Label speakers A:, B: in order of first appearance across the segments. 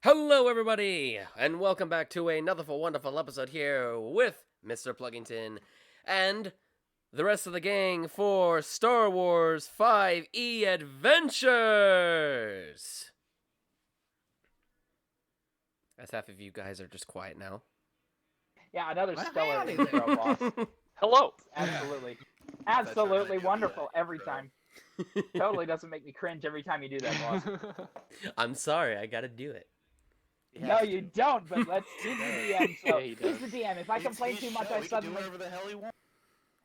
A: Hello, everybody, and welcome back to another wonderful episode here with Mr. Pluggington and the rest of the gang for Star Wars 5e Adventures. As half of you guys are just quiet now.
B: Yeah, another
C: Well,
B: stellar
C: howdy
B: intro,
C: there.
B: boss.
D: Hello.
B: Absolutely.
C: That's
B: Absolutely
C: right.
B: wonderful
C: Yeah,
B: every
C: so-
B: time. Totally doesn't make me cringe every time you do that, boss.
A: I'm sorry, I gotta do it.
B: No, you don't, but let's he's the DM, so
D: Yeah, he
B: he's
D: does.
B: the DM. If I complain too much, I
C: He can do
B: suddenly
C: whatever the hell he wants.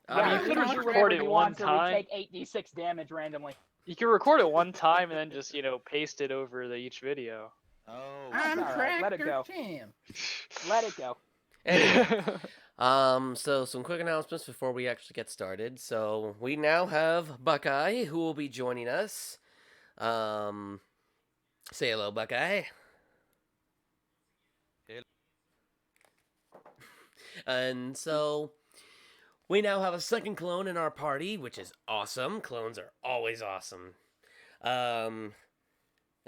B: yeah,
D: you
B: he
D: could
B: can
D: have
B: do
D: recorded
B: whatever he
D: one
B: wants, or we
D: time.
B: take 8d6 damage randomly.
D: You can record it one time and then just, paste it over each video.
C: Oh,
B: I'm all right, let it go.
C: Jam.
B: Let it go.
A: Anyway, so some quick announcements before we actually get started. So we now have Buckeye, who will be joining us. Say hello, Buckeye.
C: Hello.
A: And so we now have a second clone in our party, which is awesome. Clones are always awesome. And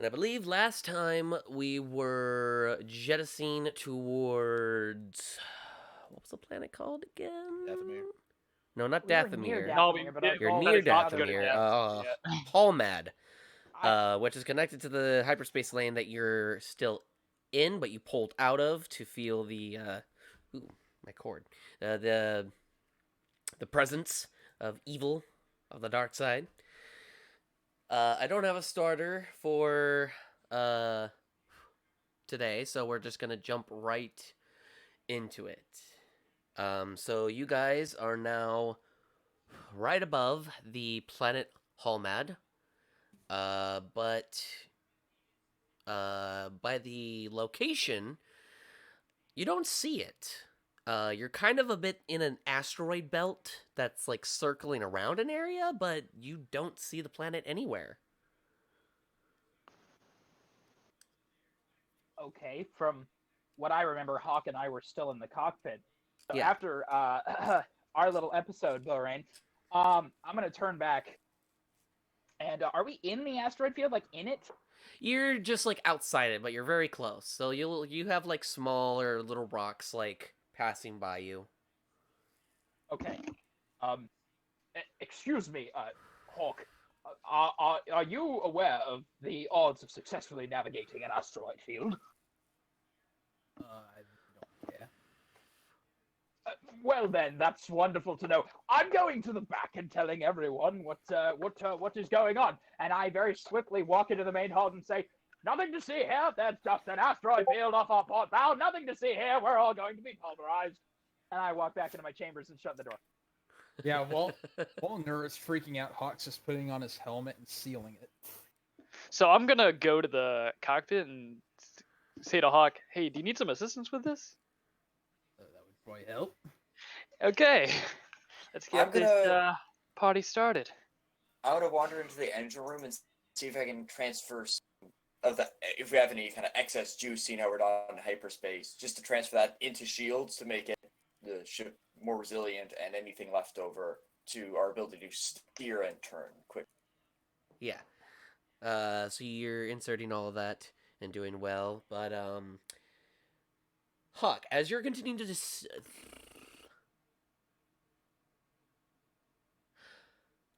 A: I believe last time we were jettisoning towards, what was the planet called again?
C: Dathomir.
A: No, not
B: We were near
A: Dathomir.
D: No, we
B: Dathomir, but I
D: did-
A: You're
B: recall
A: near
B: there's another
A: Dathomir.
D: Yeah.
A: Palmad,
B: I-
A: which is connected to the hyperspace lane that you're still in, but you pulled out of to feel the ooh, my cord. The presence of evil, of the dark side. I don't have a starter for today, so we're just gonna jump right into it. So you guys are now right above the planet Halmad, but by the location, you don't see it. You're kind of a bit in an asteroid belt that's like circling around an area, but you don't see the planet anywhere.
B: Okay, from what I remember, Hawk and I were still in the cockpit. So
A: Yeah.
B: after our little episode, Lorraine, I'm gonna turn back. And are we in the asteroid field? Like in it?
A: You're just like outside it, but you're very close. So you have like smaller little rocks like passing by you.
B: Okay. Excuse me, Hawk. Are you aware of the odds of successfully navigating an asteroid field?
C: I don't care.
B: Well then, that's wonderful to know. I'm going to the back and telling everyone what is going on. And I very swiftly walk into the main hall and say, "Nothing to see here. There's just an asteroid field off our port bow. Nothing to see here. We're all going to be pulverized." And I walk back into my chambers and shut the door.
C: Yeah, while Nur is freaking out, Hawk's just putting on his helmet and sealing it.
D: So I'm gonna go to the cockpit and say to Hawk, "Hey, do you need some assistance with this?"
C: That would probably help.
D: Okay, let's
E: I'm
D: get this
E: gonna-
D: party started.
E: I want to wander into the engine room and see if I can transfer some of the, if we have any kind of excess juice, seeing how we're not in hyperspace, just to transfer that into shields to make the ship more resilient, and anything left over to our ability to steer and turn quick.
A: Yeah. So you're inserting all of that and doing well, but Hawk, as you're continuing to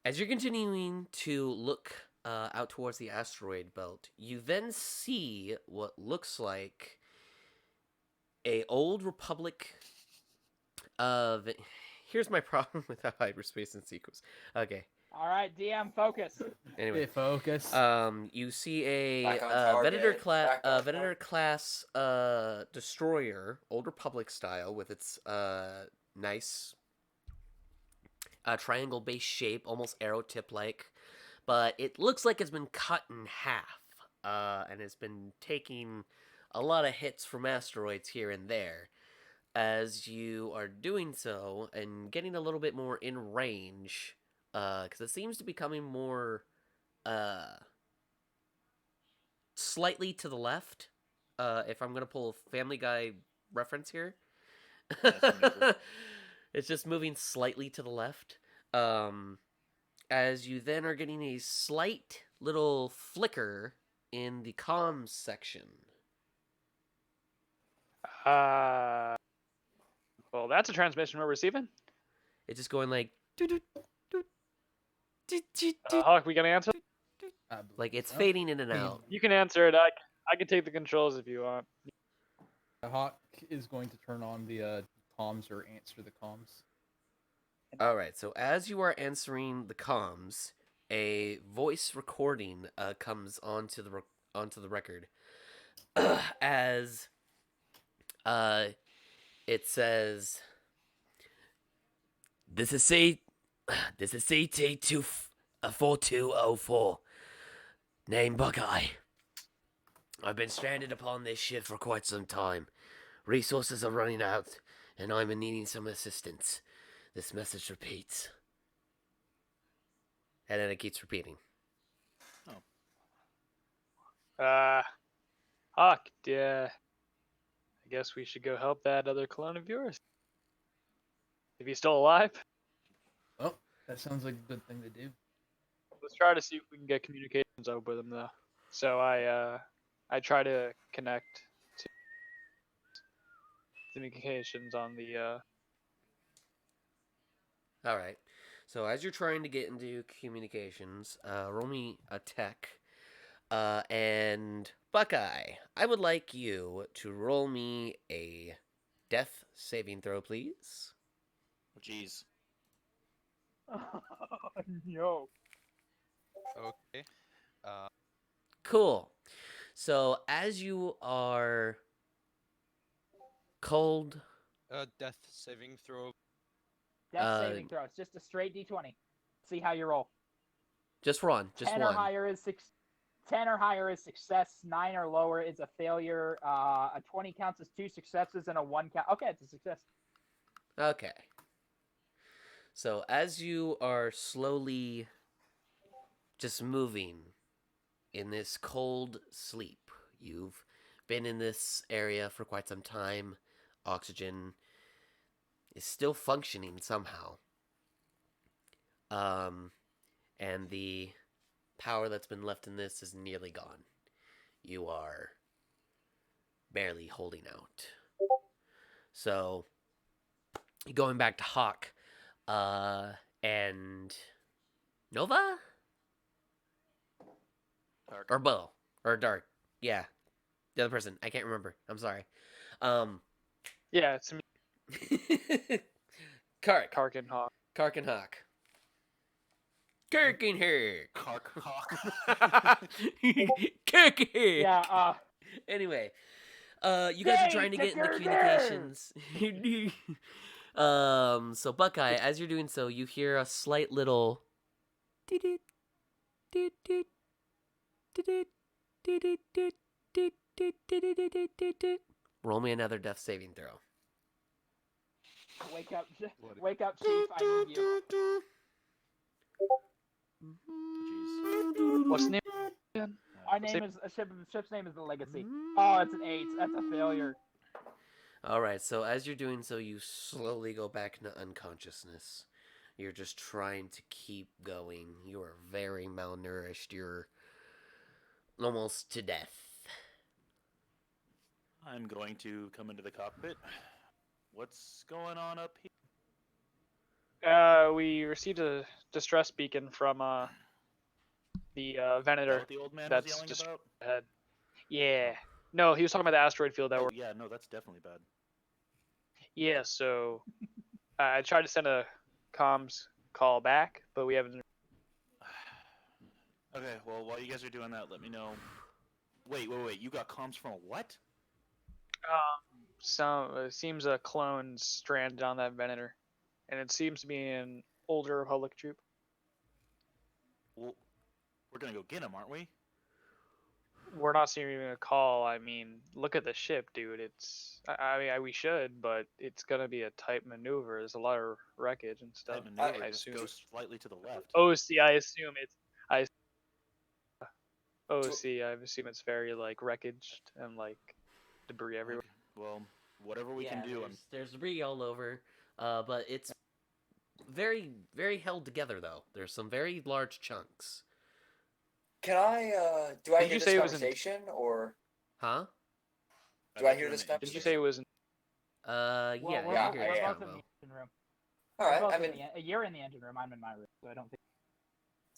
A: as you're continuing to look out towards the asteroid belt, you then see what looks like a old Republic of. Here's my problem with how hyperspace and sequence. Okay.
B: All right, DM, focus.
A: Anyway,
C: Hey, focus.
A: you see a
E: Back on target, back on
A: Venator class destroyer, Old Republic style, with its nice triangle base shape, almost arrow tip like, but it looks like it's been cut in half, and it's been taking a lot of hits from asteroids here and there. As you are doing so and getting a little bit more in range, because it seems to be coming more slightly to the left. If I'm gonna pull a Family Guy reference here, it's just moving slightly to the left. As you then are getting a slight little flicker in the comms section.
D: Well, that's a transmission we're receiving.
A: It's just going like
D: Hawk, we got an answer?
C: I believe
A: like it's
C: so.
A: fading in and
C: I mean,
A: out.
D: You can answer it. I can take the controls if you want.
C: The Hawk is going to turn on the comms or answer the comms.
A: All right. So as you are answering the comms, a voice recording comes onto the record as it says, "This is CT 4204. Name Buckeye. I've been stranded upon this ship for quite some time. Resources are running out, and I'm in needing some assistance. This message repeats." And then it keeps repeating.
D: Hawk, yeah. I guess we should go help that other clone of yours. If he's still alive,
C: Oh, that sounds like a good thing to do.
D: let's try to see if we can get communications up with him, though. So I try to connect to communications on the.
A: All right. So as you're trying to get into communications, roll me a tech. And Buckeye, I would like you to roll me a death saving throw, please.
F: Oh, jeez.
B: No.
F: Okay.
A: Cool. So as you are cold,
F: Death saving throw.
B: Death saving throw. It's just a straight d20. See how you roll.
A: just one, just
B: 10
A: one.
B: or higher is 10 or higher is success. 9 or lower is a failure. A 20 counts as 2 successes, and a 1 count. Okay, it's a success.
A: Okay. So as you are slowly just moving in this cold sleep, you've been in this area for quite some time. Oxygen is still functioning somehow. And the power that's been left in this is nearly gone. You are barely holding out. So, going back to Hawk, and Nova?
F: Dark.
A: Or Bo. Or Dark. Yeah. The other person. I can't remember. I'm sorry.
D: Yeah, it's me,
A: Kark.
D: Kark and Hawk.
A: Kark and Hawk. Kirk in here.
F: Kark Hawk.
A: Kirk in here.
B: Yeah,
A: Anyway, you guys are trying to get into communications. So Buckeye, as you're doing so, you hear a slight little. Roll me another death saving throw.
B: wake up, Chief. I need you.
F: Jeez.
D: What's the name again?
B: Our name is ship's name is the Legacy. Oh, it's an 8. That's a failure.
A: All right, so as you're doing so, you slowly go back into unconsciousness. You're just trying to keep going. You are very malnourished. You're almost to death.
F: I'm going to come into the cockpit. What's going on up here?
D: We received a distress beacon from the
F: Is that
D: Venator.
F: what the old man
D: That's
F: was yelling
D: just
F: about?
D: ahead. Yeah. No, he was talking about the asteroid field that
F: Oh,
D: we're.
F: yeah, no, that's definitely bad.
D: Yeah, so I tried to send a comms call back, but we haven't.
F: Okay, well, while you guys are doing that, let me know. Wait, you got comms from a what?
D: It seems a clone stranded on that Venator, and it seems to be an older Republic troop.
F: Well, we're gonna go get him, aren't we?
D: We're not seeing a call. I mean, look at the ship, dude. It's. I mean, we should, but it's gonna be a tight maneuver. There's a lot of wreckage and stuff.
F: That maneuver
D: I
F: just
D: assume.
F: goes slightly to the left.
D: Oh, see, I assume it's. I assume it's very like wreckage and like debris everywhere.
F: Okay, well, whatever we can do.
A: There's debris all over, but it's very, very held together though. There's some very large chunks.
E: Can I, do I
D: Did
E: hear
D: you
E: this
D: say it was in-
E: conversation, or
A: Huh?
E: do I hear this
F: conversation?
D: Did you say it was in
A: Yeah,
B: Well,
A: you
B: we're,
A: can
E: Yeah,
B: both,
A: hear
B: we're
A: his
B: both in
A: combo.
B: the engine room.
E: All
B: We're
E: right.
B: both
E: I mean,
B: you're in the engine room. I'm in my room, so I don't think.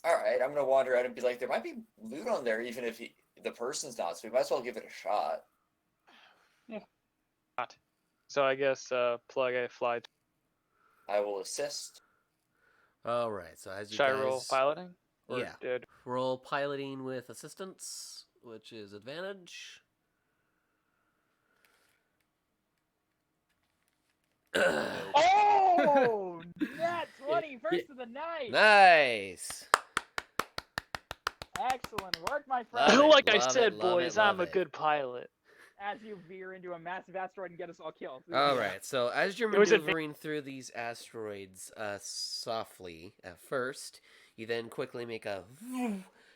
E: all right. I'm gonna wander out and be like, there might be loot on there, even if the person's not. So we might as well give it a shot.
D: So I guess plug a fly.
E: I will assist.
A: All right. So as you
D: Should I roll
A: guys,
D: piloting? Or
A: yeah,
D: did
A: roll piloting with assistance, which is advantage.
B: Oh, nat 20, first of the night.
A: Nice.
B: Excellent work, my
A: Love
B: friend.
A: it,
D: like I
A: love
D: said,
A: it, love
D: boys,
A: it,
D: I'm
A: love
D: a
A: it.
D: good pilot.
B: As you veer into a massive asteroid and get us all killed.
A: All right. So as you're
D: It was
A: maneuvering through these asteroids softly at first, you then quickly make a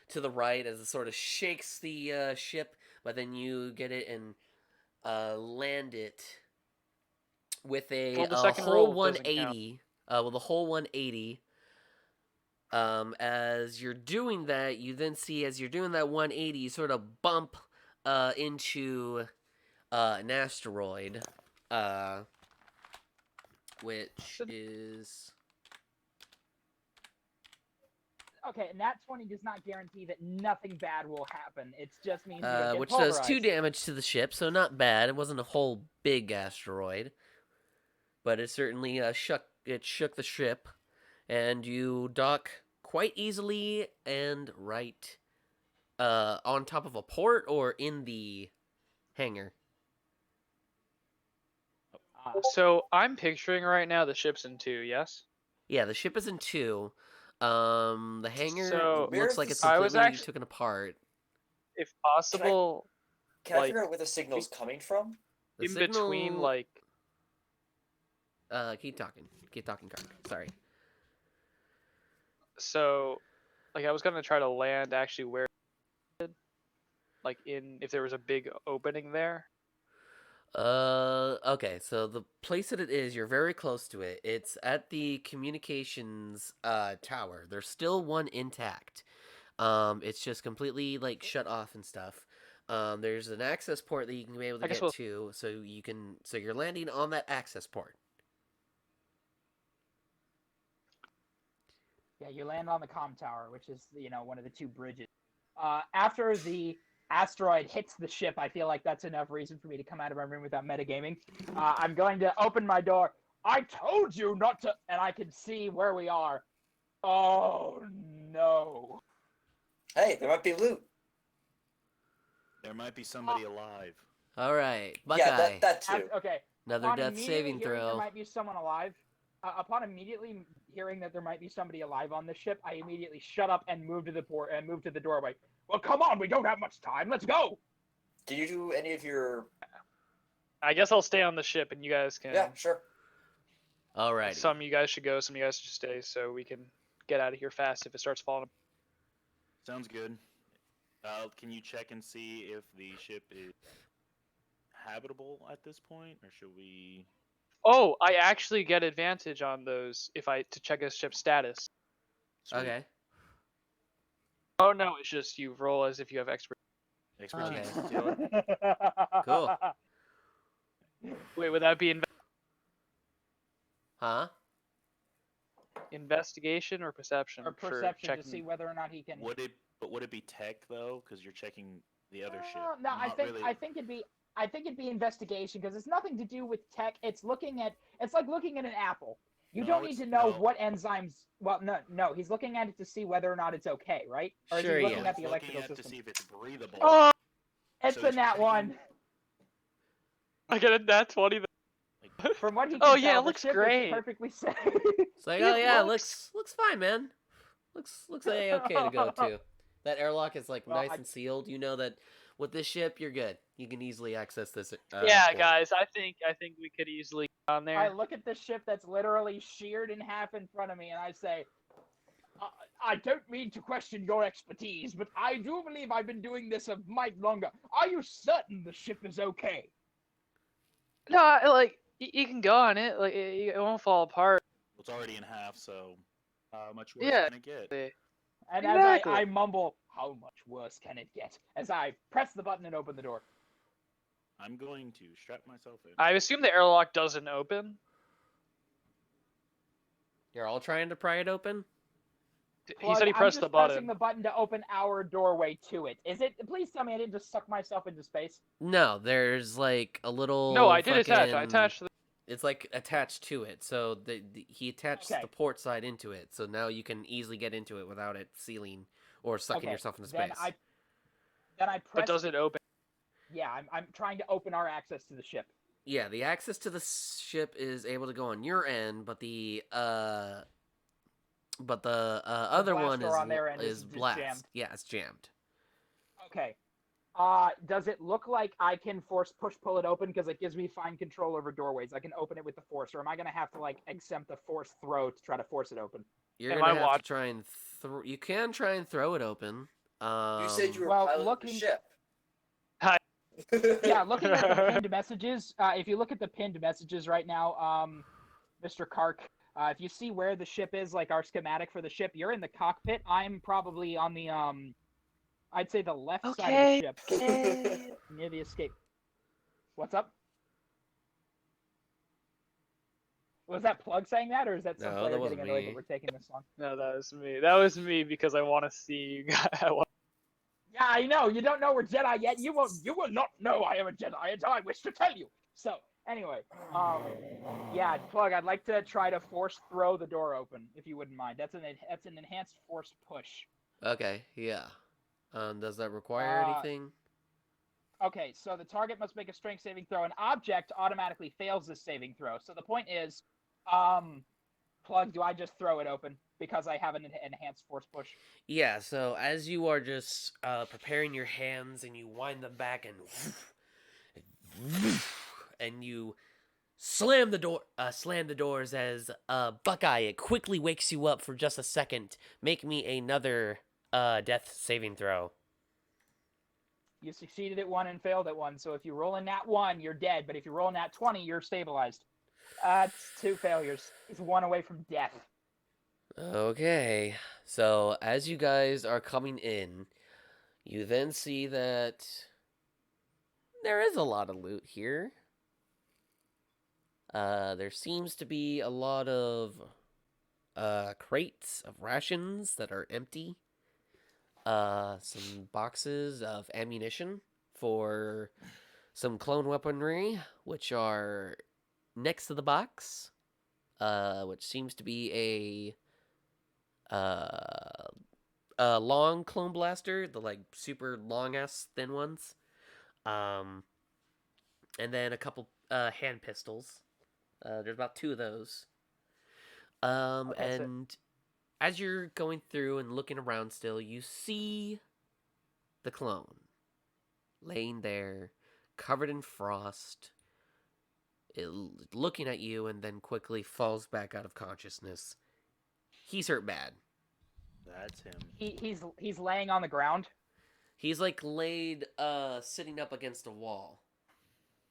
A: to the right as it sort of shakes the ship, but then you get it and land it with
D: Well, the
A: a
D: second
A: whole
D: roll doesn't count.
A: 180. With a whole 180. As you're doing that, you then see as you're doing that 180, you sort of bump into an asteroid, which is
B: Okay, nat 20 does not guarantee that nothing bad will happen. It just means you don't get
A: which does
B: pulverized.
A: 2 damage to the ship, so not bad. It wasn't a whole big asteroid, but it certainly shook the ship, and you dock quite easily and right on top of a port or in the hangar.
D: So I'm picturing right now the ship's in 2, yes?
A: Yeah, the ship is in 2. The hangar
D: So,
A: looks like it's
D: I was
A: completely
D: actually,
A: taken apart.
D: if possible,
E: Can I
D: like,
E: figure out where the signal's coming from?
A: The
D: in
A: signal,
D: between, like,
A: keep talking, Kark. Sorry.
D: so, like, I was gonna try to land actually where, like, if there was a big opening there.
A: Okay, so the place that it is, you're very close to it. It's at the communications tower. There's still one intact. It's just completely like shut off and stuff. There's an access port that you can be able to
D: I guess
A: get
D: we'll.
A: to, so you're landing on that access port.
B: Yeah, you land on the comm tower, which is, one of the 2 bridges. After the asteroid hits the ship, I feel like that's enough reason for me to come out of my room without metagaming. I'm going to open my door. I told you not to, and I can see where we are. Oh, no.
E: Hey, there might be loot.
F: There might be somebody alive.
A: All right, Buckeye.
E: Yeah, that too.
B: Okay.
A: Another
B: Upon
A: death
B: immediately
A: saving
B: hearing there
A: throw.
B: might be someone alive. Upon immediately hearing that there might be somebody alive on the ship, I immediately shut up and moved to the port and moved to the doorway. Well, come on, we don't have much time. Let's go.
E: Did you do any of your?
D: I guess I'll stay on the ship, and you guys can.
E: Yeah, sure.
A: All right.
D: Some of you guys should go, some of you guys should stay, so we can get out of here fast if it starts falling.
F: Sounds good. Can you check and see if the ship is habitable at this point, or should we?
D: Oh, I actually get advantage on those to check a ship's status.
F: Sweet.
A: Okay.
D: Oh no, it's just you roll as if you have
F: Expertise.
A: Okay. Cool.
D: Wait, would that be
A: Huh?
D: investigation or perception?
B: Or
D: for
B: perception to
D: checking?
B: see whether or not he can.
F: Would it be tech though? Because you're checking the other ship.
B: No, I
F: Not
B: think
F: really.
B: I think it'd be investigation because it's nothing to do with tech. It's like looking at an apple. You don't need to know what enzymes. Well, no, he's looking at it to see whether or not it's okay, right? Or is
A: Sure
B: he
A: he
B: looking
A: is.
B: at the
F: Looking
B: electrical
F: at to
B: system?
F: see if it's breathable.
D: Oh,
B: It's
F: So
B: a
F: it's
B: nat
F: checking-
B: 1.
D: I get a nat 20.
F: Like,
B: From what he can
D: Oh,
B: tell,
D: yeah, it
B: the
D: looks
B: ship
D: great.
B: is perfectly safe.
A: It's like, oh
D: It
A: yeah,
D: looks-
A: looks fine, man. Looks like okay to go to. That airlock is like
B: Well,
A: nice and sealed. You know that with this ship, you're good. You can easily access this.
D: Yeah,
A: port.
D: guys, I think we could easily get on there.
B: I look at the ship that's literally sheared in half in front of me, and I say, I don't mean to question your expertise, but I do believe I've been doing this a mite longer. Are you certain the ship is okay?
D: No, like you can go on it. Like it won't fall apart.
F: it's already in half, so how much worse
D: Yeah.
F: can it get?
B: And
D: Exactly.
B: as I mumble, how much worse can it get? As I press the button and open the door.
F: I'm going to strap myself in.
D: I assume the airlock doesn't open.
A: You're all trying to pry it open?
D: He said he
B: I'm
D: pressed
B: just
D: the
B: pressing
D: button.
B: the button to open our doorway to it. Is it? Please tell me I didn't just suck myself into space.
A: No, there's like a little.
D: No, I did attach. I
A: fucking-
D: attached.
A: It's like attached to it, so he attached
B: Okay.
A: the port side into it, so now you can easily get into it without it sealing or sucking
B: Okay,
A: yourself into
B: then
A: space.
B: Then I press.
D: But does it open?
B: Yeah, I'm trying to open our access to the ship.
A: Yeah, the access to the ship is able to go on your end, but the other
B: blast
A: one
B: door on their end
A: is
B: is
A: blast.
B: jammed.
A: Yeah, it's jammed.
B: Okay. Does it look like I can pull it open because it gives me fine control over doorways? I can open it with the force, or am I gonna have to like accept a force throw to try to force it open?
A: You're
D: Am
A: gonna
D: I
A: have
D: watch-
A: to try and you can try and throw it open.
E: You said you were
B: well,
E: piloting
B: looking-
E: the ship.
D: Hi.
B: Yeah, looking at the pinned messages. If you look at the pinned messages right now, Mr. Kark, if you see where the ship is, like our schematic for the ship, you're in the cockpit. I'm probably on the I'd say the left side of the ship,
D: Okay.
B: near the escape. What's up? Was that Plug saying that, or is that some
A: No,
B: player
A: that wasn't
B: getting annoyed
A: me.
B: that we're taking this long?
D: No, that was me. That was me because I want to see you guys.
B: Yeah, I know. You don't know we're Jedi yet. You will not know I am a Jedi until I wish to tell you. So, anyway, yeah, Plug, I'd like to try to force throw the door open, if you wouldn't mind. That's an enhanced force push.
A: Okay, yeah. Does that require anything?
B: Okay, so the target must make a strength saving throw. An object automatically fails this saving throw. So the point is, Plug, do I just throw it open because I have an enhanced force push?
A: Yeah, so as you are just preparing your hands and you wind them back and you slam the doors as Buckeye, it quickly wakes you up for just a second. Make me another death saving throw.
B: You succeeded at one and failed at one. So if you roll in that 1, you're dead. But if you roll in that 20, you're stabilized. That's 2 failures. He's 1 away from death.
A: Okay, so as you guys are coming in, you then see that there is a lot of loot here. There seems to be a lot of crates of rations that are empty. Some boxes of ammunition for some clone weaponry, which are next to the box, which seems to be a long clone blaster, the like super long ass thin ones, and then a couple hand pistols. There's about 2 of those.
B: Okay, so-
A: And as you're going through and looking around still, you see the clone laying there, covered in frost, looking at you, and then quickly falls back out of consciousness. He's hurt bad.
F: That's him.
B: He's laying on the ground.
A: He's like laid, sitting up against a wall.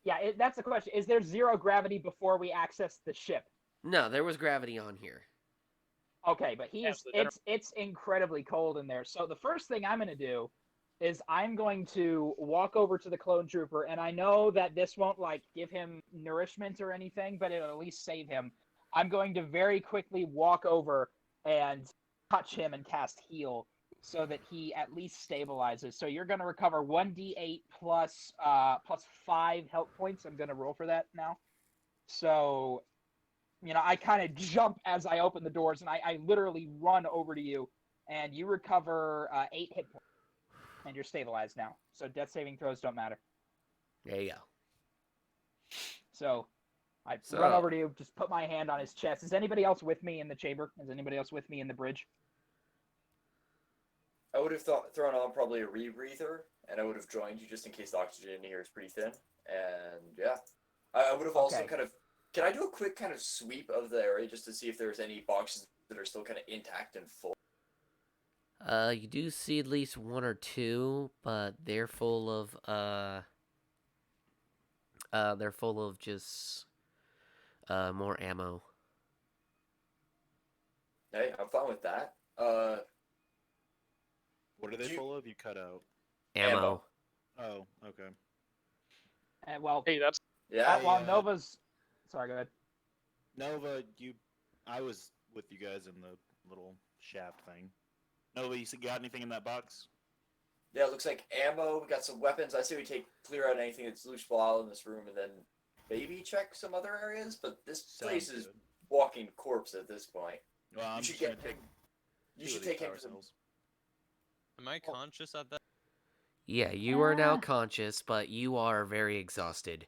B: Yeah, that's the question. Is there 0 gravity before we access the ship?
A: No, there was gravity on here.
B: Okay, but
D: Yeah,
B: it's incredibly cold in there. So the first thing I'm going to do is I'm going to walk over to the clone trooper, and I know that this won't like give him nourishment or anything, but it'll at least save him. I'm going to very quickly walk over and touch him and cast heal so that he at least stabilizes. So you're going to recover 1d8 plus 5 health points. I'm going to roll for that now. So, you know, I kind of jump as I open the doors, and I literally run over to you, and you recover 8 hit points, and you're stabilized now. So death saving throws don't matter.
A: There you go.
B: So I
A: So-
B: run over to you, just put my hand on his chest. Is anybody else with me in the chamber? Is anybody else with me in the bridge?
E: I would have thrown on probably a rebreather, and I would have joined you just in case the oxygen in here is pretty thin. And yeah, I would have also
B: Okay.
E: kind of. Can I do a quick kind of sweep of the area just to see if there's any boxes that are still kind of intact and full?
A: You do see at least 1 or 2, but they're full of just more ammo.
E: Hey, I'm fine with that.
F: What are they
E: Do you-
F: full of? You cut out.
A: Ammo.
E: Ammo.
F: Oh, okay.
B: Well,
D: Hey, that's
E: Yeah.
B: while
F: Hey,
B: Nova's... Sorry, go ahead.
F: Nova, I was with you guys in the little shaft thing. Nova, you got anything in that box?
E: Yeah, it looks like ammo. We got some weapons. I say we clear out anything that's loose while in this room, and then maybe check some other areas. But this place
F: Sounds
E: is
F: good.
E: walking corpse at this point.
F: Well, I'm
E: You should
F: just gonna
E: get
F: take
E: him. You
F: two
E: should
F: of these
E: take him
F: power
E: to the.
F: cells.
G: Am I conscious at that?
A: Yeah, you are now conscious, but you are very exhausted.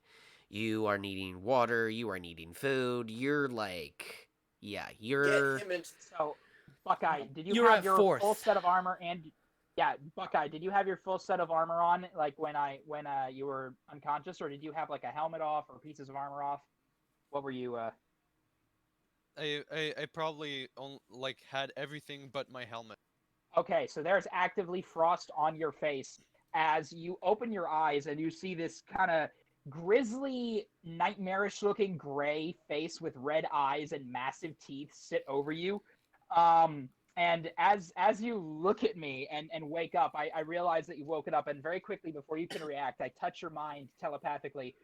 A: You are needing water, you are needing food. You're like, yeah, you're
E: Get him into.
B: So, Buckeye, did you
A: You're
B: have
A: at
B: your
A: fourth.
B: full set of armor? And yeah, Buckeye, did you have your full set of armor on, like when you were unconscious, or did you have like a helmet off or pieces of armor off? What were you?
G: I probably like had everything but my helmet.
B: Okay, so there's actively frost on your face as you open your eyes and you see this kind of grisly, nightmarish-looking gray face with red eyes and massive teeth sit over you. And as you look at me and wake up, I realize that you've woken up, and very quickly before you can react, I touch your mind telepathically.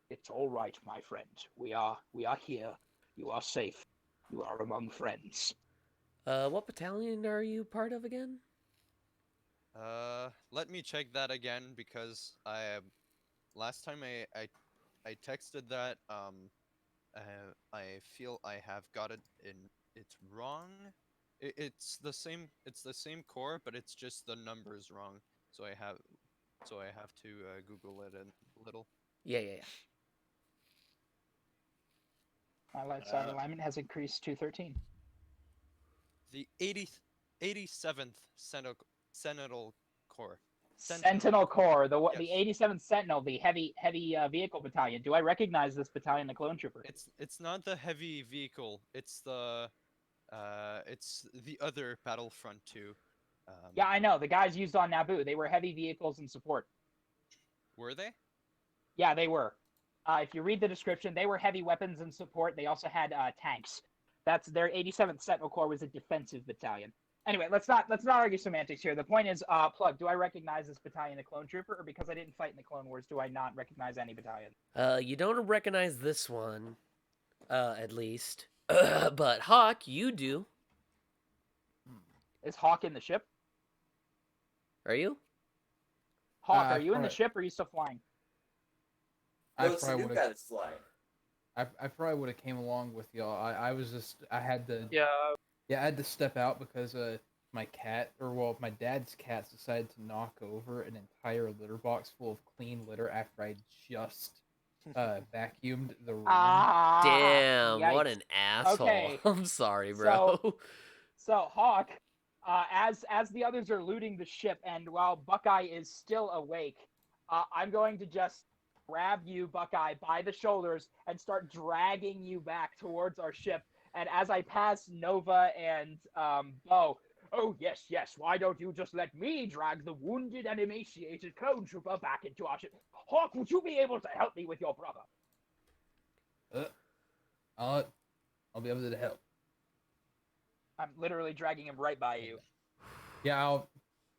B: It's all right, my friend. We are here. You are safe. You are among friends.
A: what battalion are you part of again?
G: Let me check that again because last time I texted that I feel I have got it's wrong. It's the same core, but it's just the numbers wrong. So I have to Google it a little.
A: Yeah.
B: My light side alignment has increased to 13.
G: The 87th Sentinel Corps.
B: Sentinel Corps, the
G: Yes.
B: 87th Sentinel, the heavy vehicle battalion. Do I recognize this battalion, the Clone Trooper?
G: It's not the heavy vehicle. It's the other Battlefront 2.
B: Yeah, I know. The guys used on Naboo. They were heavy vehicles and support.
G: Were they?
B: Yeah, they were. If you read the description, they were heavy weapons and support. They also had tanks. That's their 87th Sentinel Corps was a defensive battalion. Anyway, let's not argue semantics here. The point is, Plug, do I recognize this battalion, a Clone Trooper, or because I didn't fight in the Clone Wars, do I not recognize any battalion?
A: You don't recognize this one, at least. But Hawk, you do.
B: Is Hawk in the ship?
A: Are you?
B: Hawk, are you in the
C: probably-
B: ship, or are you still flying?
E: No,
C: I
E: it's the
C: probably
E: new
C: would
E: guy
C: have.
E: that's flying.
C: I probably would have came along with y'all. I was just. I had to.
D: yeah.
C: Yeah, I had to step out because my cat, my dad's cats decided to knock over an entire litter box full of clean litter after I just vacuumed the room.
A: Damn, what
B: Yikes.
A: an asshole.
B: Okay.
A: I'm sorry, bro.
B: So Hawk, as the others are looting the ship, and while Buckeye is still awake, I'm going to just grab you, Buckeye, by the shoulders and start dragging you back towards our ship. And as I pass Nova and Bo, oh yes, why don't you just let me drag the wounded and emaciated Clone Trooper back into our ship? Hawk, would you be able to help me with your brother?
C: I'll be able to help.
B: I'm literally dragging him right by you.
C: Yeah,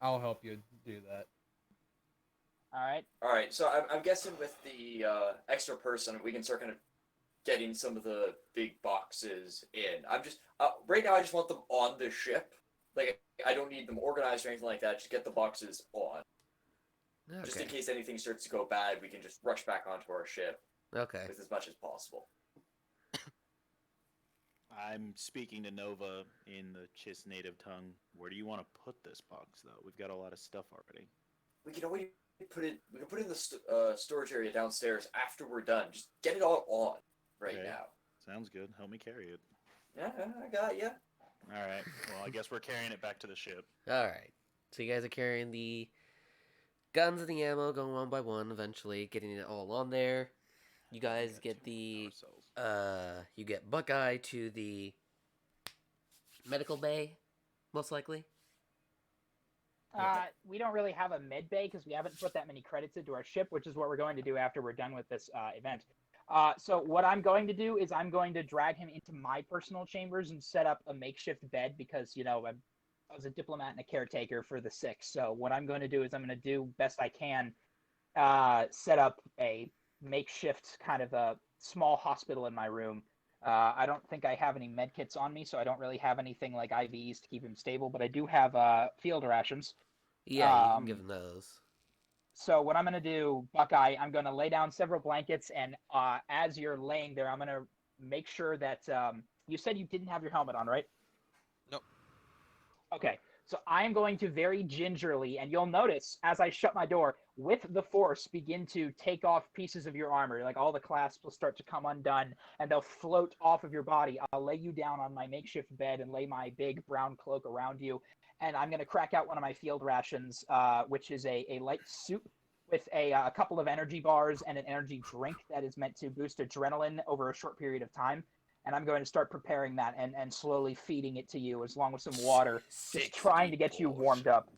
C: I'll help you do that.
B: All right.
E: All right, so I'm guessing with the extra person, we can start kind of getting some of the big boxes in. I'm just right now. I just want them on the ship. Like I don't need them organized or anything like that. Just get the boxes on. Just in
A: Okay.
E: case anything starts to go bad, we can just rush back onto our ship
A: Okay.
E: with as much as possible.
F: I'm speaking to Nova in the Chiss native tongue. Where do you want to put this box, though? We've got a lot of stuff already.
E: We can always put it. We can put it in the storage area downstairs after we're done. Just get it all on right
F: Okay.
E: now.
F: Sounds good. Help me carry it.
E: Yeah, I got you.
F: All right. Well, I guess we're carrying it back to the ship.
A: Alright. So you guys are carrying the guns and the ammo, going one by one, eventually getting it all on there. You guys
F: Got
A: get
F: two
A: the
F: power cells.
A: you get Buckeye to the medical bay, most likely.
B: We don't really have a med bay because we haven't put that many credits into our ship, which is what we're going to do after we're done with this event. So what I'm going to do is I'm going to drag him into my personal chambers and set up a makeshift bed because, you know, I was a diplomat and a caretaker for the sick. So what I'm going to do is I'm going to do best I can set up a makeshift kind of a small hospital in my room. I don't think I have any med kits on me, so I don't really have anything like IVs to keep him stable, but I do have field rations.
A: Yeah, you can give
B: Um,
A: him those.
B: so what I'm gonna do, Buckeye, I'm gonna lay down several blankets, and as you're laying there, I'm gonna make sure that you said you didn't have your helmet on, right?
G: Nope.
B: Okay, so I am going to very gingerly, and you'll notice as I shut my door, with the force, begin to take off pieces of your armor. Like all the clasps will start to come undone, and they'll float off of your body. I'll lay you down on my makeshift bed and lay my big brown cloak around you, and I'm going to crack out one of my field rations, which is a light soup with a couple of energy bars and an energy drink that is meant to boost adrenaline over a short period of time. And I'm going to start preparing that and slowly feeding it to you, as long as some water, just trying to get you warmed up.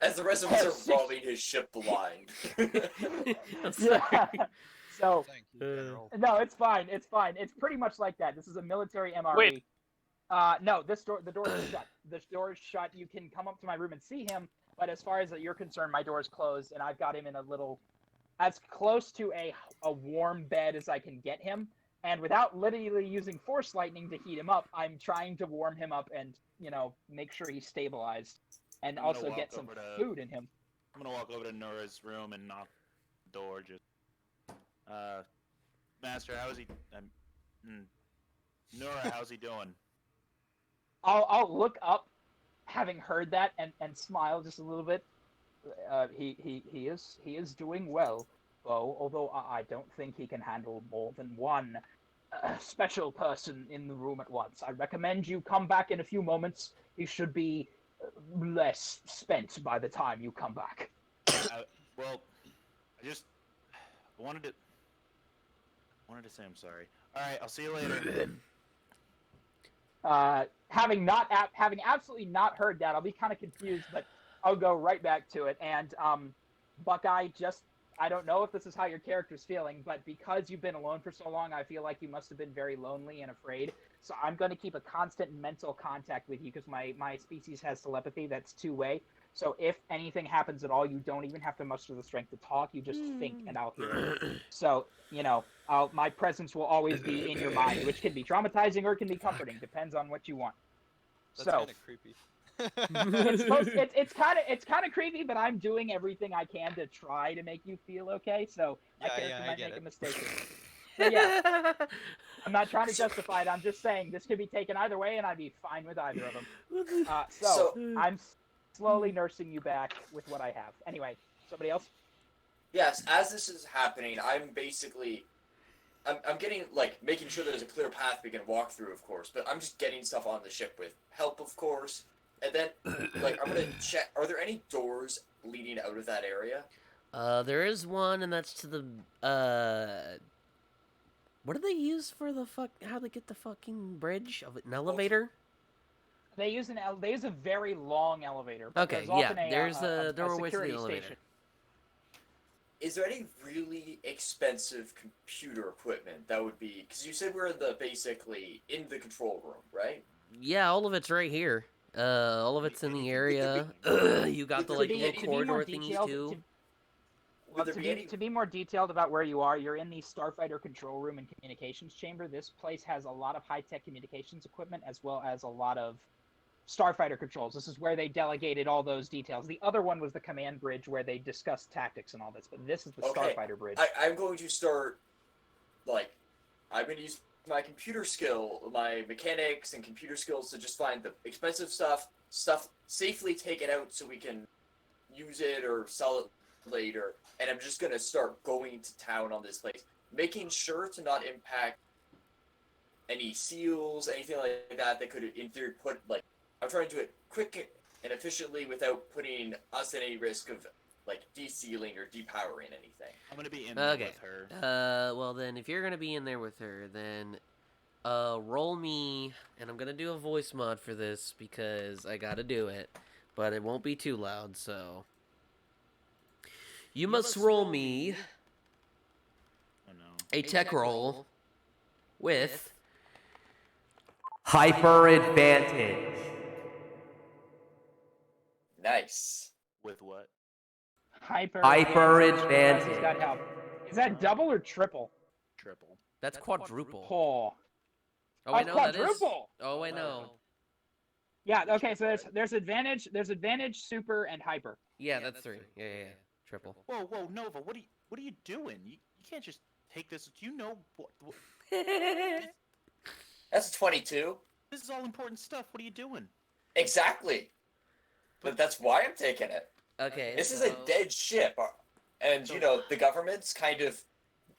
E: As the rest of us are robbing his ship blind.
A: I'm sorry.
B: Yeah. So
G: Thank you, General.
B: no, it's fine. It's fine. It's pretty much like that. This is a military MRE.
D: Wait.
B: No, the door is shut. The door is shut. You can come up to my room and see him, but as far as you're concerned, my door is closed, and I've got him in a little, as close to a warm bed as I can get him. And without literally using force lightning to heat him up, I'm trying to warm him up and, make sure he's stabilized, and
F: I'm gonna
B: also
F: walk
B: get some
F: over to-
B: food in him.
F: I'm gonna walk over to Nora's room and knock the door. Just, Master, how's he? Nora, how's he doing?
B: I'll look up, having heard that, and smile just a little bit. He is doing well, although I don't think he can handle more than one special person in the room at once. I recommend you come back in a few moments. He should be less spent by the time you come back.
F: Well, I just wanted to say I'm sorry. All right, I'll see you later.
B: Having absolutely not heard that, I'll be kind of confused, but I'll go right back to it. And Buckeye, I don't know if this is how your character's feeling, but because you've been alone for so long, I feel like you must have been very lonely and afraid. So I'm going to keep a constant mental contact with you, because my species has telepathy that's two-way. So if anything happens at all, you don't even have to muster the strength to talk. You just think, and I'll hear it. So, my presence will always be in your mind, which can be traumatizing or it can be comforting. Depends on what you want.
G: That's kind of creepy.
B: it's kind of creepy, but I'm doing everything I can to try to make you feel okay. So my character might make a mistake. So yeah, I'm not trying to justify it. I'm just saying this could be taken either way, and I'd be fine with either of them. So I'm slowly nursing you back with what I have. Anyway, somebody else?
E: Yes, as this is happening, I'm getting, making sure there's a clear path we can walk through, of course, but I'm just getting stuff on the ship with help, of course. And then, I'm gonna check, are there any doors leading out of that area?
A: There is one, and that's to the, what do they use for how they get the fucking bridge? An elevator?
B: They use a very long elevator.
A: Okay,
B: there's
A: yeah,
B: often
A: there's a doorway to the
B: security
A: elevator.
B: station.
E: Is there any really expensive computer equipment that would be, because you said we're basically in the control room, right?
A: Yeah, all of it's right here. All of it's in the area. You got the little corridor thingies too.
B: To be more detailed about where you are, you're in the Starfighter control room and communications chamber. This place has a lot of high-tech communications equipment, as well as a lot of Starfighter controls. This is where they delegated all those details. The other one was the command bridge, where they discussed tactics and all this, but this is the Starfighter bridge.
E: I'm going to start, I'm going to use my computer skill, my mechanics and computer skills to just find the expensive stuff safely taken out so we can use it or sell it later. And I'm just going to start going to town on this place, making sure to not impact any seals, anything like that could, in theory, I'm trying to do it quick and efficiently without putting us in any risk of, de-sealing or depowering anything.
F: I'm gonna be in there with her.
A: Well then, if you're gonna be in there with her, then, roll me, and I'm gonna do a voice mod for this because I gotta do it, but it won't be too loud, so. You must roll me
F: Oh no.
A: a tech roll with
H: Hyper advantage.
E: Nice.
F: With what?
B: Hyper
H: Hyper
B: advantage.
H: advantage.
B: He's got help. Is that double or triple?
F: Triple.
A: That's quadruple.
B: Oh.
A: Oh, wait,
B: Oh,
A: no, that is.
B: quadruple!
A: Oh, wait, no.
B: Yeah. Okay. So there's advantage. There's advantage, super, and hyper.
A: Yeah, that's 3. Yeah. Triple.
F: Whoa, Nova, what are you doing? You can't just take this. Do you know what
E: That's a 22.
F: this is all important stuff. What are you doing?
E: Exactly. But that's why I'm taking it.
A: Okay.
E: This is a dead ship, and you know the government's kind of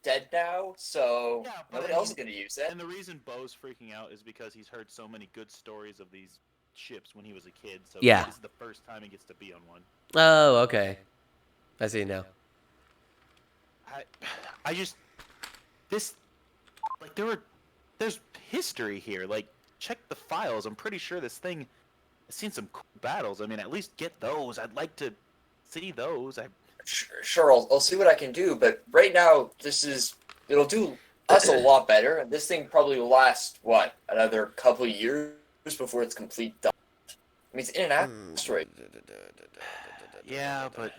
E: dead now, so
F: Yeah, but
E: nobody else is going to use it.
F: And the reason Bo's freaking out is because he's heard so many good stories of these ships when he was a kid. So
A: Yeah.
F: this is the first time he gets to be on one.
A: Oh, okay. I see now.
F: I just this like there's history here. Like check the files. I'm pretty sure this thing has seen some cool battles. I mean, at least get those. I'd like to see those.
E: Sure, I'll see what I can do, but right now it'll do us a lot better, and this thing probably will last another couple of years before it's complete done. I mean, it's in an asteroid.
F: Yeah, but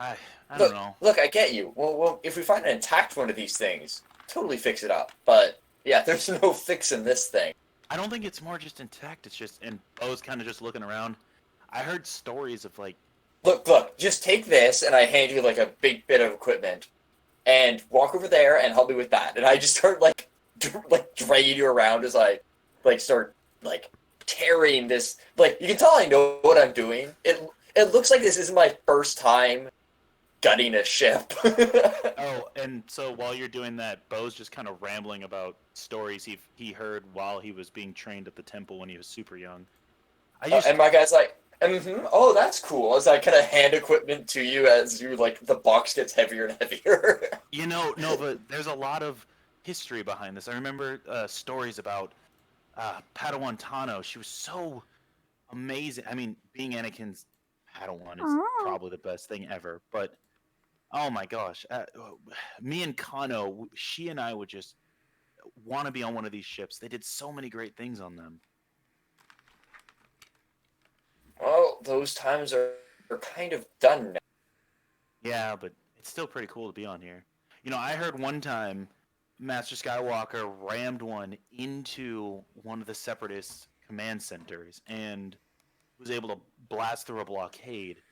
F: I don't know.
E: Look, I get you. Well, if we find an intact one of these things, totally fix it up. But yeah, there's no fixing this thing.
F: I don't think it's more just intact. It's just, and Bo's kind of just looking around. I heard stories of like.
E: Look, just take this, and I hand you like a big bit of equipment, and walk over there and help me with that. And I just start like dragging you around as I start carrying this. Like you can tell I know what I'm doing. It looks like this is my first time gutting a ship.
F: Oh, and so while you're doing that, Bo's just kind of rambling about stories he heard while he was being trained at the temple when he was super young.
E: And my guy's like, oh, that's cool. As I kind of hand equipment to you as you the box gets heavier and heavier.
F: You know, Nova, there's a lot of history behind this. I remember stories about Padawan Tano. She was so amazing. I mean, being Anakin's Padawan is probably the best thing ever. But oh my gosh, me and Kano, she and I would just want to be on one of these ships. They did so many great things on them.
E: Well, those times are kind of done now.
F: Yeah, but it's still pretty cool to be on here. You know, I heard one time Master Skywalker rammed one into one of the Separatist command centers and was able to blast through a blockade.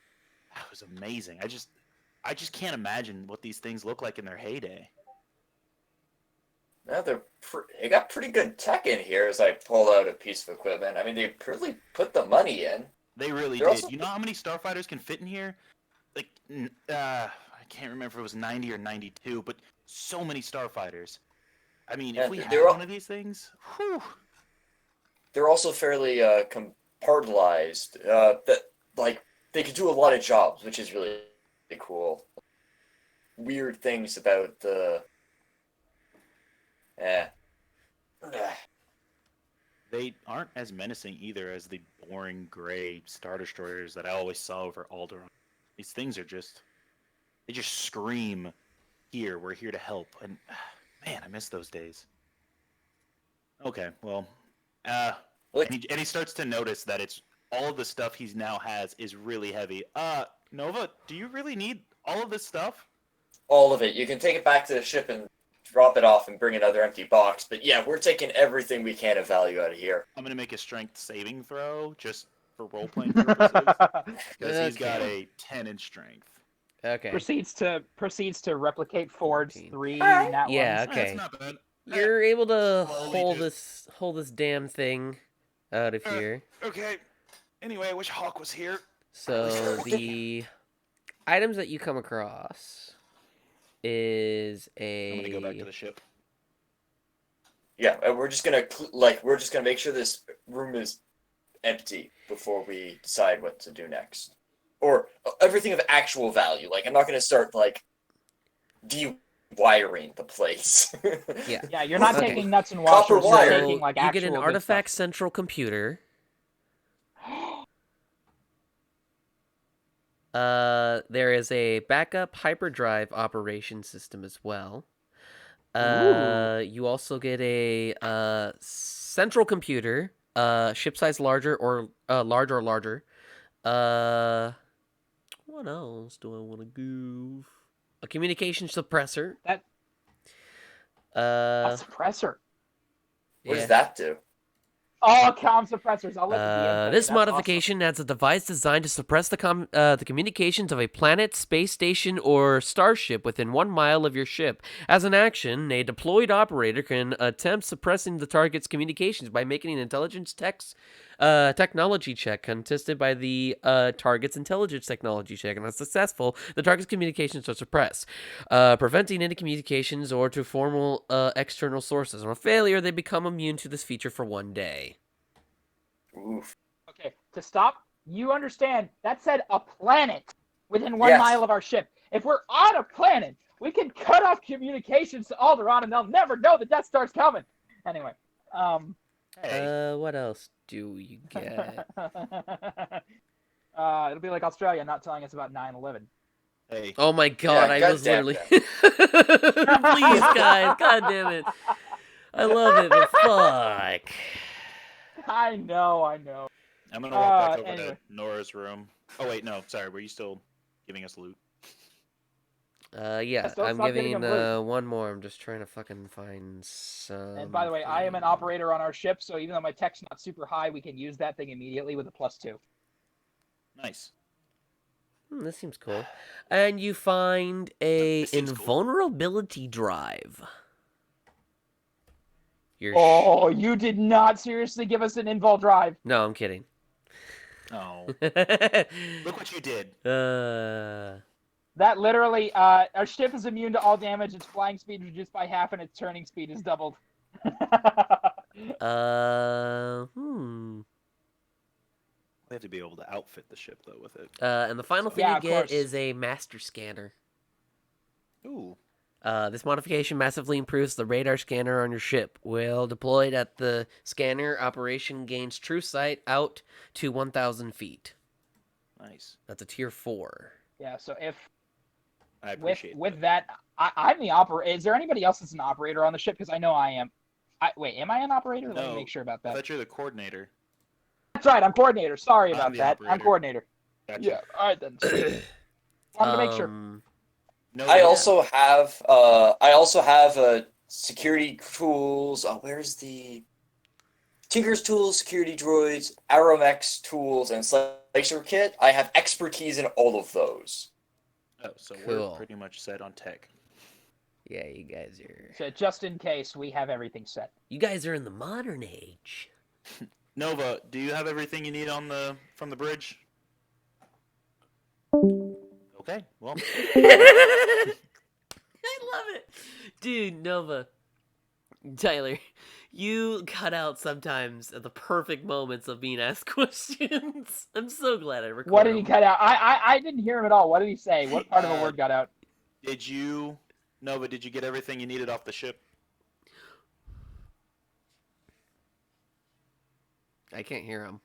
F: That was amazing. I just can't imagine what these things look like in their heyday.
E: Now they got pretty good tech in here as I pull out a piece of equipment. I mean, they really put the money in.
F: They really did. Also... You know how many starfighters can fit in here? Like, I can't remember if it was 90 or 92, but so many starfighters. I mean, if we had one of these things, whew.
E: They're also fairly compartmentalized. That they could do a lot of jobs, which is really cool. Weird things about the.
F: They aren't as menacing either as the boring gray Star Destroyers that I always saw over Alderaan. These things are they just scream, here, we're here to help. And, man, I miss those days. Okay, well, and he starts to notice that it's all of the stuff he now has is really heavy. Nova, do you really need all of this stuff?
E: All of it. You can take it back to the ship and drop it off and bring another empty box. But yeah, we're taking everything we can of value out of here.
F: I'm going to make a strength saving throw just for role-playing purposes. Because he's got a 10 in strength.
A: Okay.
B: Proceeds to replicate Ford's 3 nat
A: Yeah,
B: ones.
A: okay.
F: That's not bad.
A: You're able to
F: Slowly
A: hold this damn thing out of here.
F: Okay. Anyway, I wish Hawk was here.
A: So the items that you come across is a.
F: I'm gonna go back to the ship.
E: Yeah, and we're just gonna make sure this room is empty before we decide what to do next, or everything of actual value. Like, I'm not gonna start de-wiring the place.
A: Yeah.
B: Yeah, you're not
A: Okay.
B: taking nuts and
E: Copper
B: washers. You're
E: wire.
B: taking like
A: you
B: actual
A: get an
B: good
A: artifact
B: stuff.
A: central computer. There is a backup hyperdrive operation system as well. You also get a central computer, ship size larger or larger. What else do I want to give? a communication suppressor.
B: That a
A: Uh,
B: suppressor.
E: What
A: yeah.
E: does that do?
B: Oh, comm suppressors. I'll let the DM tell you.
A: This
B: That's
A: modification adds a device designed to suppress the communications of a planet, space station, or starship within 1 mile of your ship. As an action, a deployed operator can attempt suppressing the target's communications by making an intelligence technology check contested by the target's intelligence technology check, and if successful, the target's communications are suppressed, preventing any communications or to formal external sources. On a failure, they become immune to this feature for 1 day.
E: Oof.
B: Okay, to stop, you understand, that said a planet within 1
E: Yes.
B: mile of our ship. If we're on a planet, we can cut off communications to Alderaan and they'll never know the Death Star's coming. Anyway,
F: Hey,
A: What else do you get?
B: it'll be like Australia not telling us about 9/11.
F: hey.
A: Oh my god,
E: Yeah,
A: I was
E: goddamn
A: literally... Please, guys, god damn it. I love it, but fuck.
B: I know.
F: I'm gonna walk back over
B: anyway.
F: to Nora's room. Oh wait, no, sorry. Were you still giving us loot?
A: Yeah,
B: don't
A: I'm
B: stop giving
A: giving
B: him loot.
A: one more. I'm just trying to fucking find some.
B: And by the way, I am an operator on our ship, so even though my tech's not super high, we can use that thing immediately with a +2.
F: Nice.
A: This seems cool. And you find a
F: This seems cool.
A: invulnerability drive. Your
B: Oh, you did not seriously give us an invul drive.
A: No, I'm kidding.
F: Oh, look what you did.
B: That literally, our ship is immune to all damage, its flying speed is reduced by half, and its turning speed is doubled.
F: We have to be able to outfit the ship though with it.
A: And the final thing
B: Yeah,
A: you
B: of
A: get
B: course.
A: is a master scanner.
F: Ooh.
A: This modification massively improves the radar scanner on your ship. While deployed at the scanner, operation gains true sight out to 1,000 feet.
F: Nice.
A: That's a tier 4.
B: Yeah, so if
F: I appreciate
B: with that, I'm the operator. Is there anybody else that's an operator on the ship? Because I know I am. Wait, am I an operator? Let me
F: No,
B: make sure about
F: I
B: that.
F: thought you're the coordinator.
B: That's right, I'm coordinator. Sorry
F: I'm
B: about
F: the
B: that. I'm
F: operator.
B: coordinator.
F: Gotcha.
B: Yeah, all right then. Wanted to make sure.
F: No,
E: I
F: yeah.
E: also have security tools. Where's the Tinker's tools, security droids, Aeromex tools, and slicer kit? I have expertise in all of those.
F: Oh, so
A: Cool.
F: we're pretty much set on tech.
A: Yeah, you guys are...
B: So just in case, we have everything set.
A: You guys are in the modern age.
F: Nova, do you have everything you need from the bridge? Okay, well.
A: I love it. Dude, Nova. Tyler, you cut out sometimes at the perfect moments of being asked questions. I'm so glad I recorded
B: What did he
A: them.
B: cut out? I didn't hear him at all. What did he say? What part of a word got out?
F: Nova, did you get everything you needed off the ship?
A: I can't hear him.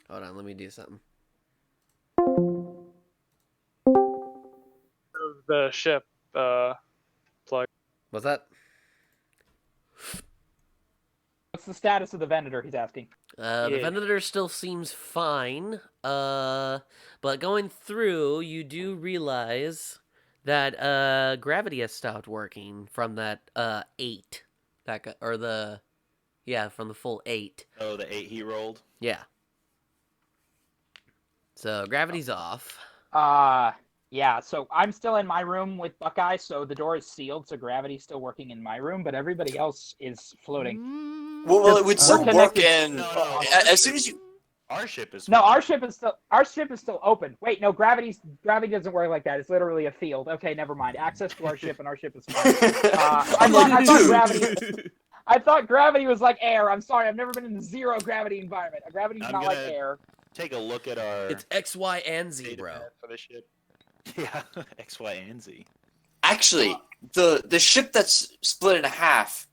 A: Hold on, let me do something.
D: The ship plug.
A: What's that?
B: What's the status of the Venator? He's asking.
A: The
D: Yeah.
A: Venator still seems fine. But going through, you do realize that gravity has stopped working from that 8. From the full 8.
F: Oh, the 8 he rolled?
A: Yeah. So gravity's off.
B: Yeah, so I'm still in my room with Buckeye, so the door is sealed, so gravity's still working in my room, but everybody else is floating.
E: Well, it would still
B: We're
E: work
B: connected.
E: in
F: No,
E: as soon as you.
F: Our ship is
B: No,
F: fine.
B: our ship is still open. Wait, no, gravity doesn't work like that. It's literally a field. Okay, never mind. Access to our ship, and our ship is fine. I thought gravity was like air. I'm sorry, I've never been in a zero gravity environment. Gravity's
F: I'm
B: not like
F: gonna-
B: air.
F: Take a look at our
A: It's X, Y, and Z,
F: data
A: bro.
F: pad for the ship. Yeah, X, Y, and Z.
E: Actually, the ship that's split in half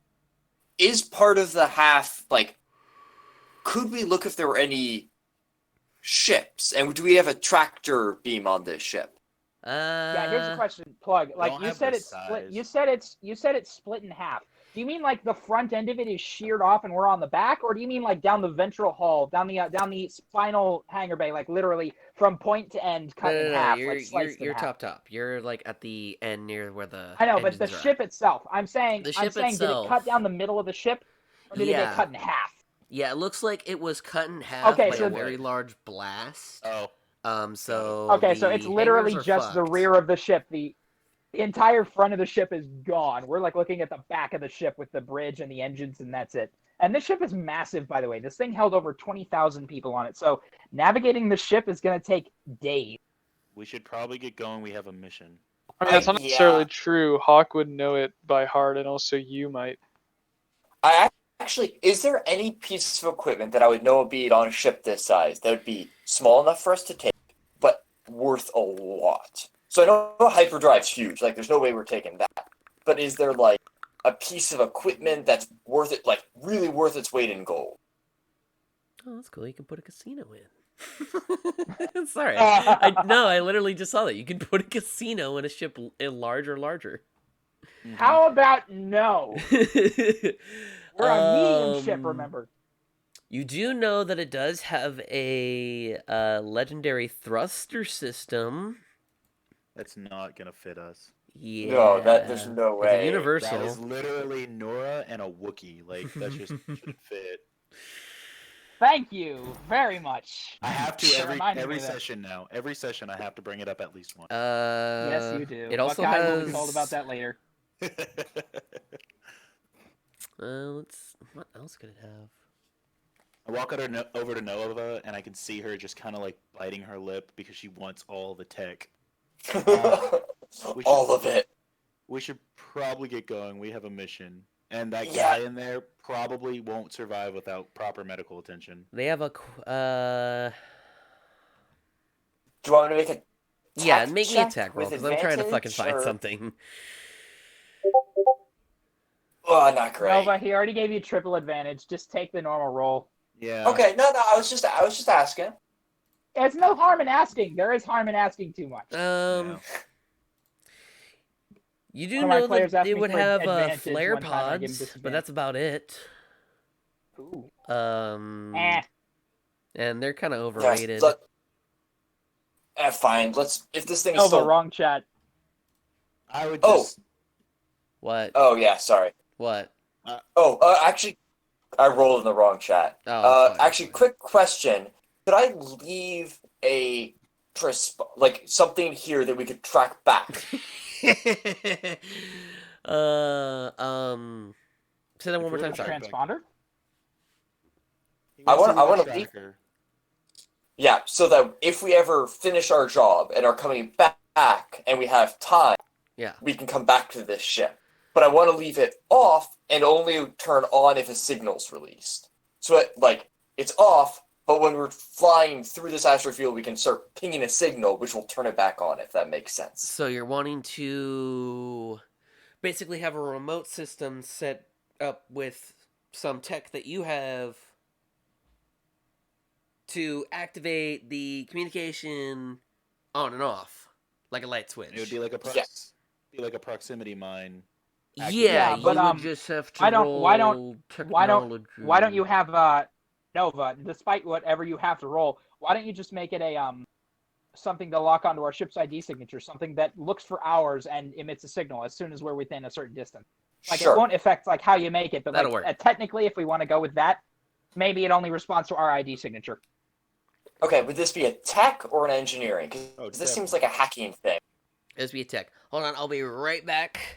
E: is part of the half. Like, could we look if there were any ships? And do we have a tractor beam on this ship?
B: Yeah, here's the question, Plug. Like
F: don't
B: you
F: have
B: said,
F: the
B: it's split.
F: size.
B: You said it's split in half. Do you mean like the front end of it is sheared off and we're on the back, or do you mean like down the ventral hull, down the spinal hangar bay, like literally from point to end, cut in half,
A: You're
B: like sliced in
A: you're
B: half?
A: top. You're like at the end near where the
B: I know, but the
A: engines are.
B: ship itself. I'm saying,
A: The ship
B: did it cut
A: itself.
B: down the middle of the ship, or did it get
A: Yeah.
B: cut in half?
A: Yeah, it looks like it was cut in half
B: Okay,
A: by
B: so
A: a very large blast.
F: Oh,
A: So
B: Okay, so it's
A: the
B: literally
A: hangars are
B: just the
A: fucked.
B: rear of the ship. The entire front of the ship is gone. We're like looking at the back of the ship with the bridge and the engines, and that's it. And this ship is massive, by the way. This thing held over 20,000 people on it. So navigating the ship is going to take days.
F: we should probably get going. We have a mission.
D: I mean, that's not necessarily
E: Yeah.
D: true. Hawk would know it by heart, and also you might.
E: Actually, is there any piece of equipment that I would know would be on a ship this size that would be small enough for us to take, but worth a lot? So I know hyperdrive's huge. Like, there's no way we're taking that. But is there like a piece of equipment that's worth it, like really worth its weight in gold?
A: Oh, that's cool. You can put a casino in. Sorry. I literally just saw that. You can put a casino in a ship larger.
B: How about no? We're a medium ship,
A: Um,
B: remember?
A: You do know that it does have a legendary thruster system.
F: That's not gonna fit us.
A: Yeah.
E: No, there's no
A: It's a
E: way.
A: universal.
F: That is literally Nora and a Wookiee. Like that just shouldn't fit.
B: Thank you very much.
F: I have to
B: For reminding
F: every
B: me of that.
F: session now. Every session I have to bring it up at least once.
B: Yes, you do.
A: It also
B: Buckeye will
A: has.
B: be told about that later.
A: What else could it have?
F: I walk over to Nova and I can see her just kind of like biting her lip because she wants all the tech.
E: All of it.
F: We should probably get going. We have a mission. And that
E: Yeah.
F: guy in there probably won't survive without proper medical attention.
A: They have a.
E: Do you want me to make a
A: Yeah,
E: tech
A: make me a
E: check
A: tech roll
E: with
A: because I'm trying to fucking
E: advantage,
A: find
E: or-
A: something.
E: Oh, not great.
B: Nova, he already gave you triple advantage. Just take the normal roll.
F: Yeah.
E: Okay, no, I was just asking.
B: There's no harm in asking. There is harm in asking too much.
F: Yeah.
A: You do
B: One of my
A: know
B: players
A: that
B: asked
A: they
B: me
A: would
B: for
A: have
B: advantage
A: flare
B: one time, I gave him
A: pods, but that's about it.
B: Ooh.
A: And they're kind of
E: Yes,
A: overrated.
E: fine. If this thing is
B: Nova,
E: still.
B: wrong chat.
F: I would
E: Oh.
F: just.
A: What?
E: Oh yeah, sorry.
A: What?
E: Actually, I rolled in the wrong chat.
A: Oh, it's fine,
E: Actually,
A: it's
E: quick question: could I leave a like something here that we could track back?
A: fine. Say that one more time.
F: If
B: A
F: you're
A: Sorry.
F: back.
B: transponder?
F: He
E: I
F: wants
E: wanna- I
F: leave a
E: wanna leave-
F: tracker.
E: Yeah, so that if we ever finish our job and are coming back and we have time,
A: Yeah.
E: we can come back to this ship. But I want to leave it off and only turn on if a signal's released. So it's off, but when we're flying through this asteroid field, we can start pinging a signal, which will turn it back on, if that makes sense.
A: So you're wanting to basically have a remote system set up with some tech that you have to activate the communication on and off, like a light switch.
F: It would be like a
E: Yes.
F: proximity mine.
A: Yeah,
B: but,
A: you would just have to
B: why don't-
A: roll
B: why don't
A: technology.
B: Why don't you have Nova, despite whatever you have to roll, why don't you just make it a something to lock onto our ship's ID signature, something that looks for hours and emits a signal as soon as we're within a certain distance. Like
E: Sure.
B: it won't affect like how you make it, but
A: That'll
B: like
A: work.
B: technically, if we want to go with that, maybe it only responds to our ID signature.
E: Okay, would this be a tech or an engineering? Because
F: Oh,
E: this seems like a hacking thing.
A: This be a tech. Hold on, I'll be right back.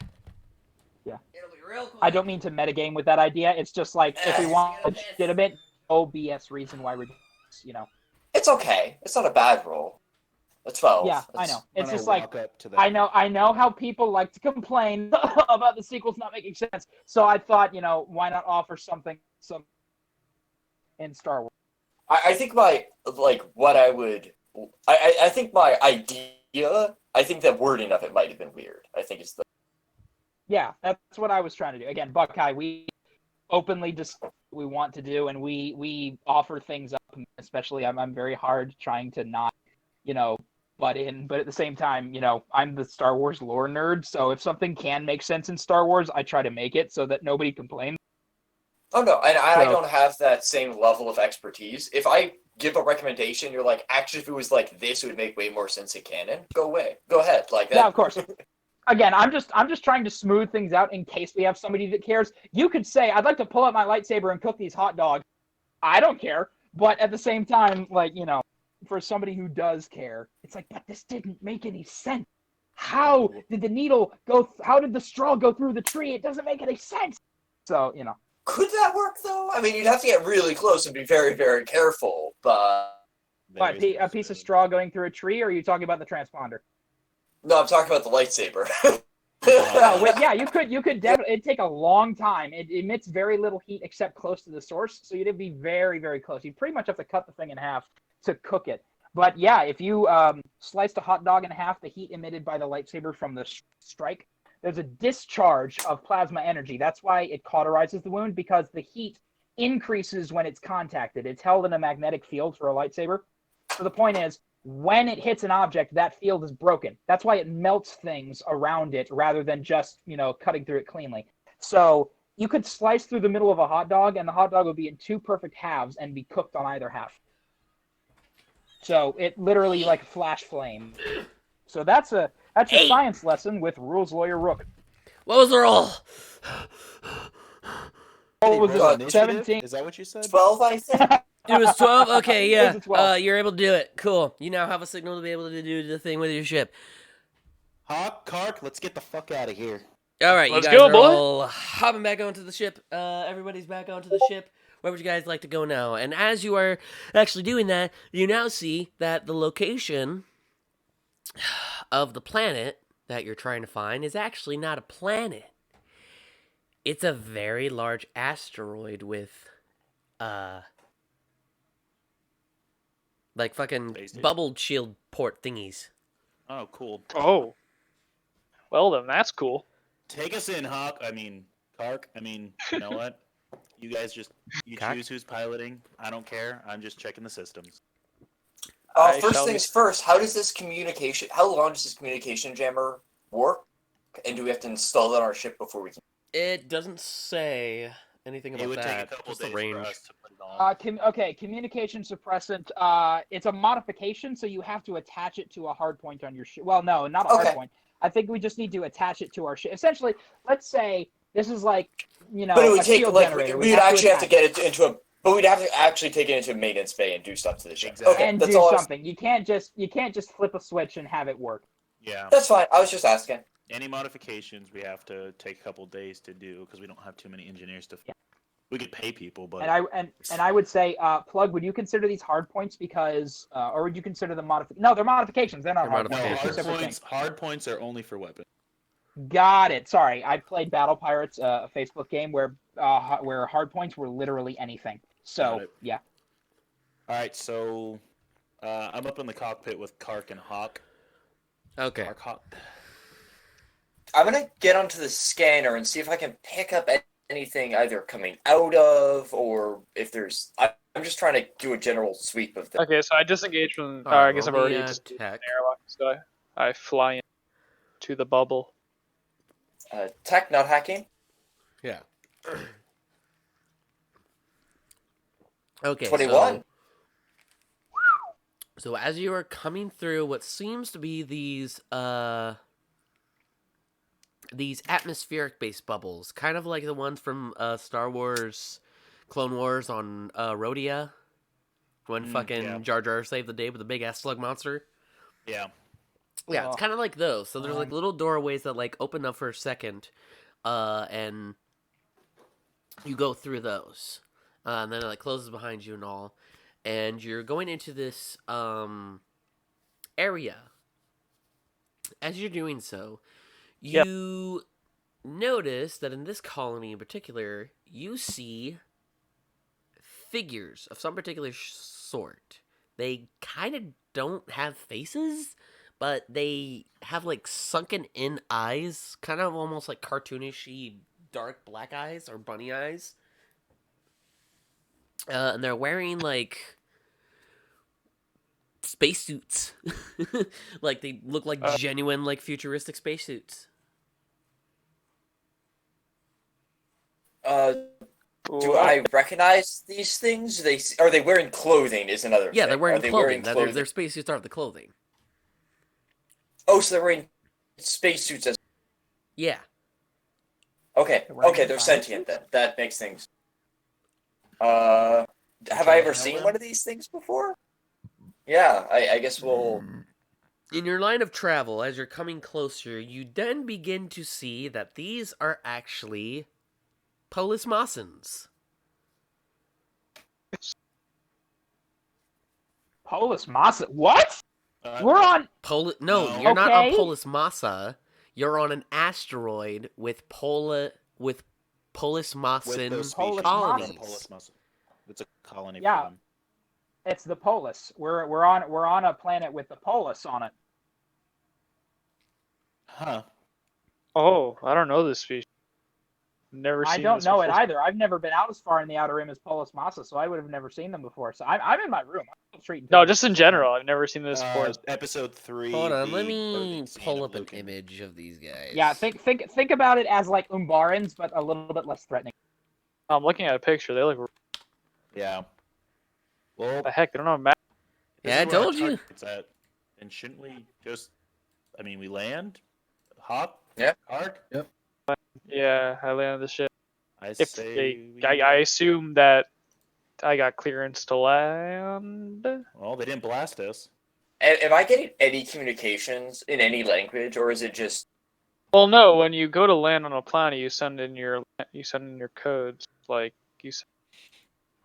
B: Yeah.
A: It'll be real quick.
B: I don't mean to metagame with that idea. It's just like if we want a legitimate OBS reason why we're,
E: It's okay. It's not a bad roll. A 12.
B: Yeah, I
E: That's-
B: know.
F: I'm
B: It's
F: gonna
B: just like
F: walk up to that.
B: I know how people like to complain about the sequels not making sense. So I thought, why not offer something in Star Wars?
E: I think my what I would I think my idea, I think the wording of it might have been weird. I think it's the
B: Yeah, that's what I was trying to do. Again, Buckeye, we openly discuss what we want to do, and we offer things up. Especially, I'm very hard trying to not, butt in, but at the same time, I'm the Star Wars lore nerd, so if something can make sense in Star Wars, I try to make it so that nobody complains.
E: Oh no, and I
B: So-
E: don't have that same level of expertise. If I give a recommendation, you're like, actually, if it was like this, it would make way more sense in canon. Go away, go ahead, like that.
B: Yeah, of course. Again, I'm just trying to smooth things out in case we have somebody that cares. You could say, I'd like to pull out my lightsaber and cook these hot dogs. I don't care, but at the same time, like, for somebody who does care, it's like, but this didn't make any sense. How did the needle go? How did the straw go through the tree? It doesn't make any sense. So,
E: Could that work though? I mean, you'd have to get really close and be very, very careful. But
B: what, a piece of straw going through a tree, or are you talking about the transponder?
E: no, I'm talking about the lightsaber.
B: Yeah, you could definitely. It'd take a long time. It emits very little heat except close to the source, so you'd be very, very close. You pretty much have to cut the thing in half to cook it. But yeah, if you sliced a hot dog in half, the heat emitted by the lightsaber from the strike, there's a discharge of plasma energy. That's why it cauterizes the wound, because the heat increases when it's contacted. It's held in a magnetic field for a lightsaber. So the point is, when it hits an object, that field is broken. That's why it melts things around it rather than just, cutting through it cleanly. So you could slice through the middle of a hot dog, and the hot dog would be in two perfect halves and be cooked on either half. So it literally like flash flame. So that's your science lesson with Rules Lawyer Rook.
A: What was the roll?
B: Oh, was
F: Roll
B: it
F: initiative?
B: 17?
F: Is that what you said?
E: 12, I think.
A: It was 12? Okay,
B: It was
A: yeah.
B: a 12.
A: You're able to do it. Cool. You now have a signal to be able to do the thing with your ship.
F: Hawk, Kark, let's get the fuck out of here.
A: All right,
D: Let's
A: you guys
D: go,
A: are
D: boy.
A: all hopping back onto the ship. Everybody's back onto the ship. Where would you guys like to go now? And as you are actually doing that, you now see that the location of the planet that you're trying to find is actually not a planet. It's a very large asteroid with, like fucking
F: Space station.
A: bubble shield port thingies.
F: Oh, cool.
D: Oh. Well, then that's cool.
F: Take us in, Hawk. Kark. You know what? You guys
A: Kark?
F: choose who's piloting. I don't care. I'm just checking the systems.
D: I
E: First
D: shall
E: things
D: be-
E: first, how long does this communication jammer work? And do we have to install it on our ship before we can?
A: It doesn't say anything
F: It
A: about
F: would
A: that.
F: take a couple
A: Just the
F: days
A: range.
F: for us to put it on.
B: Okay, communication suppressant. It's a modification, so you have to attach it to a hard point on your ship. Well, no, not a hard
E: Okay.
B: point. I think we just need to attach it to our ship. Essentially, let's say this is like,
E: But it would
B: a
E: take
B: shield
E: like
B: generator.
E: we'd actually have to
B: attach
E: get it into a. But we'd have to actually take it into a maintenance bay and do stuff to the ship.
F: Exactly.
E: Okay,
B: and
E: that's
B: do
E: all.
B: something. You can't just flip a switch and have it work.
F: Yeah.
E: That's fine. I was just asking.
F: Any modifications we have to take a couple days to do because we don't have too many engineers to.
B: Yeah.
F: We could pay people, but
B: And I would say, Plug, would you consider these hard points because, or would you consider them No, they're modifications. They're not
A: They're
B: hard
F: no,
B: points. They're
A: modifications.
B: two separate things.
F: hard points are only for weapons.
B: Got it. Sorry, I played Battle Pirates, a Facebook game where hard points were literally anything. So
F: Got it.
B: yeah.
F: All right, so I'm up in the cockpit with Kark and Hawk.
A: Okay.
F: Kark, Hawk.
E: I'm gonna get onto the scanner and see if I can pick up anything either coming out of or if there's. I'm just trying to do a general sweep of the.
D: Okay, so I disengage from.
A: Alright,
D: I guess I'm
A: roll me
D: already
A: a
D: just in the
A: tech.
D: airlock, so I fly in to the bubble.
E: Tech, not hacking.
A: Yeah. Okay.
E: 21.
A: So as you are coming through what seems to be these atmospheric based bubbles, kind of like the ones from Star Wars Clone Wars on Rhodia, when fucking
F: yeah.
A: Jar Jar saved the day with the big ass slug monster.
F: Yeah.
A: Yeah, it's
B: Oh.
A: kind of like those. So there's like
B: Um,
A: little doorways that like open up for a second, and you go through those, and then it like closes behind you and all, and you're going into this area. As you're doing so,
D: Yep.
A: you notice that in this colony in particular, you see figures of some particular sort. They kind of don't have faces, but they have like sunken in eyes, kind of almost like cartoonishy dark black eyes or bunny eyes. And they're wearing like spacesuits. Like they look like genuine, like futuristic spacesuits.
E: Do I recognize these things? Are they wearing clothing? Is another
A: Yeah,
E: thing.
A: they're wearing
E: Are they
A: clothing.
E: wearing
A: Now,
E: clothing?
A: their spacesuits are the clothing.
E: Oh, so they're wearing spacesuits as.
A: Yeah.
E: Okay,
B: They're wearing
E: okay, they're
B: spacesuits?
E: sentient then. That makes things. Have I ever seen
F: them?
E: one of these things before? Yeah, I guess we'll.
A: In your line of travel, as you're coming closer, you then begin to see that these are actually Polis Mossens.
B: Polis Massa. What?
F: Uh,
B: We're on.
A: No,
F: No.
A: you're not on
B: Okay.
A: Polis Massa. You're on an asteroid with Polis
F: with
A: Mossen
F: those
B: Polis
F: species.
A: colonies.
B: Mossens.
F: Polis Mossen. It's a colony
B: Yeah.
F: for them.
B: It's the Polis. We're on a planet with the Polis on it.
F: Huh.
D: Oh, I don't know this species. Never
B: I
D: seen
B: don't
D: this
B: know it
D: before.
B: either. I've never been out as far in the outer rim as Polis Massa, so I would have never seen them before. So I'm in my room. I'm treating.
D: No, just in general. I've never seen this before.
F: Episode 3.
A: Hold on, let
F: the
A: me
F: clothing scene
A: pull
F: of
A: up an
F: Lucan.
A: image of these guys.
B: Yeah, think about it as like Umbarans, but a little bit less threatening.
D: I'm looking at a picture. They look.
F: Yeah. Well,
D: What the heck? They don't have a map.
F: this
A: Yeah, I
F: is where our
A: told you.
F: target's at. And shouldn't we just? I mean, we land, hop,
E: Yeah.
F: arc.
D: Yeah, I landed the ship.
F: I
D: If
F: say.
D: I assume that I got clearance to land.
F: Well, they didn't blast us.
E: Am I getting any communications in any language, or is it just?
D: Well, no. When you go to land on a planet, you send in your codes. Like you.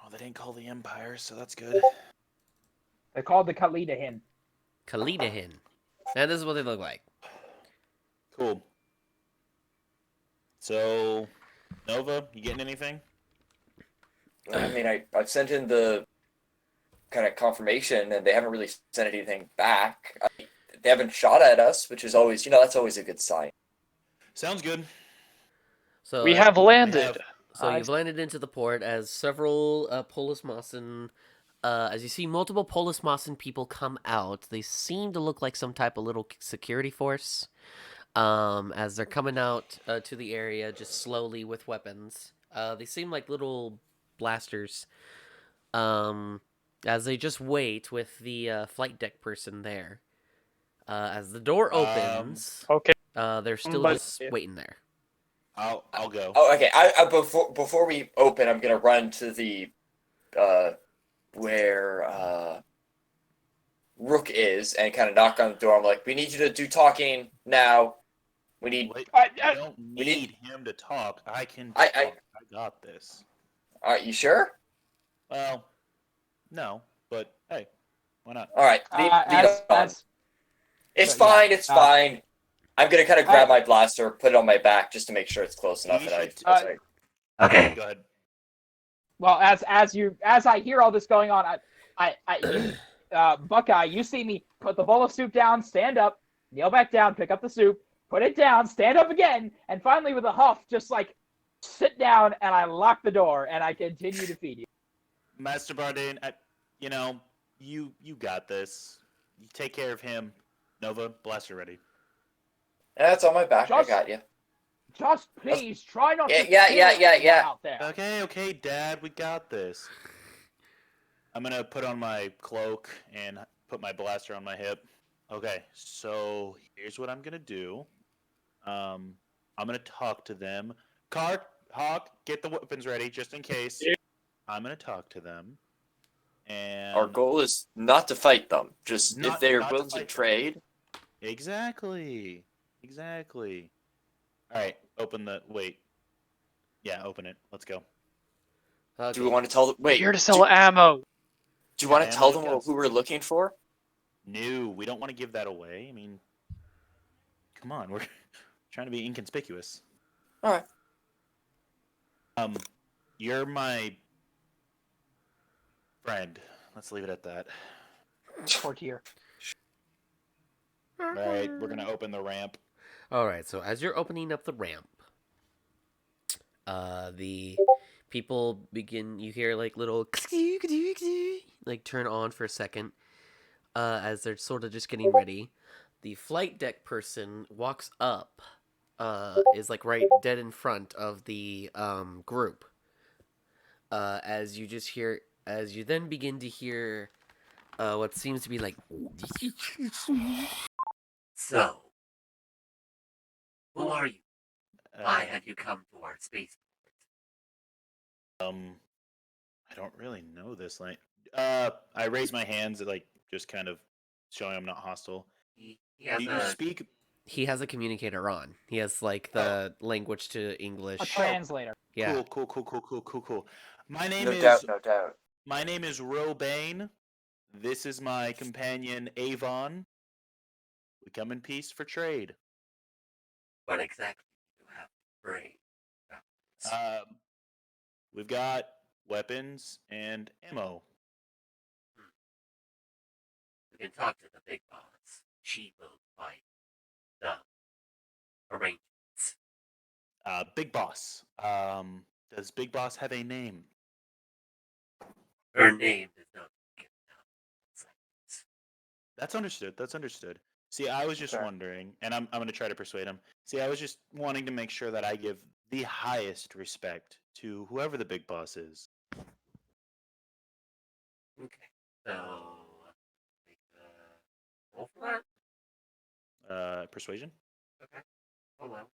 F: Oh, they didn't call the Empire, so that's good.
B: They're called the Kalidahin.
A: Kalidahin. And this is what they look like.
F: Cool. So, Nova, you getting anything?
E: I mean, I've sent in the kind of confirmation, and they haven't really sent anything back. They haven't shot at us, which is always, that's always a good sign.
F: Sounds good.
A: So
D: We have landed.
F: have-
A: So you've landed into the port as several Polis Mossen. As you see multiple Polis Mossen people come out, they seem to look like some type of little security force. As they're coming out to the area just slowly with weapons. They seem like little blasters. As they just wait with the flight deck person there. As the door opens,
D: Okay.
A: they're still
D: But-
A: just waiting there.
F: I'll go.
E: Oh, okay. I before we open, I'm gonna run to the where Rook is and kind of knock on the door. I'm like, we need you to do talking now. We need.
F: Wait,
B: I-
F: I don't
E: we need-
F: need him to talk. I can
E: I-
F: talk. I got this.
E: Are you sure?
F: Well, no, but hey, why not?
E: All right. Lead on.
B: As
E: It's
B: so, yeah,
E: fine. It's fine. I'm gonna kind of grab my blaster, put it on my back, just to make sure it's close enough.
F: You
E: And
F: should-
E: okay.
F: Go ahead.
B: well, as I hear all this going on, Buckeye, you see me put the bowl of soup down, stand up, kneel back down, pick up the soup, put it down, stand up again, and finally with a huff, just like sit down, and I lock the door, and I continue to feed you.
F: Master Bardane, you got this. You take care of him. Nova, blaster ready.
E: Yeah, it's on my back.
B: Just-
E: I got you.
B: Just please try not to
E: Yeah,
B: kill
E: yeah,
B: anyone
E: yeah.
B: out there.
F: Okay, Dad, we got this. I'm gonna put on my cloak and put my blaster on my hip. Okay, so here's what I'm gonna do. I'm gonna talk to them. Hawk, get the weapons ready just in case. I'm gonna talk to them. And
E: Our goal is not to fight them. Just if
F: Not-
E: they're
F: not to
E: willing to
F: fight them.
E: trade.
F: Exactly. All right, open the wait. Yeah, open it. Let's go.
E: Do we want to tell them? Wait.
D: Here to sell ammo.
E: Do you want to
F: Ammo,
E: tell them
F: yes.
E: who we're looking for?
F: No, we don't want to give that away. I mean, come on, we're trying to be inconspicuous.
E: All right.
F: You're my friend. Let's leave it at that.
B: Courtier.
F: All right, we're gonna open the ramp.
A: All right, so as you're opening up the ramp, the people begin. You hear like little like turn on for a second. as they're sort of just getting ready. The flight deck person walks up, is like right dead in front of the group. As you just hear, as you then begin to hear what seems to be like. So, who are you? Why have you come to our space?
F: I don't really know this. Like, I raise my hands, like just kind of showing I'm not hostile.
A: He
F: Do you speak?
A: He has a communicator on. He has like the language to English.
B: A translator.
A: Yeah.
F: Cool. My name
E: No
F: is
E: doubt, no doubt.
F: my name is Robane. This is my companion Avon. We come in peace for trade.
A: What exactly do you have to bring?
F: We've got weapons and ammo.
A: We can talk to the big boss. She will fight the arrangements.
F: Big Boss. Does Big Boss have a name?
A: Her name is not given out.
F: That's understood. See, I was just
E: Okay.
F: wondering, and I'm going to try to persuade him. See, I was just wanting to make sure that I give the highest respect to whoever the big boss is.
A: Okay. So, make roll for that.
F: Persuasion?
A: Okay. Hold on.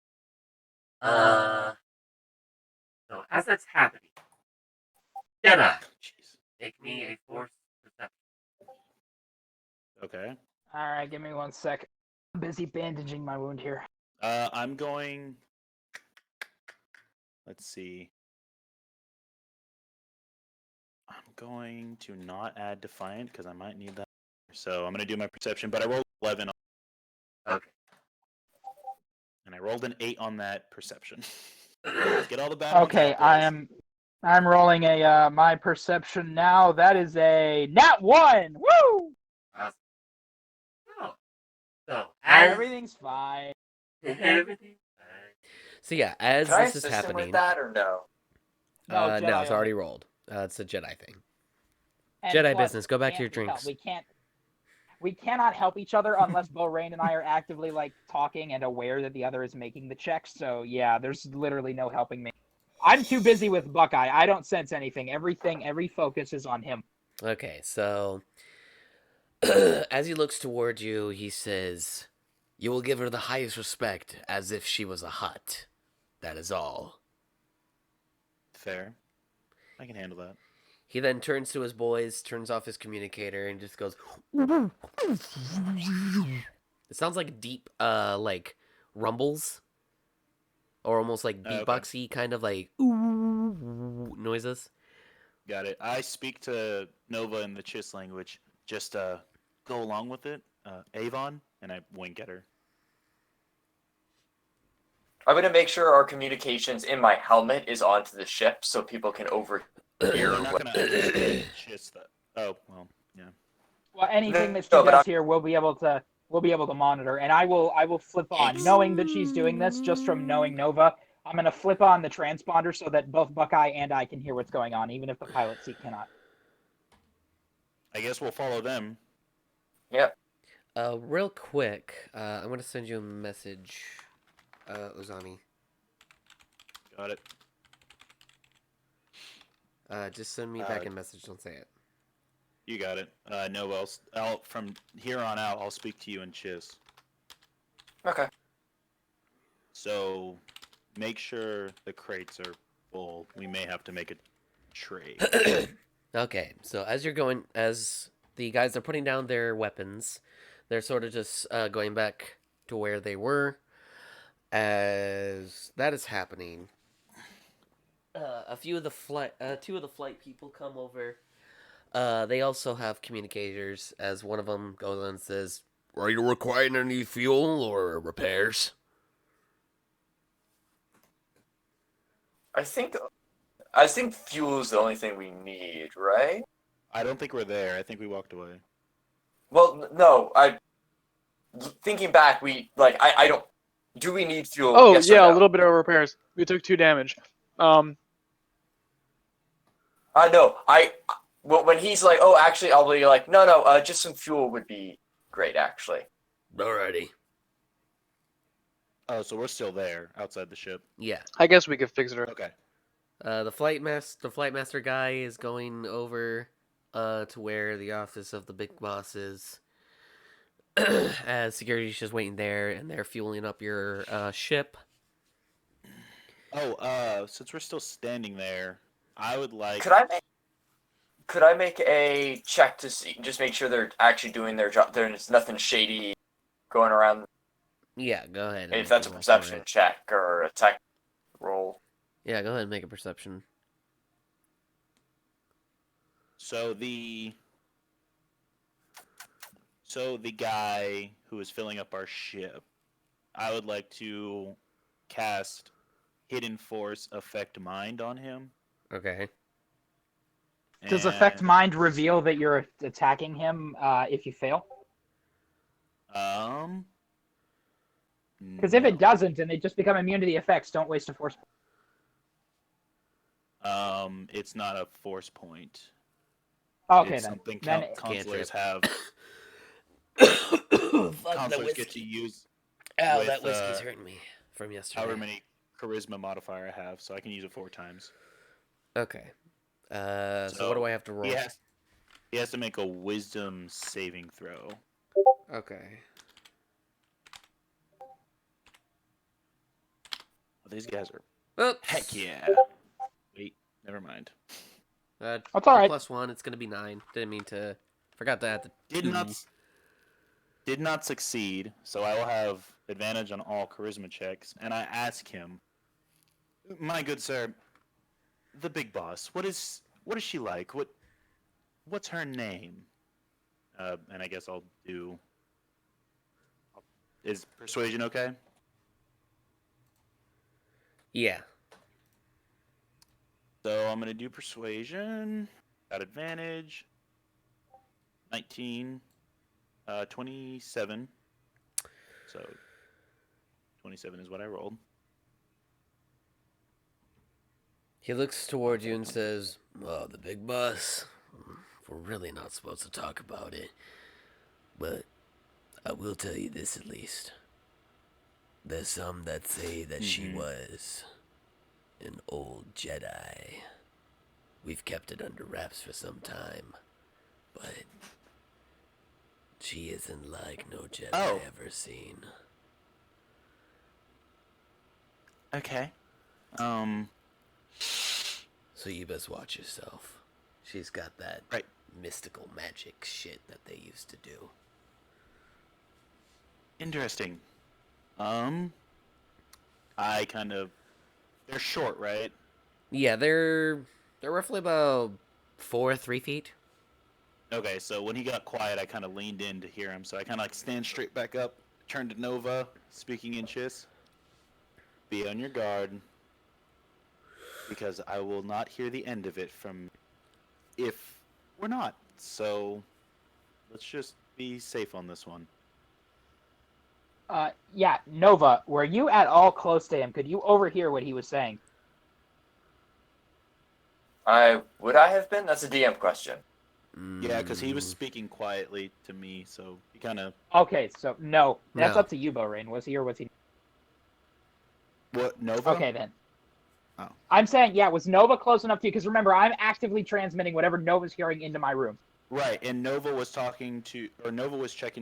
A: So as that's happening, Jenna,
F: Jeez.
A: make me a force perception.
F: Okay.
B: All right, give me 1 sec. I'm busy bandaging my wound here.
F: I'm going. Let's see. I'm going to not add Defiant because I might need that. So I'm going to do my perception, but I rolled 11 on.
A: Okay.
F: And I rolled an 8 on that perception. Get all the bad ones
B: Okay,
F: out, boys.
B: I'm rolling a my perception now. That is a nat 1. Woo!
A: Awesome. Oh. So as
B: Everything's fine.
A: everything. So yeah, as
E: Can I
A: this is
E: assist him
A: happening,
E: with that or no?
B: No,
A: no,
B: Jedi
A: it's
B: only.
A: already rolled. It's a Jedi thing.
B: And
A: Jedi
B: plus,
A: business. Go back to your
B: can't-
A: drinks.
B: We cannot help each other unless Rain and I are actively like talking and aware that the other is making the check. So yeah, there's literally no helping me. I'm too busy with Buckeye. I don't sense anything. Every focus is on him.
A: Okay, so as he looks toward you, he says, "You will give her the highest respect, as if she was a hut. That is all."
F: Fair. I can handle that.
A: He then turns to his boys, turns off his communicator, and just goes. It sounds like deep, like rumbles, or almost like
F: Okay.
A: beatboxy kind of like noises.
F: Got it. I speak to Nova in the Chiss language. Just go along with it. Avon, and I wink at her.
E: I'm gonna make sure our communications in my helmet is onto the ship so people can overhear.
F: They're not
E: what-
F: gonna understand Chiss that. Oh well, yeah.
B: Well, anything that she
E: No, but
B: does here, we'll be able to monitor, and I will flip on, knowing that she's doing this just from knowing Nova. I'm gonna flip on the transponder so that both Buckeye and I can hear what's going on, even if the pilot seat cannot.
F: I guess we'll follow them.
E: Yep.
A: Real quick, I'm gonna send you a message, Ozami.
F: Got it.
A: Just send me back a message. Don't say it.
F: You got it. Nova, I'll from here on out, I'll speak to you in Chiss.
E: Okay.
F: So, make sure the crates are full. We may have to make a trade.
A: Okay, so as the guys are putting down their weapons, they're sort of just going back to where they were. As that is happening, two of the flight people come over. They also have communicators. As one of them goes and says, "Are you requiring any fuel or repairs?"
E: I think fuel is the only thing we need, right?
F: I don't think we're there. I think we walked away.
E: Well, no. Thinking back, I don't. Do we need fuel?
D: Oh
E: Yes or
D: yeah,
E: no?
D: a little bit of repairs. We took 2 damage.
E: No. Well, when he's like, "Oh, actually, I'll be like, no, just some fuel would be great, actually."
A: Alrighty.
F: Oh, so we're still there outside the ship.
A: Yeah.
D: I guess we could fix it.
F: Okay.
A: The flight master guy is going over to where the office of the big boss is. As security's just waiting there, and they're fueling up your ship.
F: Oh, since we're still standing there, I would like.
E: Could I make a check to see, just make sure they're actually doing their job? There's nothing shady going around.
A: Yeah, go ahead. and
E: If
A: make
E: that's a
A: roll for
E: perception
A: it.
E: check or a tech roll.
A: Yeah, go ahead and make a perception.
F: So the guy who is filling up our ship, I would like to cast Hidden Force Affect Mind on him.
A: Okay.
B: Does Affect
F: And,
B: Mind reveal that you're attacking him if you fail? Because if it
F: no.
B: doesn't and they just become immune to the effects, don't waste a force.
F: It's not a force point.
B: Okay,
F: It's
B: then.
F: something
B: Then
F: counselors have.
A: Fuck,
F: Counselors get to use
A: Ow,
F: with,
A: that whiskey's hurting me from yesterday.
F: however many charisma modifier I have, so I can use it 4 times.
A: Okay. So what do I have to roll?
F: He has to make a wisdom saving throw.
A: Okay.
F: Oh, these guys are
A: Oops.
F: heck yeah. Wait, never mind.
B: That's all right.
A: +1. It's gonna be 9. Didn't mean to. Forgot to add the.
F: Did not succeed, so I will have advantage on all charisma checks. And I ask him, "My good sir, the big boss. What is she like? What's her name?" And I guess I'll do. Is persuasion okay?
A: Yeah.
F: So I'm gonna do persuasion. Got advantage. 19. 27. So 27 is what I rolled.
A: He looks towards you and says, "Oh, the big boss. We're really not supposed to talk about it, but I will tell you this at least. There's some that say that she was an old Jedi. We've kept it under wraps for some time, but she isn't like no Jedi
F: Oh.
A: ever seen."
F: Okay.
A: So you best watch yourself. She's got that
F: Right.
A: mystical magic shit that they used to do.
F: Interesting. They're short, right?
A: Yeah, they're roughly about 3 feet.
F: Okay, so when he got quiet, I kind of leaned in to hear him. So I kind of like stand straight back up, turn to Nova, speaking in Chiss. Be on your guard, because I will not hear the end of it from if we're not. So let's just be safe on this one.
B: Yeah, Nova, were you at all close to him? Could you overhear what he was saying?
E: Would I have been? That's a DM question.
F: Yeah, because he was speaking quietly to me, so he kind of.
B: Okay, so no. That's
A: No.
B: up to you, Borain. Was he or was he?
F: What, Nova?
B: Okay, then.
F: Oh.
B: I'm saying, yeah, was Nova close enough to you? Because remember, I'm actively transmitting whatever Nova's hearing into my room.
F: Right, and Nova was checking to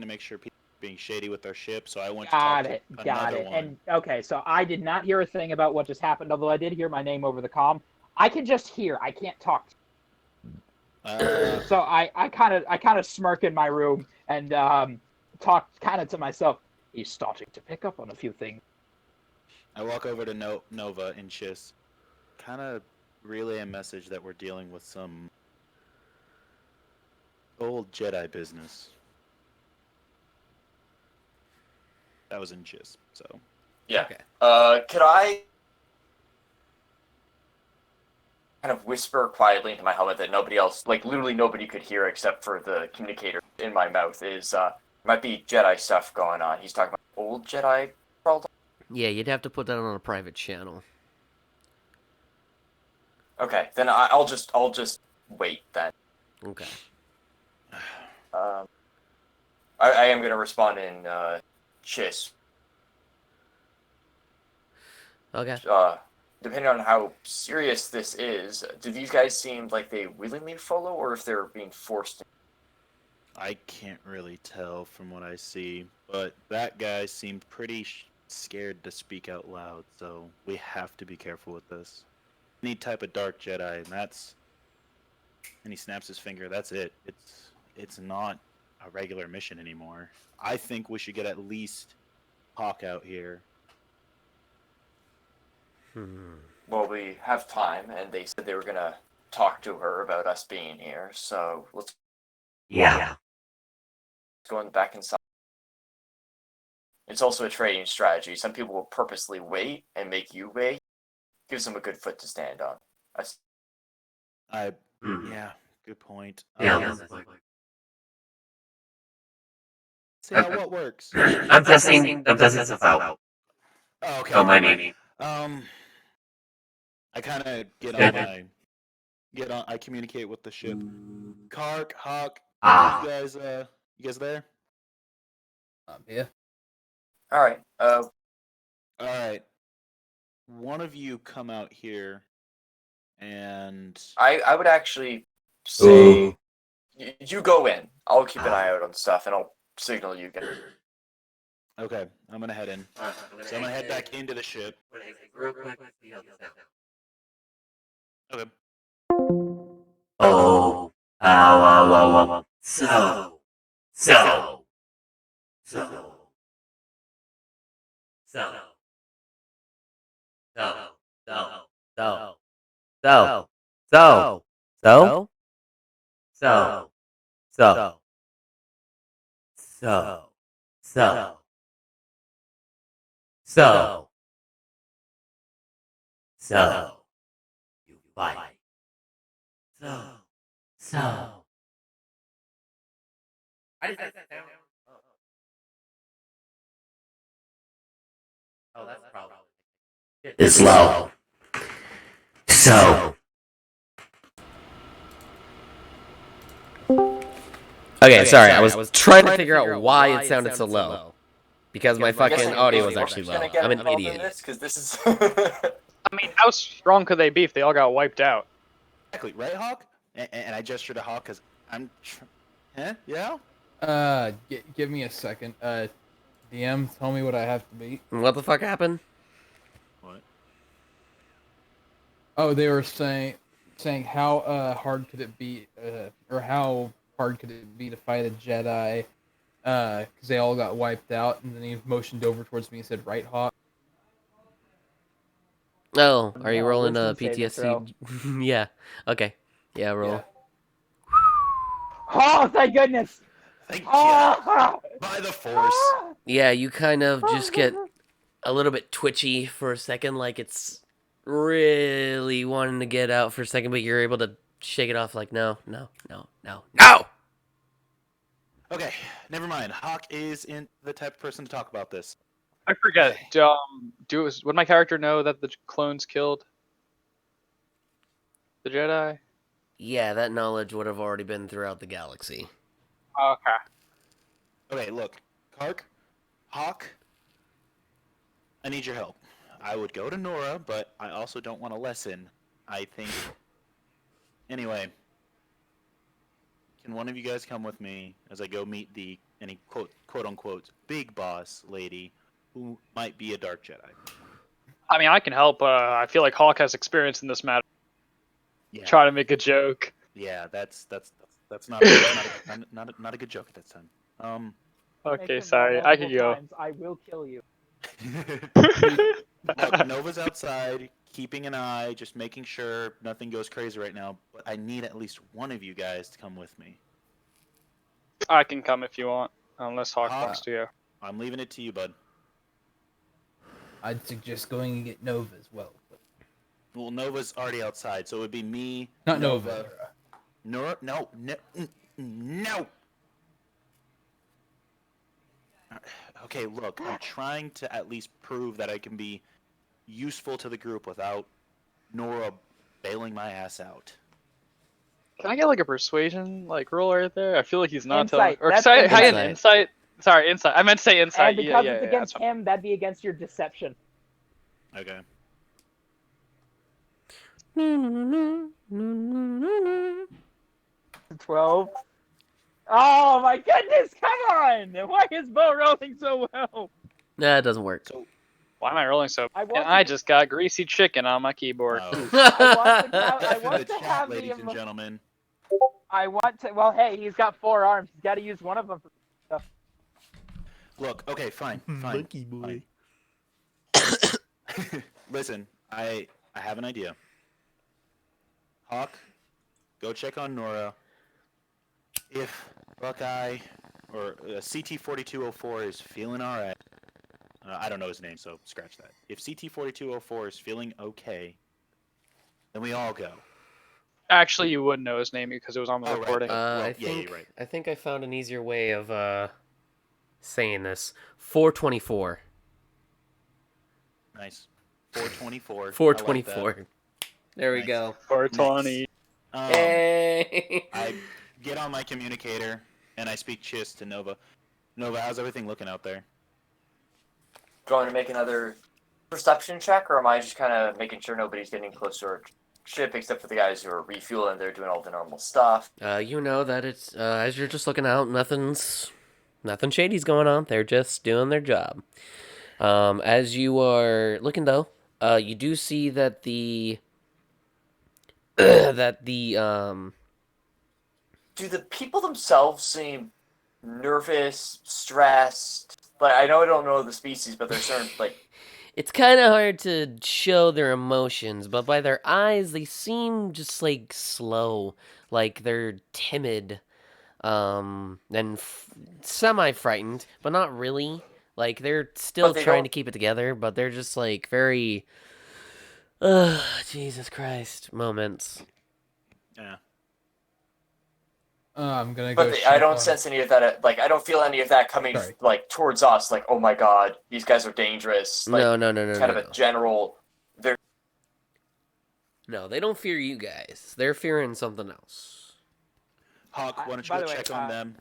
F: make sure people were being shady with their ship, so I went
B: Got
F: to talk
B: it,
F: to
B: got
F: another
B: it.
F: one.
B: And okay, so I did not hear a thing about what just happened, although I did hear my name over the comm. I can just hear. I can't talk. So I kind of smirk in my room and talk kind of to myself. He's starting to pick up on a few things.
F: I walk over to Nova and Chiss, kind of relay a message that we're dealing with some old Jedi business. That was in Chiss, so.
E: Yeah.
A: Okay.
E: Could I kind of whisper quietly into my helmet that nobody else, like literally nobody could hear except for the communicator in my mouth, is might be Jedi stuff going on. He's talking about old Jedi.
A: Yeah, you'd have to put that on a private channel.
E: Okay, then I'll just wait then.
A: Okay.
E: I am going to respond in Chiss.
A: Okay.
E: Depending on how serious this is, do these guys seem like they willingly follow, or if they're being forced?
F: I can't really tell from what I see, but that guy seemed pretty scared to speak out loud, so we have to be careful with this. Any type of dark Jedi, and he snaps his finger. That's it. It's not a regular mission anymore. I think we should get at least Hawk out here.
E: Well, we have time, and they said they were going to talk to her about us being here, so let's go back inside. It's also a trading strategy. Some people will purposely wait and make you wait. Gives them a good foot to stand on.
F: Yeah, good point. See
H: I'm-
F: how what works.
H: I'm testing stuff out.
F: Oh, okay.
H: Don't mind me.
F: I kind of
H: Good.
F: I communicate with the ship. Kark, Hawk,
H: Ah.
F: you guys there?
C: Yeah.
E: All right.
F: All right. One of you come out here, and
E: I would actually say you go in. I'll keep an eye out on stuff, and I'll signal you guys.
F: okay, I'm gonna head in. So I'm gonna head back into the ship. Okay.
H: Oh. So. You fight. So.
A: I just sat down. Oh, that's probably.
H: It's low. So.
A: Okay, sorry. I was trying to figure out why it sounded so low. Because my fucking audio was actually low. I'm an idiot.
E: Because this is.
D: I mean, how strong could they be if they all got wiped out?
F: Exactly, right, Hawk? And I gesture to Hawk because I'm. Huh? Yeah.
C: Give me a second. DM, tell me what I have to beat.
A: What the fuck happened?
F: What?
C: Oh, they were saying how hard could it be, or how hard could it be to fight a Jedi? Because they all got wiped out, and then he motioned over towards me and said, "Right, Hawk."
A: Oh, are you
B: No,
A: rolling a
B: wisdom saving
A: PTSD? Yeah. Okay. Yeah, roll.
C: Yeah.
B: Oh, thank goodness!
F: Thank you.
B: Oh!
F: By the Force.
A: Yeah, you kind of just get a little bit twitchy for a second, like it's really wanting to get out for a second, but you're able to shake it off like, no.
F: Okay, never mind. Hawk is in the type of person to talk about this.
D: I forget. Would my character know that the clones killed the Jedi?
A: Yeah, that knowledge would have already been throughout the galaxy.
D: Okay.
F: Okay, look, Kark, Hawk, I need your help. I would go to Nora, but I also don't want a lesson. I think. Anyway, can one of you guys come with me as I go meet the any quote unquote big boss lady who might be a dark Jedi?
D: I mean, I can help. I feel like Hawk has experience in this matter.
F: Yeah.
D: Try to make a joke.
F: Yeah, that's not not a good joke at this time.
B: Make
D: Okay,
B: him
D: sorry.
B: laugh
D: I can
B: multiple
D: go.
B: times, I will kill you.
F: Look, Nova's outside, keeping an eye, just making sure nothing goes crazy right now. But I need at least one of you guys to come with me.
D: I can come if you want, unless Hawk
F: Hawk.
D: wants to. Yeah.
F: I'm leaving it to you, bud.
C: I'd suggest going and get Nova as well. But
F: Well, Nova's already outside, so it would be me.
C: not Nova.
F: Nora, no. Okay, look, I'm trying to at least prove that I can be useful to the group without Nora bailing my ass out.
D: Can I get like a persuasion roll right there? I feel like he's not
B: Insight,
D: telling. Or
B: that's
D: sorry, high end
A: insight.
D: insight. Sorry, insight. I meant to say insight.
B: And because it's
D: that's
B: against
D: fine.
B: him, that'd be against your deception.
F: Okay.
B: 12. Oh my goodness! Come on! Why is Bo rolling so well?
A: Nah, it doesn't work.
F: So
D: Why am I rolling so?
B: I
D: And
B: want
D: I
B: to,
D: just got greasy chicken on my keyboard.
F: oh,
B: I want to, I
F: F in
B: want
F: the
B: to
F: chat,
B: have
F: ladies
B: the,
F: and gentlemen.
B: I want to. Well, hey, he's got 4 arms. He's got to use one of them.
F: Look, okay, fine.
A: Monkey boy.
F: Listen, I have an idea. Hawk, go check on Nora. If Buckeye or CT4204 is feeling alright, I don't know his name, so scratch that. If CT4204 is feeling okay, then we all go.
D: Actually, you wouldn't know his name because it was on the
F: Oh, right.
D: recording.
F: Well,
A: I
F: yeah,
A: think
F: you're right.
A: I think I found an easier way of saying this. 424.
F: Nice. 424.
A: 424. There we
F: Nice.
A: go.
D: 420.
A: Hey.
F: I get on my communicator and I speak Chiss to Nova. Nova, how's everything looking out there?
E: Do you want to make another perception check, or am I just kind of making sure nobody's getting close to our ship except for the guys who are refueling? They're doing all the normal stuff.
A: You know that it's as you're just looking out, nothing shady's going on. They're just doing their job. As you are looking though, you do see that the
E: Do the people themselves seem nervous, stressed? Like, I know I don't know the species, but they're certain, like,
A: it's kind of hard to show their emotions, but by their eyes, they seem just like slow, like they're timid, and semi-frightened, but not really. Like they're still
E: But they
A: trying
E: don't-
A: to keep it together, but they're just like very, Jesus Christ moments.
F: Yeah.
C: I'm gonna go.
E: but I
C: check
E: don't
C: on-
E: sense any of that. Like, I don't feel any of that coming
C: Sorry.
E: like towards us. Like, oh my god, these guys are dangerous. Like,
A: No,
E: it's kind of a general. They're
A: No, they don't fear you guys. They're fearing something else.
F: Hawk, why don't you
B: by
F: go
B: the way,
F: check on them?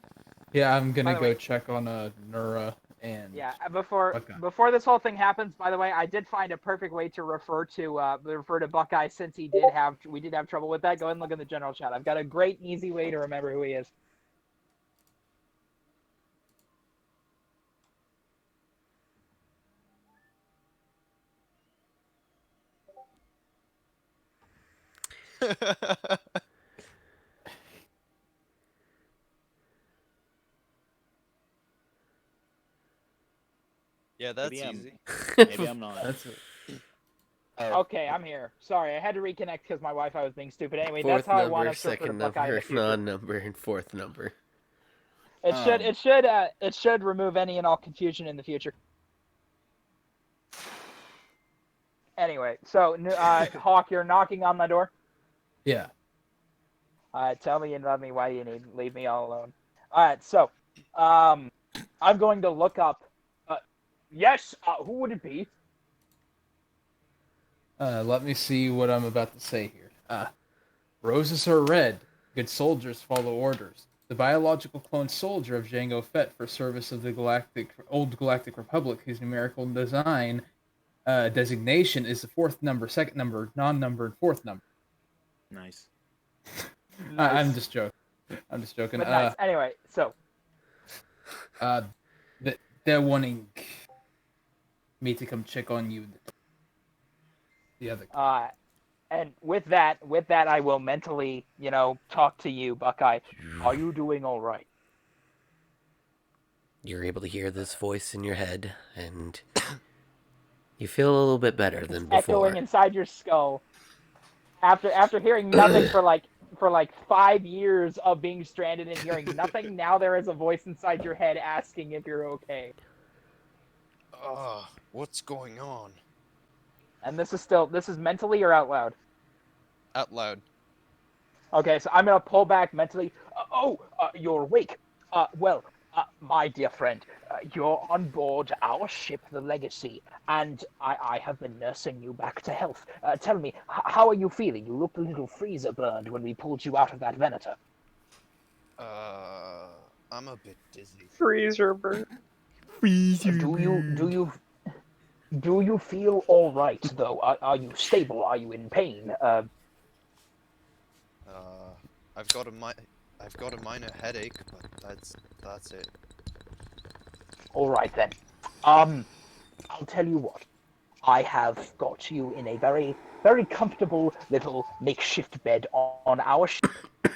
C: Yeah, I'm gonna
B: By the
C: go
B: way-
C: check on Nura and.
B: Yeah, before
C: Buckeye.
B: this whole thing happens, by the way, I did find a perfect way to refer to Buckeye since we did have trouble with that. Go ahead and look in the general chat. I've got a great easy way to remember who he is.
G: Yeah, that's
F: Maybe I'm-
G: easy.
F: Maybe I'm not.
C: That's it.
B: Okay, I'm here. Sorry, I had to reconnect because my Wi-Fi was being stupid. Anyway,
A: Fourth
B: that's how I want
A: number,
B: us to refer to
A: second
B: Buckeye in
A: number,
B: the future.
A: non-number, and fourth number.
B: It should remove any and all confusion in the future. Anyway, so Hawk, you're knocking on the door.
C: Yeah.
B: Tell me you love me. Why do you need leave me all alone? All right, so I'm going to look up. Yes, who would it be?
C: Let me see what I'm about to say here. Roses are red. Good soldiers follow orders. The biological clone soldier of Jango Fett for service of the old Galactic Republic, whose numerical designation is the fourth number, second number, non-number, and fourth number.
F: Nice.
C: I'm just joking.
B: But nice. Anyway, so
C: they're wanting me to come check on you. The other.
B: and with that, I will mentally, talk to you, Buckeye. Are you doing all right?
A: You're able to hear this voice in your head, and you feel a little bit better than before.
B: Echoing inside your skull. After hearing nothing for like 5 years of being stranded and hearing nothing, now there is a voice inside your head asking if you're okay.
G: What's going on?
B: And this is mentally or out loud?
G: Out loud.
B: Okay, so I'm gonna pull back mentally. You're awake. Well, My dear friend, you're on board our ship, the Legacy, and I have been nursing you back to health. Tell me, how are you feeling? You looked a little freezer burned when we pulled you out of that Venator.
G: I'm a bit dizzy.
D: Freezer bird.
B: Do you feel all right though? Are you stable? Are you in pain?
G: Uh, I've got a minor headache, but that's it.
B: All right then. I'll tell you what. I have got you in a very comfortable little makeshift bed on our ship.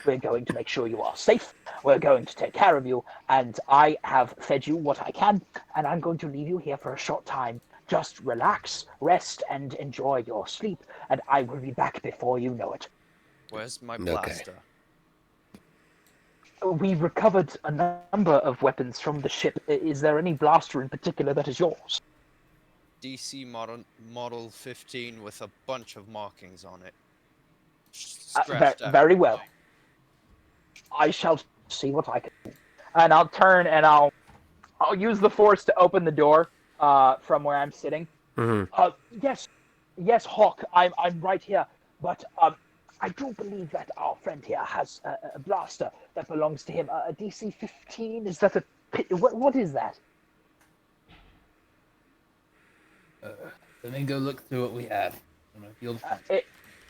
B: We're going to make sure you are safe. We're going to take care of you, and I have fed you what I can, and I'm going to leave you here for a short time. Just relax, rest, and enjoy your sleep, and I will be back before you know it.
G: Where's my
A: Okay.
G: blaster?
B: We recovered a number of weapons from the ship. Is there any blaster in particular that is yours?
G: DC model 15 with a bunch of markings on it. Scratched out.
B: Very well. I shall see what I can do. And I'll turn and I'll use the force to open the door from where I'm sitting.
A: Mm-hmm.
B: Yes, Hawk, I'm right here. But I do believe that our friend here has a blaster that belongs to him. A DC-15? Is that a what is that?
C: Let me go look through what we have. I'm gonna field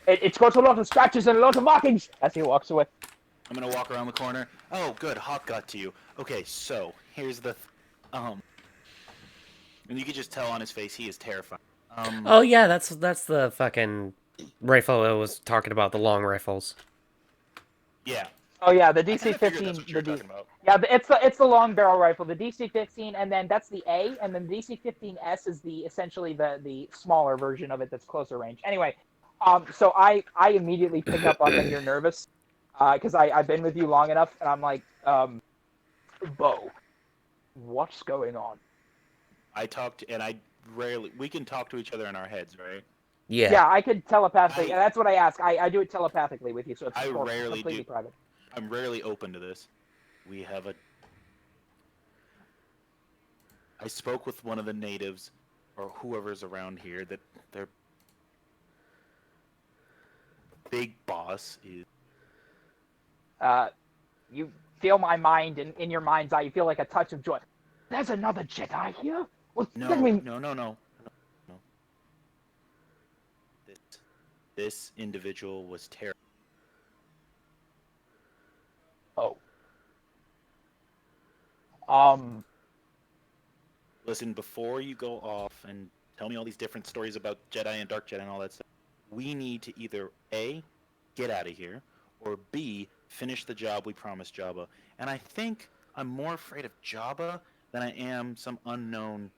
B: It's got a lot of scratches and a lot of markings. As he walks away.
F: I'm gonna walk around the corner. Oh, good. Hawk got to you. Okay, so here's the, and you can just tell on his face he is terrified.
A: Oh yeah, that's the fucking rifle I was talking about, the long rifles.
F: Yeah.
B: Oh yeah, the
F: I kinda figured
B: DC-15.
F: that's what you were talking about.
B: Yeah, it's the long barrel rifle, the DC-15, and then that's the A, and then the DC-15S is essentially the smaller version of it that's closer range. Anyway, so I immediately pick up on that you're nervous, because I've been with you long enough, and I'm like, Bo, what's going on?
F: We can talk to each other in our heads, right?
A: Yeah.
B: Yeah, I could telepathically. That's what I ask. I do it telepathically with you, so it's
F: I rarely
B: completely
F: do.
B: private.
F: I'm rarely open to this. I spoke with one of the natives, or whoever's around here, that their big boss is...
B: You feel my mind, and in your mind's eye, you feel like a touch of joy. There's another Jedi here? Well,
F: No. This individual was terrible.
B: Oh.
F: Listen, before you go off and tell me all these different stories about Jedi and Dark Jedi and all that stuff, we need to either A, get out of here, or B, finish the job we promised Jabba. And I think I'm more afraid of Jabba than I am some unknown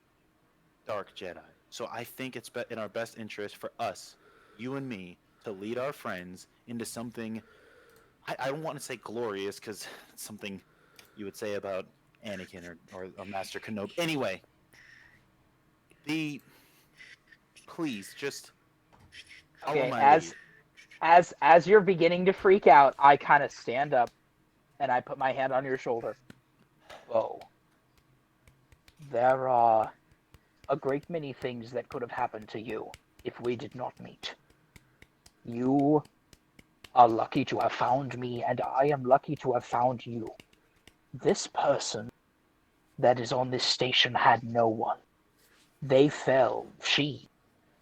F: Dark Jedi. So I think it's in our best interest for us, you and me, to lead our friends into something... I don't want to say glorious, because it's something you would say about Anakin or Master Kenobi. Anyway, please just follow
B: Okay,
F: my lead.
B: as you're beginning to freak out, I kind of stand up, and I put my hand on your shoulder. Oh, there are a great many things that could have happened to you if we did not meet. You are lucky to have found me, and I am lucky to have found you. This person that is on this station had no one. She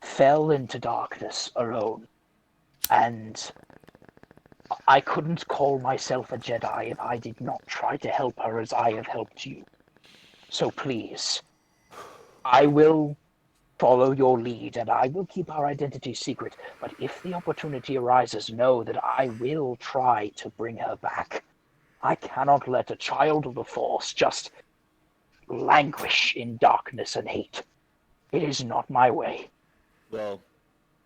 B: fell into darkness alone. And I couldn't call myself a Jedi if I did not try to help her as I have helped you. So please, I will follow your lead, and I will keep our identity secret. But if the opportunity arises, know that I will try to bring her back. I cannot let a child of the Force just languish in darkness and hate. It is not my way.
F: Well,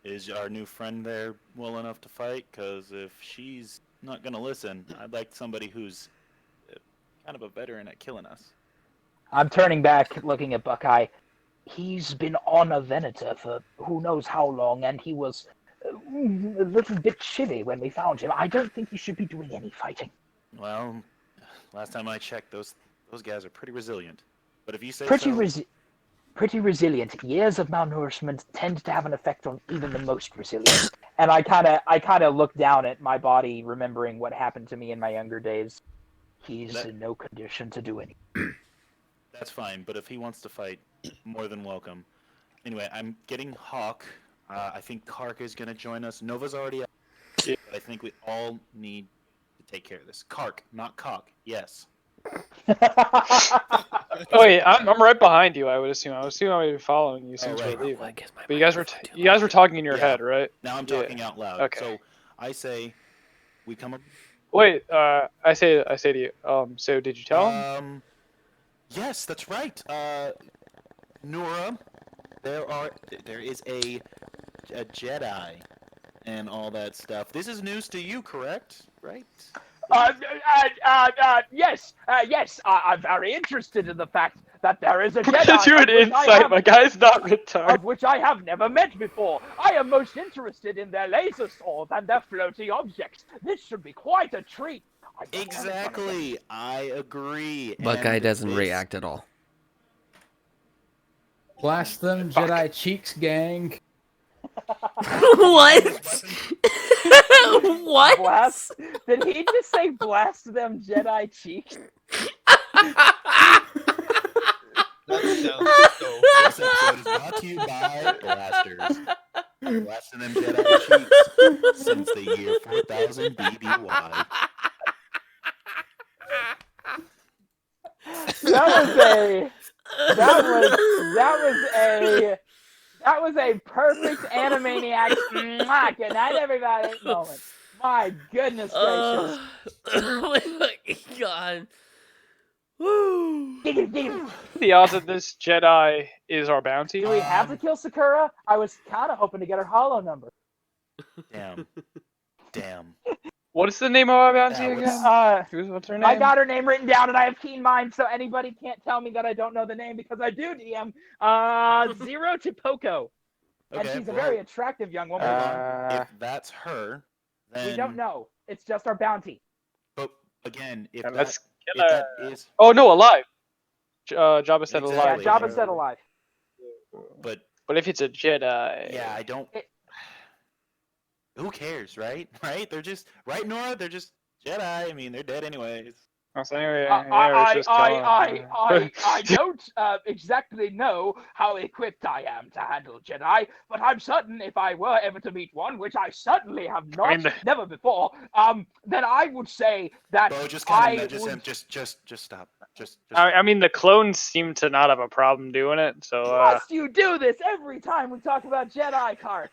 F: is our new friend there well enough to fight? Because if she's not going to listen, I'd like somebody who's kind of a veteran at killing us.
B: I'm turning back, looking at Buckeye. He's been on a Venator for who knows how long, and he was a little bit chilly when we found him. I don't think he should be doing any fighting.
F: Well, last time I checked, those Those guys are pretty resilient. But if you say
B: Pretty
F: so,
B: pretty resilient. Years of malnourishment tend to have an effect on even the most resilient. And I kind of look down at my body, remembering what happened to me in my younger days. He's
F: That-
B: in no condition to do anything.
F: that's fine. But if he wants to fight, more than welcome. Anyway, I'm getting Hawk. I think Kark is going to join us. Nova's already out.
D: Yeah.
F: But I think we all need to take care of this. Kark, not Cock. Yes.
D: Oh wait, I'm right behind you. I would assume. I would assume I would be following you since
F: right.
D: we're leaving.
A: I guess my
D: But you guys were
A: microphone too
D: you guys
A: loud.
D: were talking in your
F: Yeah.
D: head, right?
F: Now I'm
D: Yeah.
F: talking out loud.
D: Okay.
F: So I say we come up.
D: Wait, I say to you. So did you tell him?
F: Yes, that's right. Nora, there is a Jedi and all that stuff. This is news to you, correct? Right?
B: Yes, yes. I'm very interested in the fact that there is a
D: Put
B: Jedi
D: you
B: of
D: an
B: which I
D: insight.
B: have-
D: My guy's not retarded.
B: of which I have never met before. I am most interested in their laser swords and their floating objects. This should be quite a treat. I don't have a ton of them.
F: Exactly. I agree.
A: Buckeye
F: and
A: doesn't
F: this-
A: react at all.
C: Blast them, Jedi cheeks, gang.
A: What? What?
B: Blast? Did he just say blast them Jedi cheeks?
G: That sounds so.
F: This episode is brought to you by Blasters. Blasting them Jedi cheeks since the year 4000 BBY.
B: That was a perfect Animaniacs mwah, good night everybody moment. My goodness gracious.
A: Oh my god. Woo.
D: The odds that this Jedi is our bounty?
B: Do we have to kill Sakura? I was kind of hoping to get her hollow number.
F: Damn. Damn.
D: What is the name of our bounty
F: Yeah,
D: again? What's her name?
B: I got her name written down and I have keen mind, so anybody can't tell me that I don't know the name because I do, DM. Zero to Poco. And
F: Okay,
B: she's a
F: well,
B: very attractive young woman.
F: if that's her, then
B: We don't know. It's just our bounty.
F: But again, if
D: And
F: that,
D: let's
F: if
D: get
F: that
D: a...
F: is,
D: Oh no, alive. Jabba said
F: Exactly.
D: alive.
B: Yeah, Jabba said alive.
F: but
D: But if it's a Jedi...
F: yeah, I don't. Who cares, right? Right? They're just right, Nora. They're just Jedi. I mean, they're dead anyways.
D: So anyway,
B: I don't exactly know how equipped I am to handle Jedi, but I'm certain if I were ever to meet one, which I certainly have not,
D: I mean,
B: never before, then I would say that
F: Bo just kind
B: I
F: of nudges
B: would...
F: him. Just stop. Just
D: I mean, the clones seem to not have a problem doing it, so...
B: Must you do this every time we talk about Jedi, Kark?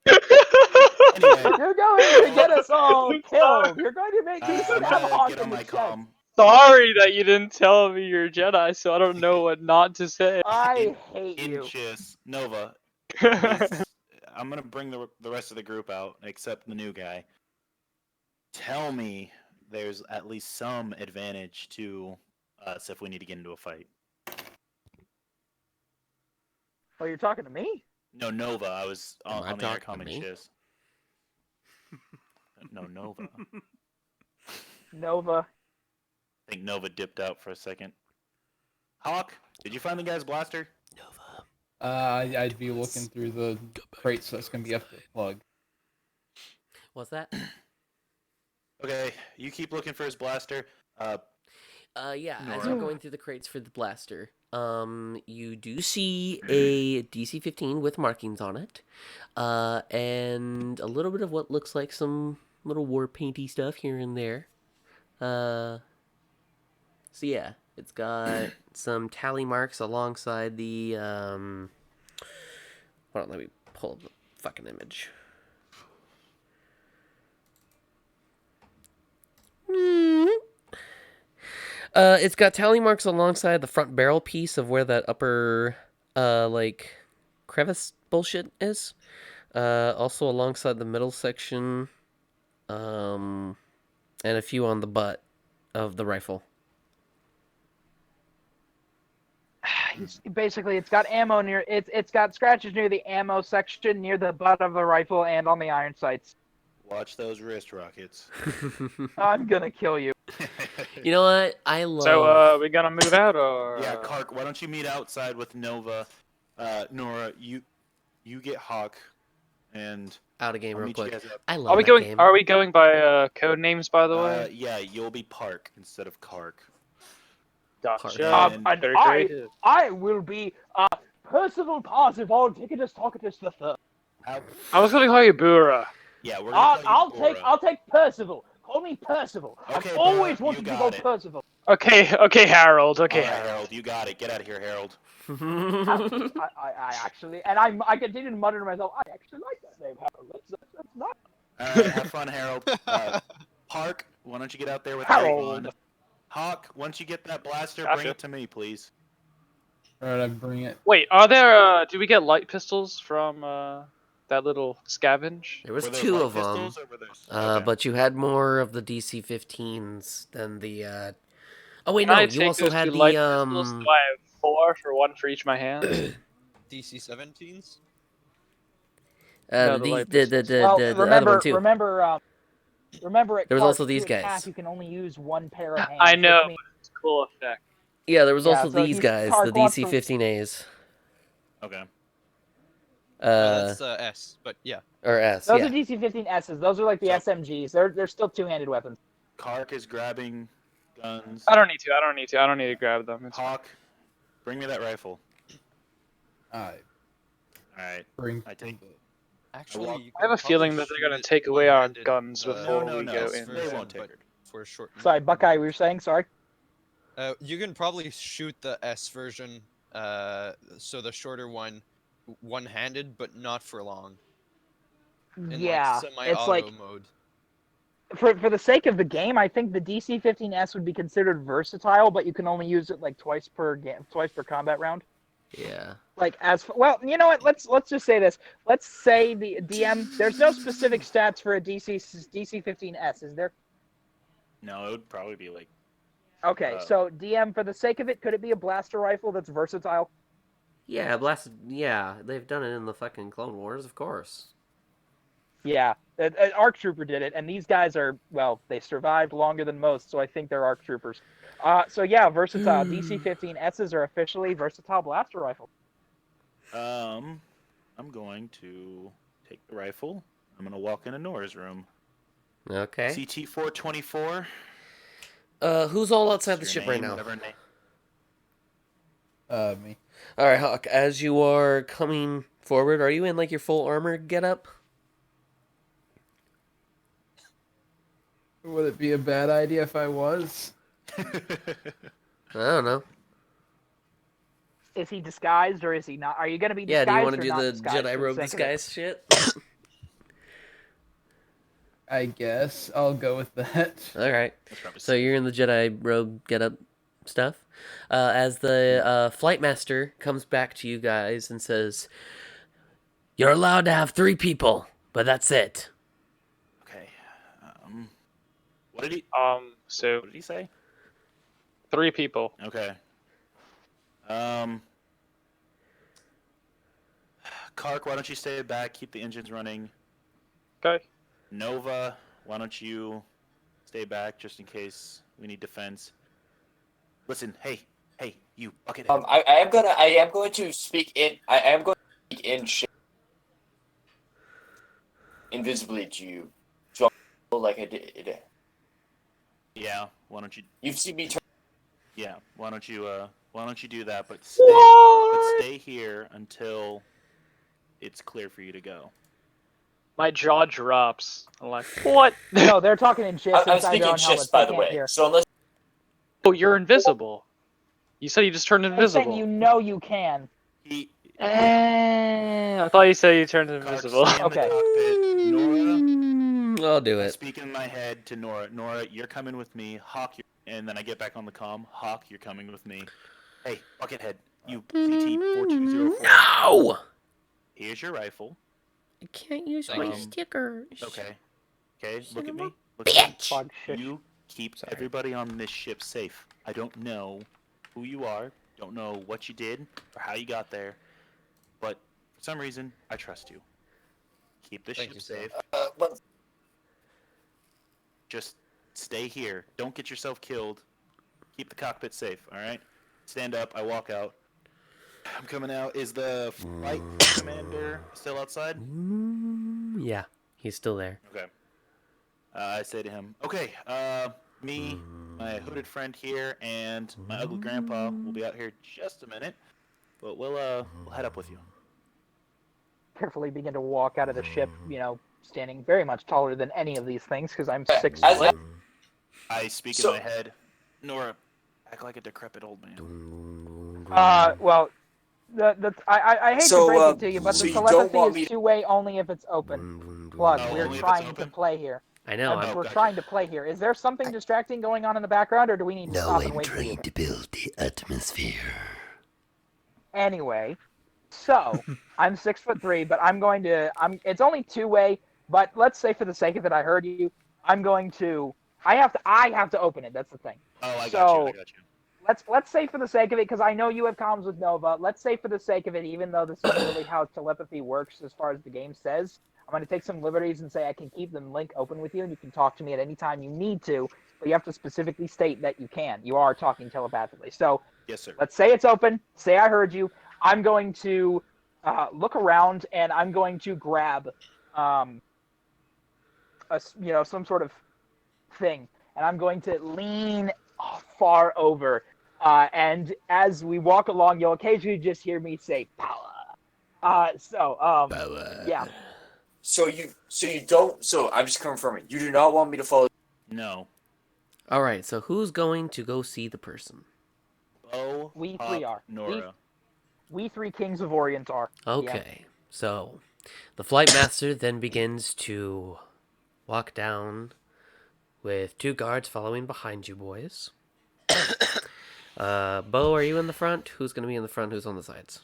F: Anyway,
B: You're going to get us all killed. You're going to make me
F: I'm
B: have
F: gonna
B: Hawk
F: get
B: in
F: on
B: the
F: my
B: chest.
F: comm.
D: Sorry that you didn't tell me you're Jedi, so I don't know what not to say.
B: I hate you.
F: Inches Nova. please, I'm gonna bring the rest of the group out, except the new guy. Tell me there's at least some advantage to us if we need to get into a fight.
B: Oh, you're talking to me?
F: No, Nova. I was
A: Am I
F: on the air
A: talking to
F: common
A: me?
F: shiz. No, Nova.
B: Nova.
F: I think Nova dipped out for a second. Hawk, did you find the guy's blaster?
A: Nova.
C: I'd be looking through the crates that's gonna be up to the plug.
A: What's that?
F: Okay, you keep looking for his blaster.
A: Yeah, as
F: Nora.
A: you're going through the crates for the blaster, you do see a DC-15 with markings on it, and a little bit of what looks like some little war painty stuff here and there. So yeah, it's got some tally marks alongside the, hold on, let me pull up the fucking image. It's got tally marks alongside the front barrel piece of where that upper, like, crevice bullshit is. Also alongside the middle section, and a few on the butt of the rifle.
B: Basically, it's got ammo near it's got scratches near the ammo section, near the butt of the rifle, and on the iron sights.
F: Watch those wrist rockets.
B: I'm gonna kill you.
A: You know what? I love.
D: So, we gonna move out or?
F: Yeah, Kark, why don't you meet outside with Nova? Nora, you get Hawk, and
A: out of game
F: I'll
A: real
F: meet you
A: quick.
F: guys up.
A: I love
D: Are we
A: that
D: going?
A: game.
D: Are we going by code names, by the way?
F: Yeah, you'll be Park instead of Kark.
D: Gotcha.
F: And-
B: And
D: Very creative.
B: I will be Percival Parsifal Ticketus Tocatus the Third.
D: I was gonna call you Bura.
F: Yeah, we're gonna call you
B: I'll
F: Bora.
B: take Percival. Call me Percival.
F: Okay,
B: I've always
F: Bora,
B: wanted
F: you
B: to be
F: got
B: called
F: it.
B: Percival.
D: Okay, Harold. Okay,
F: All right,
D: Harold.
F: Harold, you got it. Get out of here, Harold.
B: I actually, and I continue to mutter to myself, I actually like that name, Harold. That's not
F: All right, have fun, Harold. Park, why don't you get out there with
B: Harold.
F: Avon? Hawk, once you get that blaster,
D: Gotcha.
F: bring it to me, please.
C: Alright, I bring it.
D: Wait, are there? Do we get light pistols from that little scavenge?
A: There was
F: Were there
A: 2
F: light
A: of them,
F: pistols, or were there... Okay.
A: but you had more of the DC-15s than the. Oh wait,
D: Can
A: no,
D: I
A: you
D: take
A: also
D: those
A: had
D: two
A: the
D: light pistols? Do I have 4 for 1 for each of my hands?
G: DC-17s?
D: No, the light pistols.
B: Well,
A: the other
B: remember,
A: one too.
B: remember at
A: There was
B: Clark,
A: also these
B: to attack,
A: guys.
B: you can only use one pair of hands.
D: I know.
B: which means-
D: It's a cool effect.
A: Yeah, there was
B: Yeah,
A: also
B: so
A: these
B: he's
A: guys,
B: Tark
A: the
B: wants to-
A: DC-15As.
F: Okay.
G: That's S, but yeah.
A: Or S,
B: Those
A: yeah.
B: are DC-15Ss. Those are like the
F: So-
B: SMGs. They're still two-handed weapons.
F: Kark is grabbing guns.
D: I don't need to. I don't need to grab them. It's
F: Hawk, bring me that rifle.
C: I
F: All right.
C: bring.
F: I take-
G: Actually,
F: walk-
G: you
D: I have
G: could
D: a feeling
G: probably
D: that they're
G: shoot
D: gonna
G: it
D: take away our
G: one-handed,
D: guns before
F: No,
D: we
F: no,
D: go
F: they
D: in.
G: version,
F: won't take
G: but
F: it.
G: for a short.
B: Sorry, Buckeye, we were saying? Sorry?
G: You can probably shoot the S version, so the shorter one, one-handed, but not for long. In
B: Yeah,
G: like semi-auto
B: it's like,
G: mode.
B: for the sake of the game, I think the DC-15S would be considered versatile, but you can only use it like twice per combat round.
A: Yeah.
B: Like well, you know what? Let's just say this. Let's say the DM. There's no specific stats for a DC-15S, is there?
F: No, it would probably be like...
B: Okay, so DM, for the sake of it, could it be a blaster rifle that's versatile?
A: Yeah, yeah, they've done it in the fucking Clone Wars, of course.
B: Yeah, ARC Trooper did it, and these guys are, well, they survived longer than most, so I think they're ARC Troopers. So yeah, versatile. DC-15Ss are officially versatile blaster rifle.
F: I'm going to take the rifle. I'm going to walk into Nora's room.
A: Okay.
F: CT-424.
A: Who's all outside the
F: Your
A: ship
F: name,
A: right now?
F: whatever name.
C: Me.
A: Alright, Hawk, as you are coming forward, are you in like your full armor getup?
C: Would it be a bad idea if I was?
A: I don't know.
B: Is he disguised or is he not? Are you going to be
A: Yeah,
B: disguised
A: do you want to
B: or
A: do
B: not
A: the
B: disguised
A: Jedi
B: for
A: robe
B: sake of it?
A: disguise shit?
C: I guess I'll go with that.
A: Alright.
F: That's probably
A: So you're in the Jedi robe getup stuff. As the flight master comes back to you guys and says, "You're allowed to have 3 people, but that's it."
F: Okay. What did he...
D: So
F: What did he say?
D: 3 people.
F: Okay. Kark, why don't you stay back, keep the engines running.
D: Okay.
F: Nova, why don't you stay back just in case we need defense. Listen, hey, you buckethead.
E: I am going to speak in. I am going to speak in invisibly to you, so like I did.
F: Yeah, why don't you?
E: You've seen me turn.
F: Yeah, why don't you do that? But stay here until it's clear for you to go.
D: My jaw drops. I'm like, what?
B: No, they're talking in shifts
E: I'm
B: inside
E: speaking
B: their
E: in
B: own helmets.
E: shifts, by
B: They
E: the
B: can't
E: way.
B: hear.
E: So unless
D: Oh, you're invisible. You said you just turned
B: I'm saying
D: invisible.
B: you know you can.
D: I thought you said you turned
F: Kark,
D: invisible.
F: stay in
B: Okay.
F: the cockpit. Nora,
A: I'll do
F: I
A: it.
F: speak in my head to Nora. Nora, you're coming with me. Hawk, and then I get back on the comm. Hawk, you're coming with me. Hey, buckethead, you CT-4204.
A: No!
F: Here's your rifle.
A: I can't use
G: Thank
A: my
F: you.
A: stickers.
F: Okay. Okay,
A: Son
F: look at
A: of
F: me.
A: a
F: Look at me.
A: bitch!
B: Plug shit.
F: You keep
A: Sorry.
F: everybody on this ship safe. I don't know who you are, don't know what you did or how you got there, but for some reason, I trust you. Keep this
G: Thank
F: ship
G: you, sir.
F: safe.
E: but
F: Just Stay here. Don't get yourself killed. Keep the cockpit safe, alright? Stand up. I walk out. I'm coming out. Is the flight commander still outside?
A: Yeah, he's still there.
F: Okay. I say to him, okay, me, my hooded friend here, and my ugly grandpa will be out here just a minute, but we'll head up with you.
B: Carefully begin to walk out of the ship, standing very much taller than any of these things because I'm
E: Yeah,
B: 6 foot.
F: I speak
E: So-
F: in my head, Nora, act like a decrepit old man.
B: Well, I hate
E: So,
B: to break it to you, but
E: so
B: the
E: you don't
B: telepathy
E: want
B: is
E: me to-
B: two-way only if it's open. Plug,
F: Oh,
B: we're
F: only if it's
B: trying to
F: open?
B: play here.
A: I know.
F: I'm-
B: We're
F: gotcha.
B: trying to play here. Is there something distracting going on in the background, or do we need to
H: Now
B: stop and
H: I'm
B: wait for you?
H: trying to build the atmosphere.
B: Anyway, so I'm 6'3", but it's only two-way. But let's say for the sake of it, I heard you. I have to open it. That's the thing.
F: Oh, I got
B: So-
F: you.
B: Let's say for the sake of it, because I know you have comms with Nova. Let's say for the sake of it, even though this isn't really how telepathy works as far as the game says, I'm going to take some liberties and say I can keep the link open with you, and you can talk to me at any time you need to. But you have to specifically state that you can. You are talking telepathically. So
F: Yes, sir.
B: let's say it's open. Say I heard you. I'm going to look around, and I'm going to grab, some sort of thing, and I'm going to lean far over. And as we walk along, you'll occasionally just hear me say "power." Yeah.
E: So you don't. So I'm just confirming. You do not want me to follow.
F: No.
A: All right, so who's going to go see the person?
F: Bo,
B: We
F: Pop,
B: three are.
F: Nora.
B: We three kings of Orient are.
A: Okay, so the flight master then begins to walk down with two guards following behind you, boys. Bo, are you in the front? Who's going to be in the front? Who's on the sides?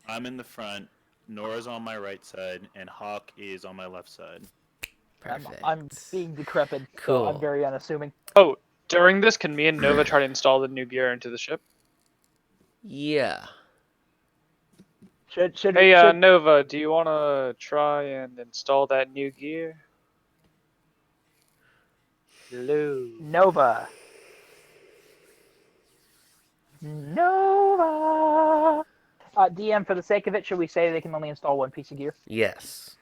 F: I'm in the front. Nora's on my right side, and Hawk is on my left side.
A: Perfect.
B: I'm being decrepit, so
A: Cool.
B: I'm very unassuming.
D: Oh, during this, can me and Nova try to install the new gear into the ship?
A: Yeah.
D: Hey,
B: Should
D: Nova, do you want to try and install that new gear? Hello.
B: Nova. DM, for the sake of it, should we say they can only install one piece of gear?
A: Yes.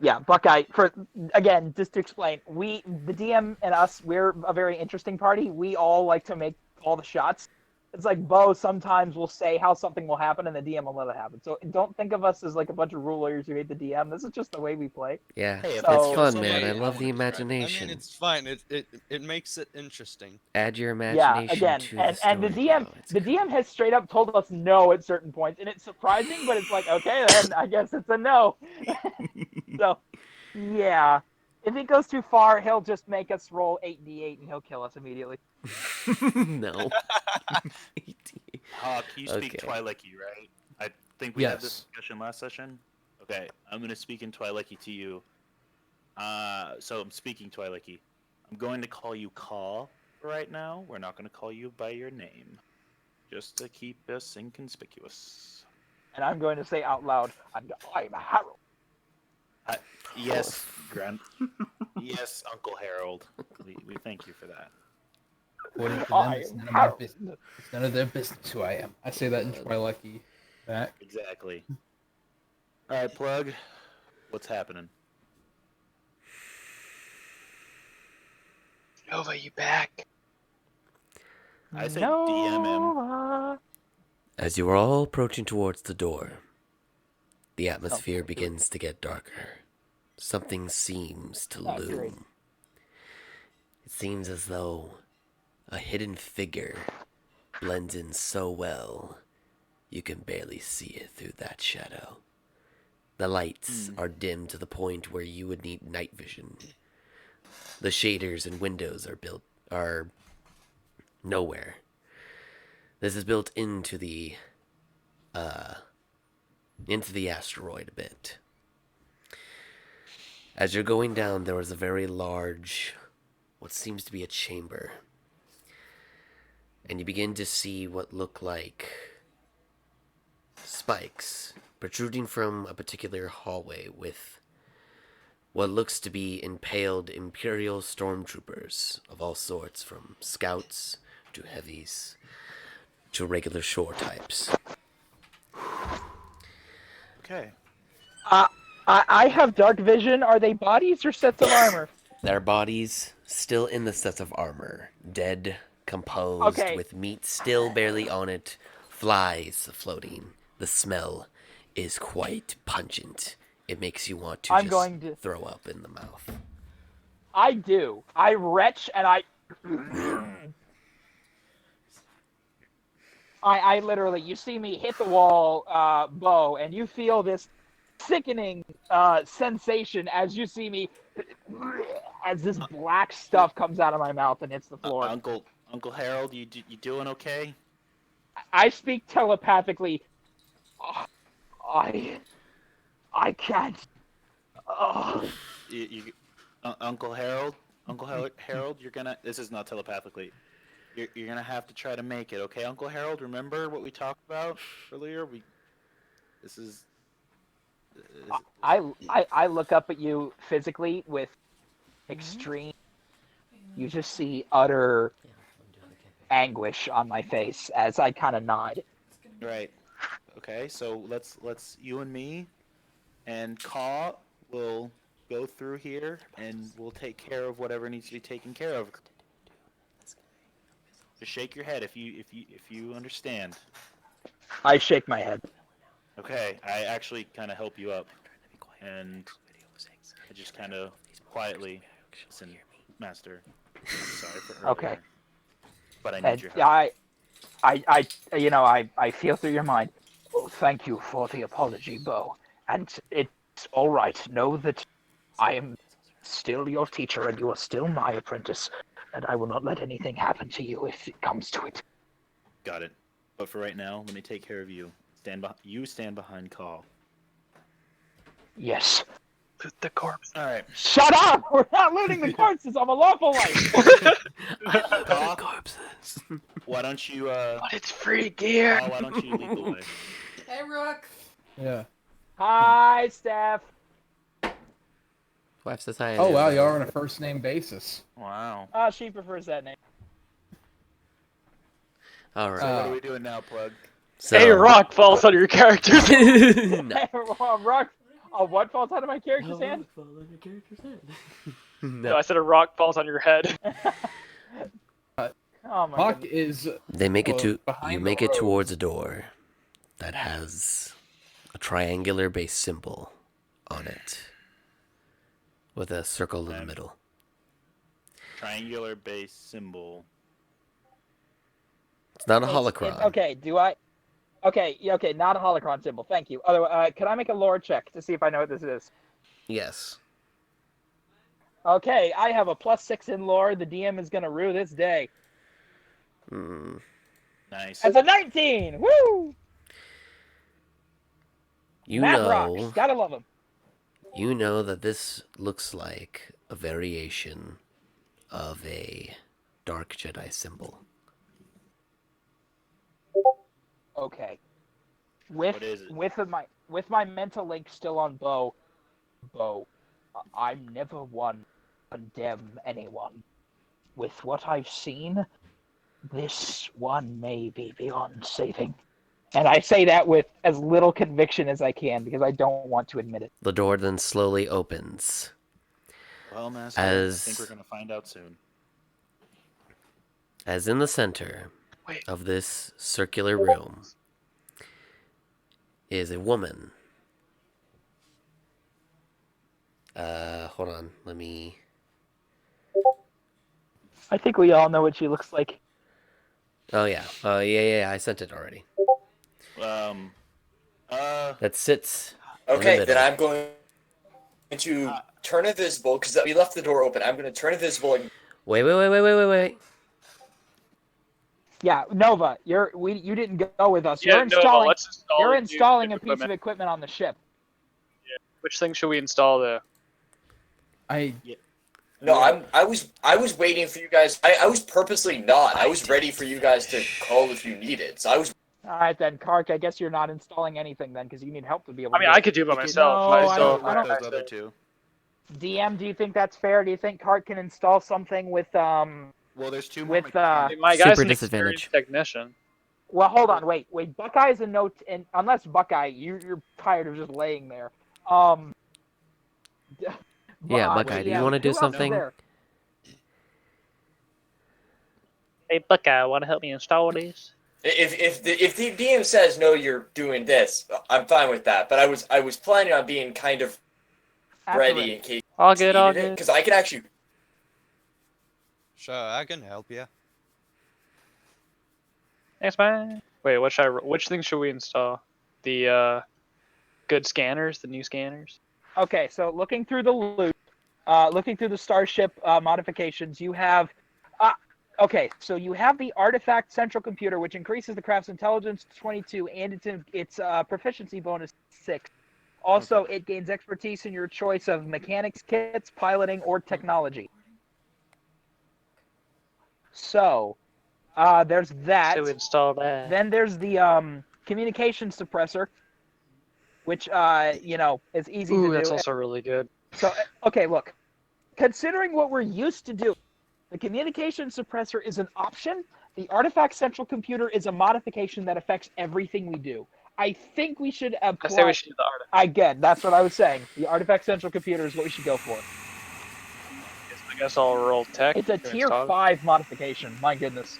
B: Yeah, Buckeye, again, just to explain, the DM and us, we're a very interesting party. We all like to make all the shots. It's like Bo sometimes will say how something will happen and the DM will let it happen. So don't think of us as like a bunch of rule lawyers who hate the DM. This is just the way we play.
A: Yeah.
F: Hey, if
B: So-
A: It's fun,
G: So
A: man.
G: maybe
A: I love
G: wanna
A: the
G: try it.
A: imagination.
G: I mean, it's fine. It makes it interesting.
A: Add your
B: Yeah,
A: imagination
B: again,
A: to
B: and
A: the
B: the
A: story,
B: DM,
A: bro. It's
B: the
A: great.
B: DM has straight up told us no at certain points, and it's surprising, but it's like, okay, then I guess it's a no. So, yeah, if it goes too far, he'll just make us roll 8d8 and he'll kill us immediately.
A: No.
F: Hawk, you speak
A: Okay.
F: Twi'leki, right? I think we had this
C: Yes.
F: discussion last session. Okay, I'm gonna speak in Twi'leki to you. So I'm speaking Twi'leki. I'm going to call you Ka right now. We're not going to call you by your name, just to keep us inconspicuous.
B: And I'm going to say out loud, I'm Harold.
F: Yes, yes, Uncle Harold. We thank you for that.
C: According to them,
B: I
C: it's
B: am
C: none of my
B: Harold.
C: business. It's none of their business who I am. I say that in Twi'leki back.
F: Exactly. All right, Plug. What's happening?
D: Nova, you back?
F: I say DM him.
B: Nova.
A: As you are all approaching towards the door, the atmosphere
B: Oh,
A: begins to get darker. Something seems to
B: Oh, great.
A: loom. It seems as though a hidden figure blends in so well you can barely see it through that shadow. The lights are dim to the point where you would need night vision. The shaders and windows are nowhere. This is built into the asteroid a bit. As you're going down, there is a very large, what seems to be a chamber. And you begin to see what look like spikes protruding from a particular hallway with what looks to be impaled Imperial stormtroopers of all sorts, from scouts to heavies to regular shore types.
F: Okay.
B: I have dark vision. Are they bodies or sets of armor?
A: Their bodies still in the sets of armor, dead, composed,
B: Okay.
A: with meat still barely on it, flies floating. The smell is quite pungent. It makes you want to
B: I'm
A: just
B: going to-
A: throw up in the mouth.
B: I do. I retch and I literally, you see me hit the wall, Bo, and you feel this sickening sensation as you see me, as this black stuff comes out of my mouth and hits the floor.
F: Uncle Harold, you doing okay?
B: I speak telepathically. I can't.
F: Uncle Harold, you're gonna. This is not telepathically. You're gonna have to try to make it, okay, Uncle Harold? Remember what we talked about earlier? This is.
B: I look up at you physically with extreme. You just see utter anguish on my face as I kind of nod.
F: Right. Okay, so let's you and me and Caw will go through here and we'll take care of whatever needs to be taken care of. Just shake your head if you understand.
B: I shake my head.
F: Okay, I actually kind of help you up, and I just kind of quietly listen, Master. I'm sorry for earlier,
B: Okay.
F: but I
B: And
F: need your help.
B: I feel through your mind. Oh, thank you for the apology, Bo. And it's all right. Know that I am still your teacher and you are still my apprentice. And I will not let anything happen to you if it comes to it.
F: Got it. But for right now, let me take care of you. Stand behind Caw.
B: Yes.
D: The corpse.
F: All right.
B: Shut up! We're not looting the corpses of a lawful life.
F: Caw,
A: Corpses.
F: why don't you
D: But it's free gear.
F: Caw, why don't you lead the way?
I: Hey, Rook.
C: Yeah.
B: Hi, Steph.
A: Wife says hi.
C: Oh wow, y'all are on a first name basis.
F: Wow.
B: She prefers that name.
A: All
F: So
A: right.
F: what are we doing now, Plug?
A: So,
D: Hey, rock falls on your character.
A: no.
B: Rock. What falls out of my character's hand?
D: No, I said a rock falls on your head.
B: Oh my
C: Hawk
B: goodness.
C: is
A: They make it to
C: behind
A: you
C: the
A: make it
C: road.
A: towards a door that has a triangular base symbol on it with a circle in the middle.
F: Triangular base symbol.
A: It's not a
B: It's-
A: holocron.
B: okay, do I? Okay, yeah, okay, not a holocron symbol. Thank you. Otherwise, can I make a lore check to see if I know what this is?
A: Yes.
B: Okay, I have a +6 in lore. The DM is gonna rue this day.
A: Mm.
F: Nice.
B: That's a 19. Woo!
A: You
B: Matt
A: know,
B: rocks. Gotta love him.
A: you know that this looks like a variation of a dark Jedi symbol.
B: Okay. With
F: What is it?
B: with my mental link still on Bo, I'm never one to condemn anyone. With what I've seen, this one may be beyond saving. And I say that with as little conviction as I can because I don't want to admit it.
A: The door then slowly opens.
F: Well, Master, I
A: As-
F: think we're gonna find out soon.
A: As in the center
D: Wait.
A: of this circular room is a woman. Hold on. Let me.
B: I think we all know what she looks like.
A: Oh yeah. Yeah. I sent it already. That sits.
E: Okay,
A: middle.
E: then I'm going to turn invisible because we left the door open. I'm going to turn invisible and
A: Wait.
B: Yeah, Nova, you didn't go with us.
D: Yeah,
B: You're
D: no,
B: installing
D: let's install
B: you're
D: the
B: installing
D: new
B: a piece of
D: equipment.
B: equipment on the ship.
D: Which thing should we install though?
E: no, I was waiting for you guys. I was purposely not. I was ready for you guys to call if you needed. So I was.
B: All right then, Kark. I guess you're not installing anything then because you need help to be able.
D: I mean,
B: to do
D: I
B: it.
D: could do it by
F: You could-
D: myself.
B: No,
D: I
B: I
D: still
B: don't- I
D: have
B: don't-
F: those other two.
B: DM, do you think that's fair? Do you think Cart can install something with
F: Well, there's two more
B: with
F: mechanics.
D: My guy's
A: Super
D: an
A: disadvantage.
D: experienced technician.
B: Well, hold on, wait. Buckeye's a note, and unless Buckeye, you're tired of just laying there.
A: Yeah, Buckeye, do you
B: DM,
A: want to do
B: who else is
A: something?
B: there?
D: Hey, Buckeye, want to help me install these?
E: If the DM says no, you're doing this, I'm fine with that. But I was planning on being kind of ready in case
D: All
E: you
D: good, all
E: needed it,
D: good.
E: because I could actually.
G: Sure, I can help you.
D: Thanks, man. Wait, which thing should we install? The good scanners, the new scanners.
B: Okay, so looking through the loot, looking through the starship modifications, you have. Okay, so you have the artifact central computer, which increases the craft's intelligence to 22 and its proficiency bonus 6. Also, it gains expertise in your choice of mechanics kits, piloting, or technology. So, there's that.
D: So install that.
B: Then there's the communication suppressor, which is easy to do.
D: That's also really good.
B: So, okay, look. Considering what we're used to do, the communication suppressor is an option. The artifact central computer is a modification that affects everything we do. I think we should apply.
D: I say we should do the artifact.
B: Again, that's what I was saying. The artifact central computer is what we should go for.
D: I guess I'll roll tech.
B: It's a
D: to
B: tier
D: install it.
B: 5 modification. My goodness.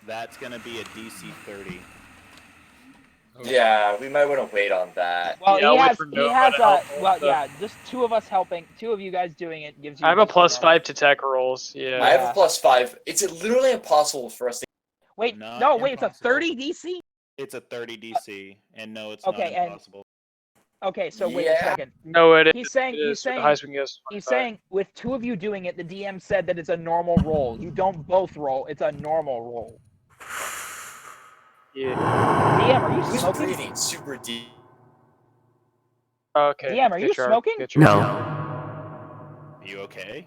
F: That's gonna be a DC 30.
E: Yeah, we might want to wait on that.
B: Well,
D: Yeah, I'll wait
B: he has.
D: for
B: He
D: Nova
B: has.
D: to help
B: Well,
D: with the-
B: yeah. Just two of us helping. Two of you guys doing it gives you.
D: I have a
B: DC
D: plus
B: bonus.
D: 5 to tech rolls. Yeah.
E: I have a +5. It's literally impossible for us to.
B: Wait,
F: Not
B: no, wait. It's a
F: impossible.
B: 30 DC.
F: It's a 30 DC, and no, it's
B: Okay,
F: not
B: and-
F: impossible.
B: Okay, so wait a
E: Yeah.
B: second.
D: No, it is.
B: He's saying.
D: It
B: He's
D: is. The
B: saying.
D: highest we can get is
B: He's
D: 25.
B: saying with two of you doing it, the DM said that it's a normal roll. You don't both roll. It's a normal roll.
D: Yeah.
B: DM, are you
E: Who's
B: smoking?
E: breathing super deep?
D: Okay.
B: DM, are you smoking?
A: No.
F: Are you okay?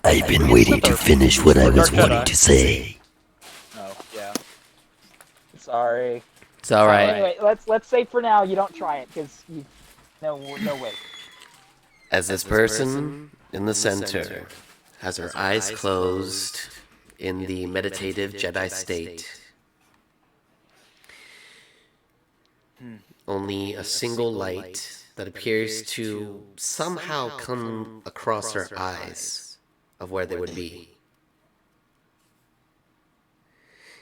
H: I've been waiting to finish what I was
D: Dark Jedi.
H: wanting to say.
F: Oh, yeah.
B: Sorry.
A: It's all right.
B: Anyway, let's say for now you don't try it because you no way.
A: As this person in the center has her eyes closed in the meditative Jedi state, only a single light that appears to somehow come across her eyes of where they would be.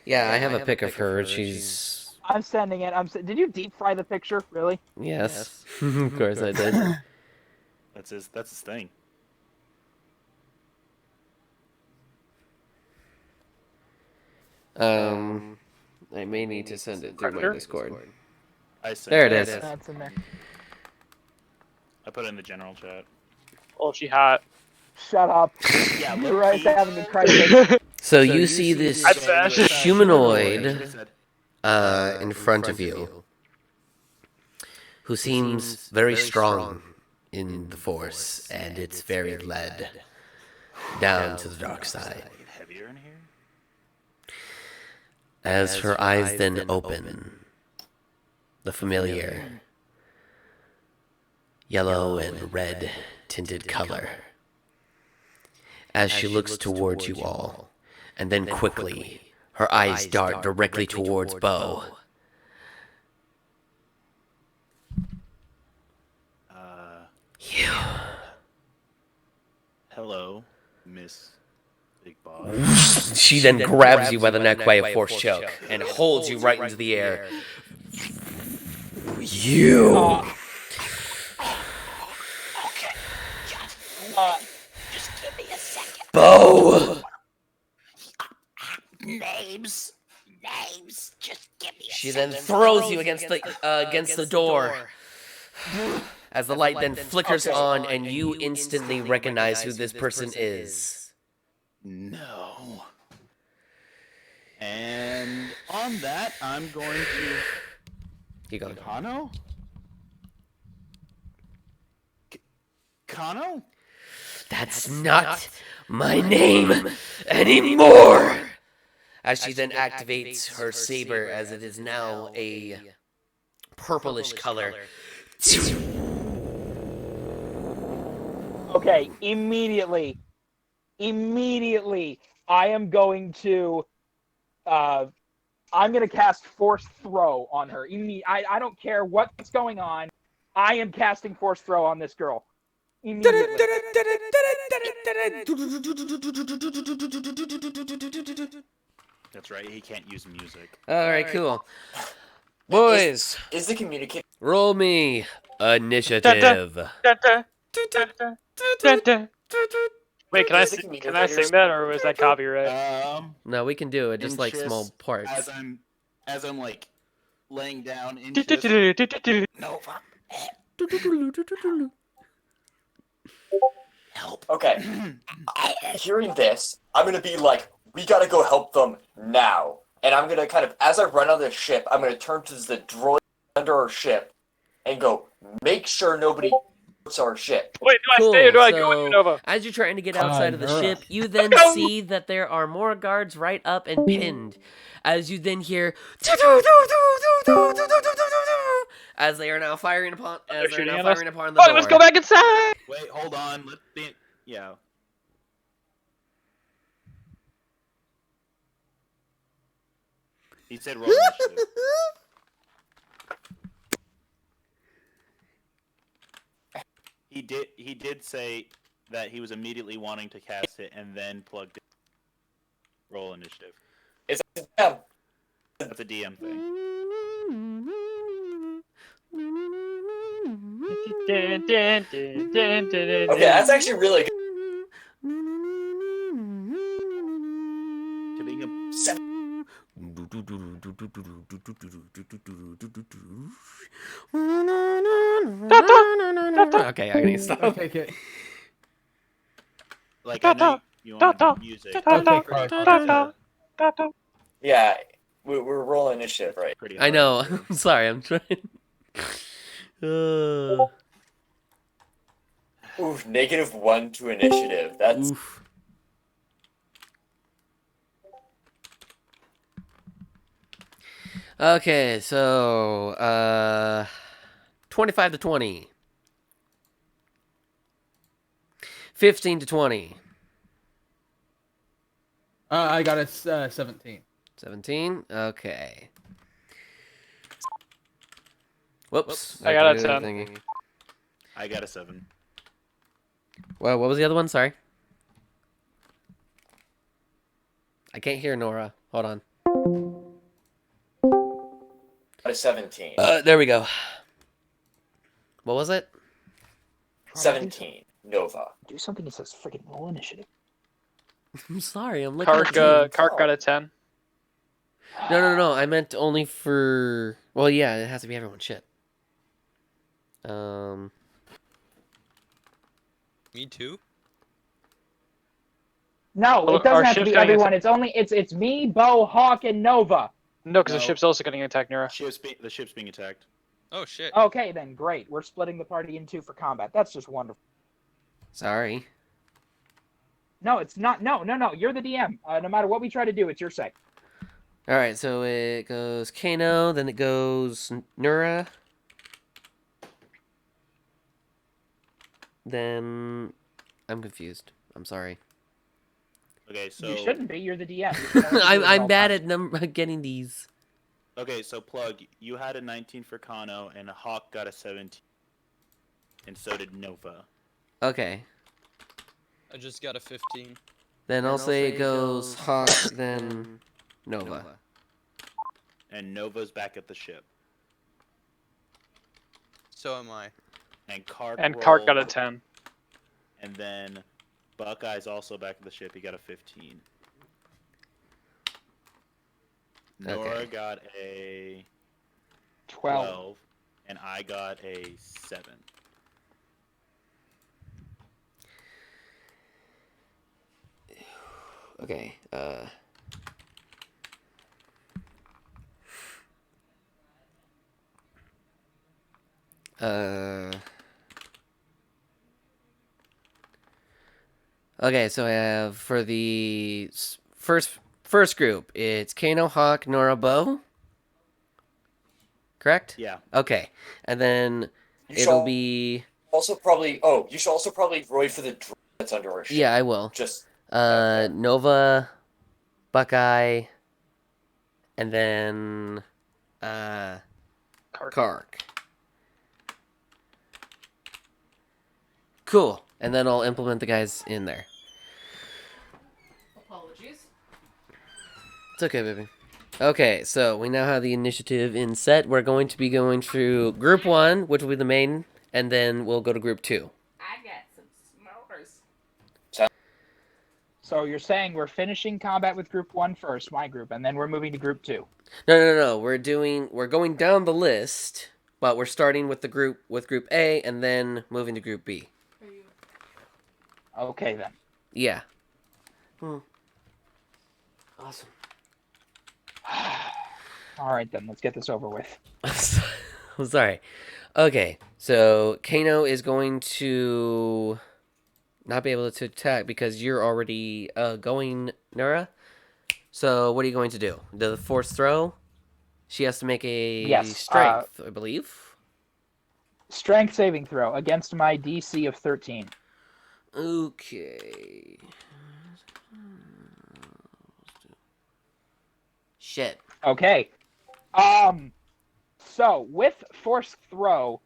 A: Yeah, I have a pic of her. She's...
B: I'm sending it. Did you deep fry the picture? Really?
A: Yes. Of course I did.
F: That's his thing.
A: I may need to send it through my Discord.
F: I sent
A: There it is.
B: That's in there.
F: I put it in the general chat.
D: Oh, she hot.
B: Shut up.
F: Yeah,
B: You're right having a crisis.
A: So you see this
D: I'd say-
A: humanoid
F: Said,
A: in front of you, who seems very strong in the Force, and it's very led down to the dark side.
F: heavier in here?
A: As her eyes then open, the familiar yellow and red tinted color, as she looks towards you all, and then quickly her eyes dart directly towards Bo. You.
F: Hello, Miss Big Boss.
A: She then grabs you by the neck by a force choke and holds you right into the air. You. Bo.
H: Names, just give me
A: She then throws you against the door. As the light then flickers on, and you instantly recognize who this person is.
F: No. And on that, I'm going to.
A: You go.
F: Kano? Kano?
A: That's not my name anymore. As she then activates her saber, as it is now a purplish color.
B: Okay, immediately, I am going to, I'm going to cast Force Throw on her. I don't care what's going on. I am casting Force Throw on this girl. Immediately.
F: That's right. He can't use music.
A: All right, cool. Boys,
E: Is the communicator?
A: roll me initiative.
D: Wait, can I
E: Is the
D: can I sing
E: communicator-
D: that, or was that copyright?
A: No, we can do it, just like small
F: Just
A: parts.
F: as I'm like laying down in just Nova. Help.
E: Okay. Hearing this, I'm gonna be like, we gotta go help them now. And I'm gonna kind of, as I run on the ship, I'm gonna turn to the droid under our ship and go, make sure nobody hurts our ship.
D: Wait, do I stay or do I go with Nova?
A: As you're trying to get outside of the
C: Nora.
A: ship, you then see that there are more guards right up and pinned. As you then hear, as they are now firing upon, the door.
D: Let's go back inside.
F: Wait, hold on. Let me. Yeah. He said roll initiative. He did say that he was immediately wanting to cast it and then plugged it. Roll initiative.
E: It's them.
F: That's a DM thing.
E: Okay, that's actually really good.
F: To being a 7.
A: Okay, I need to stop.
C: Okay, okay.
F: Like I know you want music.
C: Okay, Clark.
E: Yeah, we're rolling initiative, right?
F: Pretty
A: I know.
F: hard.
A: I'm sorry. I'm trying.
E: Ooh, -1 to initiative. That's
A: Oof. Okay, so 25 to 20. 15 to 20.
C: I got a 17.
A: 17. Okay. Whoops.
D: I got a
A: do
D: 10.
A: thingy.
F: I got a 7.
A: Well, what was the other one? Sorry. I can't hear Nora. Hold on.
E: a 17.
A: There we go. What was it?
E: 17. Nova.
B: Do something that says freaking roll initiative.
A: I'm sorry. I'm looking at
D: Kark got a 10.
A: No. I meant only for. Well, yeah, it has to be everyone's ship.
G: Me too.
B: No,
D: Well,
B: it doesn't
D: our
B: have to
D: ship's
B: be
D: getting
B: everyone. It's me, Bo, Hawk, and Nova.
D: No, because
F: No.
D: the ship's also getting attacked, Nora.
F: The ship's being attacked.
G: Oh shit.
B: Okay, then great. We're splitting the party in two for combat. That's just wonderful.
A: Sorry.
B: No, it's not. No. You're the DM. No matter what we try to do, it's your say.
A: All right, so it goes Kano, then it goes Nura. Then I'm confused. I'm sorry.
F: Okay, so
B: You shouldn't be. You're the DM. You should always do it
A: I'm
B: all
A: bad
B: times.
A: at getting these.
F: okay, so Plug, you had a 19 for Kano, and Hawk got a 17, and so did Nova.
A: Okay.
G: I just got a 15.
A: Then I'll say it goes Hawk, then Nova.
F: And Nova's back at the ship.
G: So am I.
F: And Kark
D: And Kark got a
F: rolled-
D: 10.
F: And then Buckeye's also back at the ship. He got a 15. Nora
A: Okay.
F: got a
B: 12.
F: 12, and I got a 7.
A: Okay. Okay, so I have for the first group, it's Kano, Hawk, Nora, Bo. Correct?
F: Yeah.
A: Okay, and then
E: You
A: it'll
E: shall
A: be
E: also probably. Oh, you should also probably roid for the droid that's under our ship.
A: Yeah, I will.
E: Just
A: Nova, Buckeye, and then Kark. Cool. And then I'll implement the guys in there.
C: Apologies.
A: It's okay, baby. Okay, so we now have the initiative in set. We're going to be going through Group 1, which will be the main, and then we'll go to Group 2.
C: I got some s'mores.
B: So you're saying we're finishing combat with Group 1 first, my group, and then we're moving to Group 2.
A: No. We're going down the list, but we're starting with Group A and then moving to Group B.
B: Okay then.
A: Yeah. Awesome.
B: All right then, let's get this over with.
A: I'm sorry. Okay, so Kano is going to not be able to attack because you're already going, Nura. So what are you going to do? The force throw? She has to make a strength, I believe.
B: Strength saving throw against my DC of 13.
A: Okay. Shit.
B: Okay. So with force throw,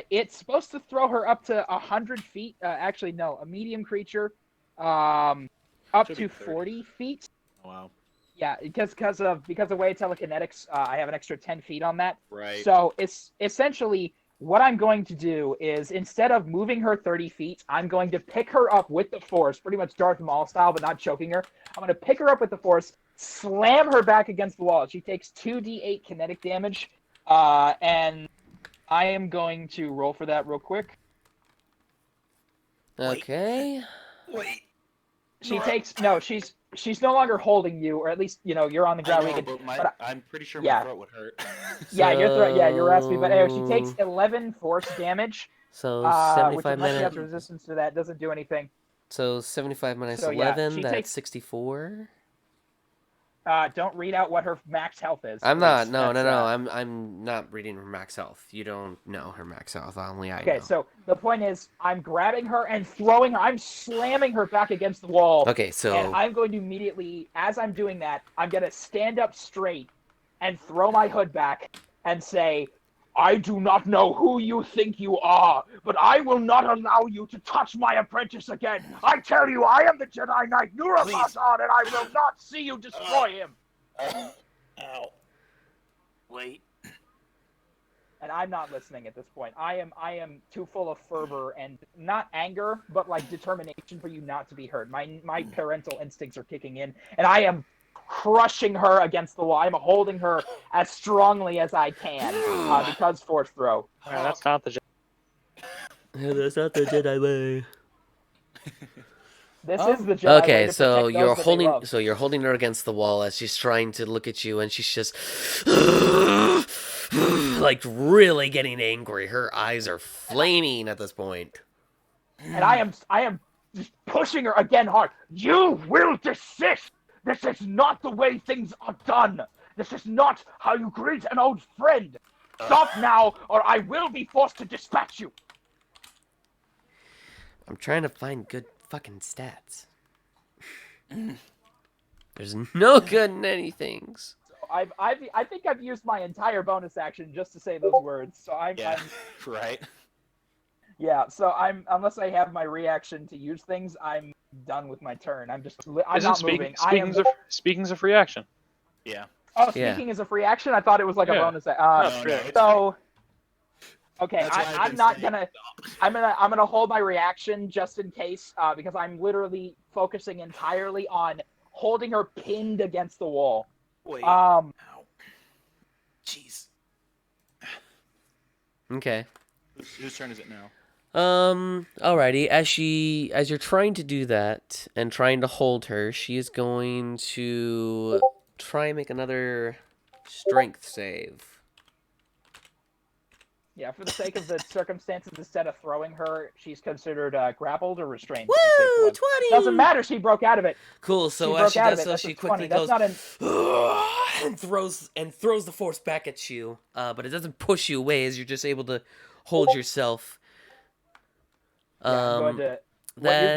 B: it's supposed to throw her up to 100 feet. Actually, no, a medium creature, up
F: Should
B: to
F: be 30.
B: 40 feet.
F: Oh, wow.
B: Yeah, because of way telekinetics, I have an extra 10 feet on that.
F: Right.
B: So it's essentially what I'm going to do is instead of moving her 30 feet, I'm going to pick her up with the force, pretty much Darth Maul style, but not choking her. I'm going to pick her up with the force, slam her back against the wall. She takes 2d8 kinetic damage, and I am going to roll for that real quick.
A: Okay.
F: Wait.
B: She's no longer holding you, or at least you're on the ground.
F: I'm pretty sure
B: yeah.
F: my throat would hurt.
B: You're raspy, but anyway, she takes 11 force damage.
A: So
B: Which
A: 75
B: unless she
A: minutes.
B: has resistance to that, doesn't do anything.
A: So 75 minus
B: So, yeah,
A: 11,
B: she
A: that's
B: takes-
A: 64.
B: Don't read out what her max health is.
A: I'm not.
B: please.
A: No.
B: That's,
A: I'm not reading her max health. You don't know her max health. Only I
B: Okay,
A: know.
B: so the point is, I'm grabbing her and throwing her. I'm slamming her back against the wall.
A: Okay, so
B: And I'm going to immediately, as I'm doing that, I'm going to stand up straight and throw my hood back and say, I do not know who you think you are, but I will not allow you to touch my apprentice again. I tell you, I am the Jedi Knight Nurafazan, and I will not see you destroy him.
F: Ow. Wait.
B: And I'm not listening at this point. I am too full of fervor and not anger, but like determination for you not to be hurt. My parental instincts are kicking in, and I am crushing her against the wall. I'm holding her as strongly as I can because force throw.
D: That's not the.
A: that's not the Jedi way.
B: This is the Jedi way
A: Okay,
B: to
A: so
B: protect those that they love.
A: you're holding her against the wall as she's trying to look at you, and she's just like really getting angry. Her eyes are flaming at this point.
B: And I am just pushing her again hard. You will desist. This is not the way things are done. This is not how you greet an old friend. Stop now, or I will be forced to dispatch you.
A: I'm trying to find good fucking stats. There's no good in anything.
B: I think I've used my entire bonus action just to say those words. So I'm
F: Right.
B: yeah. So unless I have my reaction to use things, I'm done with my turn. I'm
D: Isn't
B: not moving.
D: speaking of free action.
F: Yeah.
B: Oh,
A: Yeah.
B: speaking as a free action, I thought it was like a
D: Yeah.
B: bonus.
F: No, it's
B: So okay,
F: That's why I've
B: I'm
F: been
B: not
F: saying-
B: gonna. I'm gonna hold my reaction just in case, because I'm literally focusing entirely on holding her pinned against the wall.
F: Wait.
B: Um,
F: Ow. Jeez.
A: Okay.
F: Whose turn is it now?
A: Alrighty. As you're trying to do that and trying to hold her, she is going to try and make another strength save.
B: yeah, for the sake of the circumstances, instead of throwing her, she's considered grappled or restrained.
A: Woo!
B: She takes
A: 20!
B: one. Doesn't matter. She broke out of it.
A: Cool.
B: She
A: So
B: broke
A: as she
B: out
A: does
B: of it.
A: so,
B: That's
A: she
B: a
A: quickly
B: 20. That's
A: goes
B: not an.
A: and throws the force back at you. But it doesn't push you away as you're just able to hold yourself
B: I'm going to.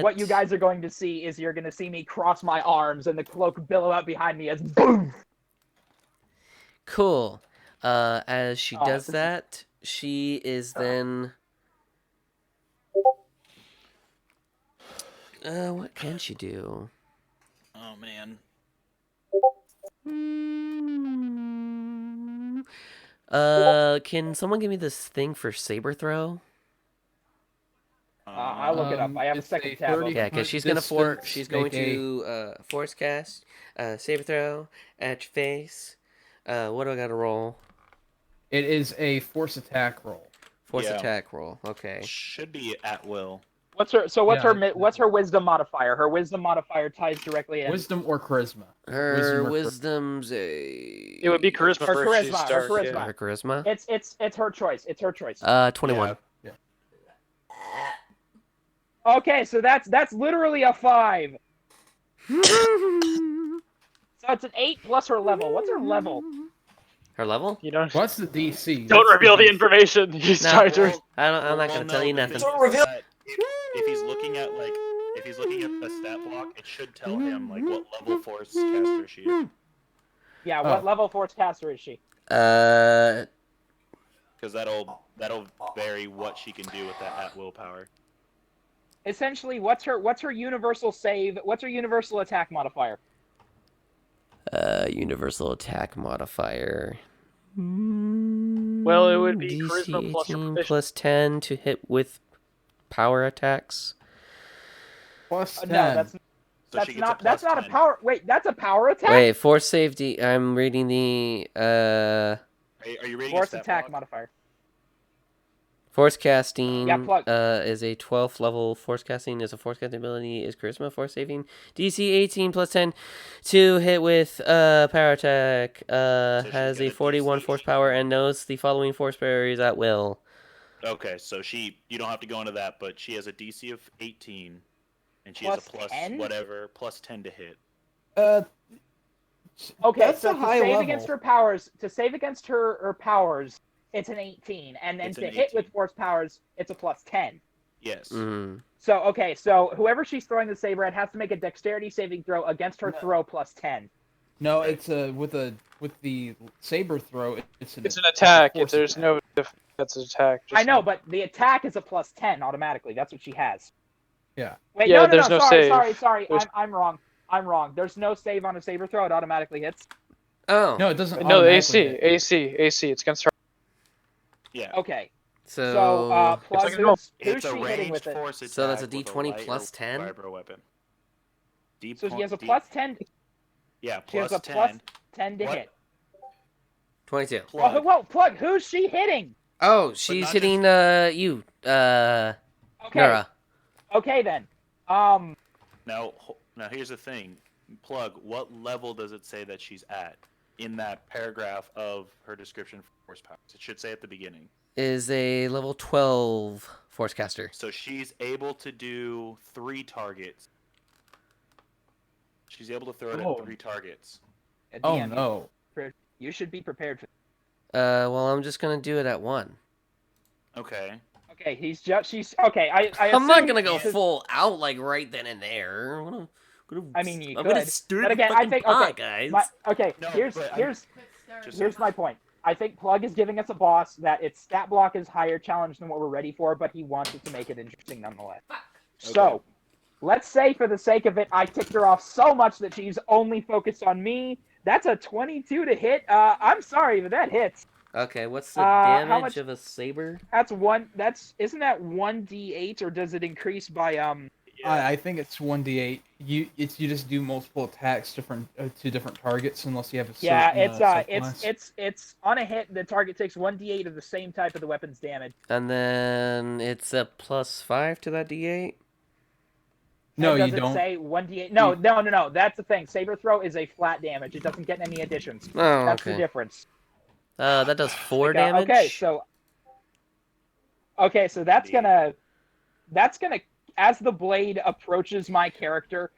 B: What you guys are going to see is you're going to see me cross my arms and the cloak billow out behind me as boom.
A: Cool. As she does
B: this is-
A: that, she is then. What can she do?
F: Oh man.
A: Can someone give me this thing for saber throw?
B: I'll look it up. I have a
C: it's
B: second
C: a
B: tab.
C: 30
B: Open.
A: Yeah, because she's gonna she's going to force cast, saber throw at your face. What do I gotta roll?
C: It is a force attack roll.
A: Force
F: Yeah.
A: attack roll. Okay.
F: Should be at will.
B: What's her wisdom modifier? Her wisdom modifier ties directly in.
C: Wisdom or charisma?
A: Her
C: or
A: wisdom's a.
D: It would be charisma
B: Her
D: first. She's
B: charisma, her
D: dark,
B: charisma.
D: yeah.
A: Her charisma.
B: It's her choice. It's her choice.
A: 21.
B: Okay, so that's literally a 5. So it's an 8 plus her level. What's her level?
A: Her level?
D: You don't.
C: What's the DC?
D: Don't
C: What's
D: reveal the
C: DC?
D: information. He's
A: No.
D: trying to.
A: I'm not
F: Well,
A: gonna
F: no,
A: tell you
F: the
A: nothing.
F: thing
E: Don't
F: is
E: reveal-
F: that if he's looking at a stat block, it should tell him like what level force caster she is.
B: Yeah, what level force caster is she?
F: Because that'll vary what she can do with that at will power.
B: Essentially, what's her universal save? What's her universal attack modifier?
A: Universal attack modifier.
D: Well, it would be
A: DC
D: charisma plus
A: 18
D: proficiency.
A: plus 10 to hit with power attacks.
C: Plus 10.
B: No, that's
F: So she gets
B: that's not a
F: 10.
B: power. Wait, that's a power attack.
A: Wait, force safety. I'm reading the
F: Are you reading
B: Force
F: a stat
B: attack
F: block?
B: modifier.
A: force casting.
B: Yeah, plug.
A: Is a 12th level force casting. Is a force casting ability. Is charisma force saving. DC 18 plus 10 to hit with power attack.
F: she's
A: Has
F: got
A: a
F: a
A: 41
F: DC
A: force power and knows the following force barriers at will.
F: Okay, so you don't have to go into that, but she has a DC of 18, and she
B: Plus
F: has a plus
B: 10?
F: whatever, plus 10 to hit.
B: Okay,
C: That's
B: so
C: a
B: to
C: high
B: save
C: level.
B: against her powers, her powers, it's an 18, and then
F: It's
B: to
F: an
B: hit with
F: 18.
B: force powers, it's a plus 10.
F: Yes.
A: Mm.
B: So okay, so whoever she's throwing the saber at has to make a dexterity saving throw against her throw plus 10.
C: No, it's with the saber throw. It's
D: It's an attack. If
C: force
D: there's
C: attack.
D: no, that's an attack.
B: I know, but the attack is a plus 10 automatically. That's what she has.
C: Yeah.
B: Wait,
D: Yeah,
B: no,
D: there's no
B: sorry,
D: save.
B: sorry.
D: There's-
B: I'm wrong. I'm wrong. There's no save on a saber throw. It automatically hits.
A: Oh.
C: No, it doesn't.
D: No,
C: automatically
D: AC.
C: hit.
D: It's against her.
F: Yeah.
B: Okay.
A: So.
B: So Plug,
D: like a normal-
B: who's
F: It's a
B: she hitting
F: ranged
B: with it?
F: force attack.
A: So that's a
F: with
A: D20
F: light
A: plus
F: or
A: 10?
F: vibro weapon.
B: So she has a
F: D-
B: plus 10.
F: Yeah,
B: She has
F: plus
B: a plus
F: 10.
B: 10 to
F: What?
B: hit.
A: 22.
F: Plug.
B: Whoa, Plug, who's she hitting?
A: Oh, she's
F: not
A: hitting you.
B: Okay.
A: Nura.
B: Okay then.
F: Now here's the thing. Plug, what level does it say that she's at in that paragraph of her description for force powers? It should say at the beginning.
A: Is a level 12 force caster.
F: So she's able to do 3 targets. She's able to throw it
C: Oh.
F: at 3 targets.
C: Oh
B: DM,
C: no.
B: You should be prepared for.
A: Well, I'm just gonna do it at 1.
F: Okay.
B: Okay, she's okay.
A: I'm not
B: assume
A: gonna go
B: this is-
A: full out like right then and there.
B: I mean, you
A: I'm gonna
B: could,
A: stir
B: but
A: the
B: again, I
A: fucking
B: think
A: pot,
B: okay.
A: guys.
F: No,
B: Here's
F: but Just
B: here's my point. I think Plug is giving us a boss that its stat block is higher challenge than what we're ready for, but he wanted to make it interesting nonetheless. So, let's say for the sake of it, I ticked her off so much that she's only focused on me. That's a 22 to hit. I'm sorry, but that hits.
A: Okay, what's the
B: how
A: damage
B: much-
A: of a saber?
B: Isn't that 1d8 or does it increase by
C: I think it's 1d8. You just do multiple attacks to different targets unless you have a certain,
B: Yeah, it's
C: subclass.
B: it's on a hit. The target takes 1d8 of the same type of the weapon's damage.
A: And then it's a +5 to that D8.
C: No,
B: And
C: you
B: does it
C: don't.
B: say 1d8? No. That's the thing. Saber throw is a flat damage. It doesn't get any additions.
A: Oh,
B: That's the
A: okay.
B: difference.
A: That does 4
B: Like,
A: damage.
B: Okay, so that's gonna as the blade approaches my character,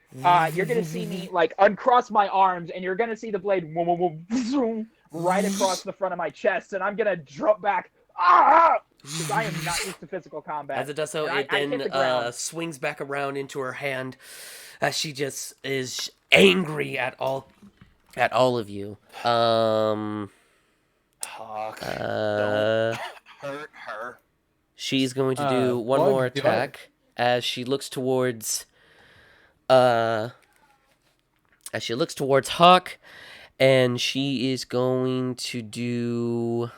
B: you're gonna see me like uncross my arms, and you're gonna see the blade right across the front of my chest, and I'm gonna drop back. because I am not used to physical combat.
A: As it does so,
B: And
A: it
B: I hit
A: then
B: the ground.
A: swings back around into her hand as she just is angry at all of you.
F: Hawk,
A: Uh,
F: don't hurt her.
A: she's going to do one
C: Plug,
A: more
C: do I-
A: attack as she looks towards Hawk, and she is going to do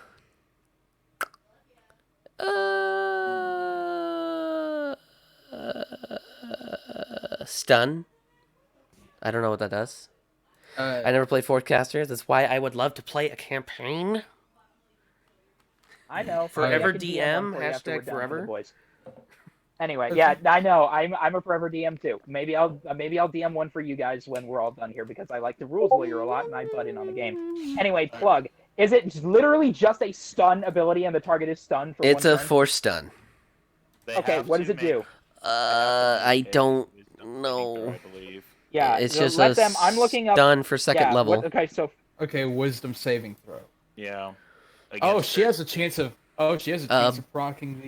A: stun. I don't know what that does. I never played Forecasters. That's why I would love to play a campaign.
B: I know.
A: Forever
B: I can DM one for you after
A: hashtag
B: we're done for the
A: forever.
B: boys. Anyway,
C: Okay.
B: yeah, I know. I'm a forever DM too. Maybe I'll DM one for you guys when we're all done here because I like the rules lawyer a lot and I butt in on the game. Anyway, plug. Is it literally just a stun ability and the target is stunned for
A: It's
B: one
A: a
B: turn?
A: force stun.
F: They
B: Okay,
F: have
B: what
F: to
B: does it
F: make-
B: do?
F: they have to
A: I
F: make a
A: don't
F: wisdom saving
A: know.
F: throw, I believe.
B: Yeah,
A: It's
B: so
A: just
B: let
A: a
B: them. I'm looking up.
A: stun for second
B: yeah,
A: level.
B: okay, so
C: Okay, wisdom saving throw.
F: Yeah.
C: Oh,
F: Against
C: she
F: her.
C: has a chance of. Oh, she has a chance of proccing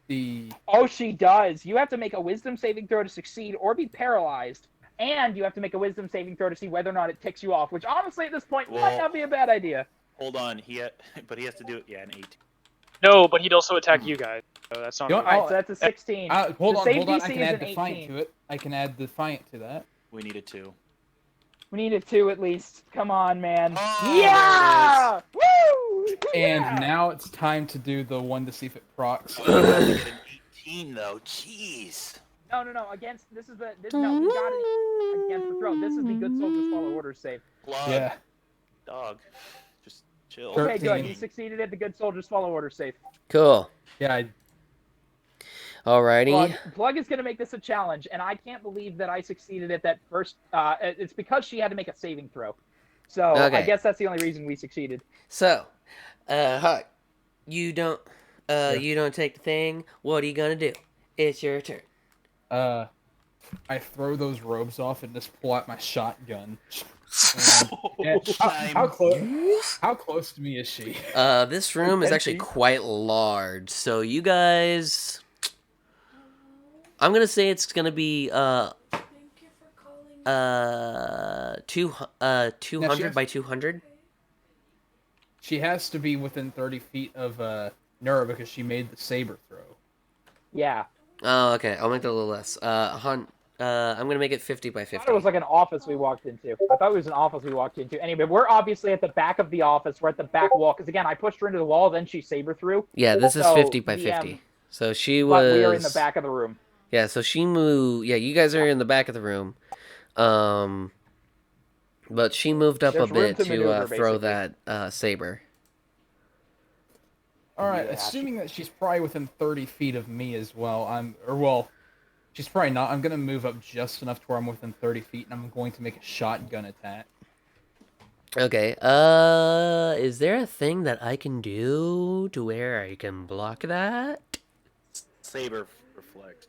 C: the.
B: oh, she does. You have to make a wisdom saving throw to succeed or be paralyzed, and you have to make a wisdom saving throw to see whether or not it ticks you off. Which honestly, at this point, might
F: Well-
B: not be a bad idea.
F: Hold on, but he has to do it. Yeah, an 18.
D: No, but he'd also attack you guys. So that's not.
C: You know,
D: good.
B: All right,
C: Oh,
B: so that's a 16.
C: Hold
B: The
C: on,
B: save
C: hold on.
B: DC
C: I can
B: is
C: add
B: an
C: defiant
B: 18.
C: to it. I can add defiant to that.
F: We needed 2.
B: We need a 2 at least. Come on, man.
F: Oh,
B: Yeah! Woo!
C: And
B: Yeah!
C: now it's time to do the one to see if it procs.
F: You have to get an 18 though. Jeez.
B: No. Against this is the no. We got it against the throw. This is the good soldier swallow orders save.
F: Blood.
C: Yeah.
F: Dog. Just chill.
B: Okay, good.
C: 13.
B: You succeeded at the good soldier swallow order save.
A: Cool.
C: Yeah.
A: Alrighty.
B: Plug is going to make this a challenge, and I can't believe that I succeeded at that first. It's because she had to make a saving throw. So I
A: Okay.
B: guess that's the only reason we succeeded.
A: So, Huck, you don't take the thing. What are you gonna do? It's your turn.
C: I throw those robes off and just pull out my shotgun. How close to me is she?
A: This room is actually quite large, so you guys. I'm gonna say it's gonna be 200 by 200.
C: She has to be within 30 feet of Nura because she made the saber throw.
B: Yeah.
A: Oh, okay. I'll make that a little less. I'm gonna make it 50 by
B: I
A: 50.
B: thought it was like an office we walked into. I thought it was an office we walked into. Anyway, we're obviously at the back of the office. We're at the back wall because again, I pushed her into the wall, then she saber threw.
A: Yeah, this is
B: So,
A: 50 by
B: the,
A: 50. So she was.
B: But we are in the back of the room.
A: Yeah, so she moved. Yeah, you guys are in the back of the room. But she moved up
B: There's
A: a
B: room
A: bit
B: to
A: to
B: maneuver,
A: throw
B: basically.
A: that saber.
C: Alright,
B: Yeah,
C: assuming that she's probably within 30 feet of me as well, she's probably not. I'm going to move up just enough to where I'm within 30 feet, and I'm going to make a shotgun attack.
A: Okay. Is there a thing that I can do to where I can block that?
F: Saber reflect.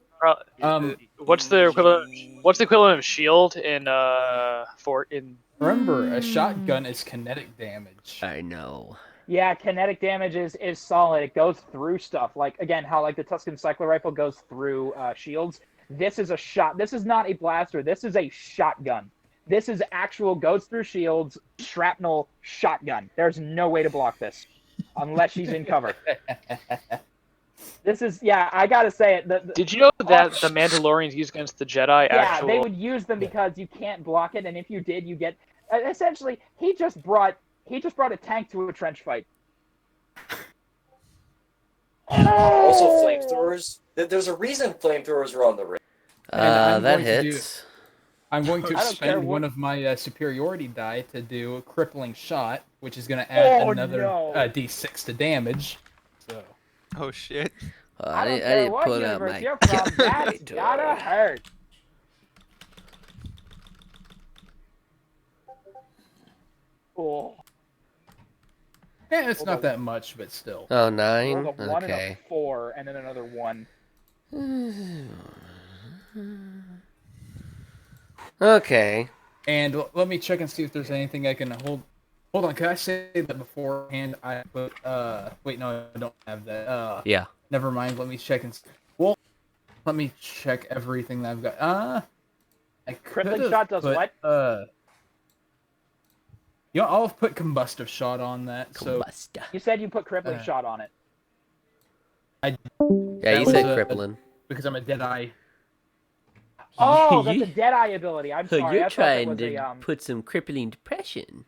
D: What's the equivalent? What's the equivalent of shield in
C: Remember, a shotgun is kinetic damage.
A: I know.
B: Yeah, kinetic damage is solid. It goes through stuff. Like again, how like the Tuscan cycler rifle goes through shields. This is a shot. This is not a blaster. This is a shotgun. This is actual goes through shields, shrapnel shotgun. There's no way to block this unless she's in cover. This is I gotta say it.
D: Did you know that the Mandalorians use against the Jedi
B: Yeah, they would use them because you can't block it, and if you did, you get. Essentially, he just brought a tank to a trench fight.
E: Also, flamethrowers. There's a reason flamethrowers are on the ring.
C: I'm
A: That
C: going to
A: hits.
C: I'm going to
B: I don't care
C: expend
B: what-
C: one of my superiority die to do a crippling shot, which is going to add another
B: no.
C: d6 to damage. So,
G: Oh shit.
B: I don't
A: I
B: care
A: didn't
B: what
A: put out
B: universe
A: my
B: you're from. That's
A: calculator.
B: gotta hurt. Oh,
C: yeah, it's not that much, but still.
A: Oh, 9?
B: rolled a 1 and a
A: Okay.
B: 4, and then another 1.
A: Okay.
C: And let me check and see if there's anything I can hold. Hold on, can I say that beforehand? I put wait, no, I don't have that.
A: Yeah.
C: Never mind. Let me check and. Well, let me check everything that I've got. I could
B: Crippling
C: have
B: shot does
C: put,
B: what?
C: You know, I'll put combustive shot on that. So
A: Combusta.
B: You said you put crippling
C: Uh,
B: shot on it.
A: Yeah,
C: that
A: you
C: was
A: said
C: a-
A: crippling.
C: because I'm a Deadeye.
B: Oh, that's a Deadeye ability. I'm sorry.
A: You're
B: I thought that
A: trying
B: was
A: to
B: a
A: put some crippling depression.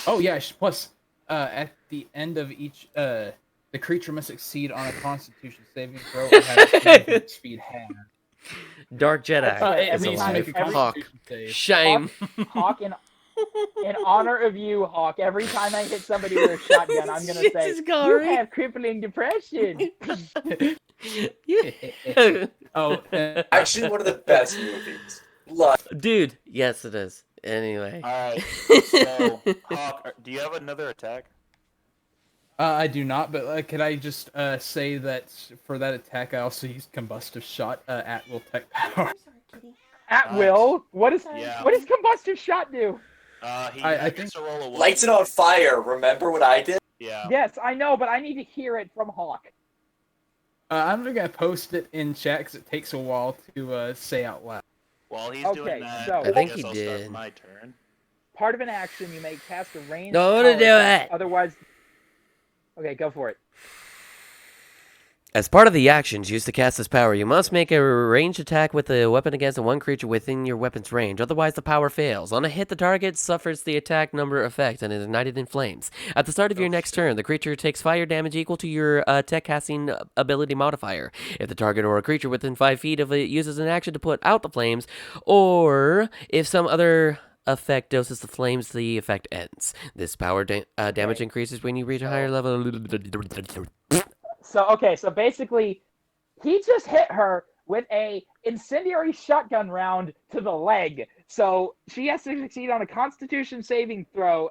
C: Oh yeah. Plus, at the end of each, the creature must succeed on a Constitution saving throw and have its movement speed half.
A: Dark Jedi
B: Okay,
C: It
A: is
C: needs to
A: alive.
C: make a
A: Hawk,
C: Constitution save.
A: shame.
B: Hawk in honor of you, Hawk. Every time I hit somebody with a shotgun, I'm gonna
A: Shit
B: say,
A: is
B: "You
A: gory."
B: have crippling depression."
C: Oh,
E: Actually, one of the best movies. Love.
A: Dude, yes it is. Anyway.
F: All right. So, Hawk, do you have another attack?
C: I do not, but could I just say that for that attack, I also used combustive shot at will tech power.
B: At will. What does
F: Yeah.
B: combustive shot do?
F: He
C: I
F: gets
C: think-
F: to roll a one.
E: Lights it on fire. Remember what I did?
F: Yeah.
B: Yes, I know, but I need to hear it from Hawk.
C: I'm gonna post it in chat because it takes a while to say out loud.
F: While he's
B: Okay,
F: doing that,
B: so-
A: I think
F: guess
A: he
F: I'll
A: did.
F: Start my turn.
B: Part of an action, you may cast a ranged.
A: No, to
B: power
A: do
B: attack,
A: it.
B: Otherwise. Okay, go for it.
A: As part of the actions used to cast this power, you must make a ranged attack with a weapon against the one creature within your weapon's range. Otherwise, the power fails. On a hit, the target suffers the attack number effect and is ignited in flames. At the start of your next turn, the creature takes fire damage equal to your tech casting ability modifier. If the target or a creature within 5 feet of it uses an action to put out the flames, or if some other effect doses the flames, the effect ends. This power damage increases when you reach a higher level.
B: So basically, he just hit her with a incendiary shotgun round to the leg. So she has to succeed on a Constitution saving throw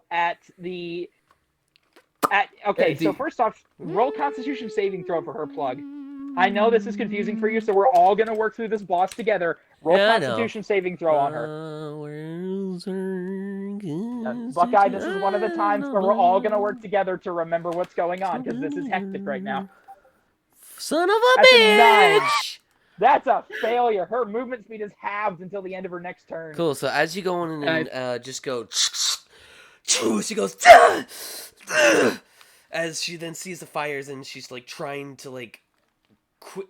B: okay. So first off, roll Constitution saving throw for her plug. I know this is confusing for you, so we're all gonna work through this boss together. Roll
A: Yeah, I know.
B: Constitution saving throw on her. Buckeye, this is one of the times where we're all gonna work together to remember what's going on, because this is hectic right now.
A: Son of a
B: That's a nine.
A: bitch!
B: That's a failure. Her movement speed is halved until the end of her next turn.
A: Cool. So as you go in and just go, she goes, as she then sees the fires and she's like trying to like,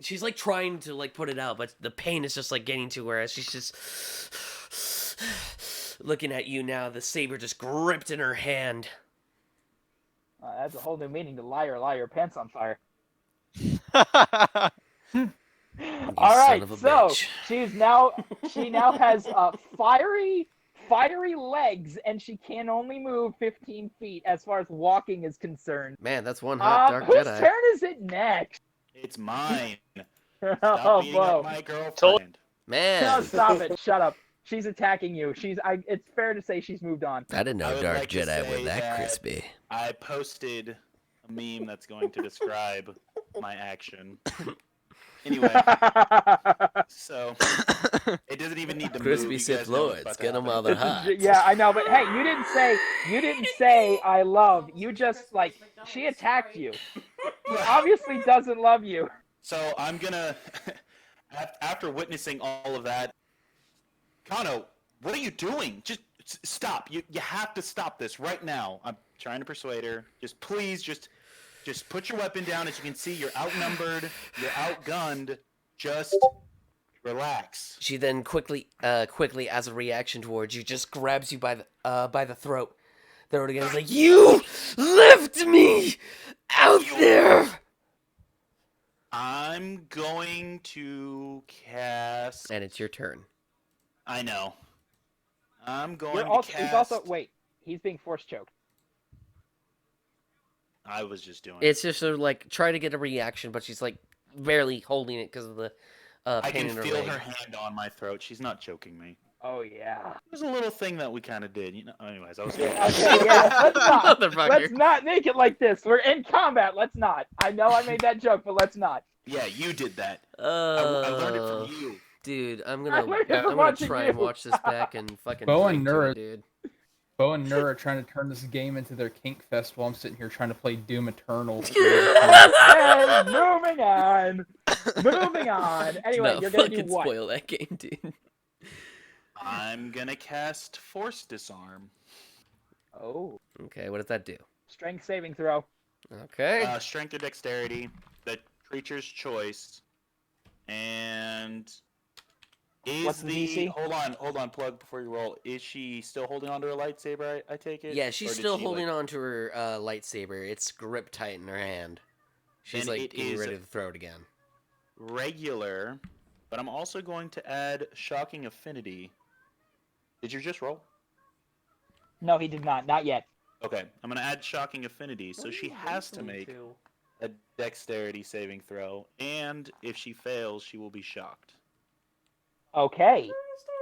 A: she's like trying to like put it out, but the pain is just like getting to her as she's just looking at you now. The saber just gripped in her hand.
B: That's a whole new meaning to liar, liar, pants on fire.
A: You
B: All
A: son
B: right,
A: of a
B: so
A: bitch.
B: she now has fiery legs, and she can only move 15 feet as far as walking is concerned.
A: Man, that's one hot dark
B: Whose
A: Jedi.
B: turn is it next?
F: It's mine.
B: Oh,
F: Stop beating
B: whoa.
F: up my girlfriend.
A: Man,
B: No, stop it. Shut up. She's attacking you. It's fair to say she's moved on.
A: I didn't know
F: I would
A: Dark
F: like to
A: Jedi were
F: say
A: that
F: that-
A: crispy.
F: I posted a meme that's going to describe my action. Anyway, so it doesn't even need to move.
A: Crispy
F: You
A: Sith
F: guys know what's
A: Lords,
F: about to
A: get them
F: happen.
A: while they're hot.
B: Yeah, I know, but hey, you didn't say I love. You just she attacked you. She obviously doesn't love you.
F: So I'm gonna, after witnessing all of that, Kano, what are you doing? Just stop. You have to stop this right now. I'm trying to persuade her. Just put your weapon down. As you can see, you're outnumbered. You're outgunned. Just relax.
A: She then quickly, as a reaction towards you, just grabs you by the throat. Throw it again. It's like, you left me out there.
F: I'm going to cast.
A: And it's your turn.
F: I know. I'm going
B: You're
F: to
B: also,
F: cast.
B: he's also wait. He's being force choked.
F: I was just doing.
A: It's just sort of like try to get a reaction, but she's like barely holding it because of the
F: I
A: pain
F: can
A: in her
F: feel
A: leg.
F: her hand on my throat. She's not choking me.
B: Oh yeah.
F: There's a little thing that we kind of did, you know. Anyways, I was.
B: Okay, yeah.
A: Motherfucker.
B: Let's not make it like this. We're in combat. Let's not. I know I made that joke, but let's not.
F: Yeah, you did that. I learned it from you.
A: Dude, I'm
B: I
A: gonna
B: learned it from
A: I'm gonna
B: watching
A: try and
B: you.
A: watch this back and fucking
C: Bo
A: drink
C: and
A: to it,
C: Nerd.
A: dude.
C: Bo and Nur are trying to turn this game into their kink fest while I'm sitting here trying to play Doom Eternal.
B: Hey, moving on. Moving on. Anyway,
A: No,
B: you're gonna do
A: fucking
B: what?
A: spoil that game, dude.
F: I'm gonna cast Force Disarm.
B: Oh,
A: Okay, what does that do?
B: strength saving throw.
A: Okay.
F: Strength or dexterity, the creature's choice, and is
B: What's the DC?
F: Hold on, plug before you roll. Is she still holding onto her lightsaber? I take it.
A: Yeah, she's
F: Or did
A: still
F: she,
A: holding on to her lightsaber. It's gripped tight in her hand. She's
F: Then
A: like
F: it
A: getting
F: is-
A: ready to throw it again.
F: regular, but I'm also going to add shocking affinity. Did you just roll?
B: No, he did not. Not yet.
F: Okay, I'm gonna add shocking affinity, so she has to make a dexterity saving throw, and if she fails, she will be shocked.
B: Okay.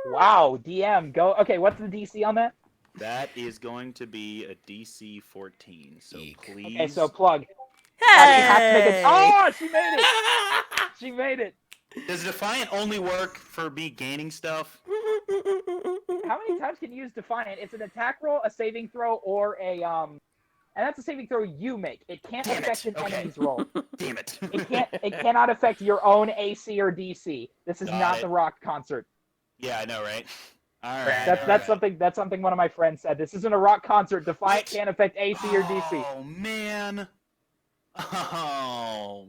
B: Wow, DM, go. Okay, what's the DC on that?
F: That is going to be a DC 14. So
A: Eek.
F: please.
B: Okay, so plug.
A: Hey!
B: She has to make it. Oh, she made it. She made it.
F: Does Defiant only work for me gaining stuff?
B: How many times can you use Defiant? It's an attack roll, a saving throw, or a and that's a saving throw you make. It can't
F: Damn it.
B: affect an
F: Okay.
B: enemy's roll.
F: Damn it.
B: It cannot affect your own AC or DC. This is
F: Got
B: not
F: it.
B: the Rock concert.
F: Yeah, I know, right? All right.
B: That's something one of my friends said. This isn't a Rock concert. Defiant can't affect AC or DC.
F: Oh man. Oh.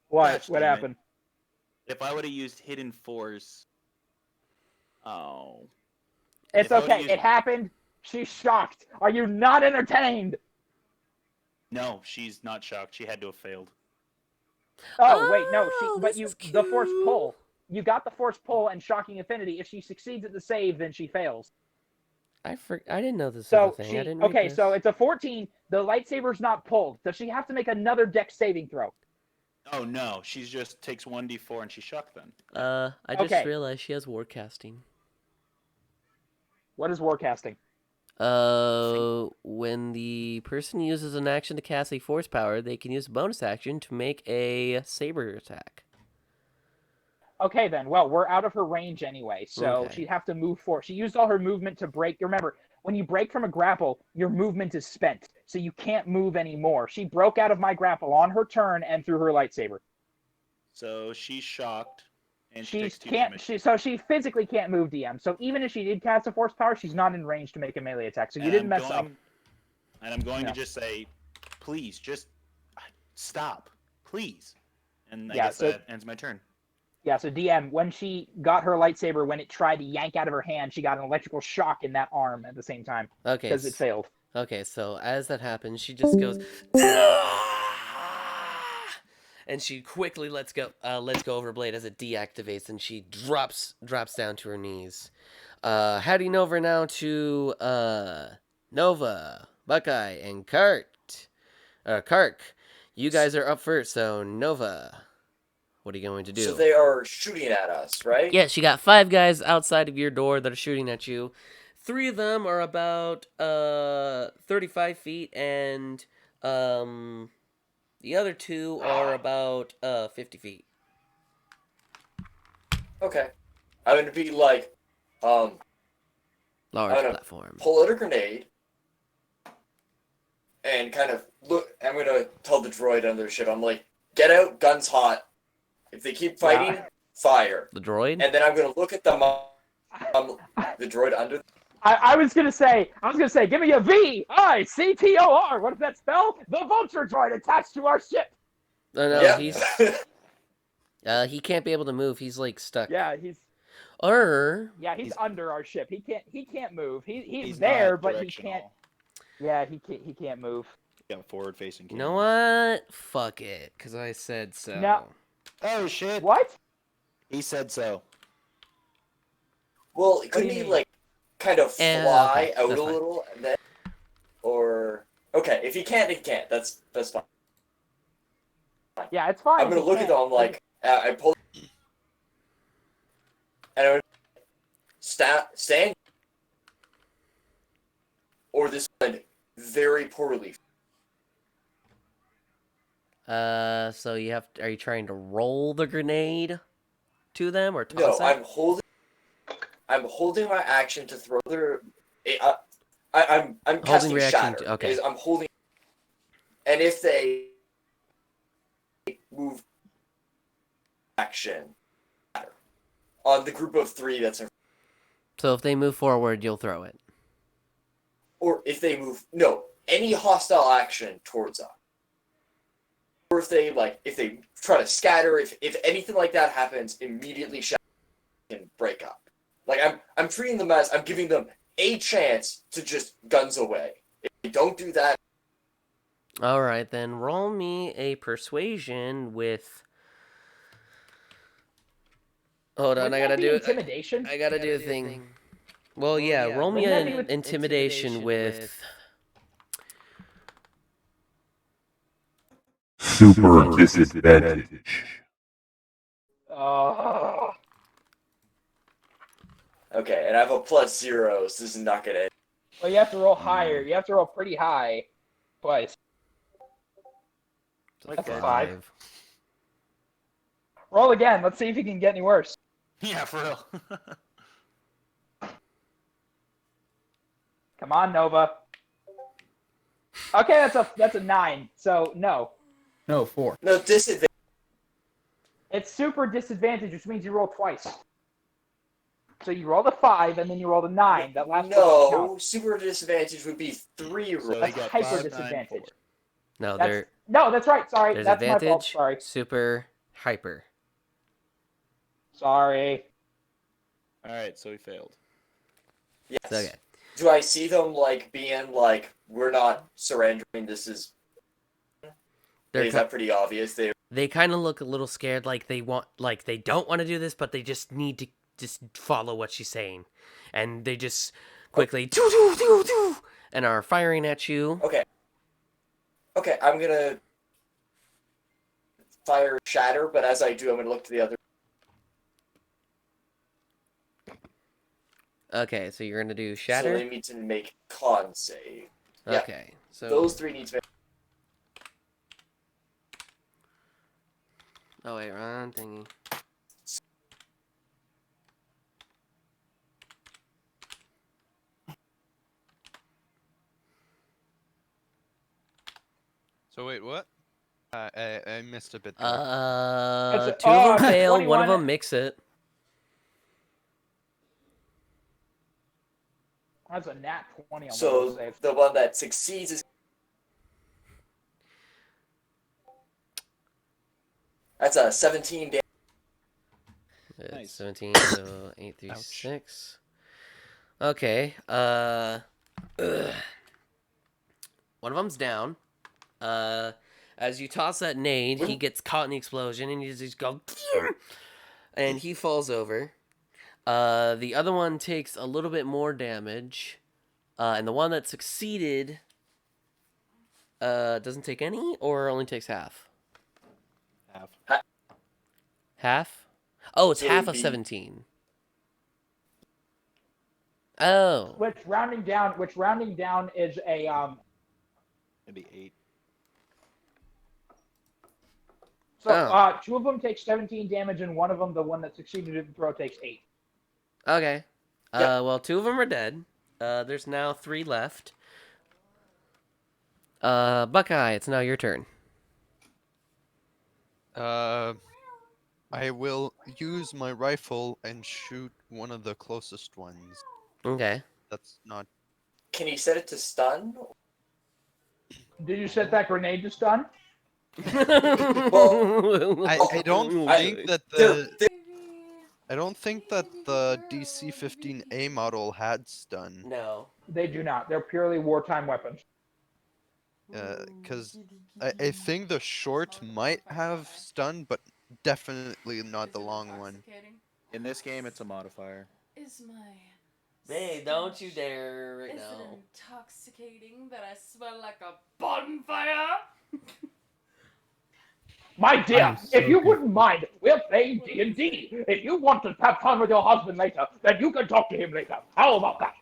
B: What?
F: gosh
B: What
F: damn it.
B: happened?
F: If I would have used Hidden Force. Oh.
B: It's
F: If I would've
B: okay.
F: used-
B: It happened. She's shocked. Are you not entertained?
F: No, she's not shocked. She had to have failed.
B: Oh, wait, no.
A: Oh,
B: But
A: this
B: you
A: is
B: the force
A: cute.
B: pull. You got the force pull and shocking affinity. If she succeeds at the save, then she fails.
A: I didn't know this
B: So
A: was a thing.
B: she
A: I didn't read
B: okay.
A: this.
B: So it's a 14. The lightsaber's not pulled. Does she have to make another dex saving throw?
F: Oh no, she just takes 1d4 and she's shocked then.
A: I just
B: Okay.
A: realized she has warcasting.
B: What is warcasting?
A: When the person uses an action to cast a force power, they can use a bonus action to make a saber attack.
B: Okay, then. Well, we're out of her range anyway, so
A: Okay.
B: she'd have to move forward. She used all her movement to break. Remember, when you break from a grapple, your movement is spent, so you can't move anymore. She broke out of my grapple on her turn and threw her lightsaber.
F: So she's shocked, and she
B: She
F: takes 2
B: can't.
F: damage.
B: So she physically can't move, DM. So even if she did cast a force power, she's not in range to make a melee attack. So you
F: And
B: didn't
F: I'm
B: mess up.
F: And I'm going
B: Yeah.
F: to just say, please, just stop, please. And I
B: Yeah,
F: guess
B: so-
F: that ends my turn.
B: Yeah. So DM, when she got her lightsaber, when it tried to yank out of her hand, she got an electrical shock in that arm at the same time
A: Okay.
B: because it failed.
A: Okay, so as that happens, she just goes, and she quickly lets go of her blade as it deactivates, and she drops down to her knees. Heading over now to Nova, Buckeye, and Kark. You guys are up first, so Nova, what are you going to do?
E: So they are shooting at us, right?
A: Yes, you got 5 guys outside of your door that are shooting at you. 3 of them are about 35 feet, and the other 2 are about 50 feet.
E: Okay. I'm gonna be like,
A: Large
E: I don't know.
A: platform.
E: pull out a grenade, and kind of look. I'm gonna tell the droid on their ship. I'm like, get out, guns hot. If they keep fighting, fire.
A: The droid?
E: And then I'm gonna look at the the droid under.
B: I was gonna say, give me a VICTOR. What does that spell? The vulture droid attached to our ship.
A: No,
E: Yeah.
A: he can't be able to move. He's like stuck.
B: Yeah, he's
F: He's-
B: under our ship. He can't move. He's
F: He's
B: there,
F: not
B: but he can't.
F: directional.
B: Yeah, he can't move.
F: Got forward facing.
A: You know what? Fuck it, because I said so.
B: No.
F: Oh shit!
B: What?
F: He said so.
E: Well,
B: do
E: couldn't
B: you
E: he
B: mean?
E: like kind of
A: Yeah,
E: fly
A: okay,
E: out
A: that's
E: a
A: fine.
E: little and then, or okay, if he can't, he can't. That's fine.
B: Yeah, it's fine.
E: I'm gonna
B: he
E: look at
B: can't.
E: them like I pull, and I'm gonna stand, or this went very poorly.
A: So are you trying to roll the grenade to them or
E: No,
A: toss it?
E: I'm holding my action to throw their. I'm casting
A: reaction
E: shatter.
A: to- okay.
E: I'm holding, and if they move action on the group of 3 that's in,
A: So if they move forward, you'll throw it.
E: or if they move any hostile action towards us, or if they try to scatter, if anything like that happens, immediately shatter can break up. Like I'm treating them as I'm giving them a chance to just guns away. If they don't do that,
A: All right, then roll me a persuasion with. Hold on,
B: Wouldn't
A: I
B: that
A: gotta
B: be
A: do it.
B: intimidation.
A: I gotta do the thing. Well, yeah, roll me
B: Wouldn't that
A: an
B: be with
A: intimidation with.
I: Super disadvantage.
B: Oh.
E: okay, and I have a +0, so this is not gonna.
B: Well, you have to roll higher. You have to roll pretty high twice. That's a 5. Roll again. Let's see if you can get any worse.
F: Yeah, for real.
B: Come on, Nova. Okay, that's a 9. So no,
C: No, 4.
E: No disadvantage.
B: it's super disadvantage, which means you roll twice. So you roll the 5 and then you roll the 9. That last one doesn't
E: No,
B: count.
E: super disadvantage would be 3
F: So
E: rolls.
F: he
B: That's
F: got
B: hyper
F: 5, 9,
B: disadvantage.
F: 4.
A: No,
B: No, that's right. Sorry,
A: there's
B: that's my fault.
A: advantage,
B: Sorry.
A: super, hyper.
B: Sorry.
F: All right, so he failed.
E: Yes.
A: Okay.
E: Do I see them being we're not surrendering? This is.
A: They're
E: Is that pretty obvious?
A: They kind of look a little scared, like they don't want to do this, but they just need to just follow what she's saying, and they just quickly do and are firing at you.
E: Okay, I'm gonna fire shatter, but as I do, I'm gonna look to the other.
A: Okay, so you're gonna do
E: So
A: shatter.
E: they need to make con save. Yeah.
A: Okay, so
E: Those 3 need to make.
A: Oh wait, wrong thingy.
G: So wait, what? I missed a bit there.
A: Two of them
B: it's a
A: fail. One of
B: 21.
A: them makes it.
B: That's a nat 20 on one
E: So
B: of those saves.
E: the one that succeeds is. That's a 17 damage.
A: It's
F: Nice.
A: 17, so 8 through
G: Ouch.
A: 6. Okay. One of them's down. As you toss that nade, he gets caught in the explosion, and you just go, and he falls over. The other one takes a little bit more damage, and the one that succeeded doesn't take any, or only takes half.
F: Half.
A: Half? Oh, it's
E: So
A: half
E: it'd
A: of
E: be-
A: 17. Oh.
B: Which rounding down is a
F: Maybe 8.
B: So
A: Oh.
B: 2 of them take 17 damage, and one of them, the one that succeeded in the throw, takes 8.
A: Okay.
E: Yeah.
A: Well, 2 of them are dead. There's now 3 left. Buckeye, it's now your turn.
G: I will use my rifle and shoot one of the closest ones.
A: Okay.
G: That's not.
E: Can you set it to stun?
B: Did you set that grenade to stun?
G: I don't
E: I-
G: think that
E: They're-
G: the. I don't think that the DC-15A model had stun.
A: No.
B: They do not. They're purely wartime weapons.
G: Because I think the short might have stun, but definitely not the long one.
F: In this game, it's a modifier.
J: Is my
A: Hey, don't you dare right
J: Is
A: now.
J: it intoxicating that I smell like a bonfire?
B: My dear,
C: I'm so
B: if you
C: confused.
B: wouldn't mind, we're playing D&D. If you want to have fun with your husband later, then you can talk to him later. How about that?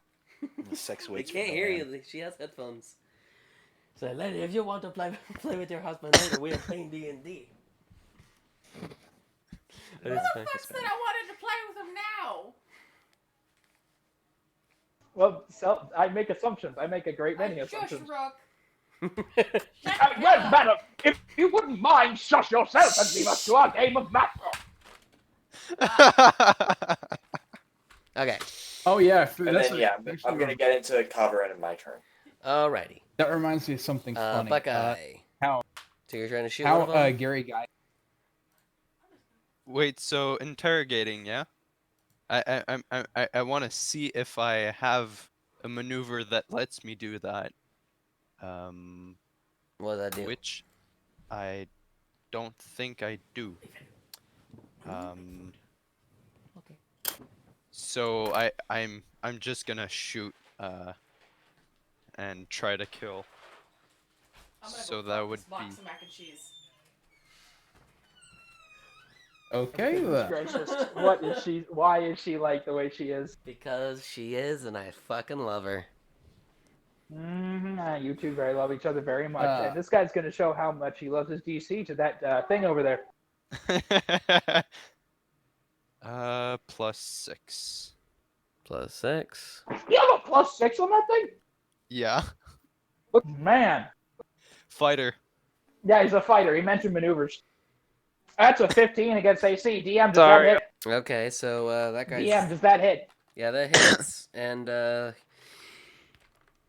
F: Sex
A: They
F: waits.
A: can't
F: for no
A: hear
F: man.
A: you. She has headphones. So, lady, if you want to play with your husband later, we are playing D&D. But it's fine.
J: Fuck said I wanted to play with him now.
B: Well, I make assumptions. I make a great many
J: Shush,
B: assumptions.
J: Rook.
B: Well, madam, if you wouldn't mind, shush yourself and leave us to our game of macro.
A: Okay.
C: Oh yeah,
E: And then yeah, I'm gonna get into cover and my turn.
A: Alrighty.
C: That reminds me of something funny.
A: Buckeye.
C: How
A: So you're trying to shoot one of
C: how
A: them?
C: Gary Guy.
G: Wait, so interrogating, yeah? I want to see if I have a maneuver that lets me do that.
A: What does that do?
G: Which I don't think I do.
A: Okay.
G: So I'm just gonna shoot and try to kill.
J: I'm gonna
G: So
J: go
G: that
J: fuck
G: would
J: this box
G: be
J: of mac and cheese.
C: Okay
B: Goodness
C: then.
B: gracious. What is she? Why is she like the way she is?
A: Because she is, and I fucking love her.
B: You two very love each other very much,
C: Uh,
B: and this guy's going to show how much he loves his DC to that thing over there.
G: +6.
A: +6.
B: You have a +6 on that thing?
G: Yeah.
B: Look, man.
G: Fighter.
B: Yeah, he's a fighter. He mentioned maneuvers. That's a 15 against AC. DM, does
D: Sorry.
B: that hit?
A: Okay, so that guy's...
B: DM, does that hit?
A: Yeah, that hits. And,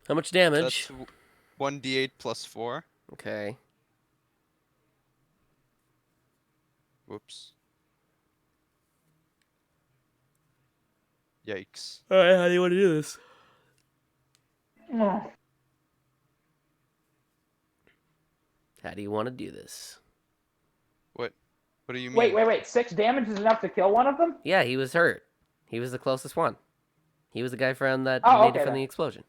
A: how much damage?
G: That's 1d8 +4.
A: Okay.
G: Whoops. Yikes.
A: Alright, how do you want to do this?
B: Oh.
A: How do you want to do this?
G: What do you mean?
B: Wait. 6 damage is enough to kill one of them?
A: Yeah, he was hurt. He was the closest one. He was the guy from that
B: Oh,
A: made
B: okay,
A: it from
B: then.
A: the explosion.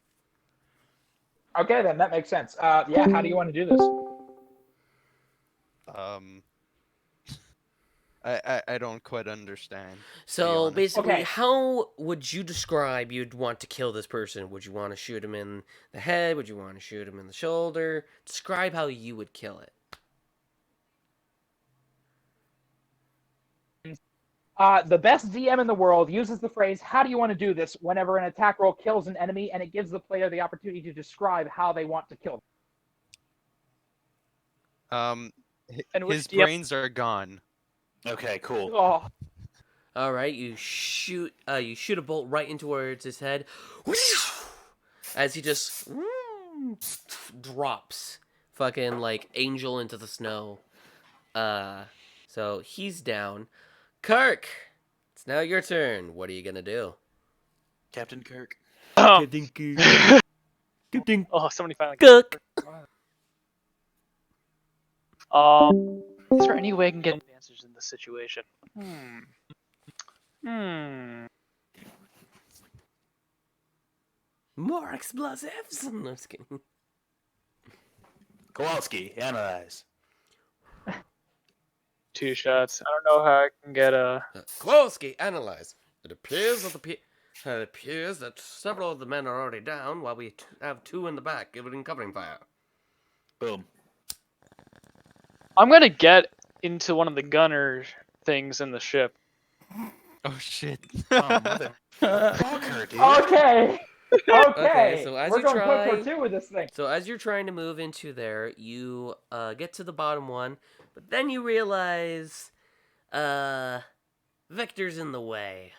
B: Okay, then. That makes sense. Yeah, how do you want to do this?
G: I don't quite understand.
A: So
G: honest.
A: basically,
B: Okay.
A: how would you describe you'd want to kill this person? Would you want to shoot him in the head? Would you want to shoot him in the shoulder? Describe how you would kill it.
B: The best DM in the world uses the phrase, how do you want to do this, whenever an attack roll kills an enemy, and it gives the player the opportunity to describe how they want to kill them.
D: And which
G: His
D: DM
G: brains are gone.
F: Okay, cool.
B: Oh,
A: All right, you shoot a bolt right into towards his head, as he just drops, fucking like angel into the snow. So he's down. Kirk, it's now your turn. What are you gonna do?
F: Captain Kirk.
D: Oh,
A: Captain Kirk.
D: oh, somebody finally.
A: Kirk.
D: Is there any way I can get advantage in this situation?
A: More explosives. No, I'm just kidding.
F: Kowalski, analyze.
D: 2 shots. I don't know how I can get a.
A: Kowalski, analyze. It appears that several of the men are already down, while we have 2 in the back, giving covering fire.
F: Boom.
D: I'm gonna get into one of the gunner things in the ship.
G: Oh shit.
F: Oh, motherfucker, dude.
B: okay.
A: Okay, so as
B: We're
A: you
B: going
A: try-
B: quick for 2 with this thing.
A: So as you're trying to move into there, you get to the bottom one, but then you realize Victor's in the way.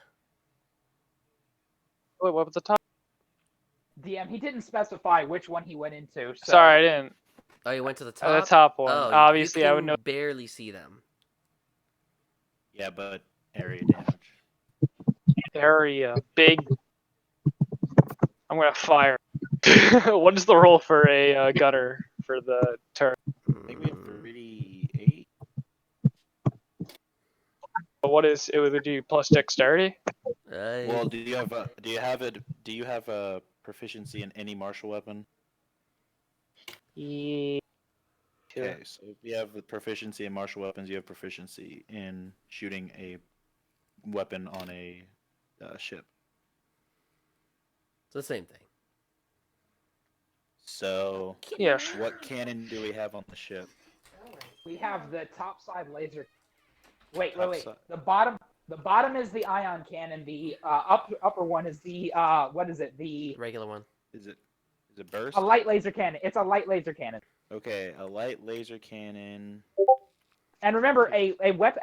D: Wait, what was the top?
B: DM, he didn't specify which one he went into. So.
D: Sorry, I didn't.
A: Oh, you went to the top?
D: The top one.
A: Oh,
D: Obviously,
A: you
D: I would know.
A: can barely see them.
F: Yeah, but area damage.
D: Area big. I'm gonna fire. What is the roll for a gunner for the turn?
F: I think we have 38.
D: What is it? Would do plus dexterity?
F: Well, do you have a proficiency in any martial weapon?
D: Yeah.
F: Okay, so if you have the proficiency in martial weapons, you have proficiency in shooting a weapon on a ship.
A: It's the same thing.
F: So,
D: Yeah.
F: what cannon do we have on the ship?
B: We have the topside laser. Wait.
F: Topside.
B: The bottom The bottom is the ion cannon. The upper one is the what is it? The
A: Regular one.
F: Is it burst?
B: a light laser cannon. It's a light laser cannon.
F: Okay, a light laser cannon.
B: And remember, a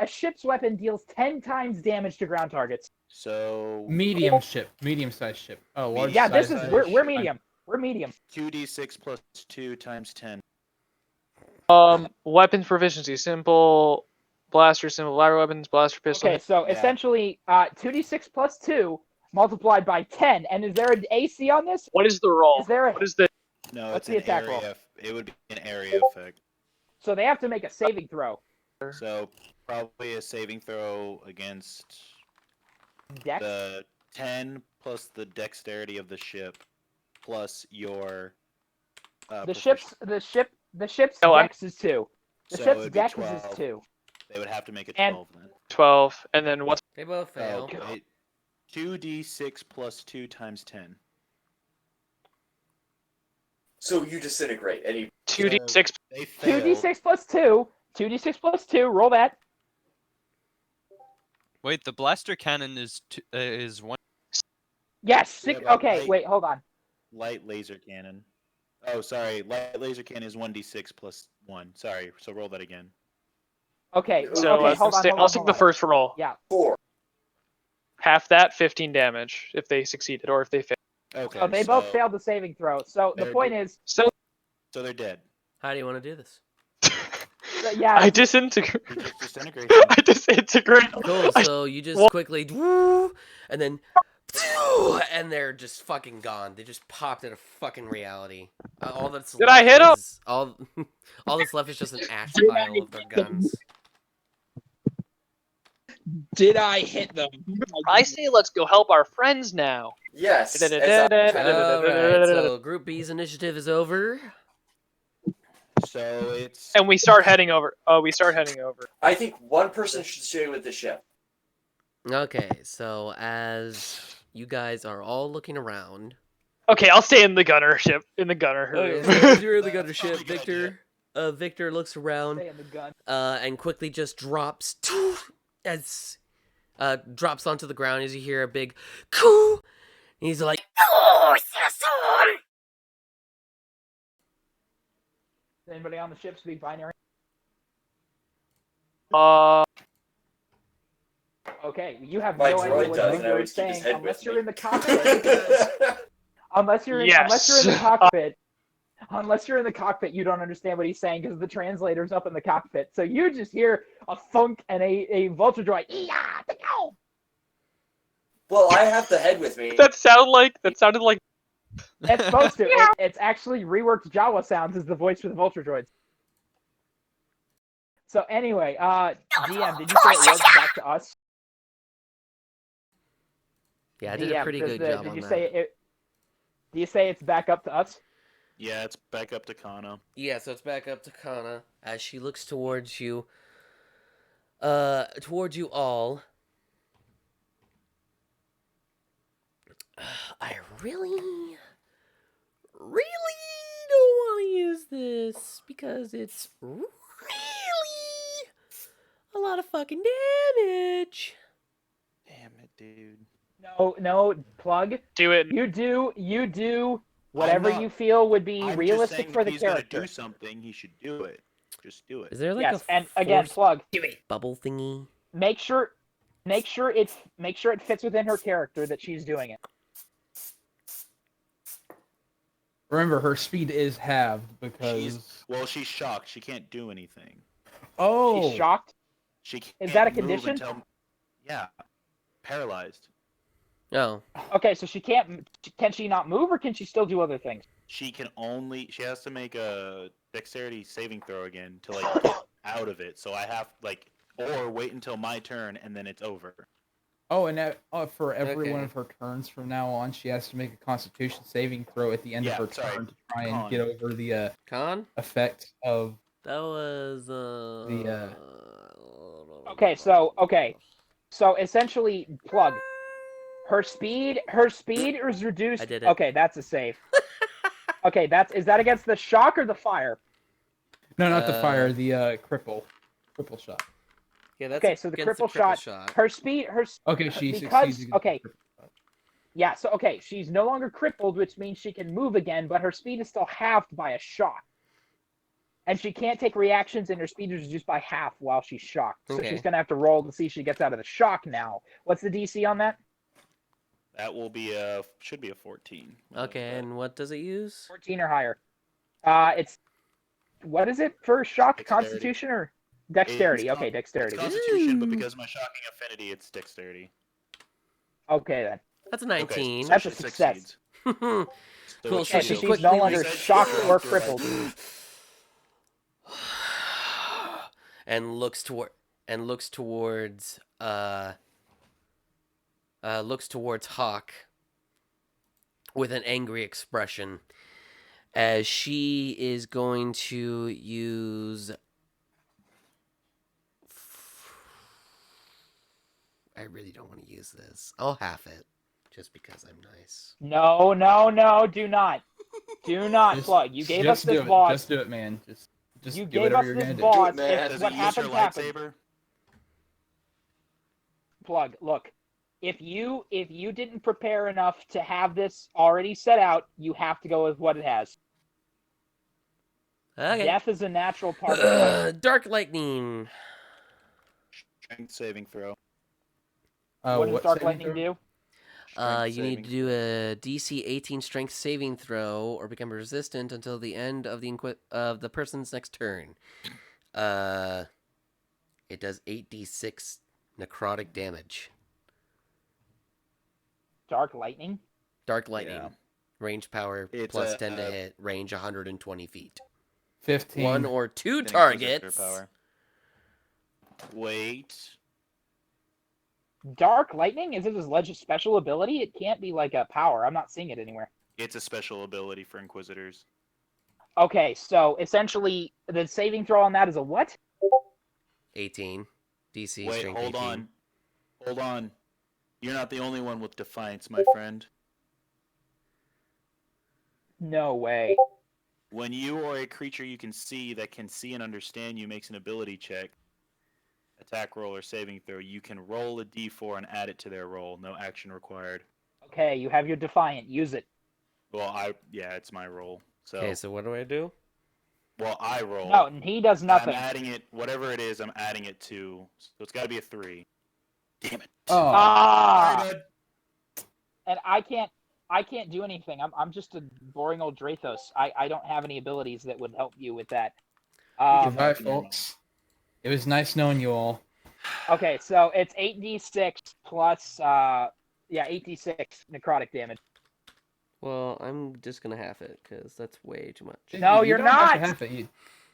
B: ship's weapon deals 10 times damage to ground targets.
F: So
C: medium-sized ship. Oh, large.
B: Yeah, this is
F: size
B: we're
F: ship.
B: medium. We're medium.
F: 2d6 plus 2 times 10.
D: Weapons proficiency: simple blaster, simple ladder weapons, blaster, pistol.
B: Okay, so
F: Yeah.
B: essentially, 2d6 plus 2 multiplied by 10. And is there an AC on this?
D: What is the roll?
B: Is there a...
D: What is the?
F: No,
B: What's
F: it's
B: the
F: an
B: attack roll?
F: area. It would be an area effect.
B: So they have to make a saving throw.
F: So probably a saving throw against
B: Dex?
F: the 10 plus the dexterity of the ship plus your
B: The ship's
D: Oh,
B: dex is 2. The
F: So
B: ship's
F: it'd be
B: dex
F: 12.
B: is 2.
F: They would have to make a
B: And-
F: 12 then.
D: 12, and then what's?
A: They both fail.
F: Okay. 2d6 plus 2 times 10.
E: So you disintegrate, and you
D: 2d6.
F: They fail.
B: 2d6 plus 2. 2d6 plus 2. Roll that.
G: Wait, the blaster cannon is one.
B: Yes.
F: Yeah,
B: Six.
F: but
B: Okay,
F: light-
B: wait, hold on.
F: Light laser cannon. Oh, sorry. Light laser cannon is 1d6 plus 1. Sorry. So roll that again.
B: Okay,
E: So,
B: okay,
D: I'll
B: hold on,
D: take
B: hold
D: the
B: on.
D: first roll.
B: Yeah.
E: 4.
D: Half that, 15 damage if they succeeded, or if they failed.
F: Okay.
B: So they both failed the saving throw. So the
F: They're
B: point is,
D: So
F: So they're dead.
A: How do you want to do this?
B: yeah,
D: I disintegrate.
F: You just disintegrate them.
D: I disintegrate.
A: Cool. So you just quickly, and then, and they're just fucking gone. They just popped out of fucking reality. All that's
D: Did I hit 'em?
A: is- All that's left is just an ash pile of their guns.
B: did I hit them?
D: I say let's go help our friends now.
E: Yes. as
D: Da-da-da-da-da-da.
E: I'm trying to-
A: Alright, so Group B's initiative is over.
F: So it's.
D: And we start heading over. Oh, we start heading over.
E: I think one person should stay with the ship.
A: Okay, so as you guys are all looking around,
D: Okay, I'll stay in the gunner ship. In the gunner
A: okay,
D: room.
A: so as you're in the
F: That's
A: gunner ship,
F: probably a good
A: Victor, Victor looks around,
B: Stay in the gun.
A: and quickly just drops as drops onto the ground as you hear a big coo. And he's like, "Oh, yes, sir."
B: Does anybody on the ship speak binary? Okay, you have
E: My
B: no
E: droid
B: idea what
E: does, and I
B: you're
E: always keep his
B: saying
E: head
B: unless
E: with
B: you're
E: me.
B: in the cockpit. Unless you're in the cockpit. Unless you're in the cockpit, you don't understand what he's saying because the translator's up in the cockpit. So you just hear a thunk and a vulture droid. "Ee-yah,
E: Well, I have the head with me.
D: That sounded like.
B: It's supposed to. It's actually reworked Jawa sounds as the voice for the vulture droids. So anyway, DM, did you say it worked back to us?
A: Yeah, I did a pretty good job
B: Did
A: on
B: you
A: that.
B: say it? Do you say it's back up to us?
F: Yeah, it's back up to Kana.
A: Yeah, so it's back up to Kana as she looks towards you. Towards you all. I really don't want to use this because it's really a lot of fucking damage.
F: Damn it, dude.
B: No, plug.
D: Do it.
B: You do whatever
F: not-
B: you feel would be
F: I'm just
B: realistic
F: saying
B: for
F: if
B: the
F: he's
B: character.
F: gonna do something, he should do it. Just do it.
A: Is there like
B: Yes,
A: a
B: and again,
A: force
B: plug.
A: bubble thingy?
B: Make sure it fits within her character that she's doing it.
C: Remember, her speed is halved because.
F: She's shocked. She can't do anything.
C: Oh,
B: She's shocked.
F: She can't
B: Is that a
F: move
B: condition?
F: Until... Yeah, paralyzed.
A: Oh,
B: Okay, so she can't. Can she not move, or can she still do other things?
F: She has to make a dexterity saving throw again to like get out of it. So I have or wait until my turn and then it's over.
C: Oh, and for every
A: Okay.
C: one of her turns from now on, she has to make a Constitution saving throw at the end
F: Yeah,
C: of her
F: sorry.
C: turn to try and
F: Con.
C: get over the
A: Con?
C: effect of
A: That was
B: Okay, so essentially, plug. Her speed is reduced.
A: I did it.
B: Okay, that's a save. Okay, is that against the shock or the fire?
C: no, not the
A: Uh,
C: fire, the cripple shot.
A: Yeah, that's
B: Okay, so the
A: against
B: cripple shot, her speed,
C: Okay, she
B: because
C: succeeds.
B: okay, yeah, so okay, she's no longer crippled, which means she can move again, but her speed is still halved by a shock. And she can't take reactions, and her speed is reduced by half while she's shocked. So
A: Okay.
B: she's going to have to roll to see if she gets out of the shock now. What's the DC on that?
F: That will be should be a 14.
A: Okay, and what does it use?
B: 14 or higher. It's, what is it for shock?
F: Dexterity.
B: Constitution or dexterity? Okay, dexterity.
F: It's Constitution, but
A: Ooh.
F: because my shocking affinity, it's Dexterity.
B: Okay, then.
A: That's a 19.
F: So
B: That's a
F: she
B: success.
F: succeeds.
A: Cool.
F: So
A: So
B: Okay,
A: she
B: so she's
A: quickly
B: no longer
F: reset
B: shocked
F: her
B: or
F: to
B: crippled.
A: and looks towards Hawk with an angry expression as she is going to use I really don't want to use this. I'll half it just because I'm nice.
B: No, no, no, do not. Do not plug. You gave us this boss.
C: Just do it, man. Just
B: You
C: do
B: gave
C: whatever
B: us
C: you're
B: this
C: gonna do.
B: boss.
E: man.
B: If
F: Does
B: what
F: it use her
B: happens happens.
F: lightsaber?
B: Plug. Look, if you didn't prepare enough to have this already set out, you have to go with what it has.
A: Okay.
B: Death is a natural part of it.
A: Dark lightning.
F: Strength saving throw.
B: What does Dark
C: saving
B: Lightning
C: throw?
B: do?
F: Strength
A: You need to
F: saving
A: do a DC 18 Strength saving throw or become resistant until the end of the person's next turn. It does 8d6 necrotic damage.
B: Dark Lightning?
A: Dark lightning.
F: Yeah.
A: Range power
F: It's
A: plus
F: a-
A: 10 to hit. Range 120 feet.
C: 15.
A: One or two
F: Inquisitor
A: targets.
F: power. Wait.
B: Dark Lightning? Is it his special ability? It can't be like a power. I'm not seeing it anywhere.
F: It's a special ability for Inquisitors.
B: Okay, so essentially the saving throw on that is a what?
A: 18. DC
F: Wait,
A: strength
F: hold
A: 18.
F: on. Hold on. You're not the only one with Defiance, my friend.
B: No way.
F: When you or a creature you can see that can see and understand you makes an ability check, attack roll or saving throw, you can roll a d4 and add it to their roll. No action required.
B: Okay, you have your Defiant. Use it.
F: Well, it's my roll. So,
A: Okay, so what do I do?
F: well, I roll.
B: No, and he does nothing.
F: I'm adding it, whatever it is, I'm adding it to. So it's got to be a 3. Damn it.
C: Oh,
B: Ah!
F: Sorry, bud.
B: And I can't do anything. I'm just a boring old Drathos. I don't have any abilities that would help you with that.
C: goodbye, folks. It was nice knowing you all.
B: Okay, so it's 8d6 plus 8d6 necrotic damage.
A: Well, I'm just gonna half it because that's way too much.
B: No,
C: You
B: you're
C: don't have to
B: not!
C: half it. You-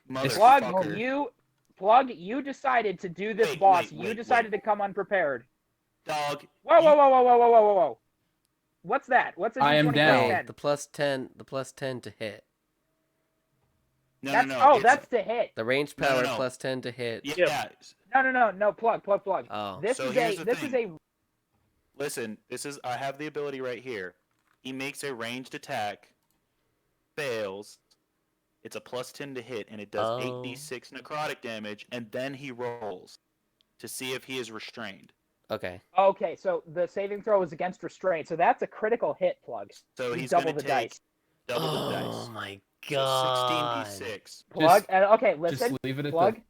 F: Motherfucker.
B: Plug, you decided to do this
F: Wait,
B: boss.
F: wait,
B: You
F: wait,
B: decided to come unprepared.
F: Dog.
B: Whoa. What's that? What's a
C: I am
B: D20
C: down.
B: plus
A: Wait,
B: 10?
A: the plus 10 to hit.
F: No,
B: That's,
F: no.
B: oh,
F: it's-
B: that's to hit.
A: The range
F: No,
A: power
F: no.
A: plus 10 to hit.
F: Yeah.
B: No. Plug.
A: Oh.
B: This
F: So
B: is
F: here's
B: a
F: the
B: this is
F: thing.
B: a
F: Listen, I have the ability right here. He makes a ranged attack, fails. It's a plus 10 to hit, and it does
A: Oh.
F: 8d6 necrotic damage, and then he rolls to see if he is restrained.
A: Okay.
B: okay. So the saving throw is against restraint. So that's a critical hit, Plug.
F: So
B: You
F: he's
B: double
F: going
B: the
F: to take
B: dice.
F: double
A: Oh
F: the dice.
A: my
F: So
A: god.
F: 16d6.
B: Plug.
C: Just-
B: Okay,
C: Just
B: listen.
C: leave it at
B: Plug.
C: that.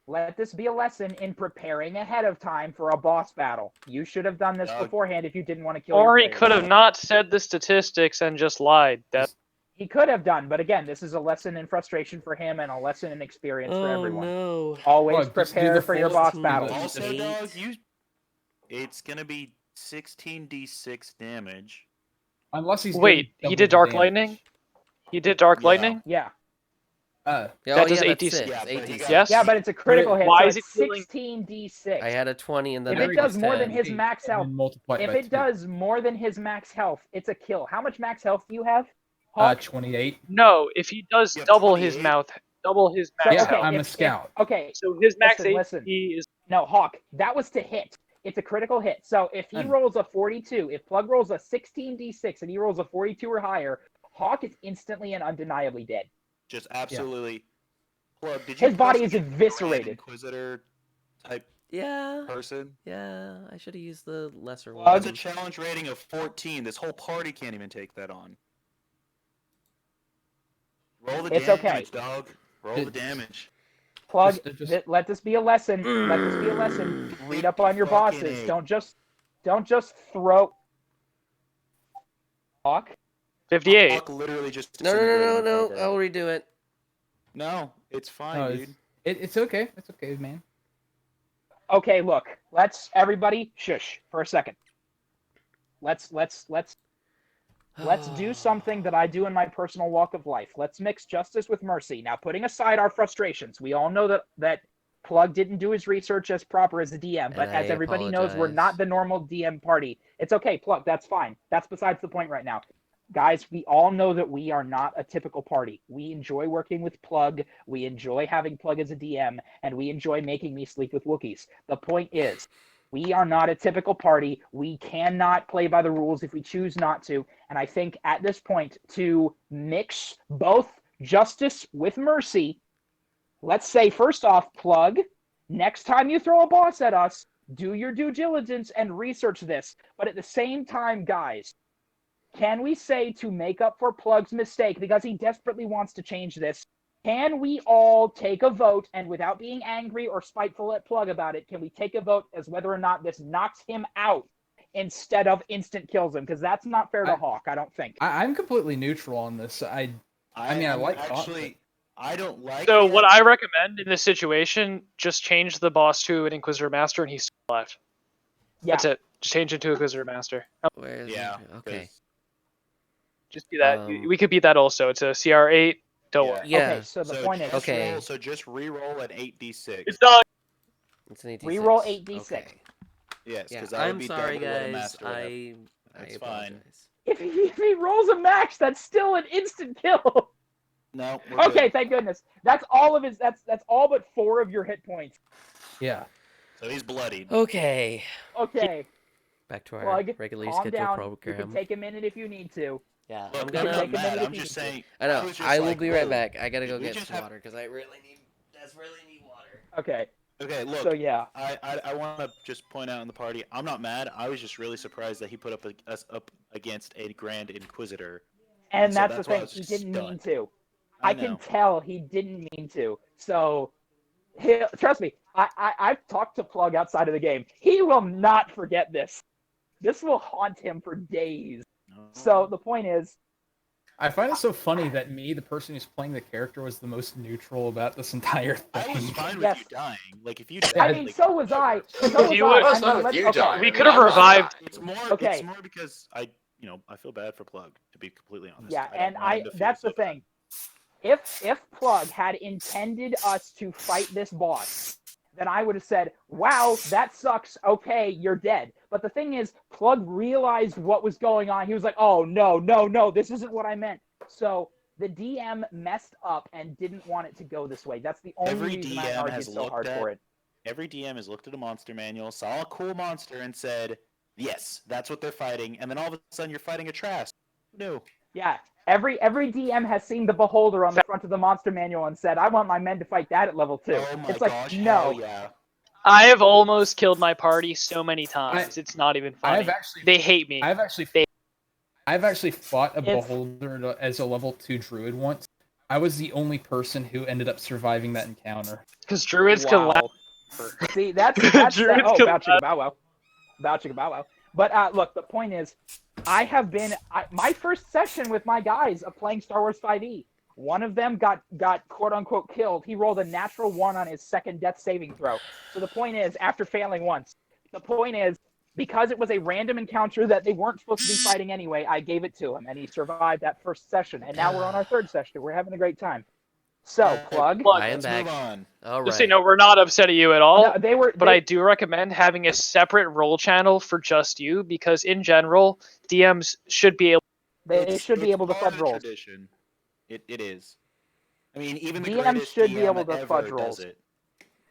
B: Let this be a lesson in preparing ahead of time for a boss battle. You should have done this
F: Doug.
B: beforehand if you didn't want to kill
D: Or
B: your
D: he
B: players.
D: could have not said the statistics and just lied. That
B: He could have done, but again, this is a lesson in frustration for him and a lesson in experience for
A: Oh
B: everyone.
A: no.
B: Always
C: Plug, just do
B: prepare
C: the
B: for your
C: full
B: boss
C: team.
B: battles.
F: Also,
A: Eight.
F: dog, it's going to be 16d6 damage.
C: Unless he's
D: Wait,
C: doing
D: he
C: double
D: did
C: the
D: Dark
C: damage.
D: Lightning? He did Dark
F: Yeah.
D: Lightning?
B: Yeah.
A: Yeah,
D: That
A: oh,
D: does
A: yeah,
D: 8d6.
A: that's
F: Yeah,
A: six.
F: but he
A: 8d6.
F: got-
D: Yes?
B: Yeah, but it's a critical hit.
D: Why
B: so
D: is he
B: it's
D: killing-
B: 16d6.
A: I had a 20 and then
B: If
A: I
B: it does
A: plus
B: more
A: 10.
B: than his max
C: And
B: health,
C: then multiply
B: if
C: by
B: it
C: 2.
B: does more than his max health, it's a kill. How much max health do you have? Hawk?
C: 28.
D: No, if he does
F: You have
D: double his
F: 28?
D: max
B: So,
C: Yeah,
D: health.
C: I'm a
B: if-
C: scout.
B: Okay,
D: So his max
B: Listen.
D: HP is
B: no, Hawk, that was to hit. It's a critical hit. So if he
C: Hmm.
B: rolls a 42, if Plug rolls a 16d6 and he rolls a 42 or higher, Hawk is instantly and undeniably dead.
F: Just absolutely. Plug, did you
B: His body
F: plus
B: is
F: get Grand
B: eviscerated.
F: Inquisitor type
A: Yeah.
F: person.
A: Yeah, I should have used the lesser
B: Plug.
A: one.
F: That's a challenge rating of 14. This whole party can't even take that on. Roll the
B: It's
F: damage,
B: okay.
F: dog. Roll the damage.
B: Plug.
C: Just-
B: Let this be a lesson. Let this be a lesson. Read up on your
F: Fucking
B: bosses.
F: A.
B: Don't just throw. Talk.
D: 58.
F: Hawk literally just
A: No,
F: disintegrated in front of our
A: I'll
F: eyes.
A: redo it.
F: No, it's fine,
C: No,
F: dude.
C: it's okay. It's okay, man.
B: Okay, look. Let's everybody shush for a second. Let's do something that I do in my personal walk of life. Let's mix justice with mercy. Now, putting aside our frustrations, we all know that Plug didn't do his research as proper as a DM, but
A: And
B: as
A: I
B: everybody knows, we're not
A: apologize.
B: the normal DM party. It's okay, Plug, that's fine. That's besides the point right now. Guys, we all know that we are not a typical party. We enjoy working with Plug, we enjoy having Plug as a DM, and we enjoy making me sleep with Wookiees. The point is, we are not a typical party. We cannot play by the rules if we choose not to. And I think at this point, to mix both justice with mercy, let's say, first off, Plug, next time you throw a boss at us, do your due diligence and research this. But at the same time, guys, can we say, to make up for Plug's mistake, because he desperately wants to change this, can we all take a vote, and without being angry or spiteful at Plug about it, can we take a vote as whether or not this knocks him out instead of instant kills him? Because that's not fair to Hawk, I don't think.
C: I'm completely neutral on this. I mean, I like Hawk,
F: actually. I don't like.
D: So
F: it.
D: what I recommend in this situation, just change the boss to an Inquisitor Master, and he's still left.
B: Yeah.
D: That's it. Just change it to Inquisitor Master.
A: Where is
F: Yeah.
A: it? Okay.
D: Just do that.
A: Um,
D: We could beat that also. It's a CR8. Don't
F: Yeah.
D: worry.
A: Yeah.
B: Okay, so the point is,
A: okay.
F: So just re-roll an 8d6.
D: It's done.
A: It's an 86.
B: Reroll 8d6.
A: Okay.
F: Yes,
A: Yeah,
F: because that would
A: I'm
F: be
A: sorry,
F: double what a
A: guys.
F: master would have.
A: I
F: That's
A: apologize.
B: If he rolls a max, that's still an instant kill.
F: No. We're
B: Okay,
F: good.
B: thank goodness. That's all of his. That's all but 4 of your hit points.
C: yeah.
F: So he's bloodied.
A: Okay.
B: Okay,
A: Back to our
B: Plug,
A: regularly
B: calm
A: scheduled
B: down. You
A: program.
B: can take a minute if you need to.
A: Yeah,
F: Look,
A: I'm
F: I'm
A: gonna.
F: not
B: take a
F: mad.
B: minute
F: I'm
B: if you
F: just
B: need to.
F: saying.
A: I know.
F: was just
A: I will
F: like,
A: be right
F: look,
A: back. I gotta go
F: we
A: get
F: just
A: some
F: have-
A: water because I really need water.
B: Okay,
F: Okay, look.
B: so yeah.
F: I want to just point out in the party. I'm not mad. I was just really surprised that he put us up against a Grand Inquisitor.
B: And
F: So
B: that's the
F: that's why I
B: thing.
F: was
B: He
F: just
B: didn't mean
F: stunned.
B: to.
F: I
B: I can
F: know.
B: tell he didn't mean to. So, trust me, I've talked to Plug outside of the game. He will not forget this. This will haunt him for days. So the point is,
C: I find it so funny that me, the person who's playing the character, was the most neutral about this entire thing.
F: I was fine with
B: Yes.
F: you dying. Like if you.
B: I
F: died,
B: mean,
F: like,
B: so was I.
F: whatever.
B: So was
D: You
B: I.
D: would-
B: I
D: What's
B: mean,
K: wrong with
B: let's,
K: you,
B: okay.
K: John?
D: We could have
K: I'm not
D: revived.
K: dying.
F: It's more.
B: Okay.
F: It's more because I feel bad for Plug. To be completely honest.
B: Yeah,
F: I don't
B: and
F: want him to feel
B: that's
F: so
B: the
F: bad.
B: thing. If Plug had intended us to fight this boss, then I would have said, wow, that sucks. Okay, you're dead. But the thing is, Plug realized what was going on. He was like, oh, no, this isn't what I meant. So the DM messed up and didn't want it to go this way. That's the only
F: Every
B: reason I
F: DM
B: argued
F: has
B: so
F: looked
B: hard
F: at-
B: for it.
F: Every DM has looked at a monster manual, saw a cool monster, and said, "Yes, that's what they're fighting." And then all of a sudden, you're fighting a trash. No.
B: Yeah, every DM has seen the Beholder on the front of the monster manual and said, I want my men to fight that at level 2.
F: Oh my
B: It's like,
F: gosh!
B: no.
F: Hell yeah.
D: I have almost killed my party so many times. It's not even funny.
C: I've actually,
D: They hate me.
C: I've actually fought a Beholder as a level 2 druid once. I was the only person who ended up surviving that encounter.
D: Because druids can
B: Wow.
D: laugh.
B: See, that's
D: Druids
B: oh,
D: can
B: bow chicka bow wow. Bow chicka bow wow. But look, the point is, I have been my first session with my guys of playing Star Wars 5e. One of them got quote unquote killed. He rolled a natural 1 on his second death saving throw. So the point is, after failing once, the point is, because it was a random encounter that they weren't supposed to be fighting anyway, I gave it to him, and he survived that first session. And now we're on our 3rd session. We're having a great time. So, Plug.
A: I am
F: Let's
A: back.
F: move on.
A: All
D: Just say
A: right.
D: no, we're not upset at you at all.
B: No, they were.
D: But I do recommend having a separate roll channel for just you, because in general, DMs should be able.
B: They should be
F: It's
B: able to
F: part
B: fudge
F: of the
B: rolls.
F: Tradition. It is. I mean, even the
B: DMs
F: greatest
B: should be
F: DM
B: able to
F: ever
B: fudge
F: does
B: rolls.
F: it.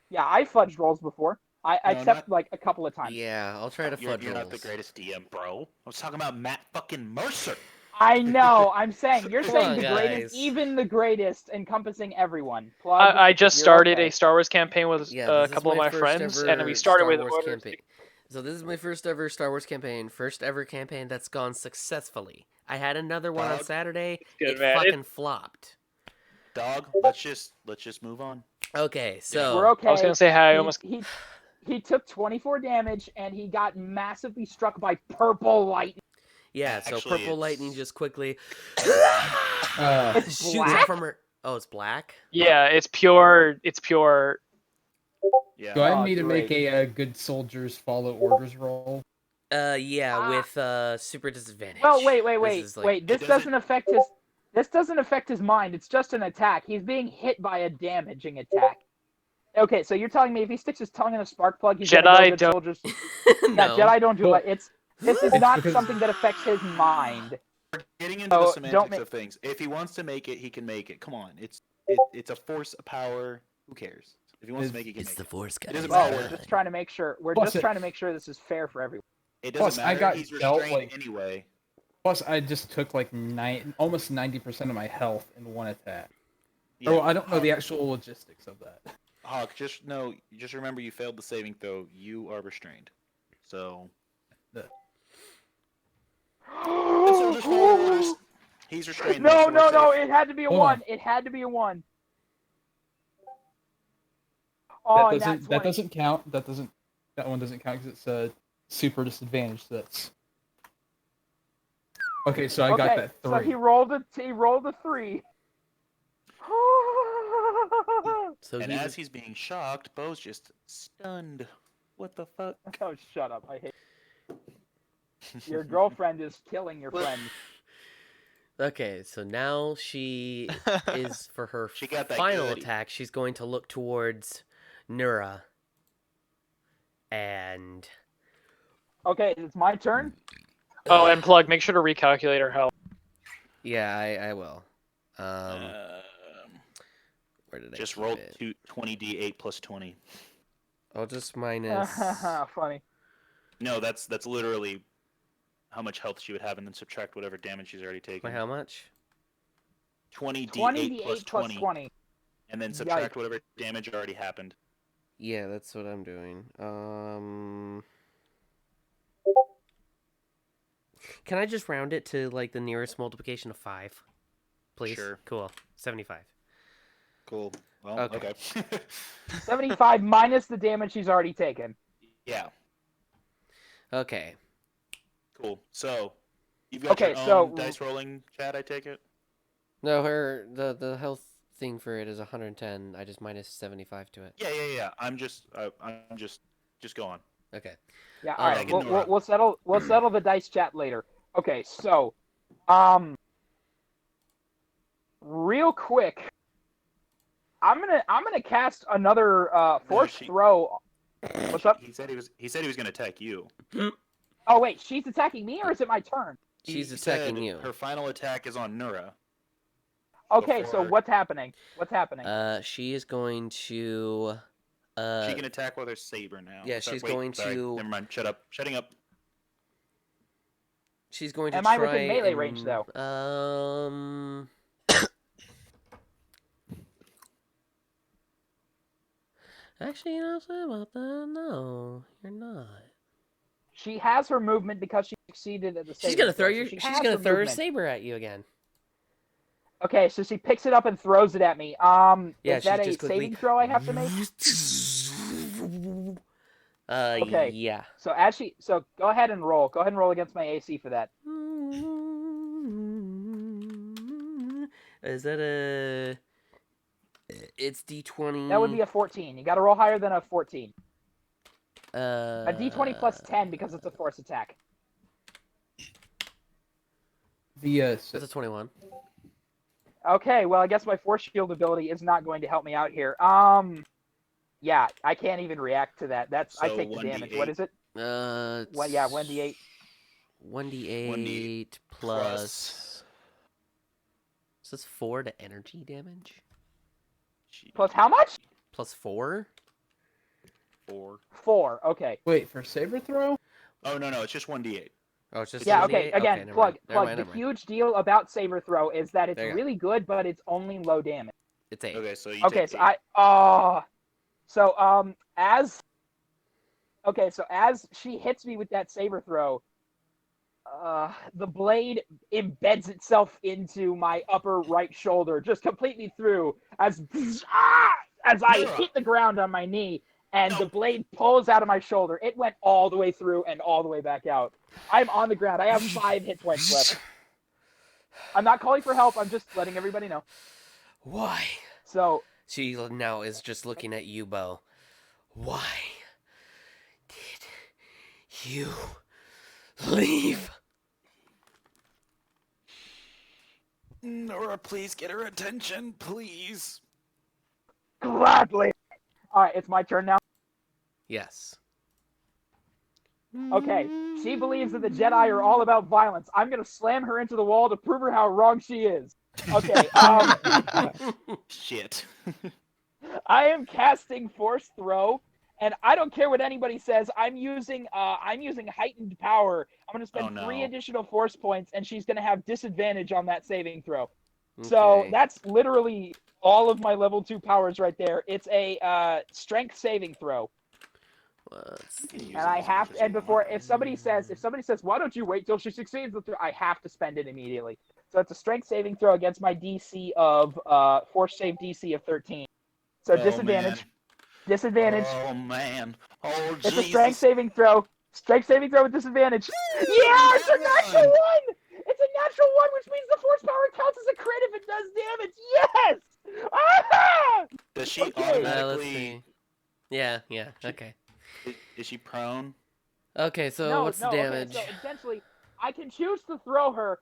B: Yeah, I fudged rolls before.
F: No,
B: Except like a couple of times.
A: Yeah, I'll try to
F: You're
A: fudge
F: not the
A: rolls.
F: greatest DM, bro. I was talking about Matt fucking Mercer.
B: I know. I'm saying you're
A: Come
B: saying
A: on,
B: the greatest,
A: guys.
B: even the greatest, encompassing everyone. Plug,
D: I just
B: you're
D: started
B: okay.
D: a Star Wars campaign with
A: Yeah,
D: a
A: this is
D: couple of
A: my
D: my
A: first
D: friends,
A: ever
D: and we started
A: Star
D: with
A: Wars
D: orders.
A: campaign. So this is my first ever Star Wars campaign. First ever campaign that's gone successfully. I had another one on
F: Dog.
A: Saturday.
D: Good,
A: It
D: man.
A: fucking flopped.
F: Dog, let's just move on.
A: Okay, so
B: We're okay.
D: I was gonna say how I almost.
B: He took 24 damage and he got massively struck by purple lightning.
A: yeah, so
F: Actually,
A: purple lightning
F: it's-
A: just quickly
B: It's
A: shoots
B: black?
A: out from her. Oh, it's black.
D: Yeah, it's pure. It's pure.
F: Yeah.
C: Do I
B: Oh,
C: need to make
B: great.
C: a good soldiers follow orders roll?
A: Yeah,
B: Ah.
A: with super disadvantage.
B: Well, wait.
A: This is like,
B: This
F: It
B: doesn't affect his. This doesn't affect his mind. It's just an attack. He's being hit by a damaging attack. Okay, so you're telling me if he sticks his tongue in a spark plug, he's gonna go
D: Jedi
B: good
D: don't-
B: soldiers?
A: no.
B: Yeah, Jedi don't do
C: Well,
B: it. This is
C: it's
B: not
C: because-
B: something that affects his mind.
F: We're getting into
B: Oh,
F: the
B: don't
F: semantics
B: make-
F: of things. If he wants to make it, he can make it. Come on, it's a force, a power. Who cares? If he wants to make it, he can
H: It's
F: make
H: the
F: it.
H: Force guy.
F: It doesn't
B: Well,
F: matter.
B: we're just trying to make sure. We're
C: Plus
B: just
C: it-
B: trying to make sure this is fair for everyone.
F: It
C: Plus,
F: doesn't
C: I
F: matter.
C: got
F: He's
C: dealt,
F: restrained
C: like-
F: anyway.
C: Plus, I just took like almost 90% of my health in one attack.
F: Yeah,
C: Oh, I don't know
F: Hawk,
C: the actual logistics of that.
F: Hawk, just remember you failed the saving throw. You are restrained. So. Soldiers follow orders. He's restrained.
B: No,
F: so we're
B: no!
F: safe.
B: It had to be a
C: Hold
B: 1.
C: on.
B: It had to be a 1. Oh,
C: That doesn't count. That one doesn't count because it's a super disadvantage. So that's okay. So I got that 3.
B: So he rolled a 3.
A: So
F: And
A: he's
F: as he's being shocked, Bo's just stunned. What the fuck?
B: Oh, shut up! I hate. Your girlfriend is killing your friend.
A: okay. So now she is for her
F: She got that
A: final
F: goodie.
A: attack. She's going to look towards Nura, and
B: Okay, it's my turn.
D: Oh, and plug. Make sure to recalculate her health.
A: yeah, I will. Where did I
F: Just
A: keep
F: roll
A: it?
F: 20d8 plus 20.
A: I'll just minus.
B: Funny.
F: No, that's literally how much health she would have, and then subtract whatever damage she's already taken.
A: By how much?
F: 20d8
B: 20d8
F: plus
B: plus
F: 20,
B: 20.
F: and then subtract
B: Yikes.
F: whatever damage already happened.
A: Yeah, that's what I'm doing. Can I just round it to like the nearest multiplication of 5? Please.
F: Sure.
A: Cool. 75.
F: Cool. Well,
A: Okay.
F: okay.
B: 75 minus the damage she's already taken.
F: Yeah.
A: Okay.
F: Cool. So, you've got
B: Okay,
F: your
B: so-
F: own dice rolling, Chad, I take it?
A: No, the health thing for it is 110. I just minus 75 to it.
F: Yeah. I'm just go on.
A: Okay.
B: Yeah,
A: Oh,
B: all
A: I
B: right.
A: can
B: We'll settle the dice chat later. Okay, so, real quick, I'm gonna cast another force
F: she-
B: throw. What's up?
F: He said he was gonna attack you.
B: Oh wait, she's attacking me, or is it my turn?
A: She's
F: He
A: attacking
F: said
A: you.
F: Her final attack is on Nura.
B: Okay, so
F: Before-
B: what's happening? What's happening?
A: She is going to.
F: She can attack with her saber now.
A: yeah, she's going to-
F: Never mind. Shut up. Shutting up.
A: She's going to
B: Am
A: try.
B: I within melee range, though?
A: Actually, you know something about that? No, you're not.
B: She has her movement because she succeeded at the.
A: She's
B: saving
A: gonna throw
B: throw, so
A: your.
B: she
A: She's
B: has
A: gonna
B: her
A: throw her
B: movement.
A: saber at you again.
B: Okay, so she picks it up and throws it at me.
A: Yeah,
B: Is that
A: she's
B: a
A: just quickly-
B: saving throw I have to make? Okay.
A: Yeah.
B: So go ahead and roll. Go ahead and roll against my AC for that.
A: Is that a? It's D20.
B: That would be a 14. You got to roll higher than a 14.
A: a
B: A D20 plus 10 because it's a force attack.
A: It's a 21.
B: Okay, well I guess my force shield ability is not going to help me out here. Yeah, I can't even react to that. I
F: So
B: take the damage. What
F: 1d8.
B: is it?
A: It's
B: Well, yeah, 1d8.
A: 1d8 plus. So that's 4 to energy damage.
B: Plus how much?
A: Plus 4.
F: 4.
B: 4. Okay.
C: Wait, for saber throw?
F: Oh no, it's just 1d8.
A: Oh, it's just
B: Yeah,
A: 78?
B: okay, again,
A: never
B: plug.
A: mind. Never mind,
B: The
A: never mind.
B: huge deal about Saber Throw is that it's
A: There you go.
B: really good, but it's only low damage.
A: It's 8.
F: Okay, so you
B: Okay,
F: take
B: so
F: 8.
B: as she hits me with that Saber Throw, the blade embeds itself into my upper right shoulder, just completely through, as I hit the ground on my knee, and the blade pulls out of my shoulder. It went all the way through and all the way back out. I'm on the ground. I have 5 hit points left. I'm not calling for help. I'm just letting everybody know.
A: Why?
B: So
A: She now is just looking at you, Bo. Why did you leave?
F: Nora, please get her attention, please.
B: gladly. All right, it's my turn now.
A: Yes.
B: Okay, she believes that the Jedi are all about violence. I'm gonna slam her into the wall to prove her how wrong she is. Okay,
F: Shit.
B: I am casting Force Throw, and I don't care what anybody says. I'm using heightened power. I'm gonna spend 3 additional Force points, and she's gonna have disadvantage on that saving throw. So
A: Okay.
B: that's literally all of my level 2 powers right there. It's a strength saving throw. And I have to, and before, if somebody says, why don't you wait till she succeeds, I have to spend it immediately. So it's a strength saving throw against my DC of, force save DC of 13. So disadvantage. Disadvantage.
F: Oh, man. Oh,
B: It's
F: Jesus.
B: a strength saving throw. Strength saving throw with disadvantage. Yeah, it's a natural 1! It's a natural 1, which means the force power counts as a crit if it does damage. Yes! Ah!
F: Does she
B: Okay.
A: Let's
F: automatically...
A: see. Yeah, okay.
F: Is she prone?
A: Okay, so what's the damage?
B: Okay, so essentially, I can choose to throw her.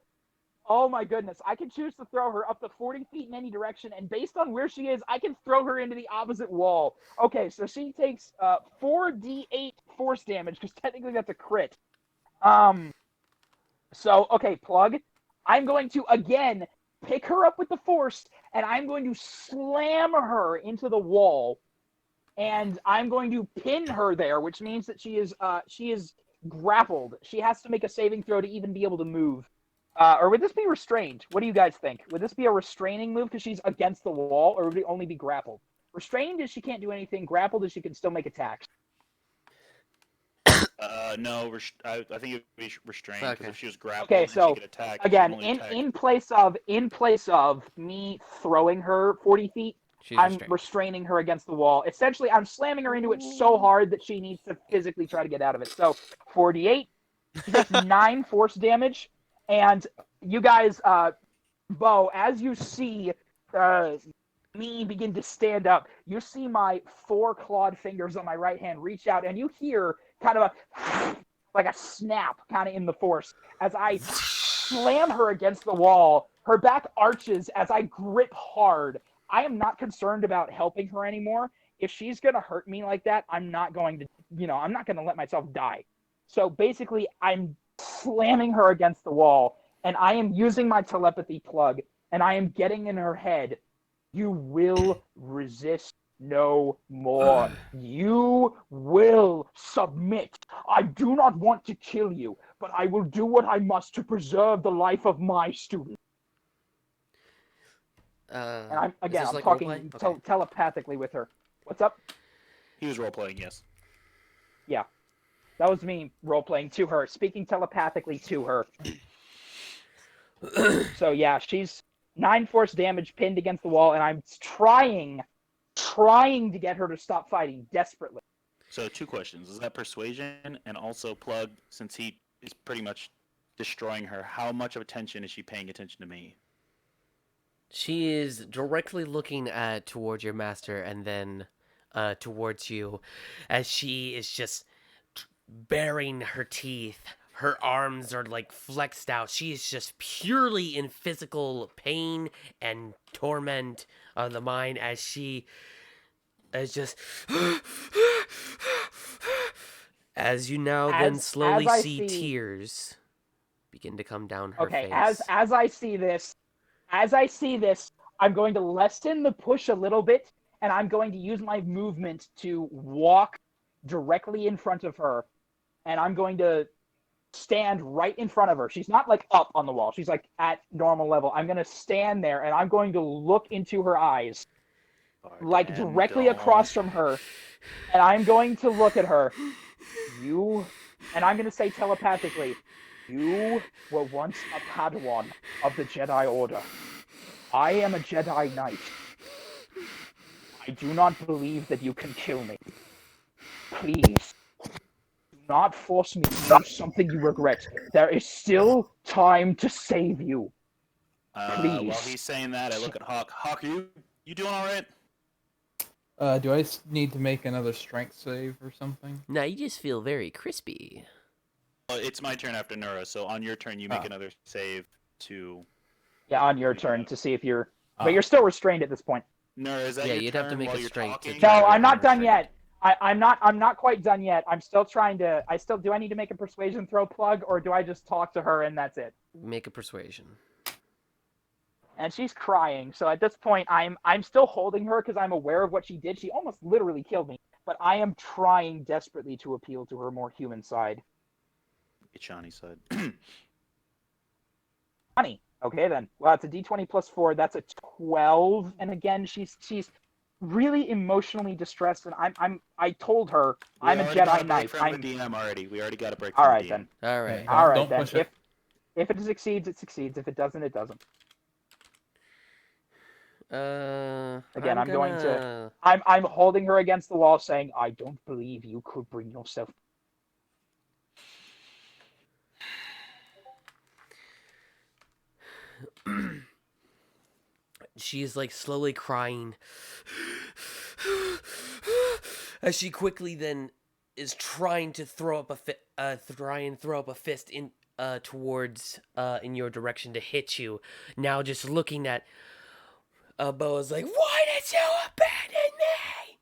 B: Oh my goodness, I can choose to throw her up to 40 feet in any direction, and based on where she is, I can throw her into the opposite wall. Okay, so she takes 4d8 force damage, because technically that's a crit. So, okay, plug. I'm going to, again, pick her up with the force, and I'm going to slam her into the wall, and I'm going to pin her there, which means that she is grappled. She has to make a saving throw to even be able to move. Or would this be restrained? What do you guys think? Would this be a restraining move because she's against the wall, or would it only be grappled? Restrained is she can't do anything. Grappled is she can still make attacks.
F: No, I think it would be restrained, because
A: Okay.
F: if she was grappled,
B: Okay,
F: then
B: so,
F: she could attack. She
B: again,
F: can only attack.
B: in place of me throwing her 40 feet,
A: She's
B: I'm
A: restrained.
B: restraining her against the wall. Essentially, I'm slamming her into it so hard that she needs to physically try to get out of it. So, 48, she takes 9 force damage, and you guys, Bo, as you see me begin to stand up, you see my 4 clawed fingers on my right hand reach out, and you hear kind of like a snap kind of in the force as I slam her against the wall. Her back arches as I grip hard. I am not concerned about helping her anymore. If she's going to hurt me like that, I'm not going to, I'm not going to let myself die. So basically, I'm slamming her against the wall, and I am using my telepathy plug, and I am getting in her head. You will resist no more. You will submit. I do not want to kill you, but I will do what I must to preserve the life of my student. And I'm talking telepathically with her. What's up?
F: He was role-playing, yes.
B: Yeah. That was me role-playing to her, speaking telepathically to her. So yeah, she's 9 force damage pinned against the wall, and I'm trying to get her to stop fighting desperately.
F: So 2 questions. Is that persuasion? And also plug, since he is pretty much destroying her, how much of attention is she paying attention to me?
A: She is directly looking towards your master and then towards you as she is just baring her teeth. Her arms are like flexed out. She is just purely in physical pain and torment of the mind as she is just... As you now then slowly see tears begin to come down her face.
B: As I see this, I'm going to lessen the push a little bit, and I'm going to use my movement to walk directly in front of her, and I'm going to stand right in front of her. She's not like up on the wall. She's like at normal level. I'm going to stand there and I'm going to look into her eyes, like directly across from her. And I'm going to look at her. And I'm going to say telepathically, you were once a Padawan of the Jedi Order. I am a Jedi Knight. I do not believe that you can kill me. Please, do not force me to do something you regret. There is still time to save you. Please.
F: While he's saying that, I look at Hawk. Hawk, you doing all right?
C: Do I need to make another strength save or something?
A: No, you just feel very crispy.
F: It's my turn after Nura, so on your turn, you make another save to...
B: Yeah, on your turn to see if you're... But you're still restrained at this point.
F: Nura, is that your
A: you'd
F: turn
A: have to make
F: while
A: a
F: you're
A: strength
F: talking?
B: No, I'm not done yet. I'm not quite done yet. I'm still trying to... Do I need to make a persuasion throw plug, or do I just talk to her and that's it?
A: Make a persuasion.
B: And she's crying, so at this point, I'm still holding her because I'm aware of what she did. She almost literally killed me, but I am trying desperately to appeal to her more human side.
F: Ichani side.
B: Funny. Okay, then. Well, it's a D20 plus 4. That's a 12. And again, she's really emotionally distressed. And I told her I'm a Jedi Knight.
F: From the DM already. We already got a break.
B: All
F: from
B: right
F: the DM.
B: then.
A: All right.
C: Hey,
B: All right
C: don't
B: then.
C: push it.
B: If it succeeds, it succeeds. If it doesn't, it doesn't. Again, I'm going to. I'm holding her against the wall, saying, "I don't believe you could bring yourself."
A: She's like slowly crying as she quickly then is trying to throw up a fist in towards in your direction to hit you. Now just looking at Boa's like, "Why did you abandon me?"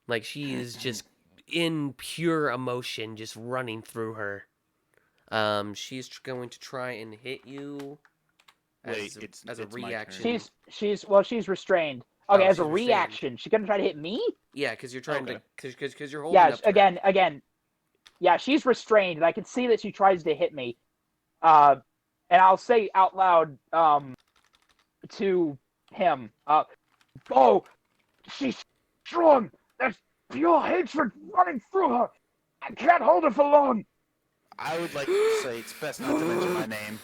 A: Like she is just in pure emotion, just running through her. She's going to try and hit you as a reaction.
B: She's restrained. Okay, as a reaction, she's gonna try to hit me.
A: Yeah, because you're trying to, because you're holding up.
B: Yeah, again. Yeah, she's restrained, and I can see that she tries to hit me. And I'll say out loud, to him, "Oh, she's strong. There's pure hatred running through her. I can't hold her for long."
F: I would like to say it's best not to mention my name.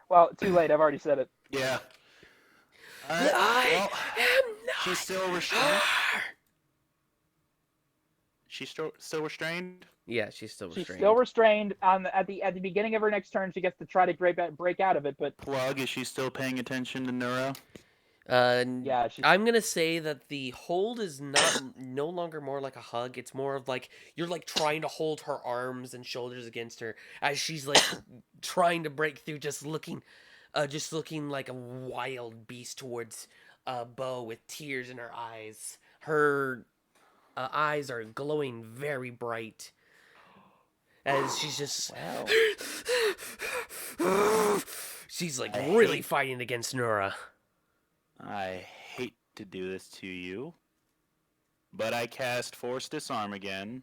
B: Well, too late. I've already said it.
F: Yeah. Well, she's still restrained. She's still restrained?
A: Yeah, she's still restrained.
B: She's still restrained. At the beginning of her next turn, she gets to try to break out of it. But
F: Plug, is she still paying attention to Neuro?
B: Yeah,
A: I'm gonna say that the hold is no longer more like a hug. It's more of like you're like trying to hold her arms and shoulders against her as she's like trying to break through, just looking like a wild beast towards Bo with tears in her eyes. Her eyes are glowing very bright as she's just she's like really fighting against Nura.
F: I hate to do this to you, but I cast Force Disarm again,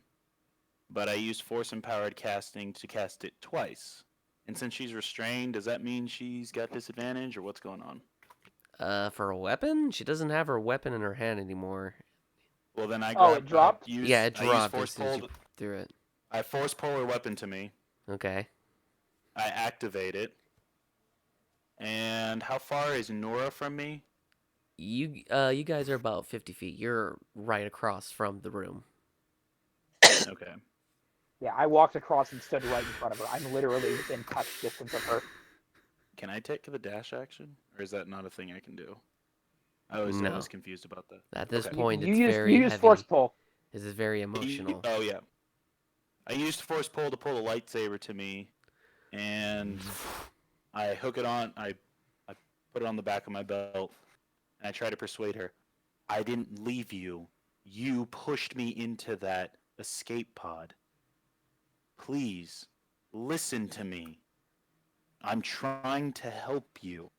F: but I used Force Empowered Casting to cast it twice. And since she's restrained, does that mean she's got disadvantage, or what's going on?
A: For a weapon? She doesn't have her weapon in her hand anymore.
F: Well, then I
B: it dropped?
A: Yeah, it dropped
F: force
A: as soon as you threw it.
F: I force pull her weapon to me.
A: Okay.
F: I activate it. And how far is Nora from me?
A: You guys are about 50 feet. You're right across from the room.
F: Okay.
B: Yeah, I walked across and stood right in front of her. I'm literally within touch distance of her.
F: Can I take the dash action? Or is that not a thing I can do? I was confused about that.
A: At this
F: Okay.
A: point,
B: You
A: it's
B: use
A: very heavy.
B: force pull.
A: This is very emotional.
F: Oh, yeah. I used force pull to pull a lightsaber to me, and I hook it on. I put it on the back of my belt, and I try to persuade her. I didn't leave you. You pushed me into that escape pod. Please, listen to me. I'm trying to help you.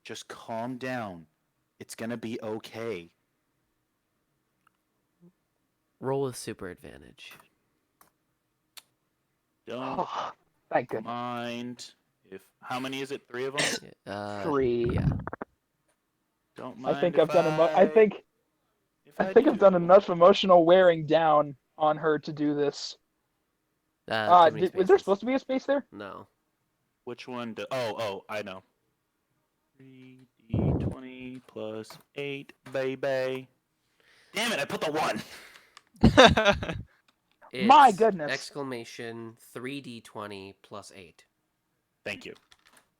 F: Just calm down. It's gonna be okay.
A: Roll with super advantage.
F: Don't
B: Thank goodness.
F: mind if. How many is it? 3 of them.
B: 3.
A: Yeah.
F: Don't
B: I
F: mind.
B: think
F: if
B: I've done
F: I
B: I've
F: do.
B: done enough emotional wearing down on her to do this.
A: Too many
B: Was there
A: spaces.
B: supposed to be a space there?
A: No.
F: Which one? Oh, I know. 3d20 plus 8, baby. Damn it! I put the 1.
B: My
A: It's
B: goodness.
A: Exclamation 3d20 plus 8.
F: Thank you.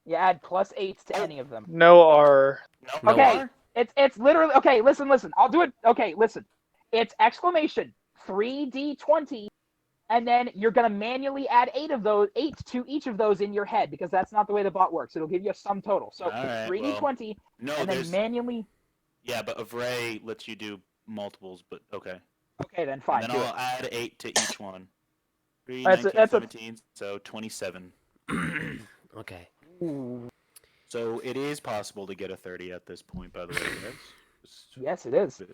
B: You add +8s to any of them.
D: No R.
F: No.
B: Okay.
F: R?
B: It's literally okay. Listen. I'll do it. Okay, listen. It's exclamation 3d20, and then you're gonna manually add 8 to each of those in your head because that's not the way the bot works. It'll give you a sum total. So
F: All right,
B: 3d20,
F: No,
B: and then
F: there's.
B: manually.
F: Yeah, but Avray lets you do multiples, but okay.
B: Okay, then fine.
F: And
B: Do
F: then
B: it.
F: I'll add 8 to each one. 3,
B: That's
F: 19,
B: a-
F: 17, so 27.
A: Okay.
B: Ooh.
F: So it is possible to get a 30 at this point, by the way, guys. Just
B: Yes, it is.
F: you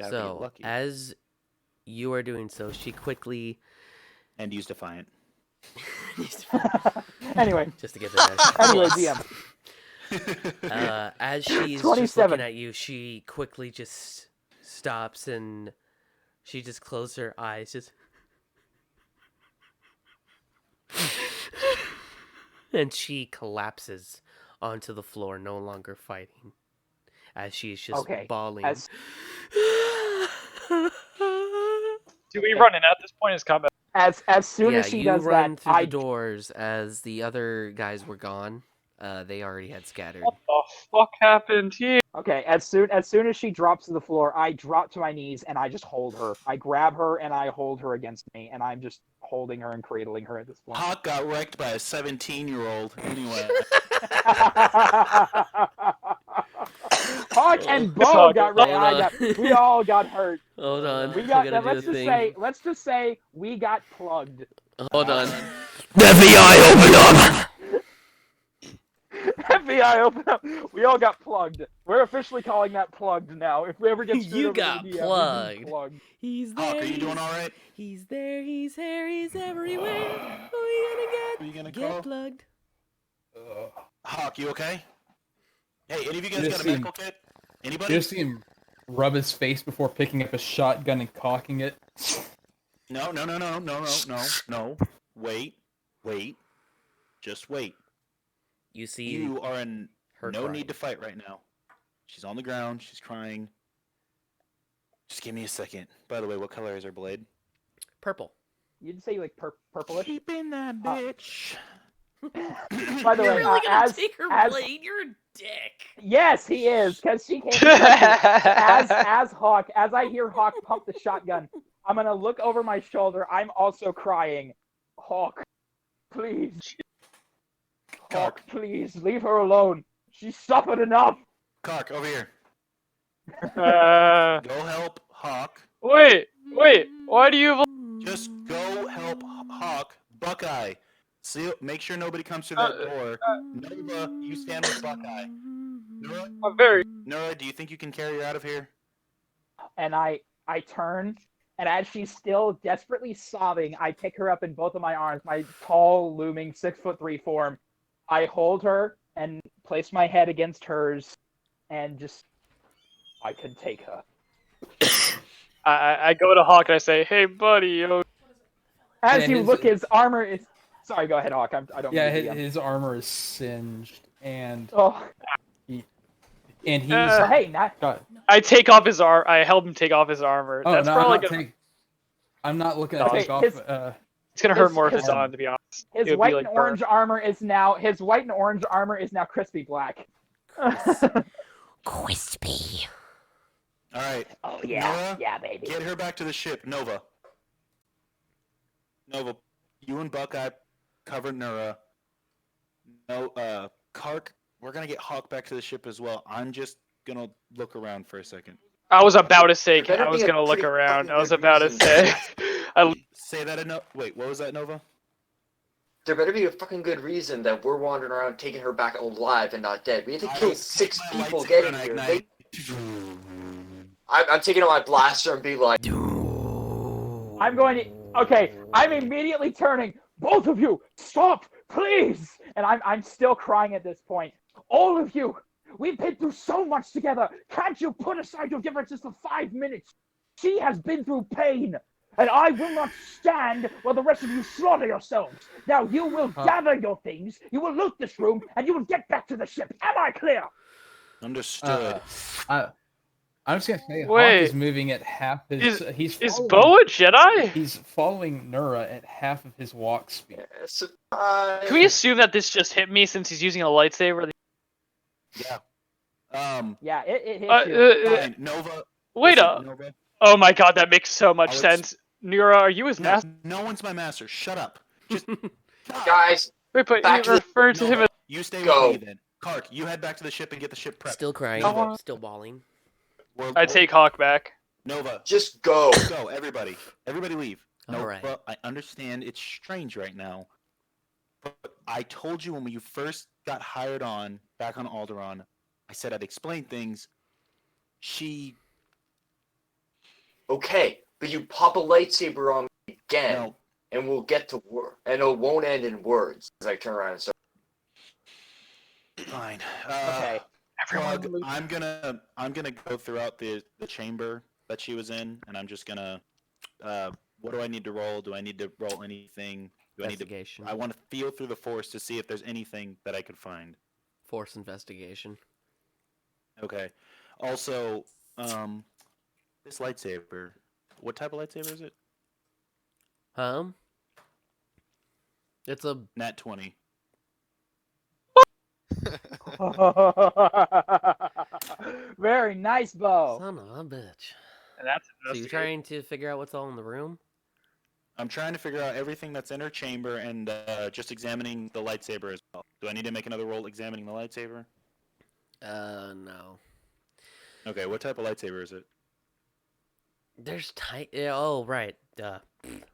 F: have to get
A: So,
F: lucky.
A: as you are doing so, she quickly...
F: And use Defiant.
B: Anyway,
A: Just to get the
B: anyway,
A: plus.
B: DM.
A: As she's just
B: 27.
A: looking at you, she quickly just stops and she just closes her eyes, just... and she collapses onto the floor, no longer fighting, as she's just
B: Okay,
A: bawling.
B: as-
D: Do we run in at this point? Is combat?
B: As soon
A: Yeah,
B: as she
A: you
B: does
A: run
B: that,
A: through
B: I
A: the doors as the other guys were gone. They already had scattered.
D: What the fuck happened here?
B: okay. As soon as she drops to the floor, I drop to my knees and I just hold her. I grab her and I hold her against me, and I'm just holding her and cradling her at this point.
F: Hawk got wrecked by a 17-year-old. Anyway.
B: Hawk and Bo
D: Hawk.
B: got wrecked. We all got hurt.
A: Hold on.
B: We
A: I
B: got.
A: gotta do
B: Let's
A: a
B: just
A: thing.
B: say we got plugged.
A: Hold on.
H: FBI, open up!
B: FBI, open up. We all got plugged. We're officially calling that plugged now. If we ever get screwed
A: You
B: over to
A: got
B: the DM,
A: plugged.
B: we've been plugged.
A: He's there.
F: Hawk, are you doing all right?
A: He's there. He's here. He's everywhere. Who are you
F: Who are you gonna
A: gonna
F: call?
A: get plugged?
F: Hawk, you okay? Hey, any of you guys
C: You
F: got
C: just
F: a medical kit? Anybody?
C: You just see him rub his face before picking up a shotgun and cocking it.
F: No. Wait. Just wait.
A: You see
F: You are in
A: her
F: no
A: crying.
F: need to fight right now. She's on the ground. She's crying. Just give me a second. By the way, what color is her blade?
A: Purple.
B: You'd say like purplish.
F: Keeping that bitch.
B: By the
A: You're
B: way,
A: really gonna
B: as
A: take her
B: as
A: blade? You're a dick.
B: yes, he is, because she came as Hawk. As I hear Hawk pump the shotgun, I'm gonna look over my shoulder. I'm also crying. Hawk, please. Hawk, please leave her alone. She's suffered enough.
F: Cock, over here.
D: Uh,
F: Go help Hawk.
D: wait. Why do you?
F: Just go help Hawk. Buckeye. Make sure nobody comes through that door. Nova, you stand with Buckeye. Nora,
D: I'm very.
F: Nora, do you think you can carry her out of here?
B: And I turn, and as she's still desperately sobbing, I pick her up in both of my arms, my tall, looming 6'3" form. I hold her and place my head against hers, and just, I can take her.
D: I go to Hawk and I say, "Hey, buddy, yo."
B: As
C: Yeah,
B: you
C: his-
B: look, his armor is. Sorry, go ahead, Hawk. I don't.
C: Yeah,
B: mean to
C: his armor is singed, and
B: Oh,
C: he's
B: hey, not.
C: got.
D: I take off his armor. I help him take off his armor.
C: Oh,
D: That's
C: no,
D: probably
C: I'm not looking to
B: Okay,
C: take off.
B: his-
D: it's gonna hurt
B: his-
D: more if
B: his-
D: it's on. To be honest,
B: His
D: It would
B: white
D: be like
B: and orange armor is now. His white and orange armor is now crispy black.
H: Crispy.
F: All right.
B: Oh
F: Nora,
B: yeah, baby.
F: Get her back to the ship, Nova. Nova, you and Buckeye cover Nora. No, Kark, we're gonna get Hawk back to the ship as well. I'm just gonna look around for a second.
D: I was about to say.
E: There better
D: I was
E: be a
D: gonna look
E: pretty
D: around.
E: fucking
D: I was
E: good
D: about to
E: reason.
D: say.
F: Say that enough. Wait, what was that, Nova?
E: There better be a fucking good reason that we're wandering around taking her back alive and not dead. We had to
F: I
E: kill
F: will
E: 6
F: take my
E: people
F: lightsaber
E: getting
F: and
E: here.
F: ignite.
E: I'm taking out my blaster and be like,
B: I'm going to. Okay, I'm immediately turning. Both of you, stop, please! And I'm still crying at this point. All of you, we've been through so much together. Can't you put aside your differences for 5 minutes? She has been through pain, and I will not stand while the rest of you slaughter yourselves. Now you will gather your things, you will loot this room, and you will get back to the ship. Am I clear?
F: Understood.
C: I'm just gonna say, Hawk
D: Wait.
C: is moving at half his.
D: Is
C: following,
D: Bo a Jedi?
C: He's following Nura at half of his walk speed.
D: Can we assume that this just hit me since he's using a lightsaber?
F: Yeah.
B: Yeah, it hit you.
F: Fine. Nova.
D: Wait
F: listen,
D: up.
F: Nova.
D: Oh my god, that makes so much
F: I'll
D: sense. Nura, are you his
F: No,
D: master?
F: no one's my master. Shut up. Just
E: Guys,
D: Wait, but
E: back
D: you
E: to the-
D: referred to him
F: Nova,
D: as...
F: you stay
E: Go.
F: with me then. Kark, you head back to the ship and get the ship prepped.
A: Still crying,
F: Nova,
A: still bawling.
D: I take Hawk back.
F: Nova.
E: just go.
F: Go, everybody. Everybody leave.
A: All
F: Nova,
A: right.
F: I understand it's strange right now. But I told you when you first got hired on back on Alderaan, I said I'd explain things. She
E: Okay, but you pop a lightsaber on me again,
F: no.
E: and we'll get to war. And it won't end in words as I turn around and say,
F: Fine.
B: Okay.
D: Everyone
F: Plug, I'm gonna go throughout the chamber that she was in, and I'm just gonna what do I need to roll? Do I need to roll anything? Do I need to
A: Investigation.
F: I want to feel through the force to see if there's anything that I could find.
A: Force investigation.
F: Okay. Also, this lightsaber. What type of lightsaber is it?
A: It's a
F: Nat 20.
B: Very nice, Bo.
A: son of a bitch.
D: And that's
A: So you're trying to figure out what's all in the room?
F: I'm trying to figure out everything that's in her chamber and just examining the lightsaber as well. Do I need to make another roll examining the lightsaber?
A: No.
F: Okay, what type of lightsaber is it?
A: There's oh, right. Duh.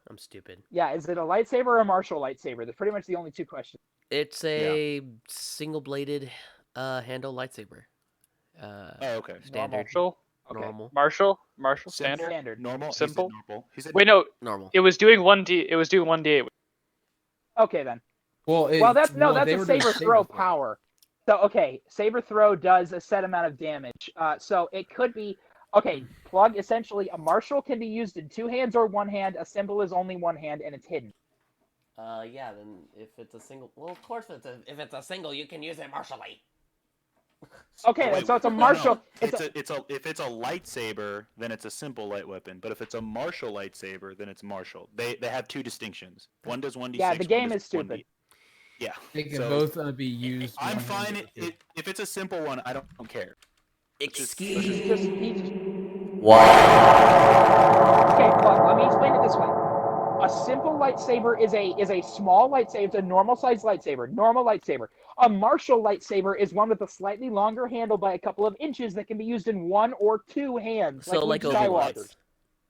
A: I'm stupid.
B: Yeah, is it a lightsaber or a martial lightsaber? They're pretty much the only two questions.
A: It's a single-bladed handle lightsaber.
F: Oh, okay.
A: Standard.
D: Marshall?
B: Okay.
A: Normal.
D: Marshall?
F: Simple.
D: Standard?
B: Standard.
F: Normal. He said
D: Simple?
F: normal. He said
D: Wait, no.
A: Normal.
D: It was doing 1D. It was doing 1D8.
B: Okay then.
C: Well,
B: That's
C: they
B: a
C: were doing
B: saber throw power. So okay, saber throw does a set amount of damage. So it could be okay. Plug essentially a martial can be used in 2 hands or 1 hand. A symbol is only 1 hand and it's hidden.
A: Yeah. Then if it's a single, well, of course, if it's a single, you can use it martially.
B: Okay,
F: Wait,
B: so it's a
F: no,
B: martial.
F: no. If it's a lightsaber, then it's a simple light weapon. But if it's a martial lightsaber, then it's martial. They have 2 distinctions. One does 1d6.
B: Yeah, the game
F: one does
B: is stupid.
F: 1d. Yeah.
C: They can
F: so
C: both be used.
F: I'm
C: one-handed.
F: fine if it's a simple one. I don't care.
A: Excuse.
H: What?
B: Okay, look, let me explain it this way. A simple lightsaber is a small lightsaber. It's a normal size lightsaber. Normal lightsaber. A martial lightsaber is one with a slightly longer handle by a couple of inches that can be used in 1 or 2 hands.
A: So like
B: Luke
A: overlaps.
B: Skywalker's.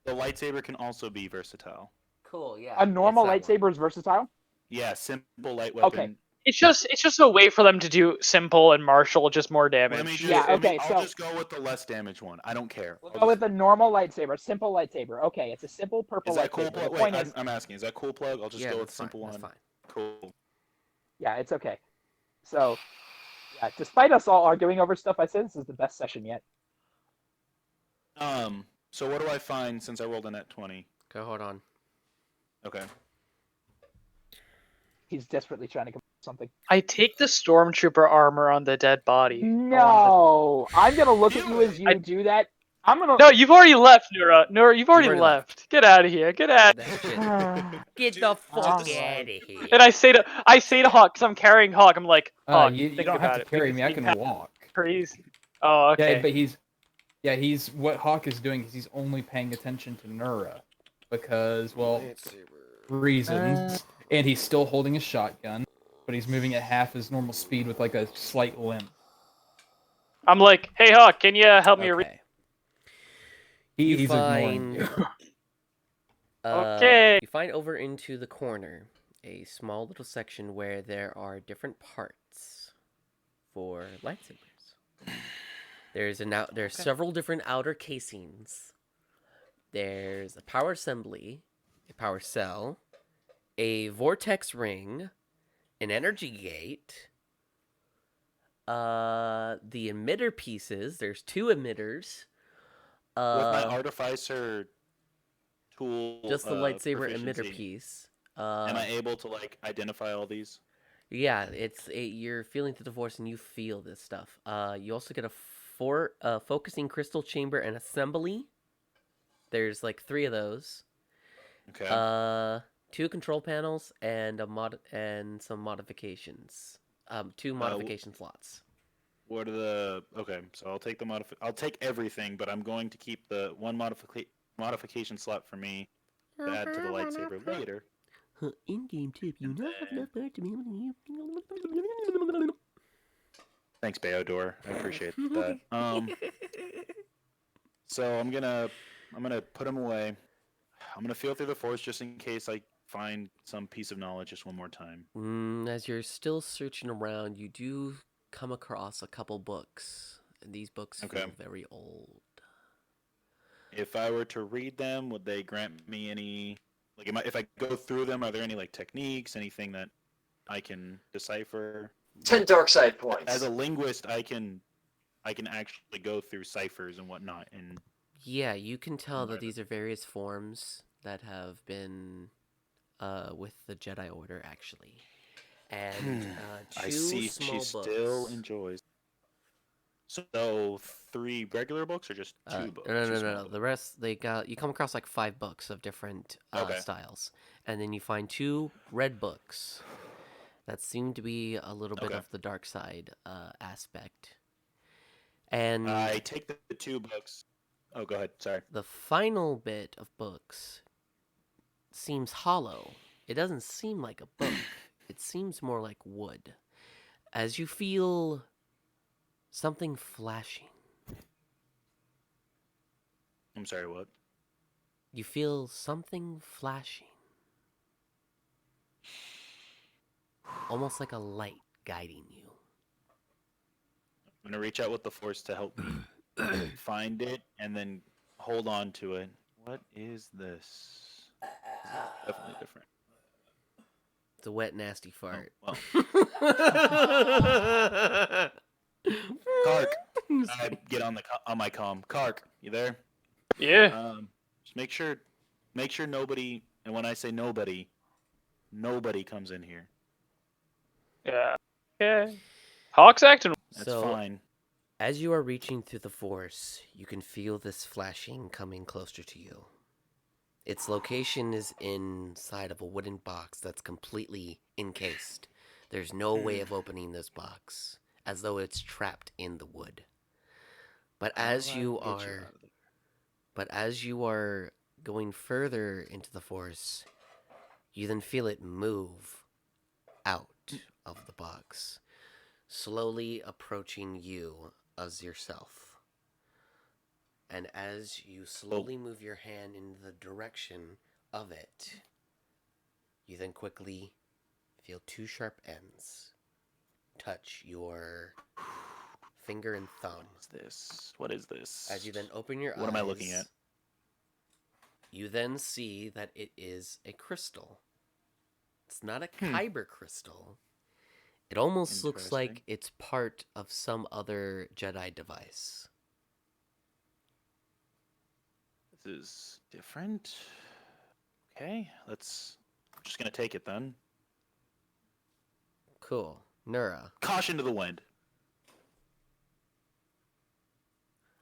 F: The lightsaber can also be versatile.
A: Cool. Yeah.
B: A normal
A: it's that one.
B: lightsaber is versatile.
F: Yeah, simple light weapon.
B: Okay.
D: It's just a way for them to do simple and martial, just more damage.
F: Let me just,
B: Yeah, okay,
F: I'll
B: so-
F: just go with the less damage one. I don't care.
B: We'll
F: I'll
B: go
F: just-
B: with a normal lightsaber, simple lightsaber. Okay, it's a simple purple
F: Is that
B: lightsaber.
F: cool
B: The
F: plug?
B: point
F: Wait,
B: is,
F: I'm asking. Is that cool plug? I'll just
A: Yeah,
F: go with
A: that's fine.
F: simple
A: That's
F: one.
A: fine.
F: Cool.
B: yeah, it's okay. So, yeah, despite us all arguing over stuff, I said this is the best session yet.
F: So what do I find since I rolled a net 20?
A: Go. Hold on.
F: Okay.
B: He's desperately trying to come up with something.
D: I take the stormtrooper armor on the dead body.
B: No, I'm gonna look at you as you
D: I-
B: do that. I'm gonna.
D: No, you've already left, Nura. Nura, you've already
A: already
D: left. Get out of here. Get out.
A: That shit. Get the fuck out of here.
D: And I say to Hawk, because I'm carrying Hawk. I'm like, Hawk,
C: You
D: think
C: don't
D: about
C: have to
D: it.
C: carry
D: because
C: me. I
D: you
C: can
D: have
C: walk.
D: Crazy. Oh, okay.
C: Yeah, but he's what Hawk is doing is he's only paying attention to Nura because, well, reasons. And he's still holding a shotgun, but he's moving at half his normal speed with like a slight limp.
D: I'm like, hey Hawk, can you help me read?
A: Okay.
C: He's
A: You
C: ignoring
A: find.
C: you.
D: Okay.
A: You find over into the corner a small little section where there are different parts for lightsabers. There's several different outer casings. There's a power assembly, a power cell, a vortex ring, an energy gate, the emitter pieces. There's 2 emitters.
F: With my artificer tool
A: Just the lightsaber emitter
F: proficiency,
A: piece.
F: am I able to like identify all these?
A: Yeah, you're feeling through the force and you feel this stuff. You also get a focusing crystal chamber and assembly. There's like 3 of those.
F: Okay.
A: 2 control panels and some modifications. 2 modification slots.
F: What are the okay? So I'll take the I'll take everything, but I'm going to keep the one modification slot for me to add to the lightsaber later.
A: In-game tip, you now have enough power to be able to.
F: Thanks, Beodor. I appreciate that. So I'm gonna put them away. I'm gonna feel through the force just in case I find some piece of knowledge just one more time.
A: As you're still searching around, you do come across a couple books, and these books feel very old.
F: If I were to read them, would they grant me any like if I go through them, are there any like techniques, anything that I can decipher?
E: 10 dark side points.
F: As a linguist, I can actually go through ciphers and whatnot, and
A: yeah, you can tell that these are various forms that have been with the Jedi Order, actually. And
F: I
A: 2
F: see
A: small
F: she
A: books.
F: still enjoys. So 3 regular books or just 2 books?
A: No. The rest you come across like 5 books of different styles, and then you find 2 red books that seem to be a little bit of the dark side aspect. And
F: I take the 2 books. Oh, go ahead. Sorry.
A: The final bit of books seems hollow. It doesn't seem like a book. It seems more like wood. As you feel something flashing.
F: I'm sorry, what?
A: You feel something flashing. Almost like a light guiding you.
F: I'm going to reach out with the force to help me find it and then hold on to it. What is this? This is definitely different.
A: It's a wet, nasty fart.
F: Oh, well. Kark, I get on my comm. Kark, you there?
D: Yeah.
F: Just make sure nobody, and when I say nobody comes in here.
D: Yeah. Yeah. Hawk's acting.
F: That's fine.
A: As you are reaching through the force, you can feel this flashing coming closer to you. Its location is inside of a wooden box that's completely encased. There's no way of opening this box, as though it's trapped in the wood. But as you are going further into the force, you then feel it move out of the box, slowly approaching you as yourself. And as you slowly move your hand in the direction of it, you then quickly feel 2 sharp ends touch your finger and thumb.
F: What is this?
A: As you then open your eyes,
F: what am I looking at?
A: You then see that it is a crystal. It's not a kyber crystal. It almost looks like it's part of some other Jedi device.
F: This is different. Okay, I'm just gonna take it then.
A: Cool. Nura.
F: Caution to the wind.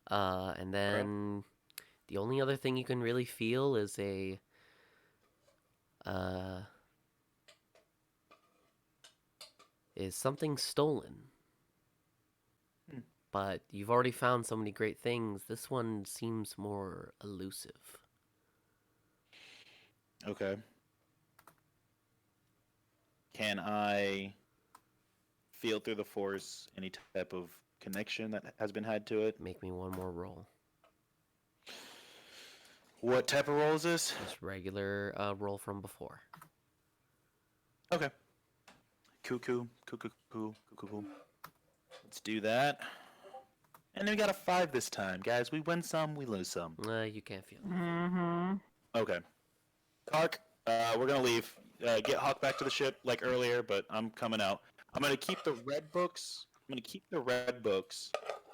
A: And then the only other thing you can really feel is is something stolen. But you've already found so many great things. This one seems more elusive.
F: Okay. Can I feel through the force any type of connection that has been had to it?
A: Make me one more roll.
F: What type of roll is this?
A: Just regular roll from before.
F: Okay. Cuckoo. Let's do that. And then we got a 5 this time, guys. We win some, we lose some.
A: You can't feel it.
B: Mm-hmm.
F: Okay. Kark, we're gonna leave. get Hawk back to the ship like earlier, but I'm coming out. I'm gonna keep the red books.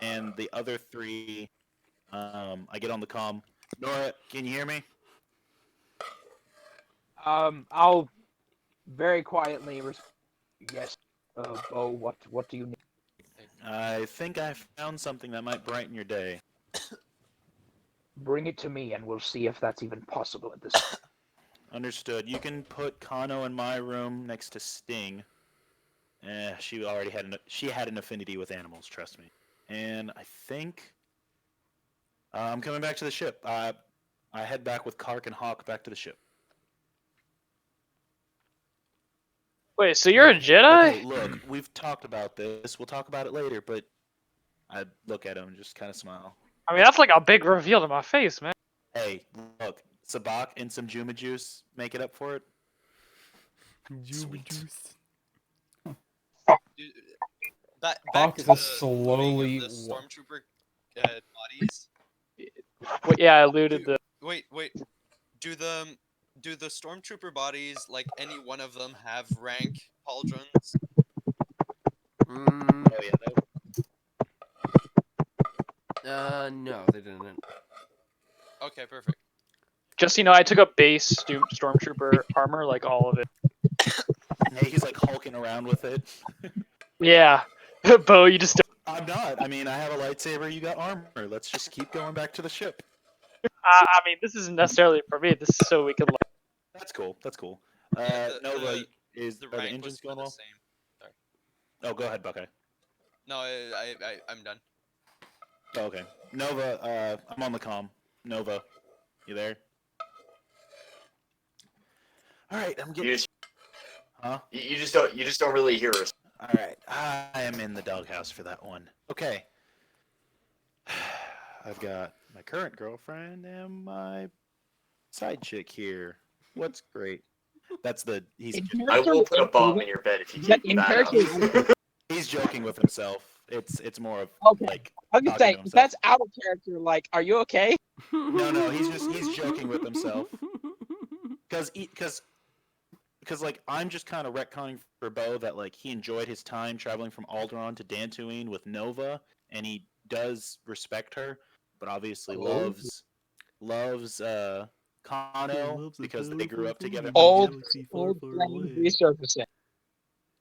F: And the other 3. I get on the comm. Nora, can you hear me?
B: I'll very quietly yes. Bo, what do you need?
F: I think I found something that might brighten your day.
B: Bring it to me, and we'll see if that's even possible at this point.
F: Understood. You can put Kano in my room next to Sting. She already had an affinity with animals. Trust me. And I think I'm coming back to the ship. I head back with Kark and Hawk back to the ship.
D: Wait, so you're a Jedi?
F: Okay, look, we've talked about this. We'll talk about it later, but I look at him and just kind of smile.
D: I mean, that's like a big reveal to my face, man.
F: Hey, look, Sabak and some Juma juice make it up for it.
A: Juma juice.
G: Back
C: Hawk
G: to
C: is
G: the
C: slowly
G: looting of the stormtrooper bodies.
D: Well, yeah, I alluded to.
G: Wait. Do the stormtrooper bodies, like any one of them, have rank pauldrons?
A: Mm,
F: Oh yeah,
A: no, they didn't.
G: Okay, perfect.
D: Just so you know, I took a base stormtrooper armor, like all of it.
F: Hey, he's like hulking around with it.
D: Yeah, Bo, you just.
F: I'm not. I mean, I have a lightsaber. You got armor. Let's just keep going back to the ship.
D: I mean, this isn't necessarily for me. This is so we can.
F: That's cool. That's cool.
G: Yeah,
F: Nova,
G: the
F: are the
G: rank
F: engines
G: was
F: going
G: the
F: well?
G: same. Sorry.
F: Oh, go ahead, Buckeye.
G: No, I'm done.
F: Oh, okay. Nova, I'm on the comm. Nova, you there? All right, I'm getting. Huh?
E: You just don't really hear us.
F: All right, I am in the doghouse for that one. Okay. I've got my current girlfriend and my side chick here. What's great? That's the he's
E: I will put a bomb in your bed if you keep that up.
F: he's joking with himself. It's more of
B: Okay.
F: like
B: I was gonna say
F: talking to himself.
B: that's out of character. Like, are you okay?
F: No, he's joking with himself. Because like I'm just kind of retconning for Bo that like he enjoyed his time traveling from Alderaan to Dantooine with Nova, and he does respect her, but obviously loves Kano because they grew up together.
B: Old flame resurfacing.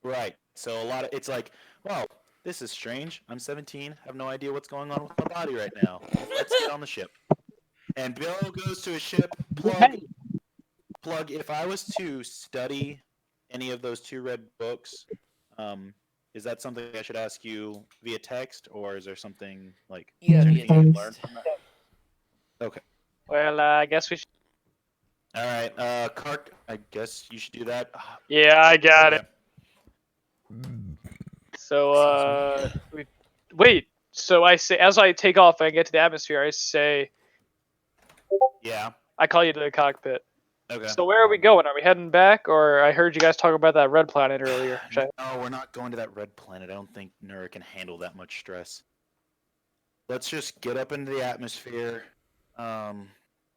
F: Right. So a lot of it's like, well, this is strange. I'm 17. I have no idea what's going on with my body right now. Let's get on the ship. And Bill goes to his ship. Plug. If I was to study any of those 2 red books, is that something I should ask you via text, or is there something like?
A: Yeah,
F: is there
A: via
F: anything you've
A: text.
F: learned from that? Okay.
D: Well, I guess we should.
F: All right. Kark, I guess you should do that.
D: Yeah, I got it. So, wait. So I say, as I take off and I get to the atmosphere, I say,
F: Yeah.
D: I call you to the cockpit.
F: Okay.
D: So where are we going? Are we heading back, or I heard you guys talk about that red planet earlier?
F: No, we're not going to that red planet. I don't think Nura can handle that much stress. Let's just get up into the atmosphere. I'm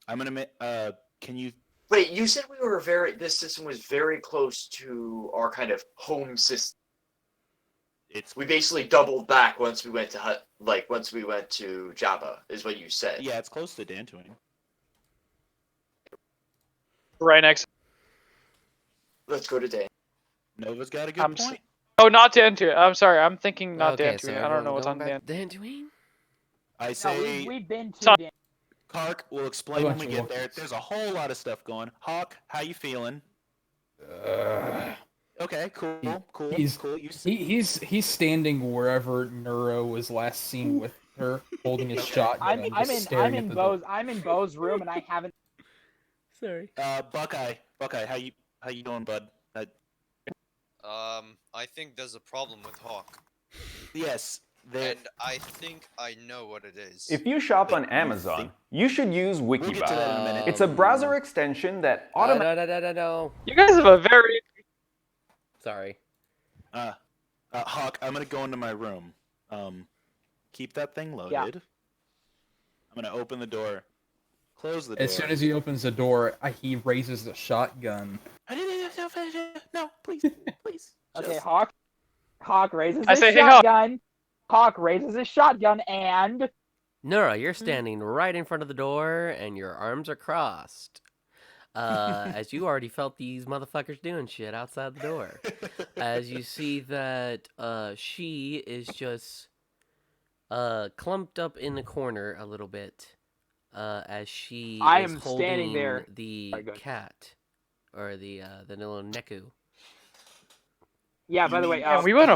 F: gonna. Can you?
E: Wait, you said this system was very close to our kind of home system. We basically doubled back once we went to Jabba, is what you said.
F: Yeah, it's close to Dantooine.
D: Right next.
E: Let's go to Dan.
F: Nova's got a good point.
D: Oh, not Dantooine. I'm sorry. I'm thinking not
A: Okay,
D: Dantooine.
A: so
D: I don't know what's on
A: everyone
D: Dantooine.
A: Dantooine?
F: I say.
B: We've been to Dan.
F: Kark, we'll explain when we get there. There's a whole lot of stuff going. Hawk, how you feeling? Okay, cool.
C: He's standing wherever Neuro was last seen with her, holding his shotgun.
B: I'm in Bo's room, and I haven't.
A: Sorry.
F: Buckeye, how you doing, bud?
G: I think there's a problem with Hawk.
F: Yes.
G: And I think I know what it is.
K: If you shop on Amazon, you should use Wikibot.
F: We'll get to that in a minute.
K: It's a browser extension that automatically.
A: No.
D: You guys have a very.
A: Sorry.
F: Hawk, I'm gonna go into my room. Keep that thing loaded.
B: Yeah.
F: I'm gonna open the door. Close the door.
C: As soon as he opens the door, he raises the shotgun.
F: No, please, please.
B: Okay,
F: Just...
B: Hawk raises
D: I
B: his
D: say, "Hey, Hawk."
B: shotgun. Hawk raises his shotgun and
A: Nora, you're standing right in front of the door, and your arms are crossed. As you already felt these motherfuckers doing shit outside the door. As you see that she is just clumped up in the corner a little bit, as she
B: I
A: is
B: am standing
A: holding
B: there.
A: the
B: Sorry, go ahead.
A: cat, or the little Neku.
B: Yeah,
F: You
B: by the way,
F: mean-
D: And we went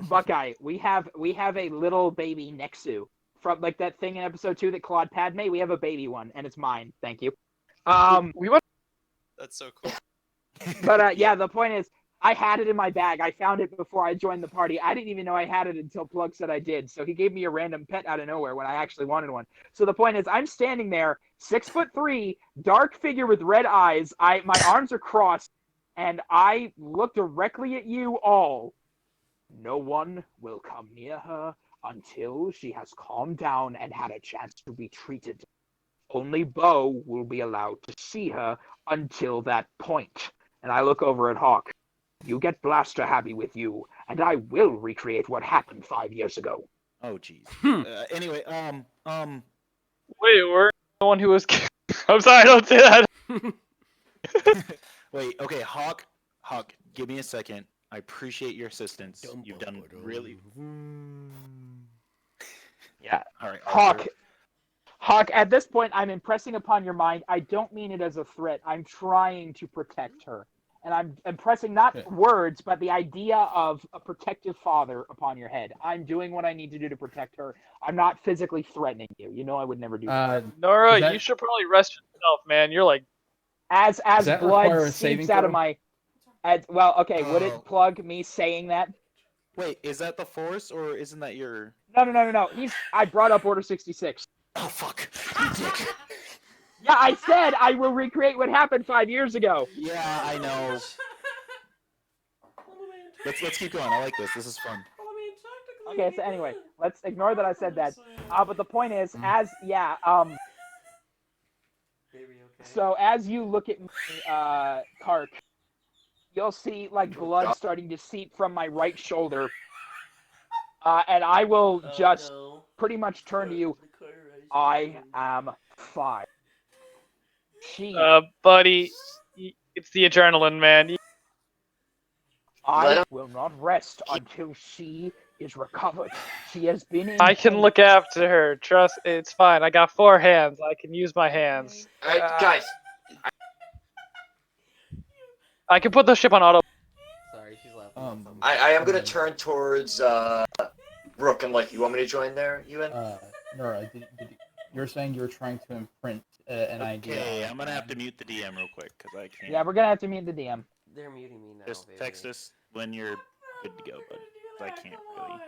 B: Buckeye, we have a little baby Nexu from like that thing in episode 2 that Claude Padme. We have a baby one, and it's mine. Thank you.
D: We went.
G: That's so cool.
B: But yeah, the point is, I had it in my bag. I found it before I joined the party. I didn't even know I had it until Plug said I did. So he gave me a random pet out of nowhere when I actually wanted one. So the point is, I'm standing there, 6'3", dark figure with red eyes. My arms are crossed, and I look directly at you all. No one will come near her until she has calmed down and had a chance to be treated. Only Bo will be allowed to see her until that point. And I look over at Hawk. You get Blaster happy with you, and I will recreate what happened 5 years ago.
F: Oh, jeez. Anyway,
D: Wait, we're the one who was. I'm sorry, don't say that.
F: Wait, okay, Hawk, give me a second. I appreciate your assistance. You've done really...
B: Yeah.
F: All right,
B: Hawk, at this point, I'm impressing upon your mind. I don't mean it as a threat. I'm trying to protect her. And I'm impressing not words, but the idea of a protective father upon your head. I'm doing what I need to do to protect her. I'm not physically threatening you. You know I would never do that.
D: Nora, you should probably rest yourself, man. You're like...
B: As
C: that require
B: blood
C: a saving
B: seeps out of
C: throw?
B: my... would it plug me saying that?
F: Wait, is that the Force, or isn't that your...
B: No. I brought up Order 66.
F: Oh, fuck.
B: Yeah, I said I will recreate what happened 5 years ago.
F: Yeah, I know. Let's keep going. I like this. This is fun.
B: Okay, so anyway, let's ignore that I said that. But the point is, so as you look at me, Kark, you'll see like blood starting to seep from my right shoulder. And I will just pretty much turn to you. I am fine.
D: Buddy, it's the adrenaline, man.
B: I will not rest until she is recovered. She has been in
D: I can
B: pain.
D: look after her. Trust, it's fine. I got 4 hands. I can use my hands.
E: Alright, guys.
D: I can put the ship on auto.
A: Sorry, she's laughing.
E: I am gonna turn towards Rook and like, you want me to join there, Ewan?
C: Nora, you're saying you're trying to imprint an idea.
F: Okay, I'm gonna have to mute the DM real quick, because I can't...
B: Yeah, we're gonna have to meet the DM.
A: They're muting me now.
F: Just
A: baby.
F: text us when you're good to go, but I can't really...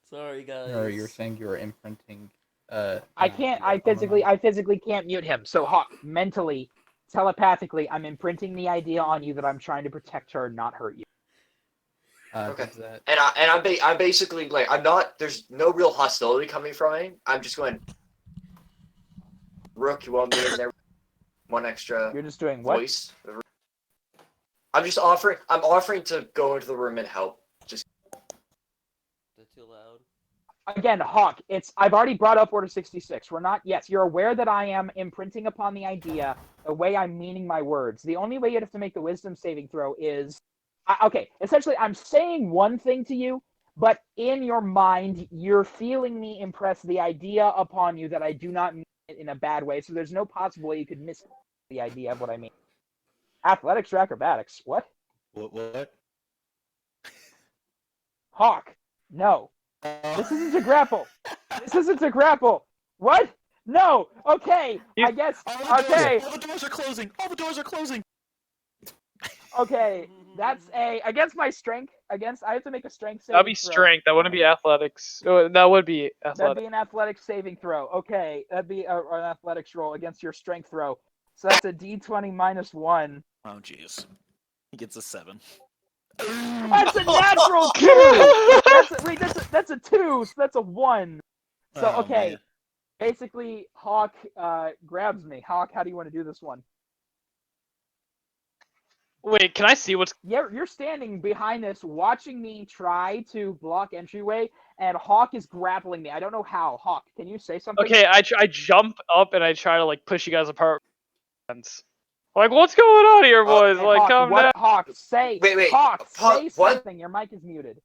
A: Sorry, guys.
C: Nora, you're saying you're imprinting.
B: I can't. I physically can't mute him. So Hawk, mentally, telepathically, I'm imprinting the idea on you that I'm trying to protect her, not hurt you.
E: Okay. And I'm basically like, I'm not. There's no real hostility coming from me. I'm just going. Rook, you want me in there? One extra.
B: You're just doing what?
E: Voice. I'm just offering. I'm offering to go into the room and help. Just.
A: Is that too loud?
B: Again, Hawk, I've already brought up Order 66. We're not, yes, you're aware that I am imprinting upon the idea the way I'm meaning my words. The only way you have to make the wisdom saving throw is, okay, essentially I'm saying one thing to you, but in your mind, you're feeling me impress the idea upon you that I do not mean it in a bad way, so there's no possible way you could miss the idea of what I mean. Athletics or acrobatics? What?
F: What?
B: Hawk, no. This isn't a grapple. This isn't a grapple. What? No. Okay. I guess. Okay.
F: All the doors are closing. All the doors are closing.
B: Okay. That's against my strength. I have to make a strength saving
D: That'd be
B: throw.
D: strength. That wouldn't be athletics. That would be
B: That'd
D: athletics.
B: be an athletics saving throw. Okay. That'd be an athletics roll against your strength throw. So that's a D20 minus 1.
F: Oh, jeez. He gets a 7.
B: That's a natural 2! That's a 2, so that's a 1. So,
F: Oh,
B: okay.
F: man.
B: Basically, Hawk grabs me. Hawk, how do you want to do this one?
D: Wait, can I see what's?
B: You're standing behind this, watching me try to block entryway, and Hawk is grappling me. I don't know how. Hawk, can you say something?
D: Okay, I jump up and I try to like push you guys apart. Like, what's going on here, boys?
B: Hey,
D: Like,
B: Hawk,
D: calm down.
B: Hawk, say,
E: Wait,
B: Hawk, say
E: what?
B: something. Your mic is muted.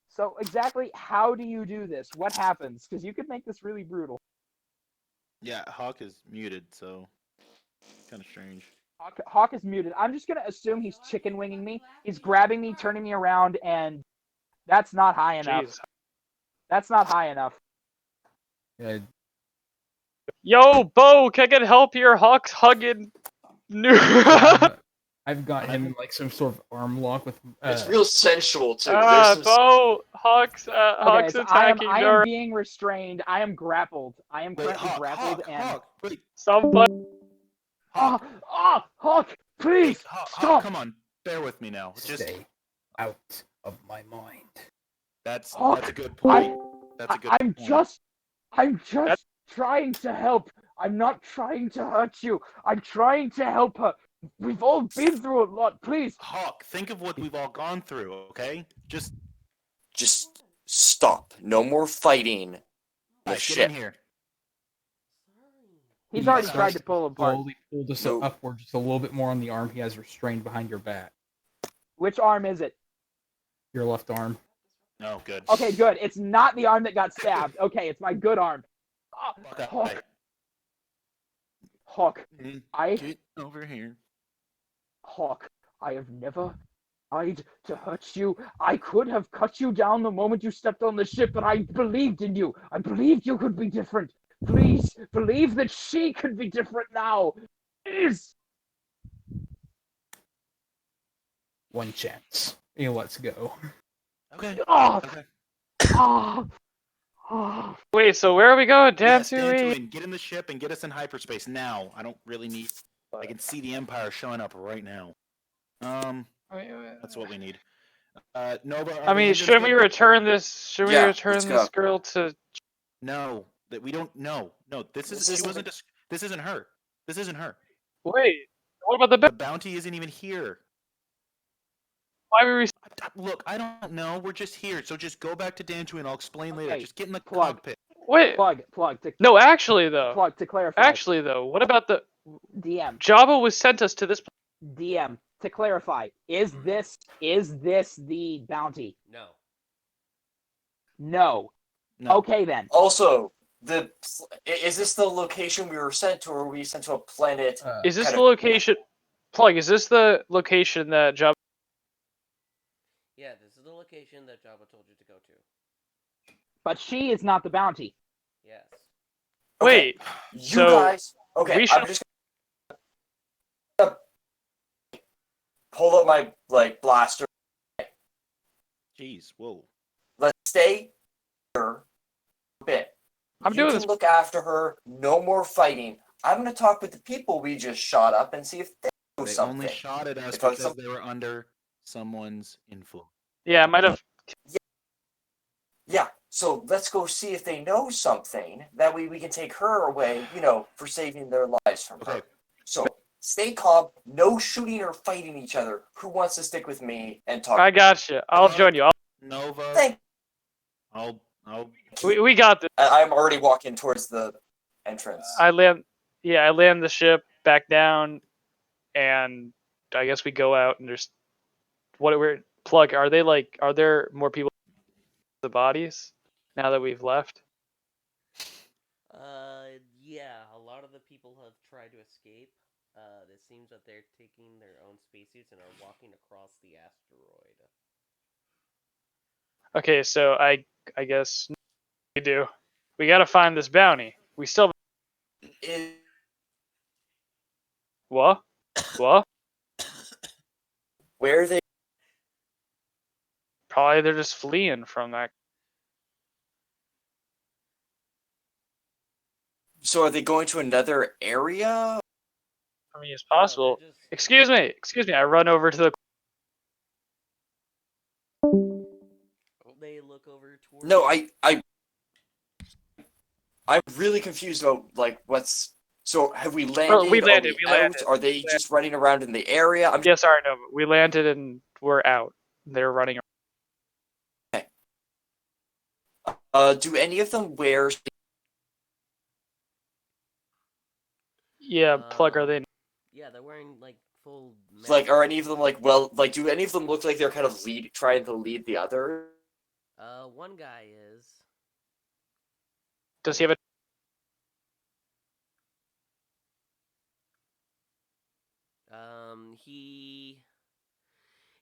B: So exactly how do you do this? What happens? Because you could make this really brutal.
F: Yeah, Hawk is muted, so kind of strange.
B: Hawk is muted. I'm just gonna assume he's chicken winging me. He's grabbing me, turning me around, and that's not high enough.
D: Jeez.
B: That's not high enough.
C: Yeah,
D: Yo, Bo, can I get help here? Hawk's hugging.
C: I've got him in like some sort of arm lock with.
E: It's real sensual too.
D: Bo, Hawk's
B: Okay, so
D: attacking.
B: I am being restrained. I am grappled. I am currently grappled and.
F: Hawk, wait.
D: Somebody.
B: Hawk, please
F: Hawk,
B: stop.
F: come on, bear with me now. Just
C: Stay out of my mind.
F: that's
B: Hawk,
F: a good point. That's a good
B: I'm
F: point.
B: just trying to help. I'm not trying to hurt you. I'm trying to help her. We've all been through a lot. Please.
F: Hawk, think of what we've all gone through, okay? Just
E: stop. No more fighting.
F: get in here.
B: He's already tried to pull apart.
C: Slowly pull this upward just a little bit more on the arm he has restrained behind your back.
B: Which arm is it?
C: Your left arm.
F: No, good.
B: Okay, good. It's not the arm that got stabbed. Okay, it's my good arm. Hawk.
F: Get over here.
B: Hawk, I have never tried to hurt you. I could have cut you down the moment you stepped on the ship, but I believed in you. I believed you could be different. Please, believe that she could be different now. Please.
C: One chance. Hey, let's go.
F: Okay.
D: Wait, so where are we going?
F: Yes, Dantooine, get in the ship and get us in hyperspace now. I don't really need. I can see the Empire showing up right now. That's what we need. Nova.
D: I mean, should we return this? Should we return this girl to?
F: No, that we don't. No. This isn't her. This isn't her.
D: Wait, what about
F: the bounty? Isn't even here.
D: Why were we?
F: Look, I don't know. We're just here, so just go back to Dantooine and I'll explain later. Just get in the
B: Plug.
F: cockpit.
D: Wait.
B: Plug.
D: No, actually though.
B: Plug to clarify.
D: Actually though, what about the
B: DM?
D: Jabba was sent us to this.
B: DM, to clarify, is this the bounty?
A: No.
B: No. Okay then.
E: Also, is this the location we were sent to, or were we sent to a planet?
D: Is this the location? Plug. Is this the location that Jabba?
A: Yeah, this is the location that Jabba told you to go to.
B: But she is not the bounty.
A: Yes.
D: Wait.
E: You guys. Okay. I'm just gonna pull up my blaster.
F: Jeez. Whoa.
E: Let's stay here a bit. You can look after her. No more fighting. I'm gonna talk with the people we just shot up and see if they know something.
F: They only shot at us because they were under someone's influence.
D: Yeah, I might have.
E: Yeah, so let's go see if they know something. That way we can take her away, for saving their lives from her. So stay calm, no shooting or fighting each other. Who wants to stick with me and talk?
D: I got you. I'll join you.
F: Nova.
D: We got this.
E: I'm already walking towards the entrance.
D: I land the ship back down, and I guess we go out and there's Plug. Are there more people? The bodies now that we've left?
A: Yeah, a lot of the people have tried to escape. It seems that they're taking their own spacesuits and are walking across the asteroid.
D: Okay, so I guess we do. We gotta find this bounty. We still. What?
E: Where are they?
D: Probably they're just fleeing from that.
E: So are they going to another area?
D: I mean, it's possible. Excuse me. I run over to the.
A: They look over
E: No, I'm really confused about what's So have we landed?
D: we
E: Are
D: landed,
E: we
D: we
E: out?
D: landed,
E: Are they just running around in the area?
D: Yeah, sorry, no. We landed and we're out. They're running.
E: Do any of them wear?
D: Yeah, Plug, are they?
A: Yeah, they're wearing like full.
E: Like, are any of them like do any of them look like they're kind of trying to lead the other?
A: One guy is.
D: Does he have a?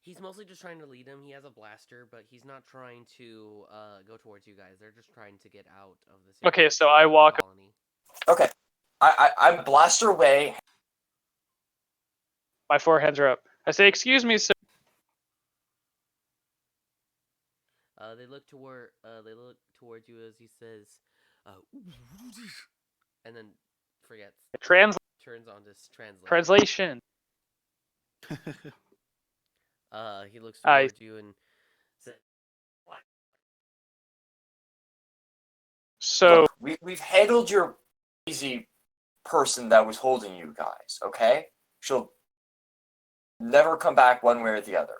A: He's mostly just trying to lead him. He has a blaster, but he's not trying to go towards you guys. They're just trying to get out of this.
D: Okay, so I walk.
A: Colony.
E: Okay, I blaster away.
D: My 4 hands are up. I say, "Excuse me, sir."
A: They look towards you as he says, and then forgets. Turns on this
D: Translation.
A: He looks towards you and says, "What?"
D: So
E: Look, we've handled your crazy person that was holding you guys. Okay, she'll never come back one way or the other.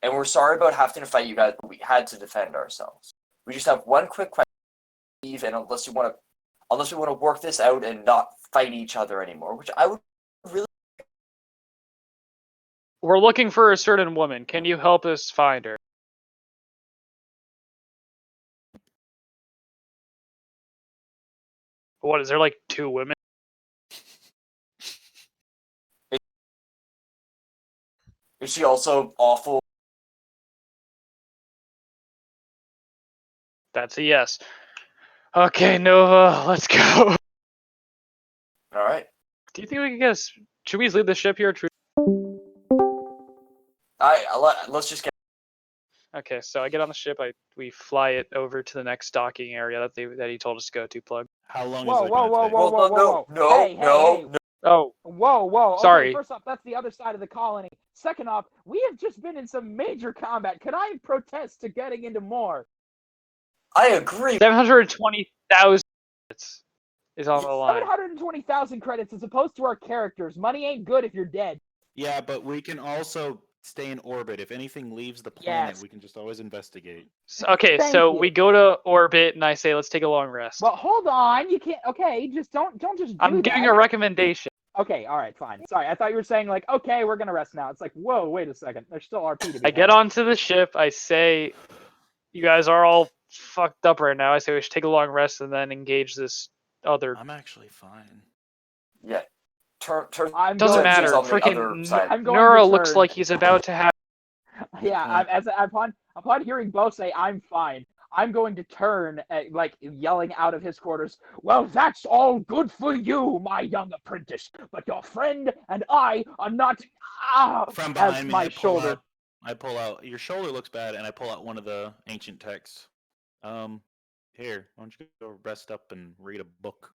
E: And we're sorry about having to fight you guys, but we had to defend ourselves. We just have one quick question, and unless we want to work this out and not fight each other anymore, which I would really.
D: We're looking for a certain woman. Can you help us find her? What, is there like 2 women?
E: Is she also awful?
D: That's a yes. Okay, Nova, let's go.
E: All right.
D: Do you think we can get us? Should we leave the ship here?
E: Let's just get.
D: Okay, so I get on the ship. We fly it over to the next docking area that he told us to go to. Plug.
F: How long
B: Whoa,
F: is it
B: whoa,
F: going
B: whoa,
F: to take?
B: whoa, whoa, whoa, whoa! Hey, hey, hey!
D: Oh.
B: Whoa! Okay,
D: Sorry.
B: first off, that's the other side of the colony. Second off, we have just been in some major combat. Could I protest to getting into more?
E: I agree.
D: 720,000 is on the line.
B: 720,000 credits as opposed to our characters. Money ain't good if you're dead.
F: Yeah, but we can also stay in orbit. If anything leaves the planet, we can just always investigate.
D: Okay,
B: Thank
D: so
B: you.
D: we go to orbit, and I say, let's take a long rest.
B: Well, hold on. You can't. Okay, just don't just.
D: I'm giving a recommendation.
B: Okay, all right, fine. Sorry, I thought you were saying like, okay, we're gonna rest now. It's like, whoa, wait a second. There's still RP to be.
D: I get onto the ship. I say, you guys are all fucked up right now. I say we should take a long rest and then engage this other.
F: I'm actually fine.
E: Yeah.
D: Doesn't matter. Freaking Nora looks like he's about to have.
B: Yeah, upon hearing Bo say I'm fine, I'm going to turn, like yelling out of his quarters. Well, that's all good for you, my young apprentice. But your friend and I are not.
F: From behind me,
B: my shoulder.
F: I pull out. Your shoulder looks bad, and I pull out one of the ancient texts. Here, why don't you go rest up and read a book?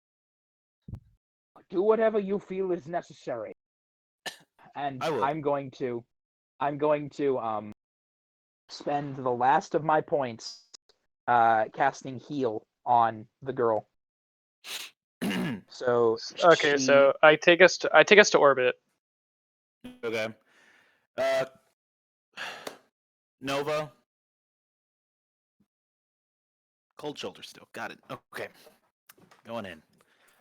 B: Do whatever you feel is necessary. And I'm going to spend the last of my points casting heal on the girl. So
D: okay, so I take us to orbit.
F: Okay. Nova. Cold shoulder still. Got it. Okay. Going in.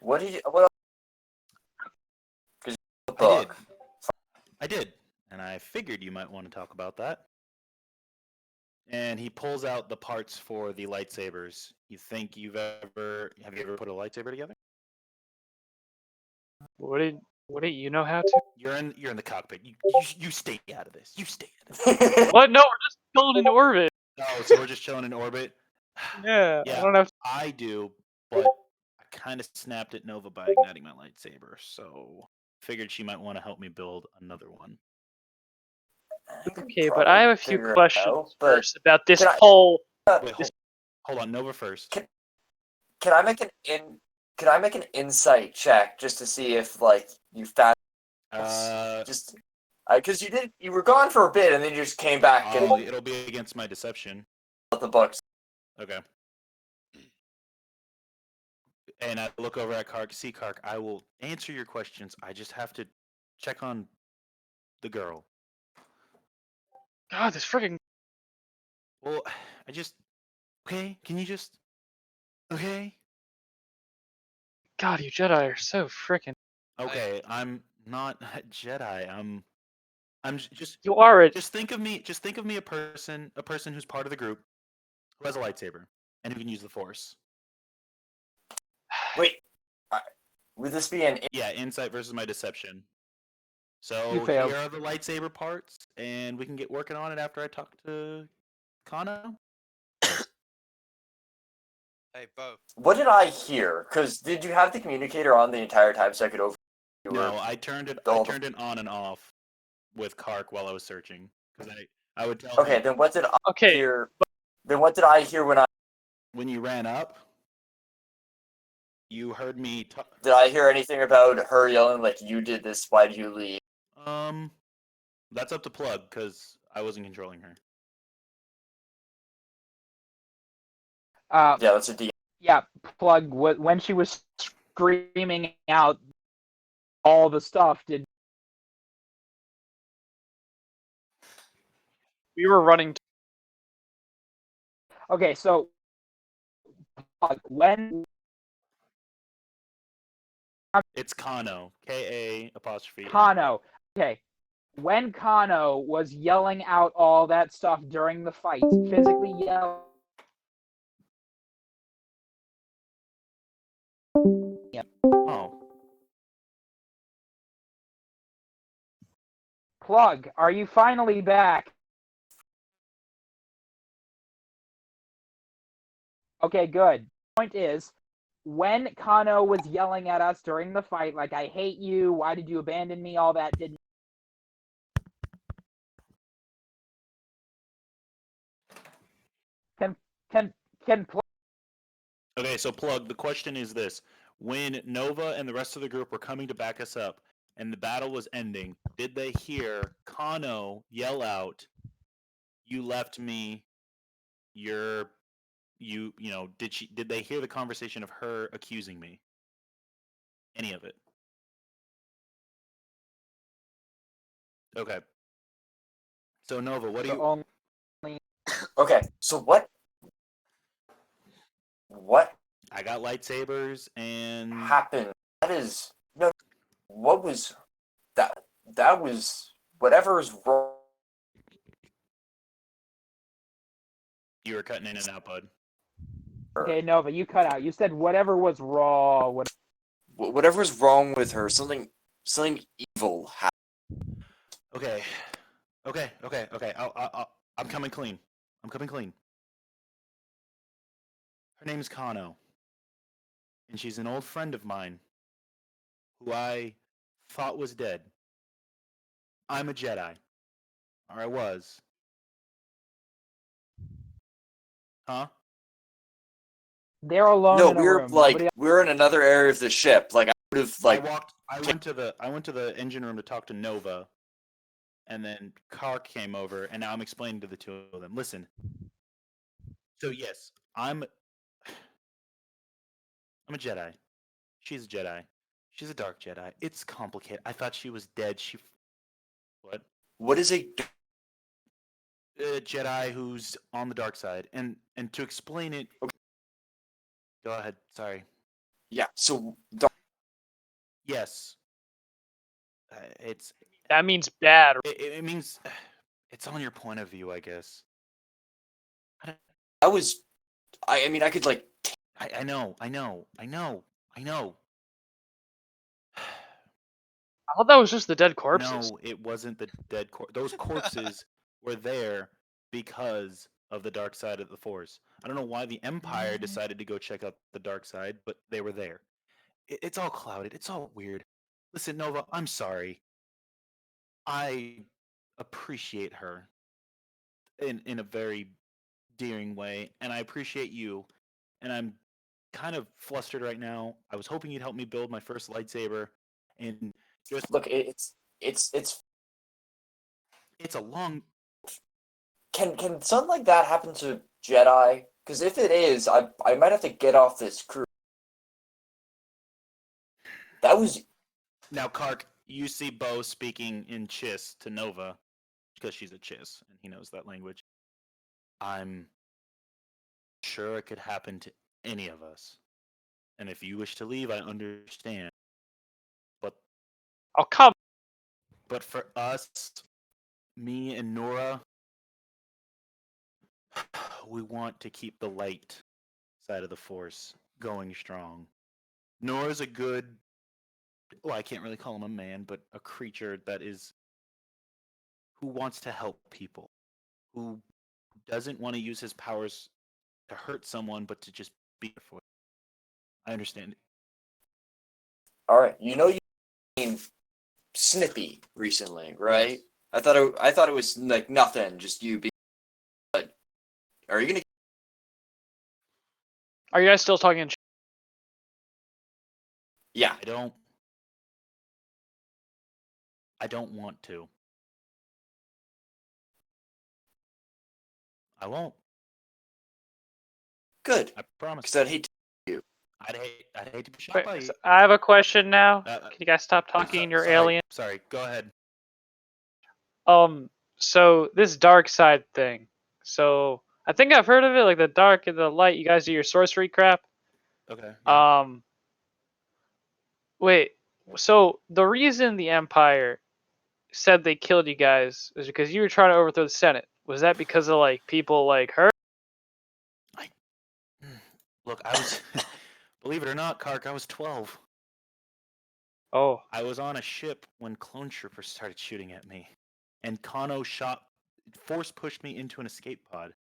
E: What did you? What?
F: I did. And I figured you might want to talk about that. And he pulls out the parts for the lightsabers. Have you ever put a lightsaber together?
D: What do you know how to?
F: You're in the cockpit. You stay out of this. You stay out of this.
D: What? No, we're just chilling in orbit.
F: Oh, so we're just chilling in orbit?
D: Yeah.
F: Yeah,
D: I don't have to...
F: I do, but I kind of snapped at Nova by igniting my lightsaber, so figured she might want to help me build another one.
D: Okay, but I have a few questions first about this whole.
F: Wait, hold on, Nova first.
E: Can I make an insight check just to see if like you found just because you were gone for a bit and then you just came back and
F: it'll be against my deception.
E: The books.
F: Okay. And I look over at Kark. See, Kark, I will answer your questions. I just have to check on the girl.
D: God, this freaking.
F: Well, I just. Okay, can you just. Okay?
D: God, you Jedi are so freaking.
F: Okay, I'm not a Jedi. Just.
D: You are it.
F: Just think of me. Just think of me a person who's part of the group, who has a lightsaber and who can use the Force.
E: Wait, would this be an?
F: Yeah, insight versus my deception. So
B: You failed.
F: here are the lightsaber parts, and we can get working on it after I talk to Kano.
G: Hey, both.
E: What did I hear? Because did you have the communicator on the entire time so I could over?
F: No, I turned it. I turned it on and off with Kark while I was searching because I would tell
E: Okay,
F: him
E: then what did I
D: Okay.
E: hear? Then what did I hear
F: when you ran up. You heard me.
E: Did I hear anything about her yelling like, "You did this? Why did you leave?"
F: That's up to Plug because I wasn't controlling her.
B: Yeah,
E: that's a D.
B: Yeah, Plug. When she was screaming out all the stuff, did
D: We were running.
B: Okay, so Plug, when
F: It's Kano. K-A'.
B: Kano. Okay, when Kano was yelling out all that stuff during the fight, physically yelling.
F: Oh.
B: Plug, are you finally back? Okay, good. Point is, when Kano was yelling at us during the fight, like, I hate you, why did you abandon me, all that didn't. Can Plug.
F: Okay, so Plug, the question is this. When Nova and the rest of the group were coming to back us up and the battle was ending, did they hear Kano yell out, "You left me, you know, did they hear the conversation of her accusing me? Any of it? Okay. So Nova, what do you
B: Only...
E: Okay, so what
F: I got lightsabers and
E: happened? That is no. What was that? That was whatever's wrong.
F: You were cutting in and out, bud.
B: Okay, Nova, you cut out. You said whatever was raw.
E: Whatever's wrong with her, something evil happened.
F: Okay. I'm coming clean. Her name's Kano. And she's an old friend of mine who I thought was dead. I'm a Jedi. Or I was. Huh?
B: They're alone
E: No,
B: in a
E: we're
B: room.
E: like we're in another area of the ship. Like I would have like
F: I went to the engine room to talk to Nova, and then Kark came over, and now I'm explaining to the two of them. Listen. So yes, I'm a Jedi. She's a Jedi. She's a dark Jedi. It's complicated. I thought she was dead. What?
E: What is a
F: Jedi who's on the dark side? And to explain it. Okay. Go ahead. Sorry.
E: Yeah. So.
F: Yes.
D: That means bad.
F: It means it's on your point of view, I guess.
E: I mean, I could like.
F: I know.
D: I thought that was just the dead corpses.
F: No, it wasn't the dead corpse. Those corpses were there because of the dark side of the Force. I don't know why the Empire decided to go check out the dark side, but they were there. It's all clouded. It's all weird. Listen, Nova, I'm sorry. I appreciate her in a very endearing way, and I appreciate you. And I'm kind of flustered right now. I was hoping you'd help me build my first lightsaber, and just
E: look. It's
F: a long.
E: Can something like that happen to Jedi? Because if it is, I might have to get off this crew. That was
F: Now, Kark, you see Bo speaking in Chiss to Nova because she's a Chiss and he knows that language. I'm sure it could happen to any of us. And if you wish to leave, I understand. But
D: Oh, come.
F: But for us, me and Nora, we want to keep the light side of the Force going strong. Nora's a good, well, I can't really call him a man, but a creature that is, who wants to help people, who doesn't want to use his powers to hurt someone, but to just be there for them. I understand.
E: all right. You know, you became snippy recently, right? I thought it was like nothing, just you being. But are you gonna?
D: Are you guys still talking?
E: Yeah.
F: I don't want to. I won't.
E: Good.
F: I promise.
E: Because I'd hate to you.
F: I'd hate to be shot
D: Wait,
F: by you.
D: so I have a question now. Can you guys stop talking? You're alien.
F: Sorry, go ahead.
D: So this dark side thing. So I think I've heard of it, like the dark and the light. You guys do your sorcery crap.
F: Okay. Yeah.
D: Wait. So the reason the Empire said they killed you guys is because you were trying to overthrow the Senate. Was that because of like people like her?
F: Look, I was, believe it or not, Kark, I was 12.
D: Oh.
F: I was on a ship when clone troopers started shooting at me, and Kano force pushed me into an escape pod.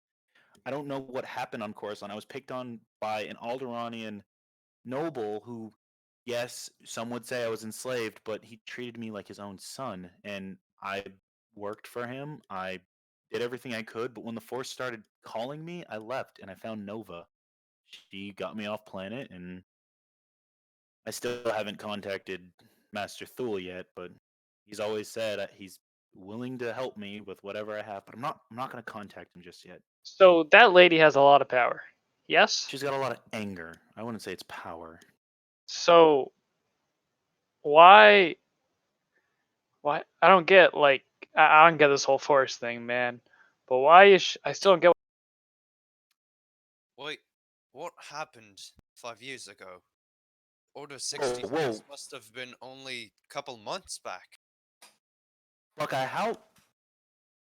F: I don't know what happened on Coruscant. I was picked on by an Alderaanian noble who, yes, some would say I was enslaved, but he treated me like his own son, and I worked for him. I did everything I could, but when the Force started calling me, I left and I found Nova. She got me off planet, and I still haven't contacted Master Thule yet, but he's always said he's willing to help me with whatever I have, but I'm not going to contact him just yet.
D: So that lady has a lot of power. Yes?
F: She's got a lot of anger. I wouldn't say it's power.
D: So why I don't get I don't get this whole Force thing, man. But why is I still don't get.
G: Wait, what happened 5 years ago? Order 66 must have been only a couple months back.
F: Buckeye,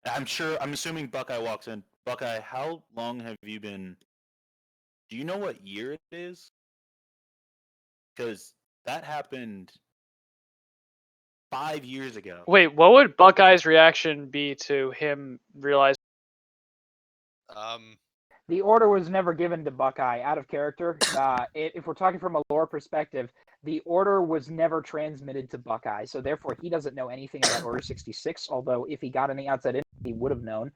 F: I'm assuming Buckeye walks in. Buckeye, how long have you been? Do you know what year it is? Because that happened 5 years ago.
D: Wait, what would Buckeye's reaction be to him realizing?
B: The order was never given to Buckeye, out of character. If we're talking from a lore perspective, the order was never transmitted to Buckeye, so therefore he doesn't know anything about Order 66, although if he got any outside info, he would have known.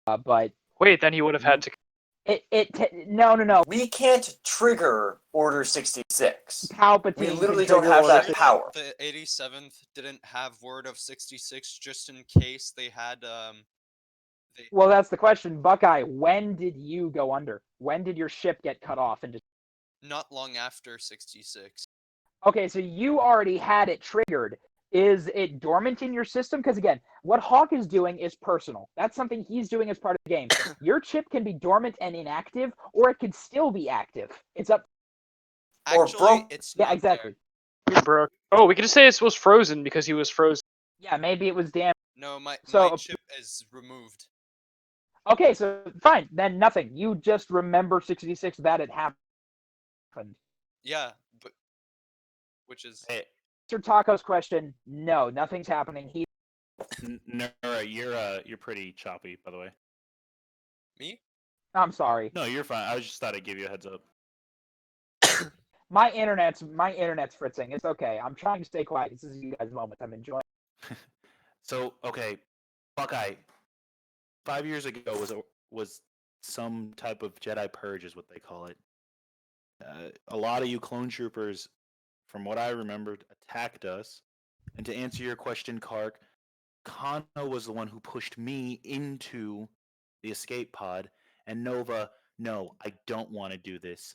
B: But
D: wait, then he would have had to.
B: No.
E: We can't trigger Order 66.
B: Palpatine
E: We literally
B: can
E: don't
B: trigger
E: have
B: Order
E: that power.
G: The 87th didn't have word of 66 just in case they had
B: Well, that's the question, Buckeye. When did you go under? When did your ship get cut off?
G: Not long after 66.
B: Okay, so you already had it triggered. Is it dormant in your system? Because again, what Hawk is doing is personal. That's something he's doing as part of the game. Your chip can be dormant and inactive, or it could still be active. It's up.
G: Actually, it's
B: yeah, exactly.
D: Broke. Oh, we could just say it was frozen because he was frozen.
B: Yeah, maybe it was damaged.
G: No, my chip is removed.
B: Okay, so fine. Then nothing. You just remember 66 that it happened.
G: Yeah, but which is
B: Mr. Taco's question. No, nothing's happening.
F: Nora, you're pretty choppy, by the way.
G: Me?
B: I'm sorry.
F: No, you're fine. I just thought I'd give you a heads up.
B: My internet's fritzing. It's okay. I'm trying to stay quiet. This is you guys' moment. I'm enjoying.
F: So, okay, Buckeye. 5 years ago was some type of Jedi purge, is what they call it. A lot of you clone troopers, from what I remembered, attacked us. And to answer your question, Kark, Kano was the one who pushed me into the escape pod. And Nova, no, I don't want to do this.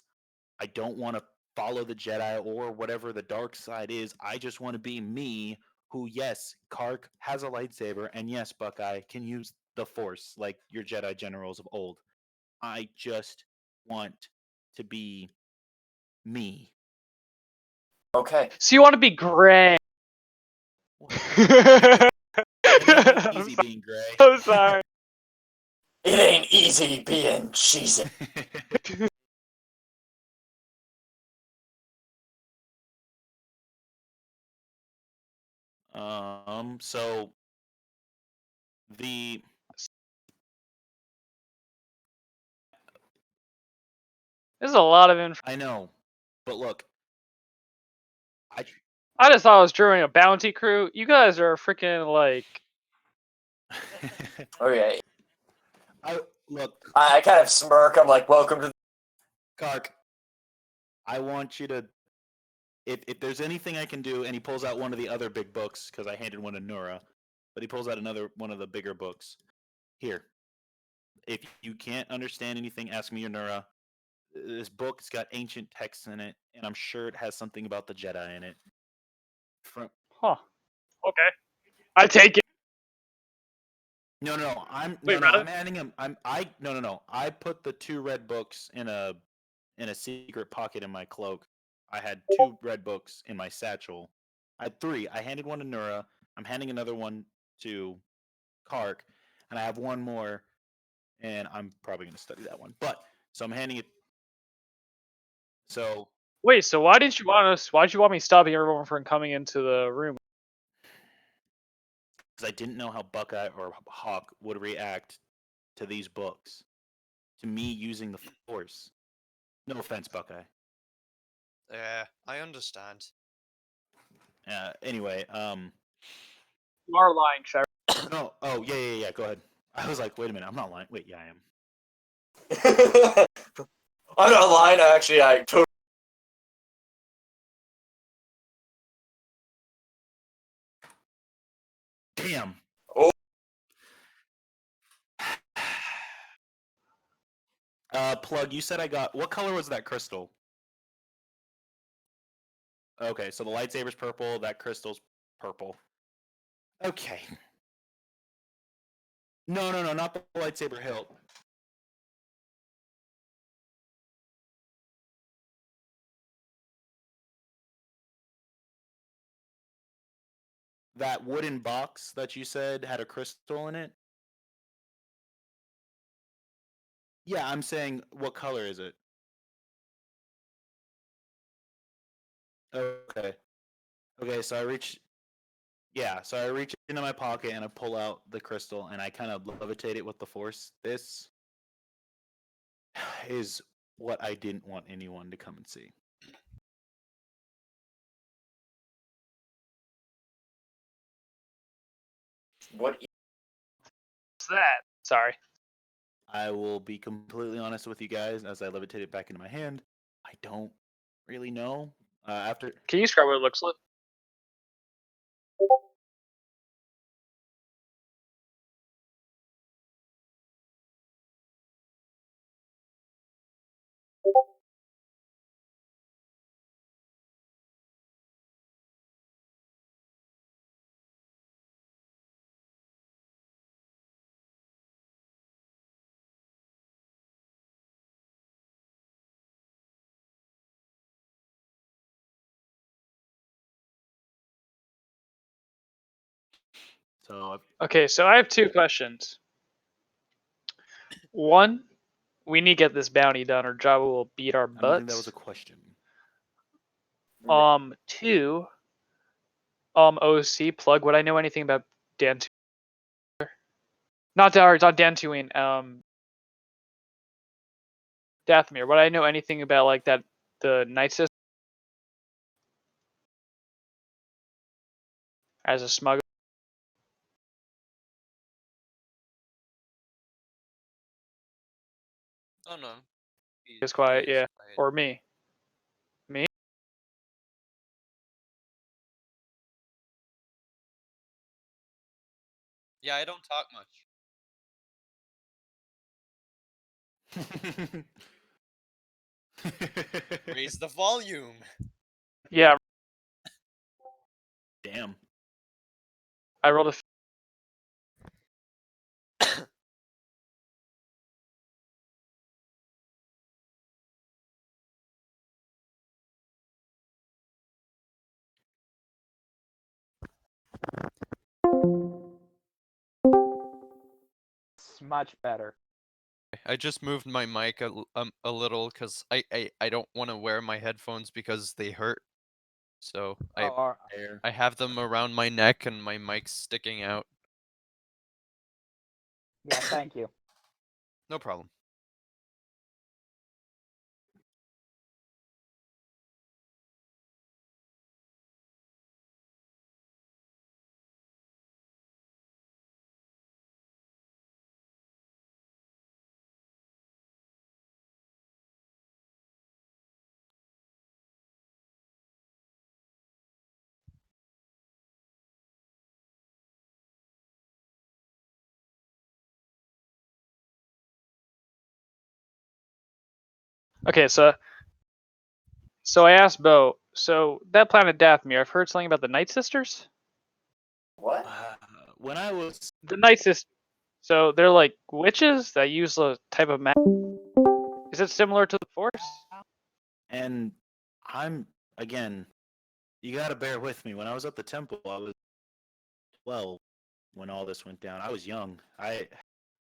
F: I don't want to follow the Jedi or whatever the dark side is. I just want to be me, who, yes, Kark has a lightsaber, and yes, Buckeye can use the Force like your Jedi generals of old. I just want to be me.
E: Okay.
D: So you want to be gray?
F: It ain't easy being gray.
D: So sorry.
E: It ain't easy being cheesy.
F: So the
D: This is a lot of info.
F: I know, but look,
D: I just thought I was drawing a bounty crew. You guys are freaking like.
E: Okay.
F: Look.
E: I kind of smirk. I'm like, welcome to
F: Kark. I want you to. If there's anything I can do, and he pulls out one of the other big books because I handed one to Nura, but he pulls out another one of the bigger books. Here, if you can't understand anything, ask me or Nura. This book's got ancient texts in it, and I'm sure it has something about the Jedi in it.
D: Huh. Okay. I take it.
F: No. I'm handing him. No. I put the 2 red books in a secret pocket in my cloak. I had 2 red books in my satchel. I had 3. I handed one to Nura. I'm handing another one to Kark, and I have one more, and I'm probably going to study that one. But so I'm handing it. So
D: wait. So why didn't you want us? Why'd you want me stopping everyone from coming into the room?
F: because I didn't know how Buckeye or Hawk would react to these books, to me using the Force. No offense, Buckeye.
G: Yeah, I understand.
F: Anyway,
D: You are lying, Shire.
F: No. Oh, yeah. Go ahead. I was like, wait a minute. I'm not lying. Wait, yeah, I am.
E: I'm not lying. Actually, I totally.
F: Damn.
E: Oh.
F: Plug, you said I got. What color was that crystal? Okay, so the lightsaber's purple. That crystal's purple. Okay. No, not the lightsaber hilt. That wooden box that you said had a crystal in it? Yeah, I'm saying, what color is it? Okay. Okay, so I reach. Yeah, so I reach into my pocket and I pull out the crystal and I kind of levitate it with the Force. This is what I didn't want anyone to come and see.
E: What?
D: What's that? Sorry.
F: I will be completely honest with you guys as I levitate it back into my hand. I don't really know. After.
D: Can you describe what it looks like?
F: So.
D: Okay, so I have 2 questions. One, we need to get this bounty done, or Jabba will beat our butts.
F: I don't think that was a question.
D: 2, OC plug. Would I know anything about Dantooine? Not Dantooine. Dathomir. Would I know anything about like that the Night System as a smuggler?
G: Oh no.
D: It's quiet, yeah. Or me. Me?
G: Yeah, I don't talk much. Raise the volume.
D: Yeah,
F: Damn.
D: I rolled a.
B: It's much better.
G: I just moved my mic a little because I don't want to wear my headphones because they hurt. So
B: Oh,
G: I have them around my neck and my mic's sticking out.
B: yeah, thank you.
G: No problem.
D: Okay, so I asked Bo. So that planet Dathomir, I've heard something about the Night Sisters.
E: What?
F: When I was
D: The Night Sisters. So they're like witches that use a type of magic. Is it similar to the Force?
F: and I'm again, you gotta bear with me. When I was at the temple, I was 12 when all this went down. I was young.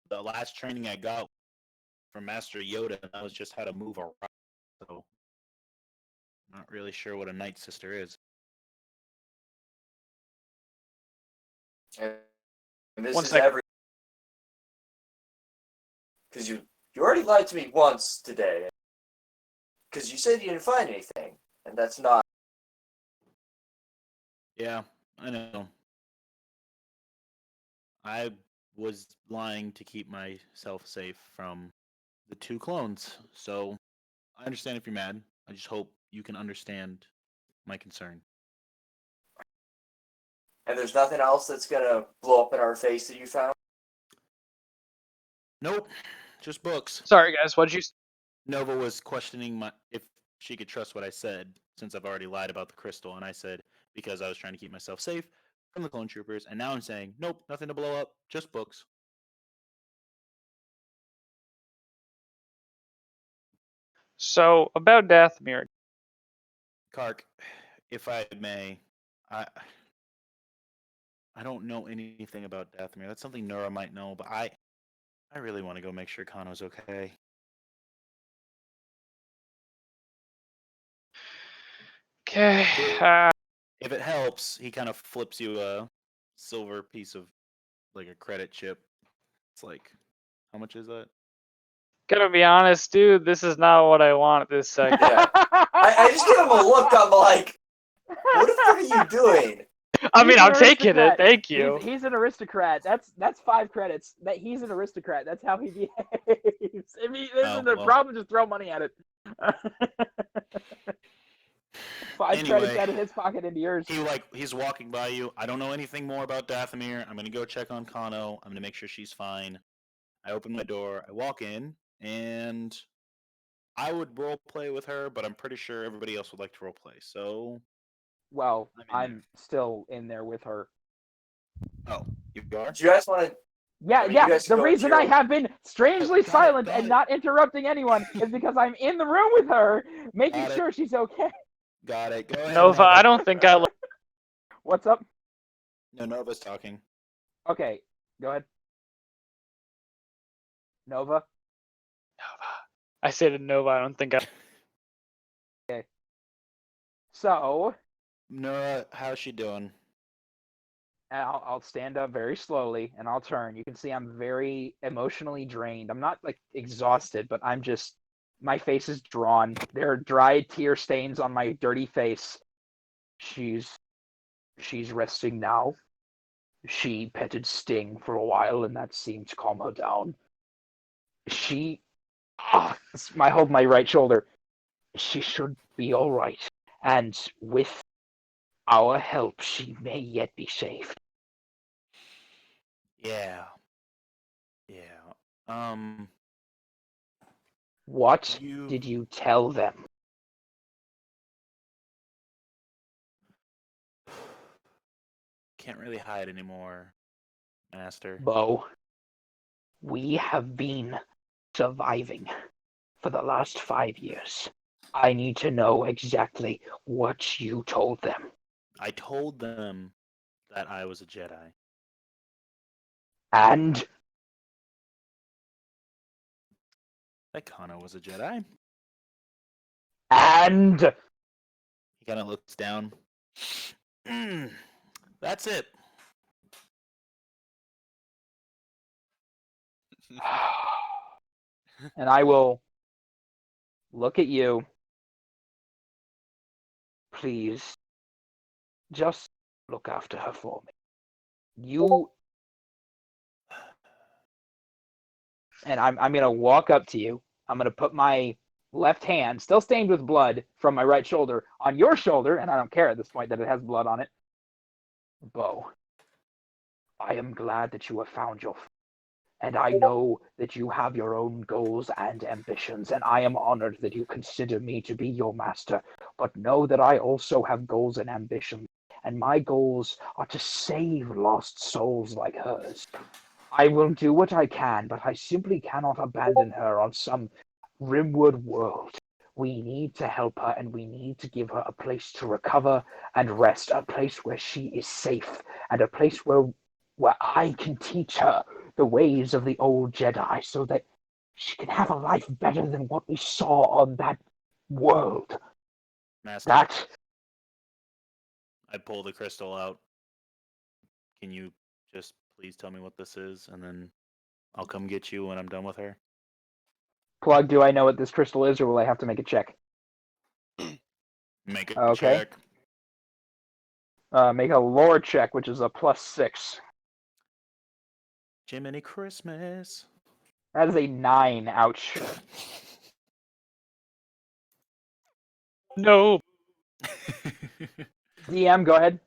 F: The last training I got from Master Yoda, and that was just how to move around. So, not really sure what a Night Sister is.
E: And this
D: One
E: is
D: sec.
E: every. Because you already lied to me once today. Because you said you didn't find anything, and that's not.
F: Yeah, I know. I was lying to keep myself safe from the two clones. So, I understand if you're mad. I just hope you can understand my concern.
E: And there's nothing else that's gonna blow up in our face that you found.
F: Nope, just books.
D: Sorry, guys. What'd you?
F: Nova was questioning if she could trust what I said, since I've already lied about the crystal, and I said because I was trying to keep myself safe from the clone troopers, and now I'm saying nope, nothing to blow up, just books.
D: So about Dathomir.
F: Kark, if I may, I I don't know anything about Dathomir. That's something Nora might know, but I really want to go make sure Kano's okay.
D: Okay.
F: If it helps, he kind of flips you a silver piece of like a credit chip. It's like, how much is that?
D: Gotta be honest, dude. This is not what I want at this second.
E: Yeah. I just give him a look. I'm like, what the fuck are you doing?
D: I mean,
B: He's an
D: I'm taking it.
B: aristocrat.
D: Thank you.
B: He's an aristocrat. That's 5 credits. That he's an aristocrat. That's how he behaves. If he isn't a problem, just throw money at it. 5 credits out of his pocket into yours.
F: He's walking by you. I don't know anything more about Dathomir. I'm gonna go check on Kano. I'm gonna make sure she's fine. I open my door. I walk in, and I would role play with her, but I'm pretty sure everybody else would like to role play. So,
B: well, I'm still in there with her.
F: Oh, you are?
E: Do you guys want to?
B: Yeah,
E: I mean,
B: yeah.
E: you guys
B: The
E: can go
B: reason
E: to
B: I
E: your-
B: have been strangely silent and not interrupting anyone is because I'm in the room with her, making sure she's okay.
F: Got it. Go ahead.
D: Nova, I don't think I.
B: What's up?
F: No, Nova's talking.
B: Okay, go ahead. Nova.
D: I say to Nova, I don't think I.
B: Okay. So.
F: Nora, how's she doing?
B: I'll stand up very slowly and I'll turn. You can see I'm very emotionally drained. I'm not like exhausted, but I'm just, my face is drawn. There are dry tear stains on my dirty face. She's resting now. She petted Sting for a while and that seemed to calm her down. I hold my right shoulder. She should be all right. And with our help, she may yet be saved.
F: Yeah.
B: What did you tell them?
F: Can't really hide anymore, Master.
B: Bo, we have been surviving for the last 5 years. I need to know exactly what you told them.
F: I told them that I was a Jedi.
B: And?
F: That Kano was a Jedi.
B: And?
F: He kind of looks down. That's it.
B: And I will look at you. Please, just look after her for me. And I'm going to walk up to you. I'm going to put my left hand, still stained with blood from my right shoulder, on your shoulder, and I don't care at this point that it has blood on it. Bo, I am glad that you have found your... And I know that you have your own goals and ambitions, and I am honored that you consider me to be your master. But know that I also have goals and ambitions, and my goals are to save lost souls like hers. I will do what I can, but I simply cannot abandon her on some rimwood world. We need to help her, and we need to give her a place to recover and rest, a place where she is safe, and a place where I can teach her the ways of the old Jedi so that she can have a life better than what we saw on that world.
F: Master, I pull the crystal out. Can you just please tell me what this is, and then I'll come get you when I'm done with her?
B: Plug, do I know what this crystal is, or will I have to make a check?
F: Make a check.
B: Make a lore check, which is a +6.
F: Jiminy Christmas.
B: That is a 9. Ouch.
D: No.
B: DM, go ahead.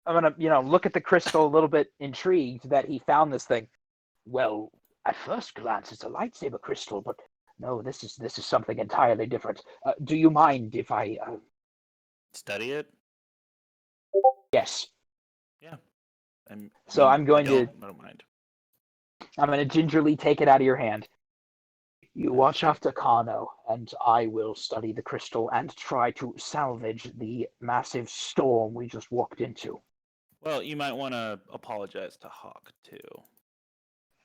B: I'm gonna, look at the crystal a little bit intrigued that he found this thing. Well, at first glance, it's a lightsaber crystal, but no, this is something entirely different. Do you mind if I
F: study it?
B: Yes.
F: Yeah.
B: So I'm going to.
F: I don't mind.
B: I'm going to gingerly take it out of your hand. You watch after Kano, and I will study the crystal and try to salvage the massive storm we just walked into.
F: Well, you might want to apologize to Hawk, too.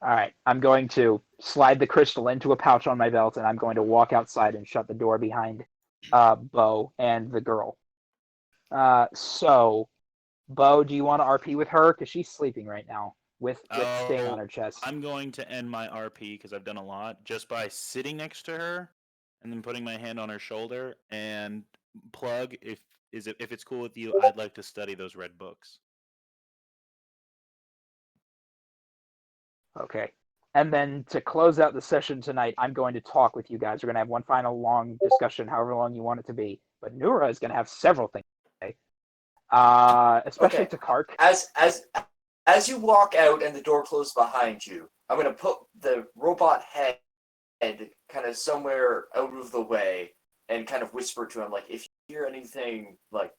B: All right, I'm going to slide the crystal into a pouch on my belt, and I'm going to walk outside and shut the door behind Bo and the girl. So, Bo, do you want to RP with her? Because she's sleeping right now with stain on her chest.
F: I'm going to end my RP, because I've done a lot, just by sitting next to her and then putting my hand on her shoulder. And Plug, if it's cool with you, I'd like to study those red books.
B: Okay. And then to close out the session tonight, I'm going to talk with you guys. We're going to have one final long discussion, however long you want it to be. But Nura is going to have several things to say, especially to Kark.
E: As you walk out and the door closes behind you, I'm going to put the robot head kind of somewhere out of the way and kind of whisper to him, like, if you hear anything, like,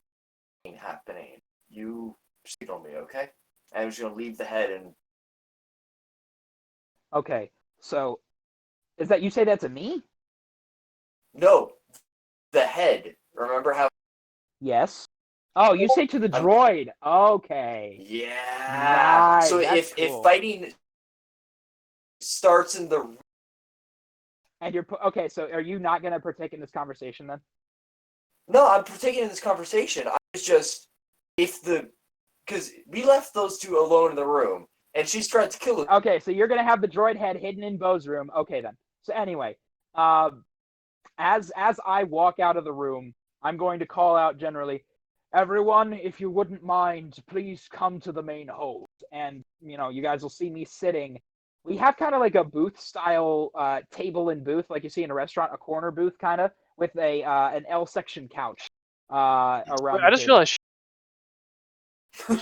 E: happening, you signal me, okay? And I'm just going to leave the head and...
B: Okay, so is that you say that to me?
E: No, the head. Remember how...
B: Yes. Oh, you say to the droid. Okay.
E: Yeah.
B: Nice.
E: So if fighting starts in the...
B: And you're... Okay, so are you not going to partake in this conversation then?
E: No, I'm partaking in this conversation. I was just... Because we left those two alone in the room, and she's trying to kill him.
B: Okay, so you're going to have the droid head hidden in Bo's room. Okay, then. So anyway, as I walk out of the room, I'm going to call out generally, everyone, if you wouldn't mind, please come to the main hold. And, you guys will see me sitting we have kind of like a booth style table and booth, like you see in a restaurant, a corner booth kind of with a an L section couch around
D: I
B: the
D: just
B: table.
D: realized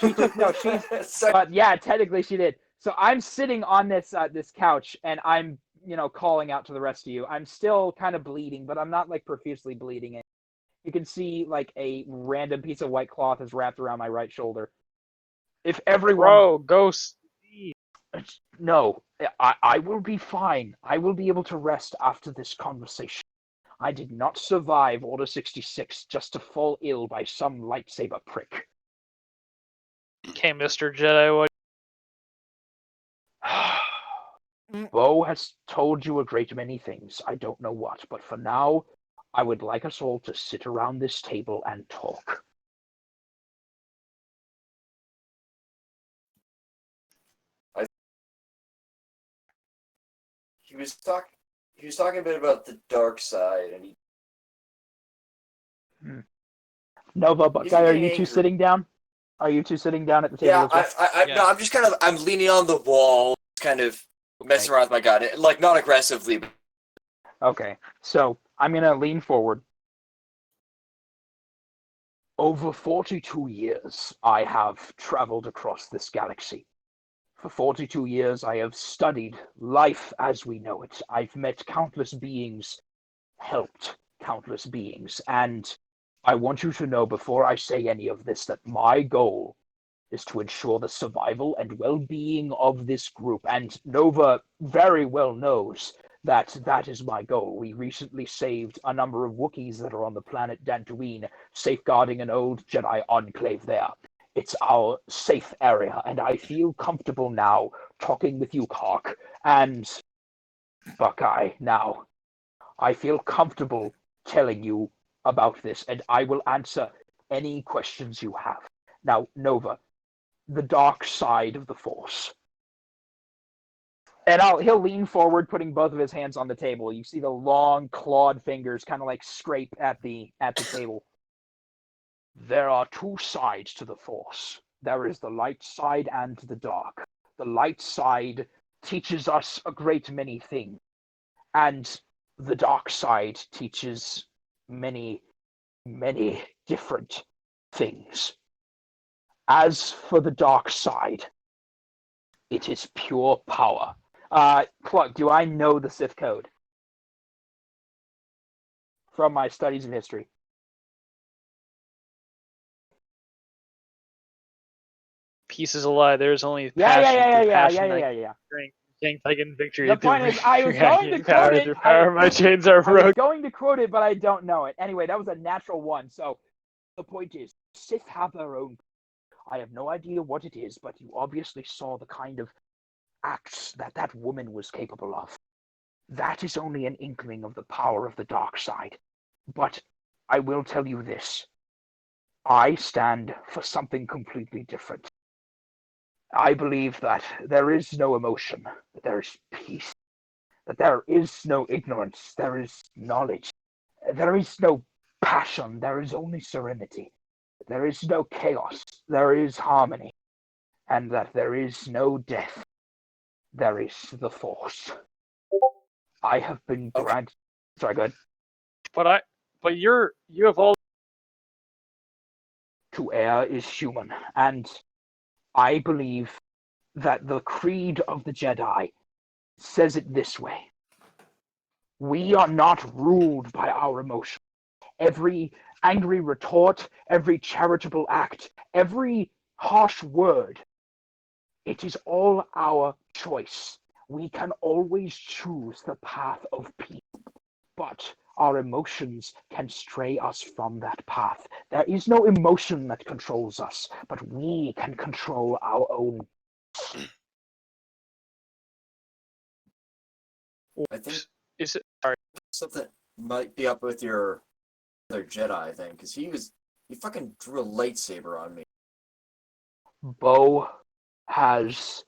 B: She took no, but yeah, technically she did. So I'm sitting on this this couch and I'm calling out to the rest of you. I'm still kind of bleeding, but I'm not like profusely bleeding. You can see like a random piece of white cloth is wrapped around my right shoulder. If everyone,
D: bro, ghost.
B: no, I will be fine. I will be able to rest after this conversation. I did not survive Order 66 just to fall ill by some lightsaber prick.
D: Okay, Mr. Jedi, what?
B: Bo has told you a great many things. I don't know what, but for now, I would like us all to sit around this table and talk.
E: He was talking a bit about the dark side, and he.
B: Nova,
E: He's
B: Buckeye, are
E: getting
B: you two
E: angry.
B: sitting down? Are you two sitting down at the table
E: Yeah,
B: as well?
E: No, I'm just kind of, I'm leaning on the wall, kind of messing around with my gun, like not aggressively. But...
B: Okay, so I'm gonna lean forward. Over 42 years, I have traveled across this galaxy. For 42 years, I have studied life as we know it. I've met countless beings, helped countless beings, and I want you to know before I say any of this that my goal is to ensure the survival and well-being of this group. And Nova very well knows that that is my goal. We recently saved a number of Wookiees that are on the planet Dantooine, safeguarding an old Jedi enclave there. It's our safe area, and I feel comfortable now talking with you, Kark, and Buckeye now. I feel comfortable telling you about this, and I will answer any questions you have. Now, Nova, the dark side of the Force. And he'll lean forward, putting both of his hands on the table. You see the long clawed fingers kind of like scrape at the table. There are two sides to the Force. There is the light side and the dark. The light side teaches us a great many things, and the dark side teaches many, many different things. As for the dark side, it is pure power. Clark, do I know the Sith code from my studies in history?
D: Peace is a lie. There's only
B: Yeah.
D: passion. Strength, like in victory.
B: The point is, I was going to quote it.
D: The power of my chains are
B: I
D: broken.
B: was going to quote it, but I don't know it. Anyway, that was a natural one. So the point is, Sith have their own. I have no idea what it is, but you obviously saw the kind of acts that that woman was capable of. That is only an inkling of the power of the dark side. But I will tell you this. I stand for something completely different. I believe that there is no emotion, that there is peace, that there is no ignorance, there is knowledge, there is no passion, there is only serenity, there is no chaos, there is harmony, and that there is no death, there is the Force. I have been granted. Sorry, go ahead.
D: But you have all.
B: To err is human, and I believe that the creed of the Jedi says it this way. We are not ruled by our emotions. Every angry retort, every charitable act, every harsh word, it is all our choice. We can always choose the path of peace, but our emotions can stray us from that path. There is no emotion that controls us, but we can control our own.
E: I think
D: Is it? Sorry.
E: something might be up with your other Jedi thing, because he fucking drew a lightsaber on me.
B: Bo has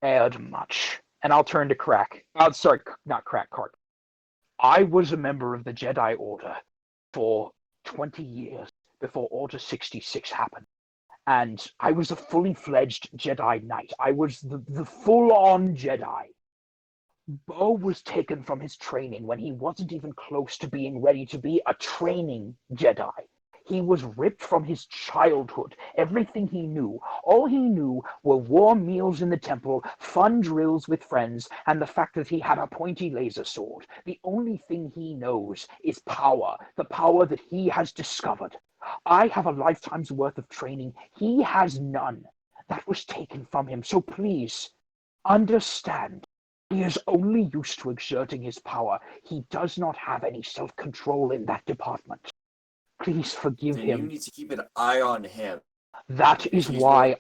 B: aired much, and I'll turn to Crack. Sorry, not Crack, Kark. I was a member of the Jedi Order for 20 years before Order 66 happened. And I was a fully fledged Jedi Knight. I was the full-on Jedi. Bo was taken from his training when he wasn't even close to being ready to be a training Jedi. He was ripped from his childhood, everything he knew. All he knew were warm meals in the temple, fun drills with friends, and the fact that he had a pointy laser sword. The only thing he knows is power, the power that he has discovered. I have a lifetime's worth of training. He has none. That was taken from him. So please, understand. He is only used to exerting his power. He does not have any self-control in that department. Please forgive
E: Then you
B: him.
E: need to keep an eye on him.
B: That
E: If
B: is
E: he's really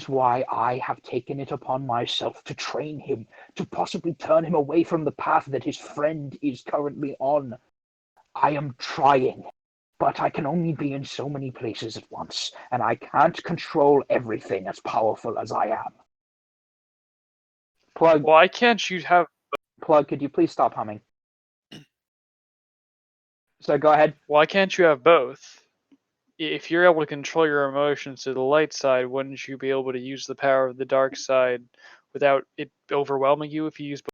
B: why I have taken it upon myself to train him, to possibly turn him away from the path that his friend is currently on. I am trying, but I can only be in so many places at once, and I can't control everything as powerful as I am. Plug,
D: Why can't you have?
B: Plug, could you please stop humming? So go ahead.
D: Why can't you have both? If you're able to control your emotions to the light side, wouldn't you be able to use the power of the dark side without it overwhelming you if you use both?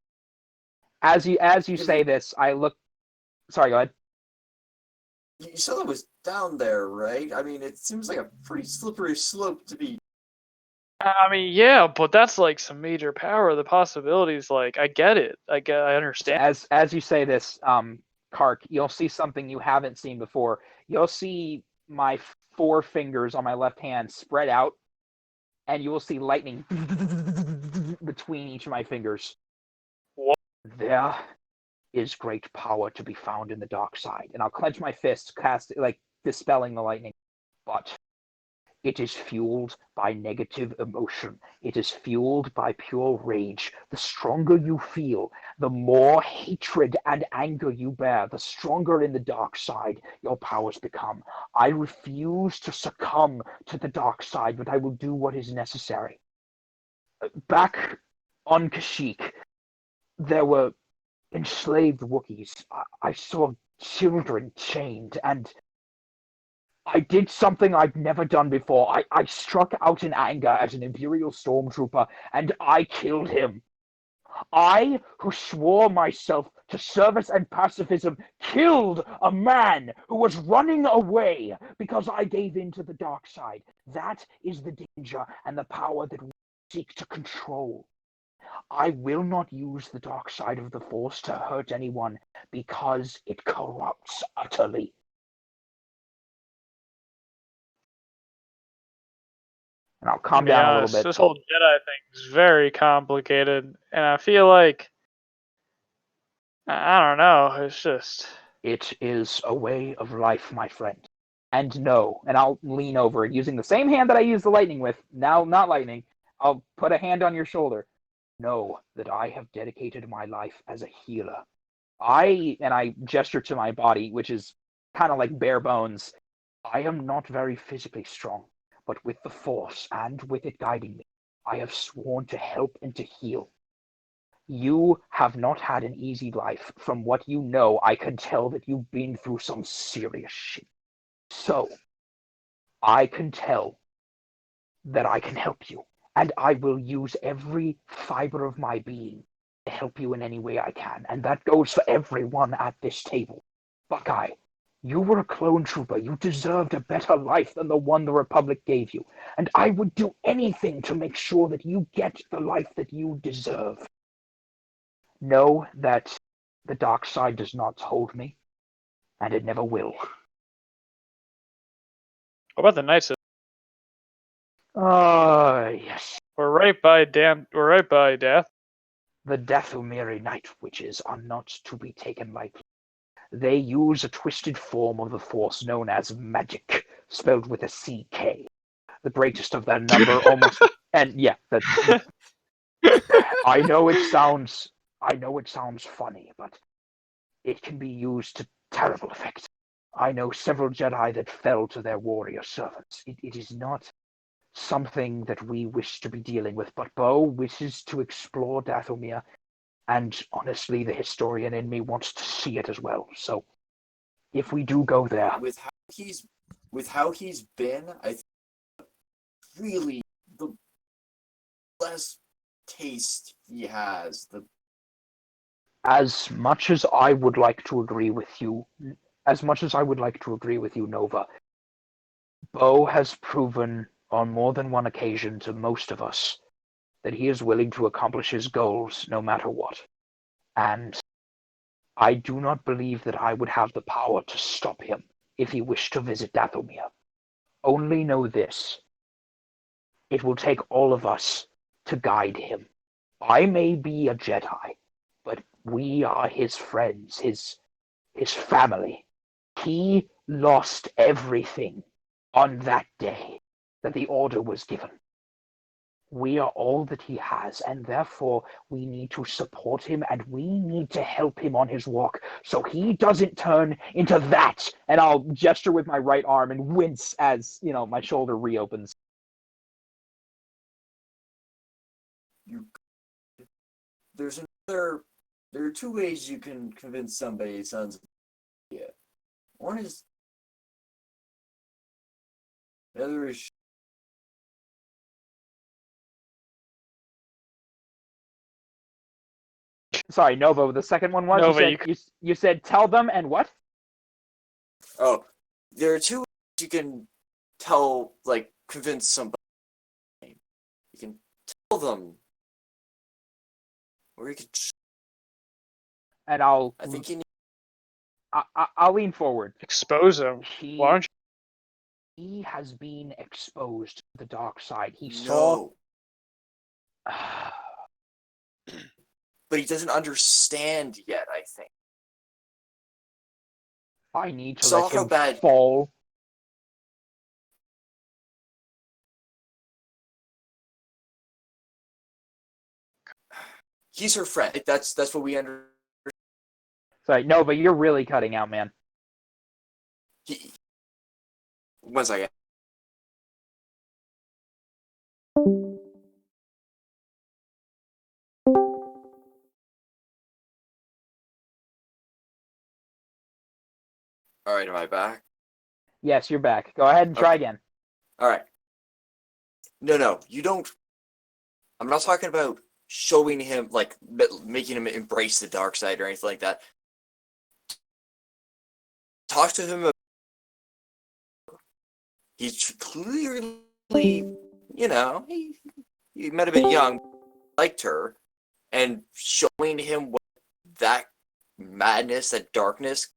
B: As you say this, I look. Sorry, go ahead.
E: you saw that was down there, right? I mean, it seems like a pretty slippery slope to be.
D: I mean, yeah, but that's like some major power. The possibilities, like, I get it. I understand.
B: So as you say this, Kark, you'll see something you haven't seen before. You'll see my 4 fingers on my left hand spread out, and you will see lightning between each of my fingers.
D: What?
B: There is great power to be found in the dark side, and I'll clench my fist, dispelling the lightning. But it is fueled by negative emotion. It is fueled by pure rage. The stronger you feel, the more hatred and anger you bear, the stronger in the dark side your powers become. I refuse to succumb to the dark side, but I will do what is necessary. Back on Kashyyyk, there were enslaved Wookiees. I saw children chained, and I did something I'd never done before. I struck out in anger at an Imperial stormtrooper, and I killed him. I, who swore myself to service and pacifism, killed a man who was running away because I gave in to the dark side. That is the danger and the power that we seek to control. I will not use the dark side of the Force to hurt anyone because it corrupts utterly. And I'll calm down a little bit.
D: This whole Jedi thing is very complicated, and I feel like I don't know. It's just
B: It is a way of life, my friend. And no, and I'll lean over using the same hand that I used the lightning with. Now, not lightning. I'll put a hand on your shoulder. Know that I have dedicated my life as a healer. And I gesture to my body, which is kind of like bare bones. I am not very physically strong, but with the Force and with it guiding me, I have sworn to help and to heal. You have not had an easy life. From what you know, I can tell that you've been through some serious shit. So, I can tell that I can help you, and I will use every fiber of my being to help you in any way I can, and that goes for everyone at this table. Buckeye, you were a clone trooper. You deserved a better life than the one the Republic gave you, and I would do anything to make sure that you get the life that you deserve. Know that the dark side does not hold me, and it never will.
D: what about the Knights?
B: Yes.
D: We're right by death.
B: The Dathomiri Night Witches are not to be taken lightly. They use a twisted form of the Force known as magic, spelled with a CK. The greatest of their number, almost. And yeah, I know it sounds funny, but it can be used to terrible effect. I know several Jedi that fell to their warrior servants. It is not something that we wish to be dealing with, but Bo wishes to explore Dathomir, and honestly, the historian in me wants to see it as well. So, if we do go there,
E: with how he's been, I think really the less taste he has.
B: As much as I would like to agree with you, Nova, Bo has proven on more than one occasion to most of us that he is willing to accomplish his goals no matter what. And I do not believe that I would have the power to stop him if he wished to visit Dathomir. Only know this. It will take all of us to guide him. I may be a Jedi, but we are his friends, his family. He lost everything on that day that the order was given. We are all that he has, and therefore we need to support him and we need to help him on his walk so he doesn't turn into that. And I'll gesture with my right arm and wince as, my shoulder reopens.
E: There are two ways you can convince somebody it sounds yeah. One is the other is
B: Sorry, Nova, the second one was?
D: Nova,
B: you said tell them and what?
E: Oh, there are two ways you can convince somebody. You can tell them, or you can.
B: And
E: I think you need.
B: I'll lean forward.
D: Expose him. Why don't you?
B: He has been exposed to the dark side. He
E: No.
B: saw.
E: But he doesn't understand yet, I think.
B: I need to
E: Saw
B: let
E: how
B: him
E: bad-
B: fall.
E: He's her friend. That's what we understand.
B: Sorry, Nova, you're really cutting out, man.
E: One second. All right, am I back?
B: Yes, you're back. Go ahead and try again.
E: All right. No, you don't. I'm not talking about showing him, making him embrace the dark side or anything like that. Talk to him about. He's clearly, he might have been young, liked her, and showing him what that madness, that darkness,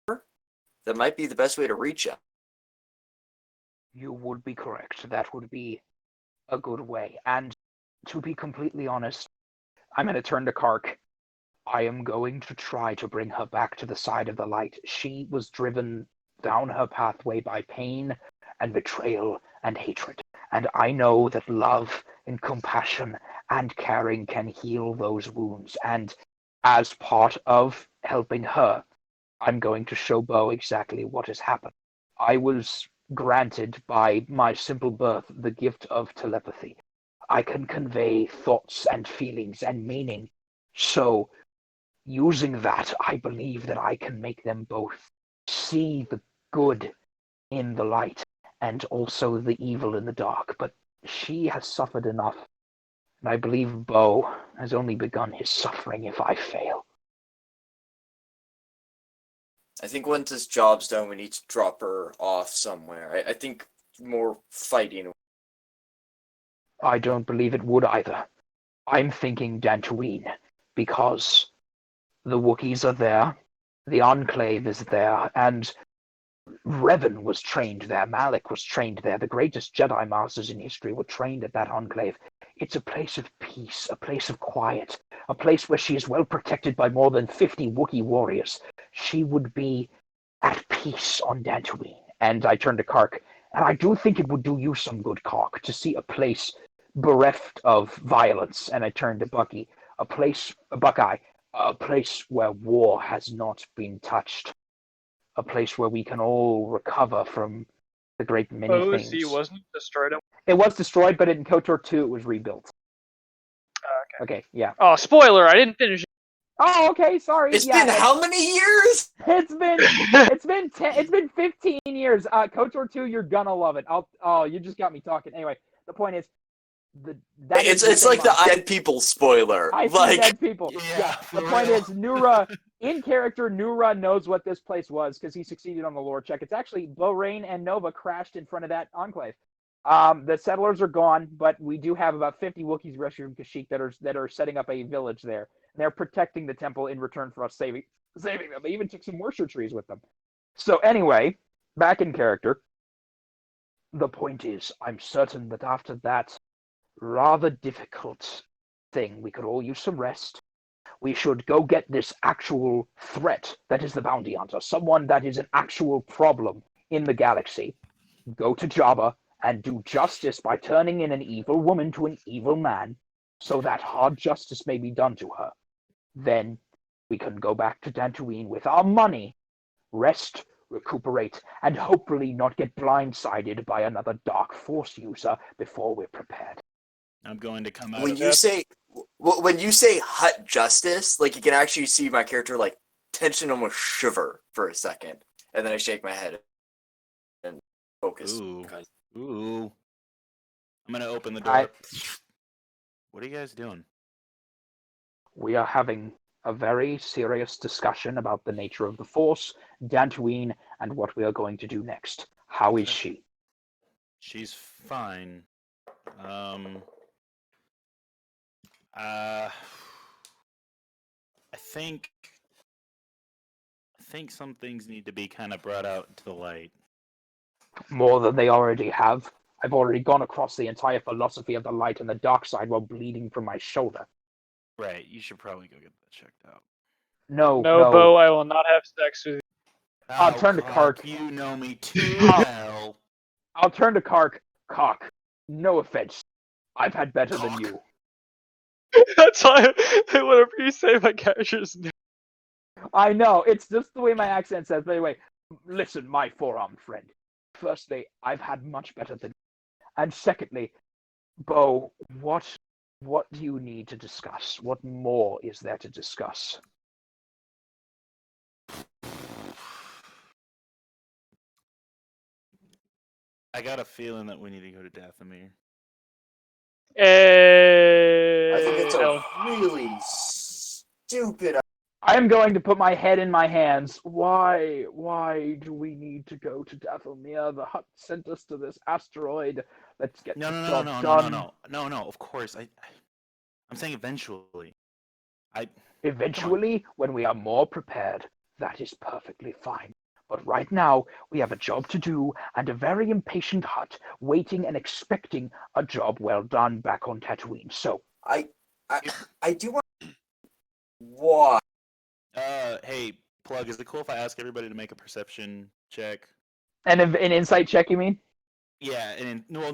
E: that might be the best way to reach him.
B: You would be correct. That would be a good way. And to be completely honest, I'm going to turn to Kark. I am going to try to bring her back to the side of the light. She was driven down her pathway by pain and betrayal and hatred. And I know that love and compassion and caring can heal those wounds. And as part of helping her, I'm going to show Bo exactly what has happened. I was granted by my simple birth the gift of telepathy. I can convey thoughts and feelings and meaning. So, using that, I believe that I can make them both see the good in the light and also the evil in the dark. But she has suffered enough, and I believe Bo has only begun his suffering if I fail.
E: I think once this job's done, we need to drop her off somewhere. I think more fighting.
B: I don't believe it would either. I'm thinking Dantooine, because the Wookiees are there, the Enclave is there, and Revan was trained there, Malik was trained there, the greatest Jedi Masters in history were trained at that Enclave. It's a place of peace, a place of quiet, a place where she is well protected by more than 50 Wookiee warriors. She would be at peace on Dantooine. And I turn to Kark, and I do think it would do you some good, Kark, to see a place bereft of violence. And I turn to Buckeye, a place where war has not been touched. A place where we can all recover from the great many things.
D: He wasn't destroyed.
B: It was destroyed, but in KOTOR 2 it was rebuilt. Okay, yeah.
D: Oh, spoiler! I didn't finish it.
B: Oh, okay, sorry.
E: It's been how many years?
B: It's been 15 years. KOTOR 2, you're gonna love it. You just got me talking. Anyway, the point is,
E: It's like the dead people spoiler.
B: I see dead people. Yeah. The point is, Nura, in character, Nura knows what this place was because he succeeded on the lore check. It's actually Borain and Nova crashed in front of that enclave. The settlers are gone, but we do have about 50 Wookiees rescued from Kashyyyk that are setting up a village there. And they're protecting the temple in return for us saving them. They even took some worship trees with them. So anyway, back in character. The point is, I'm certain that after that rather difficult thing, we could all use some rest. We should go get this actual threat that is the bounty hunter, someone that is an actual problem in the galaxy. Go to Jabba and do justice by turning in an evil woman to an evil man, so that hard justice may be done to her. Then we can go back to Dantooine with our money, rest, recuperate, and hopefully not get blindsided by another Dark Force user before we're prepared.
F: I'm going to come out
E: When
F: of
E: you say hut justice, like you can actually see my character like tension almost shiver for a second, and then I shake my head and focus.
F: Ooh. I'm gonna open the door. What are you guys doing?
B: We are having a very serious discussion about the nature of the Force, Dantooine, and what we are going to do next. How is she?
F: She's fine. I think some things need to be kind of brought out to the light.
B: More than they already have. I've already gone across the entire philosophy of the light and the dark side while bleeding from my shoulder.
F: Right, you should probably go get that checked out.
B: No,
D: Bo, I will not have sex with you.
B: I'll turn to Kark.
F: You know me too well.
B: I'll turn to Kark. Kark, no offense. I've had better than you.
D: That's why whatever you say, my character's new.
B: I know, it's just the way my accent says. But anyway, listen, my four-armed friend. Firstly, I've had much better than you. And secondly, Bo, what do you need to discuss? What more is there to discuss?
F: I got a feeling that we need to go to Dathomir.
E: I think it's a really stupid.
B: I am going to put my head in my hands. Why do we need to go to Dathomir? The hut sent us to this asteroid. Let's get
F: No. Of course, I'm saying eventually.
B: Eventually, when we are more prepared, that is perfectly fine. But right now, we have a job to do and a very impatient hut waiting and expecting a job well done back on Tatooine. So
E: I do want. Why?
F: Hey, Plug, is it cool if I ask everybody to make a perception check?
B: And an insight check, you mean?
F: Yeah, and no.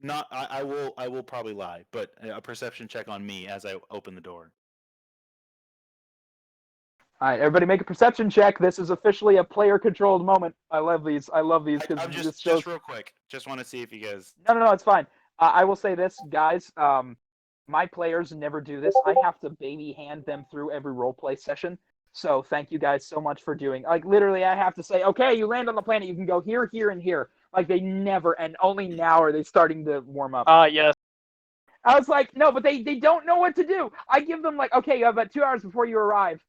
F: Not I will probably lie, but a perception check on me as I open the door.
B: All right, everybody make a perception check. This is officially a player-controlled moment. I love these. Because
F: I'm
B: this shows...
F: just real quick. Just want to see if you guys.
B: No, it's fine. I will say this, guys. My players never do this. I have to baby hand them through every roleplay session. So thank you guys so much for doing. Like literally, I have to say, okay, you land on the planet. You can go here, here, and here. Like they never, and only now are they starting to warm up.
D: Yes.
B: I was like, no, but they don't know what to do. I give them like, okay, you have about 2 hours before you arrive.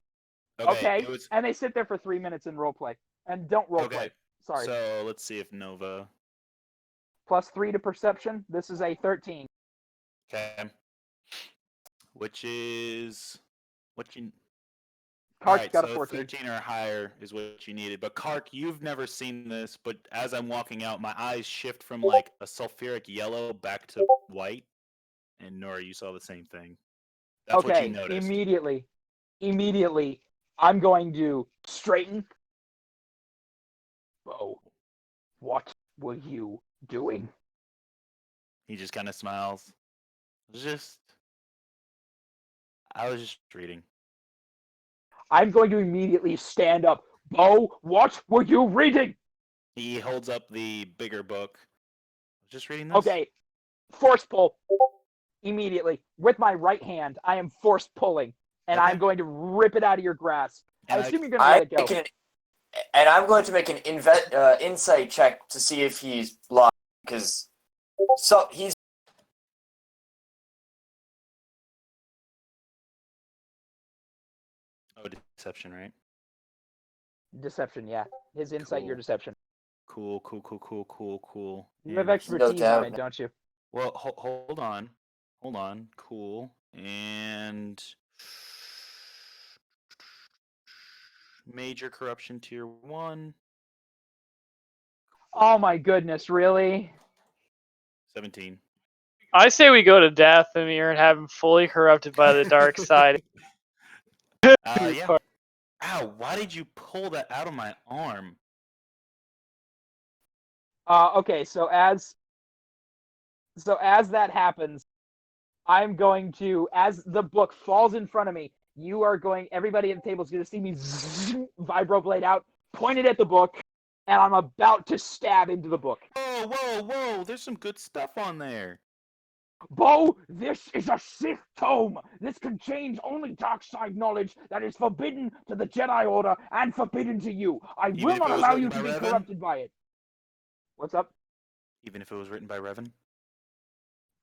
B: Okay. And they sit there for 3 minutes and roleplay. And don't roleplay.
F: Okay.
B: Sorry.
F: So let's see if Nova.
B: +3 to perception. This is a 13.
F: Okay. Which is what you.
B: Kark's got a 14.
F: 13 or higher is what you needed. But Kark, you've never seen this, but as I'm walking out, my eyes shift from like a sulfuric yellow back to white. And Nora, you saw the same thing. That's what you noticed.
B: Immediately, I'm going to straighten. Bo, what were you doing?
F: He just kind of smiles. I was just reading.
B: I'm going to immediately stand up. Bo, what were you reading?
F: He holds up the bigger book. Just reading this?
B: Okay. Force pull. Immediately. With my right hand, I am force pulling. And I'm going to rip it out of your grasp. I assume you're going to let it go.
E: And I'm going to make an insight check to see if he's blind. Because he's
F: deception, right?
B: Deception, yeah. His insight, your
F: Cool.
B: deception.
F: Cool.
B: You have
F: And
B: expertise
E: doubt.
B: in it, don't you?
F: well, hold on. Cool. And major corruption tier 1.
B: Oh my goodness, really?
F: 17.
D: I say we go to Dathomir and have him fully corrupted by the dark side.
F: Yeah. Ow, why did you pull that out of my arm?
B: Okay, so as that happens, I'm going to, as the book falls in front of me, everybody at the table is going to see me vibroblade out, point it at the book, and I'm about to stab into the book.
F: Whoa, there's some good stuff on there.
B: Bo, this is a Sith tome. This contains only dark side knowledge that is forbidden to the Jedi Order and forbidden to you. I
F: Even
B: will
F: if
B: not
F: it was
B: allow
F: written
B: you
F: by
B: to be
F: Revan?
B: corrupted by it. What's up?
F: Even if it was written by Revan?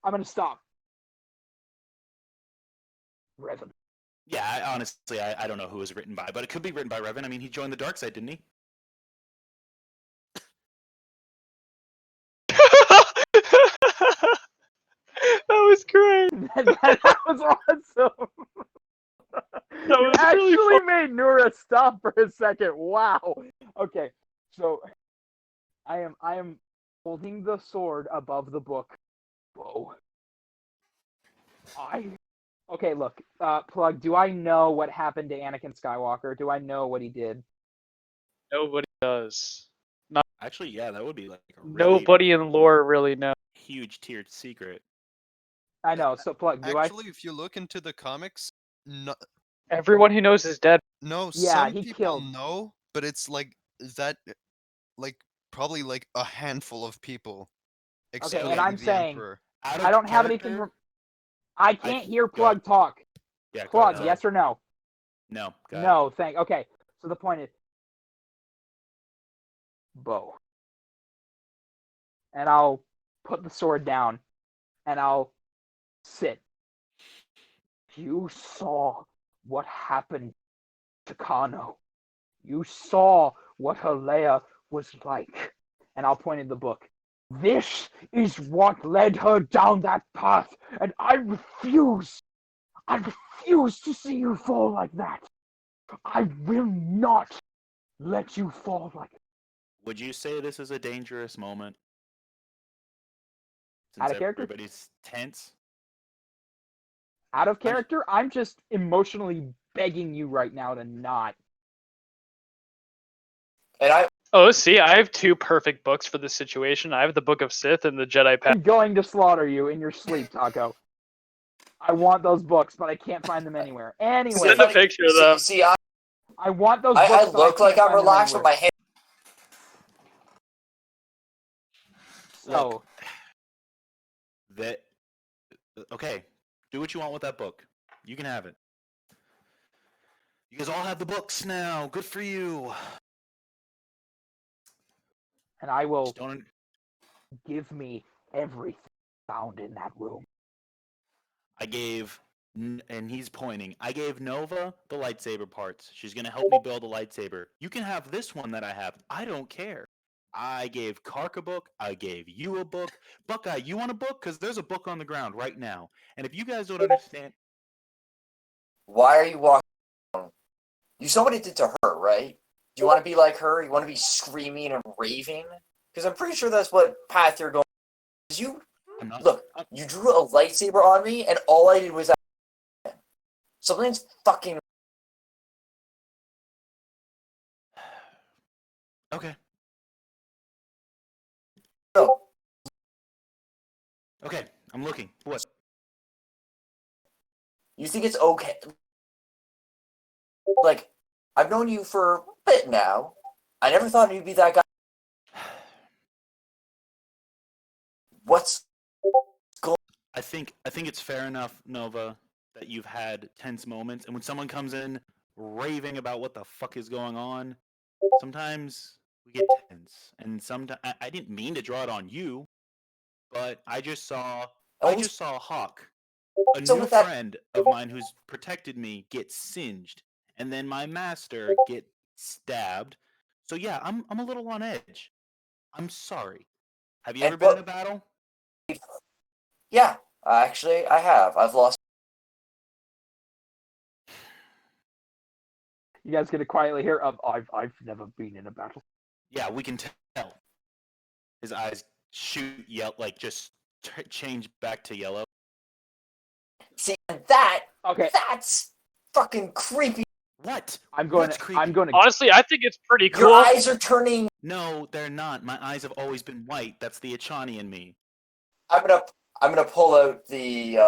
B: I'm going to stop. Revan.
F: Yeah, honestly, I don't know who it was written by, but it could be written by Revan. I mean, he joined the dark side, didn't he?
D: That was great.
B: that was awesome.
D: That
B: You
D: was
B: actually
D: really
B: made Nura stop for a second. Wow. Okay, so I am holding the sword above the book. Whoa. Okay, look, Plug, do I know what happened to Anakin Skywalker? Do I know what he did?
D: Nobody does.
F: Actually, yeah, that would be like a really
D: Nobody in lore really knows.
F: huge tiered secret.
B: I know, so Plug, do
G: Actually, if you look into the comics, no,
D: Everyone he knows is dead.
G: no,
B: Yeah,
G: some
B: he
G: people
B: killed.
G: know, but it's like that, like probably like a handful of people,
B: Okay,
G: excluding
B: and I'm
G: the
B: saying,
G: Emperor.
F: Out
B: I
F: of
B: don't have anything
F: character?
B: from... I can't hear
F: go
B: Plug
F: ahead.
B: talk.
F: Yeah, go
B: Plug,
F: ahead.
B: yes or no?
F: No, go ahead.
B: No, okay, so the point is... Bo. And I'll put the sword down, and I'll sit. You saw what happened to Kano. You saw what her Leia was like. And I'll point in the book. This is what led her down that path, and I refuse to see you fall like that. I will not let you fall like that.
F: Would you say this is a dangerous moment?
B: Out
F: Since
B: of character?
F: everybody's tense?
B: Out of character? I'm just emotionally begging you right now to not.
E: And
D: Oh, see, I have 2 perfect books for this situation. I have the Book of Sith and the Jedi Path.
B: I'm going to slaughter you in your sleep, Taco. I want those books, but I can't find them anywhere. Anyway,
D: Send a picture of them.
E: See,
B: I want those
E: I
B: books, but
E: look
B: I
E: like
B: can't
E: I'm
B: find them
E: relaxed, but
B: anywhere.
E: my hand.
B: So,
F: That okay. Do what you want with that book. You can have it. You guys all have the books now. Good for you.
B: and I will
F: Just don't.
B: give me everything found in that room.
F: I gave, and he's pointing. I gave Nova the lightsaber parts. She's gonna help me build a lightsaber. You can have this one that I have. I don't care. I gave Kark a book. I gave you a book. Buckeye, you want a book? Because there's a book on the ground right now. And if you guys don't understand,
E: Why are you walking? You saw what it did to her, right? Do you want to be like her? You want to be screaming and raving? Because I'm pretty sure that's what path you're going. You
F: I'm not.
E: look. You drew a lightsaber on me, and all I did was something's fucking.
F: Okay.
E: No.
F: Okay. I'm looking. What?
E: You think it's okay? Like, I've known you for a bit now. I never thought you'd be that guy. What's going?
F: I think it's fair enough, Nova, that you've had tense moments, and when someone comes in raving about what the fuck is going on, sometimes we get tense, and sometimes I didn't mean to draw it on you, but I just saw Hawk, a
E: So
F: new
E: with that-
F: friend of mine who's protected me, get singed, and then my master get stabbed. So yeah, I'm a little on edge. I'm sorry. Have you ever been in a battle?
E: Yeah, actually, I have. I've lost.
B: You guys gonna quietly hear? I've never been in a battle.
F: Yeah, we can tell. His eyes shoot yellow, like just change back to yellow.
E: See
B: Okay.
E: that's fucking creepy.
F: What?
B: I'm going.
F: What's creepy?
B: I'm going to.
D: Honestly, I think it's pretty cool.
E: Your eyes are turning.
F: No, they're not. My eyes have always been white. That's the Achani in me.
E: I'm gonna pull out the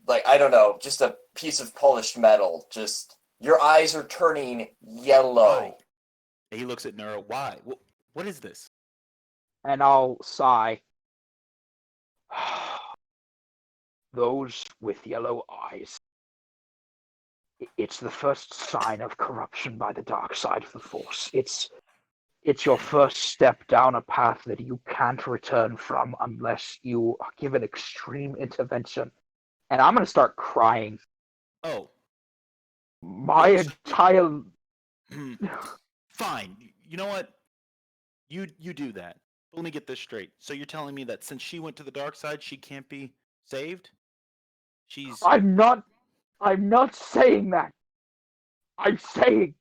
E: like, I don't know, just a piece of polished metal. Just your eyes are turning yellow.
F: Why? He looks at Neuro. Why? What is this?
B: And I'll sigh. Those with yellow eyes. It's the first sign of corruption by the dark side of the Force. It's your first step down a path that you can't return from unless you are given extreme intervention. And I'm going to start crying.
F: Oh.
B: My entire...
F: Fine. You know what? You do that. But let me get this straight. So you're telling me that since she went to the dark side, she can't be saved?
B: I'm not saying that. I'm saying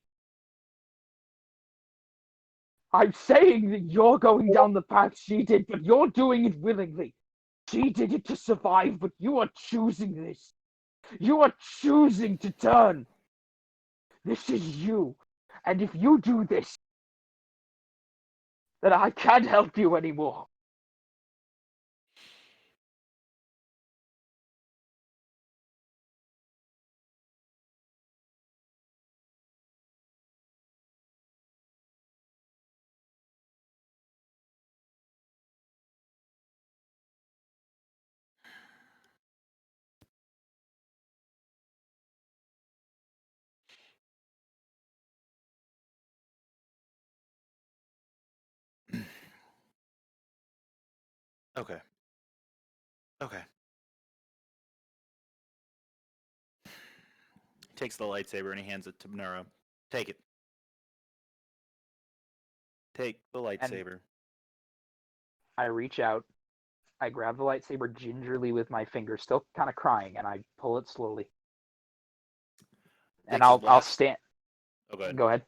B: that you're going down the path she did, but you're doing it willingly. She did it to survive, but you are choosing this. You are choosing to turn. This is you. And if you do this, then I can't help you anymore.
F: Okay. Okay. He takes the lightsaber and he hands it to Neuro. Take it. Take the lightsaber.
B: I reach out. I grab the lightsaber gingerly with my fingers, still kind of crying, and I pull it slowly. And I'll stand.
F: Oh, go ahead.
B: Go ahead.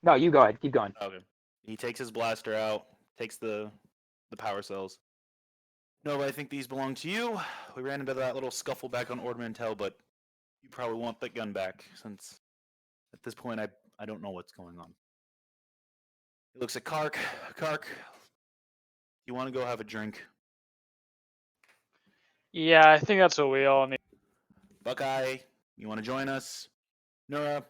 B: No, you go ahead. Keep going.
F: Okay. He takes his blaster out, takes the power cells. No, I think these belong to you. We ran into that little scuffle back on Ord Mantell, but you probably want that gun back, since at this point I don't know what's going on. He looks at Kark. Kark, you want to go have a drink?
D: Yeah, I think that's what we all need.
F: Buckeye, you want to join us? Nura,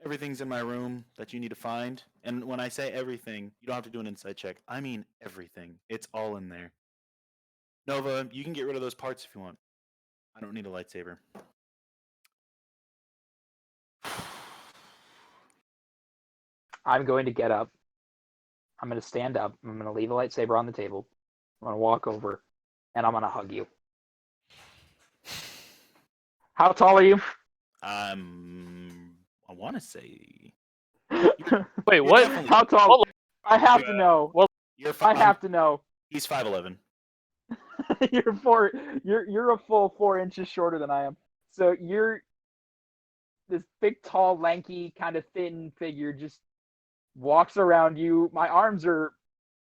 F: everything's in my room that you need to find. And when I say everything, you don't have to do an inside check. I mean everything. It's all in there. Nova, you can get rid of those parts if you want. I don't need a lightsaber.
B: I'm going to get up. I'm going to stand up. I'm going to leave a lightsaber on the table. I'm going to walk over, and I'm going to hug you. How tall are you?
F: I want to say.
D: Wait, what?
B: How tall? I have to know.
D: Well,
B: I have to know.
F: He's 5'11".
B: You're a full 4 inches shorter than I am. So you're this big, tall, lanky, kind of thin figure just walks around you. My arms are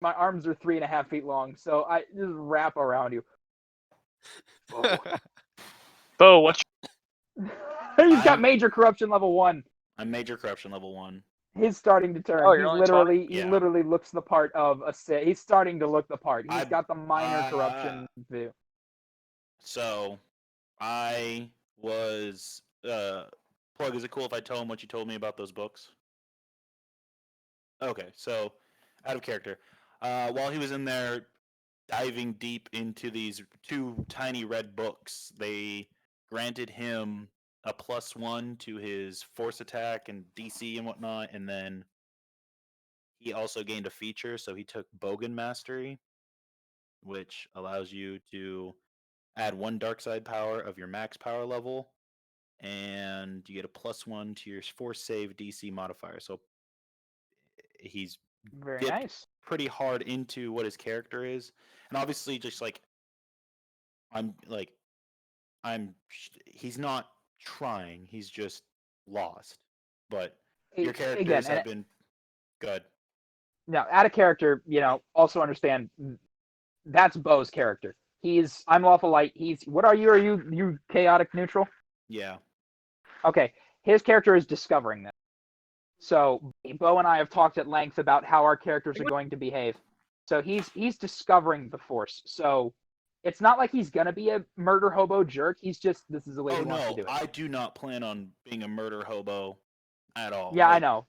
B: 3.5 feet long, so I just wrap around you.
D: Bo, what's
B: He's got major corruption level 1.
F: I'm major corruption level 1.
B: He's starting to turn.
D: Oh, you're only
B: He literally looks the part of a Sith. He's starting to look the part. He's got the minor corruption view.
F: So, I was Plug. Is it cool if I tell him what you told me about those books? Okay, so out of character. While he was in there diving deep into these 2 tiny red books, they granted him a +1 to his force attack and DC and whatnot, and then he also gained a feature, so he took Bogan Mastery, which allows you to add 1 dark side power of your max power level, and you get a +1 to your force save DC modifier. So he's
B: Very
F: dipped
B: nice.
F: pretty hard into what his character is, and obviously, just like he's not trying. He's just lost. But your characters
B: Again,
F: have been good.
B: Now, out of character, also understand that's Bo's character. I'm lawful light. What are you? Are you chaotic neutral?
F: Yeah.
B: Okay. His character is discovering that. So Bo and I have talked at length about how our characters are going to behave. So he's discovering the Force. So it's not like he's gonna be a murder hobo jerk. He's just, this is the way he wants to do it.
F: I do not plan on being a murder hobo at all.
B: Yeah, I know.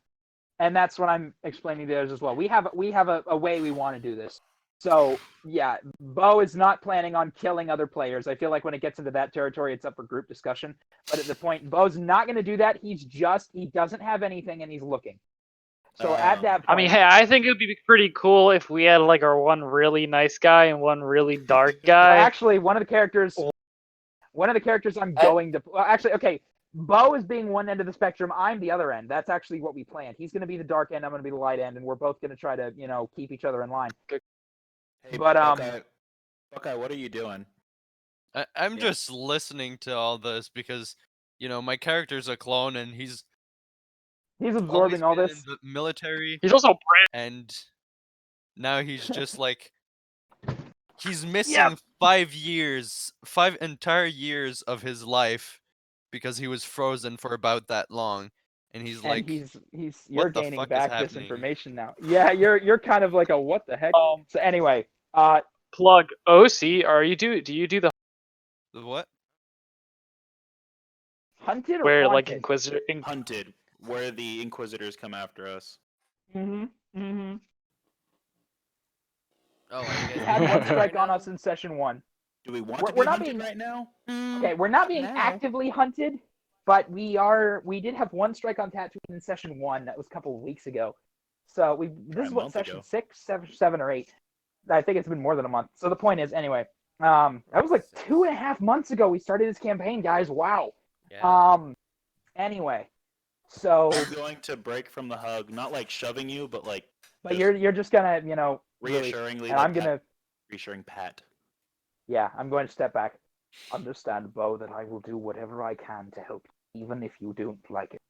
B: And that's what I'm explaining to others as well. We have a way we want to do this. So yeah, Bo is not planning on killing other players. I feel like when it gets into that territory, it's up for group discussion. But at the point, Bo's not going to do that. He doesn't have anything, and he's looking. So at that point,
D: I mean, hey, I think it would be pretty cool if we had like our one really nice guy and one really dark guy.
B: Well, actually, one of the characters I'm going to. Well, actually, okay. Bo is being one end of the spectrum. I'm the other end. That's actually what we planned. He's going to be the dark end. I'm going to be the light end, and we're both going to try to, keep each other in line.
F: Hey,
B: but
F: Buckeye, what are you doing?
G: I'm just listening to all this because, my character's a clone and he's
B: absorbing all this.
G: In the military.
D: He's also
G: and now he's just like he's missing 5 entire years of his life because he was frozen for about that long. And he's like,
B: you're gaining back this information now. Yeah, you're kind of like a what the heck. So anyway,
D: plug OC. Do you do the
G: what?
B: Hunted or
D: where
B: haunted?
D: like Inquisitor
F: Hunted, where the Inquisitors come after us.
B: Mm-hmm.
G: Oh,
B: we had one strike on us in session 1.
F: Do we want to be hunted right now?
B: Okay, we're not being actively hunted, but we did have one strike on Tatooine in session 1. That was a couple of weeks ago. So this is what, session 6, 7 or 8. I think it's been more than a month. So the point is, anyway, that was like 2.5 months ago we started this campaign, guys. Wow.
A: Yeah.
B: Anyway, so
F: I'm going to break from the hug, not like shoving you, but like.
B: But you're just gonna,
F: reassuringly.
B: And I'm gonna
F: reassuring pat.
B: Yeah, I'm going to step back. Understand, Bo, that I will do whatever I can to help you, even if you don't like it.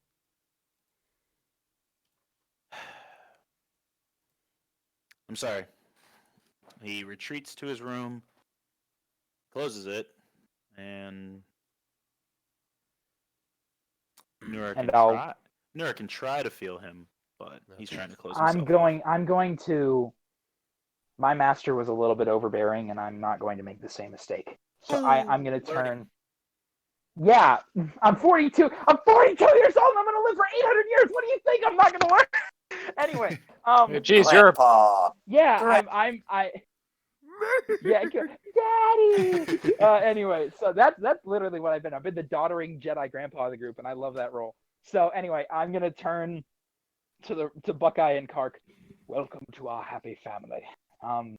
F: I'm sorry. He retreats to his room, closes it, and Nura can try to feel him, but he's trying to close himself.
B: I'm going to. My master was a little bit overbearing, and I'm not going to make the same mistake. So I'm going to turn. Yeah, I'm 42. I'm 42 years old. And I'm going to live for 800 years. What do you think? I'm not going to learn. Anyway,
D: jeez, you're.
B: Yeah, yeah, Daddy. Anyway, so that's literally what I've been. I've been the doddering Jedi grandpa of the group, and I love that role. So anyway, I'm gonna turn to Buckeye and Kark. Welcome to our happy family.
G: I'm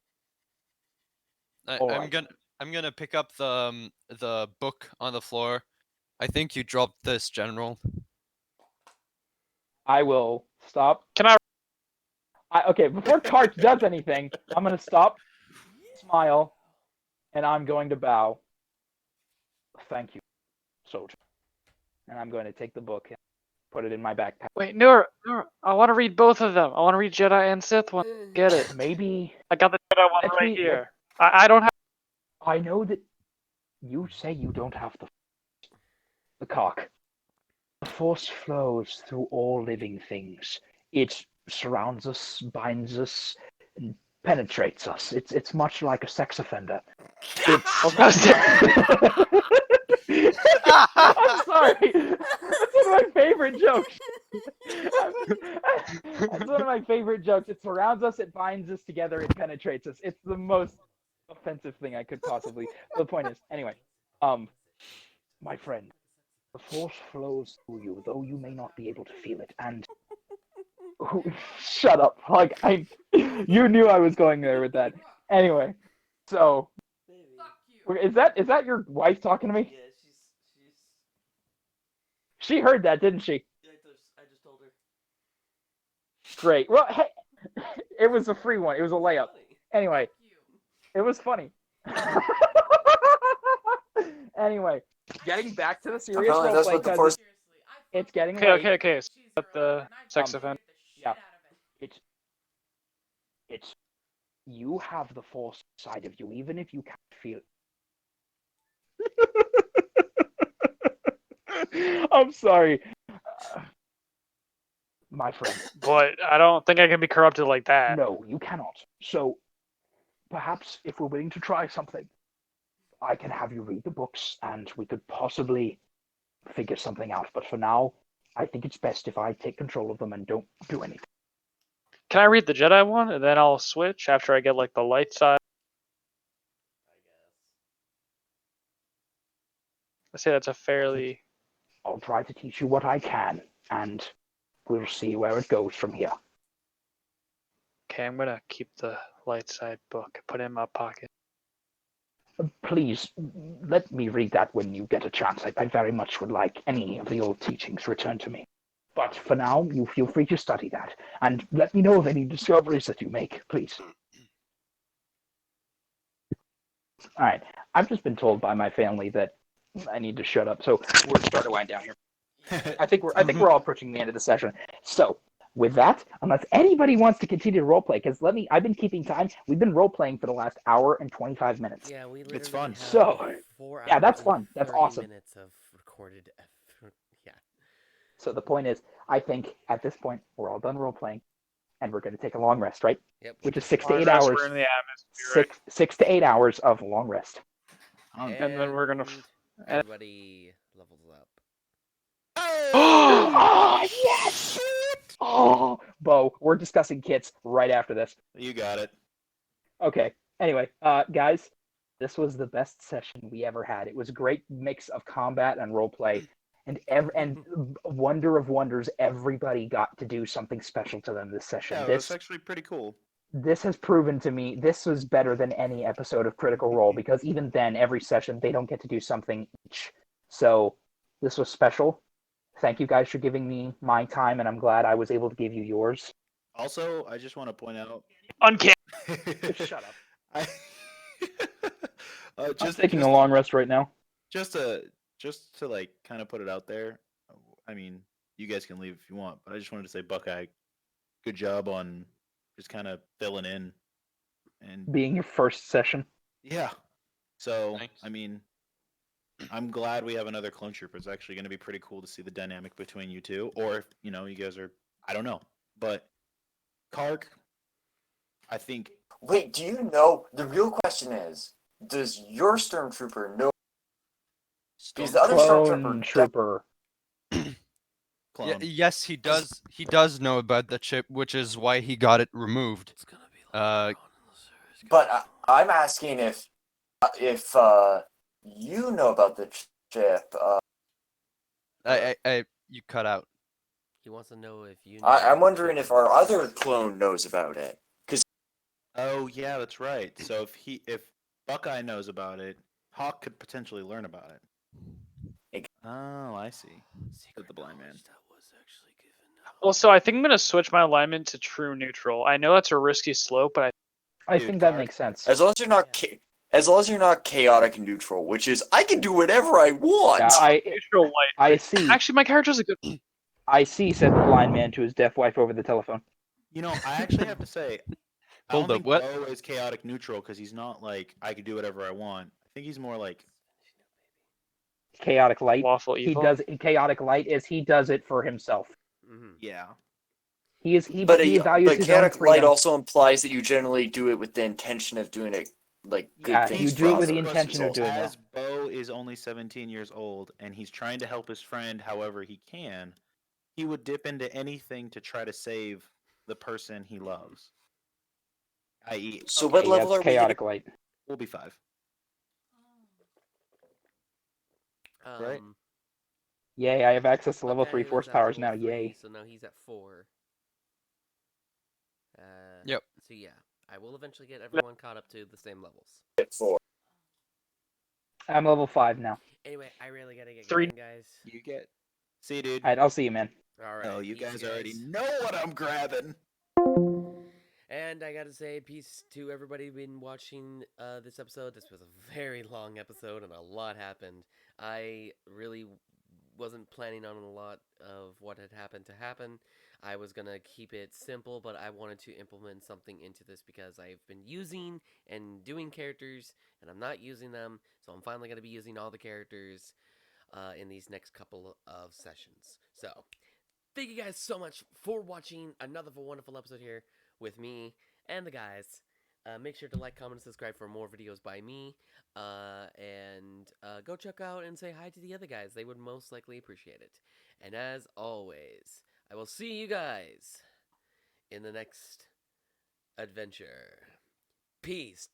G: gonna pick up the book on the floor. I think you dropped this, General.
B: I will stop.
D: Can I?
B: Okay, before Kark does anything, I'm gonna stop, smile, and I'm going to bow. Thank you, soldier. And I'm going to take the book and put it in my backpack.
D: Wait, Nura, I want to read both of them. I want to read Jedi and Sith one. Get it?
B: Maybe.
D: I got the Jedi one right here. I don't have.
B: I know that you say you don't have the cock. The Force flows through all living things. It surrounds us, binds us, and penetrates us. It's much like a sex offender. I'm sorry. That's one of my favorite jokes. That's one of my favorite jokes. It surrounds us, it binds us together, it penetrates us. It's the most offensive thing I could possibly. The point is, anyway, my friend, the Force flows through you, though you may not be able to feel it. And shut up! Like you knew I was going there with that. Anyway, so is that your wife talking to me?
A: Yeah, she's.
B: She heard that, didn't she?
A: Yeah, I just told her.
B: Great. Well, hey, it was a free one. It was a layup. Anyway, it was funny. Anyway, getting back to the serious
E: Apparently that's
B: roleplay
E: what the
B: because
E: force.
B: it's getting
D: Okay,
B: late.
D: okay, okay. So about the sex offender.
B: Yeah. It's you have the force side of you, even if you can't feel it. I'm sorry. My friend.
D: But I don't think I can be corrupted like that.
B: No, you cannot. So perhaps if we're willing to try something, I can have you read the books and we could possibly figure something out. But for now, I think it's best if I take control of them and don't do anything.
D: Can I read the Jedi one and then I'll switch after I get like the light side? I say that's a fairly.
B: I'll try to teach you what I can, and we'll see where it goes from here.
D: Okay, I'm gonna keep the light side book, put it in my pocket.
B: Please, let me read that when you get a chance. I very much would like any of the old teachings returned to me. But for now, you feel free to study that, and let me know of any discoveries that you make, please. All right, I've just been told by my family that I need to shut up, so we're starting to wind down here. I think we're all approaching the end of the session. So, with that, unless anybody wants to continue to roleplay, because I've been keeping time. We've been roleplaying for the last hour and 25 minutes.
A: Yeah, we
F: It's
A: literally
F: fun.
A: have
B: So,
A: 4
B: yeah, that's
A: hours
B: fun.
A: and
B: That's
A: 30
B: awesome.
A: minutes of recorded. Yeah.
B: So the point is, I think at this point we're all done roleplaying, and we're going to take a long rest, right?
A: Yep.
B: Which is 6 to
D: Long
B: 8
D: rest,
B: hours.
D: we're in the atmosphere, right?
B: 6 to 8 hours of long rest.
D: And then we're gonna.
A: Everybody levels up.
B: Oh yes! Oh, Bo, we're discussing kits right after this.
F: You got it.
B: Okay. Anyway, guys, this was the best session we ever had. It was a great mix of combat and roleplay, and wonder of wonders, everybody got to do something special to them this session.
F: Yeah, that's actually pretty cool.
B: This has proven to me this was better than any episode of Critical Role, because even then, every session they don't get to do something each. So this was special. Thank you guys for giving me my time, and I'm glad I was able to give you yours.
F: Also, I just want to point out.
D: Uncanny.
B: Shut up.
F: Just
B: I'm taking a long rest right now.
F: Just to like kind of put it out there. I mean, you guys can leave if you want, but I just wanted to say, Buckeye, good job on just kind of filling in and
B: being your first session.
F: Yeah. So
G: Thanks.
F: I mean, I'm glad we have another clone trooper. It's actually going to be pretty cool to see the dynamic between you two, or if you guys are, I don't know, but Kark, I think.
E: Wait, do you know? The real question is, does your stormtrooper know? Because the other
B: Clone
E: stormtrooper.
G: Yeah, yes, he does. He does know about the chip, which is why he got it removed.
A: It's gonna be like
E: But I'm asking if you know about the chip.
G: You cut out.
A: He wants to know if you know.
E: I'm wondering if our other clone knows about it.
F: Oh yeah, that's right. So if Buckeye knows about it, Hawk could potentially learn about it. Oh, I see. Said the blind man.
D: Also, I think I'm gonna switch my alignment to true neutral. I know that's a risky slope, but
B: I think that makes sense.
E: As long as you're not chaotic neutral, which is I can do whatever I want.
B: Yeah,
D: neutral light.
B: I see.
D: Actually, my character's a good.
B: I see, said the blind man to his deaf wife over the telephone.
F: I actually have to say, I don't think
G: what?
F: Bo is chaotic neutral because he's not like I can do whatever I want. I think he's more like
B: chaotic light.
D: Lawful evil.
B: Chaotic light is he does it for himself.
A: Mm-hmm.
F: Yeah.
B: He
E: but
B: values his
E: chaotic
B: own freedom.
E: light also implies that you generally do it with the intention of doing it like good things.
B: You do it with the intention of doing
F: as
B: that.
F: Bo is only 17 years old and he's trying to help his friend however he can, he would dip into anything to try to save the person he loves. I.e.,
E: so what level are we?
B: Chaotic light.
F: We'll be 5.
A: Right.
B: Yay! I have access to level
A: Okay,
B: 3
A: he was
B: force
A: at
B: powers
A: level
B: now.
A: 3,
B: Yay!
A: So now he's at 4.
G: Yep.
A: So yeah, I will eventually get everyone caught up to the same levels.
E: 4.
B: I'm level 5 now.
A: Anyway, I really gotta get
D: 3.
A: going, guys.
F: You get See you, dude.
B: All right, I'll see you, man.
A: All right.
F: Oh, you
A: peace,
F: guys already know what I'm grabbing.
A: And I gotta say, peace to everybody who's been watching this episode. This was a very long episode, and a lot happened. I really wasn't planning on a lot of what had happened to happen. I was gonna keep it simple, but I wanted to implement something into this because I've been using and doing characters, and I'm not using them, so I'm finally gonna be using all the characters in these next couple of sessions. So, thank you guys so much for watching another wonderful episode here with me and the guys. Make sure to like, comment, and subscribe for more videos by me. And go check out and say hi to the other guys. They would most likely appreciate it. And as always, I will see you guys in the next adventure. Peace.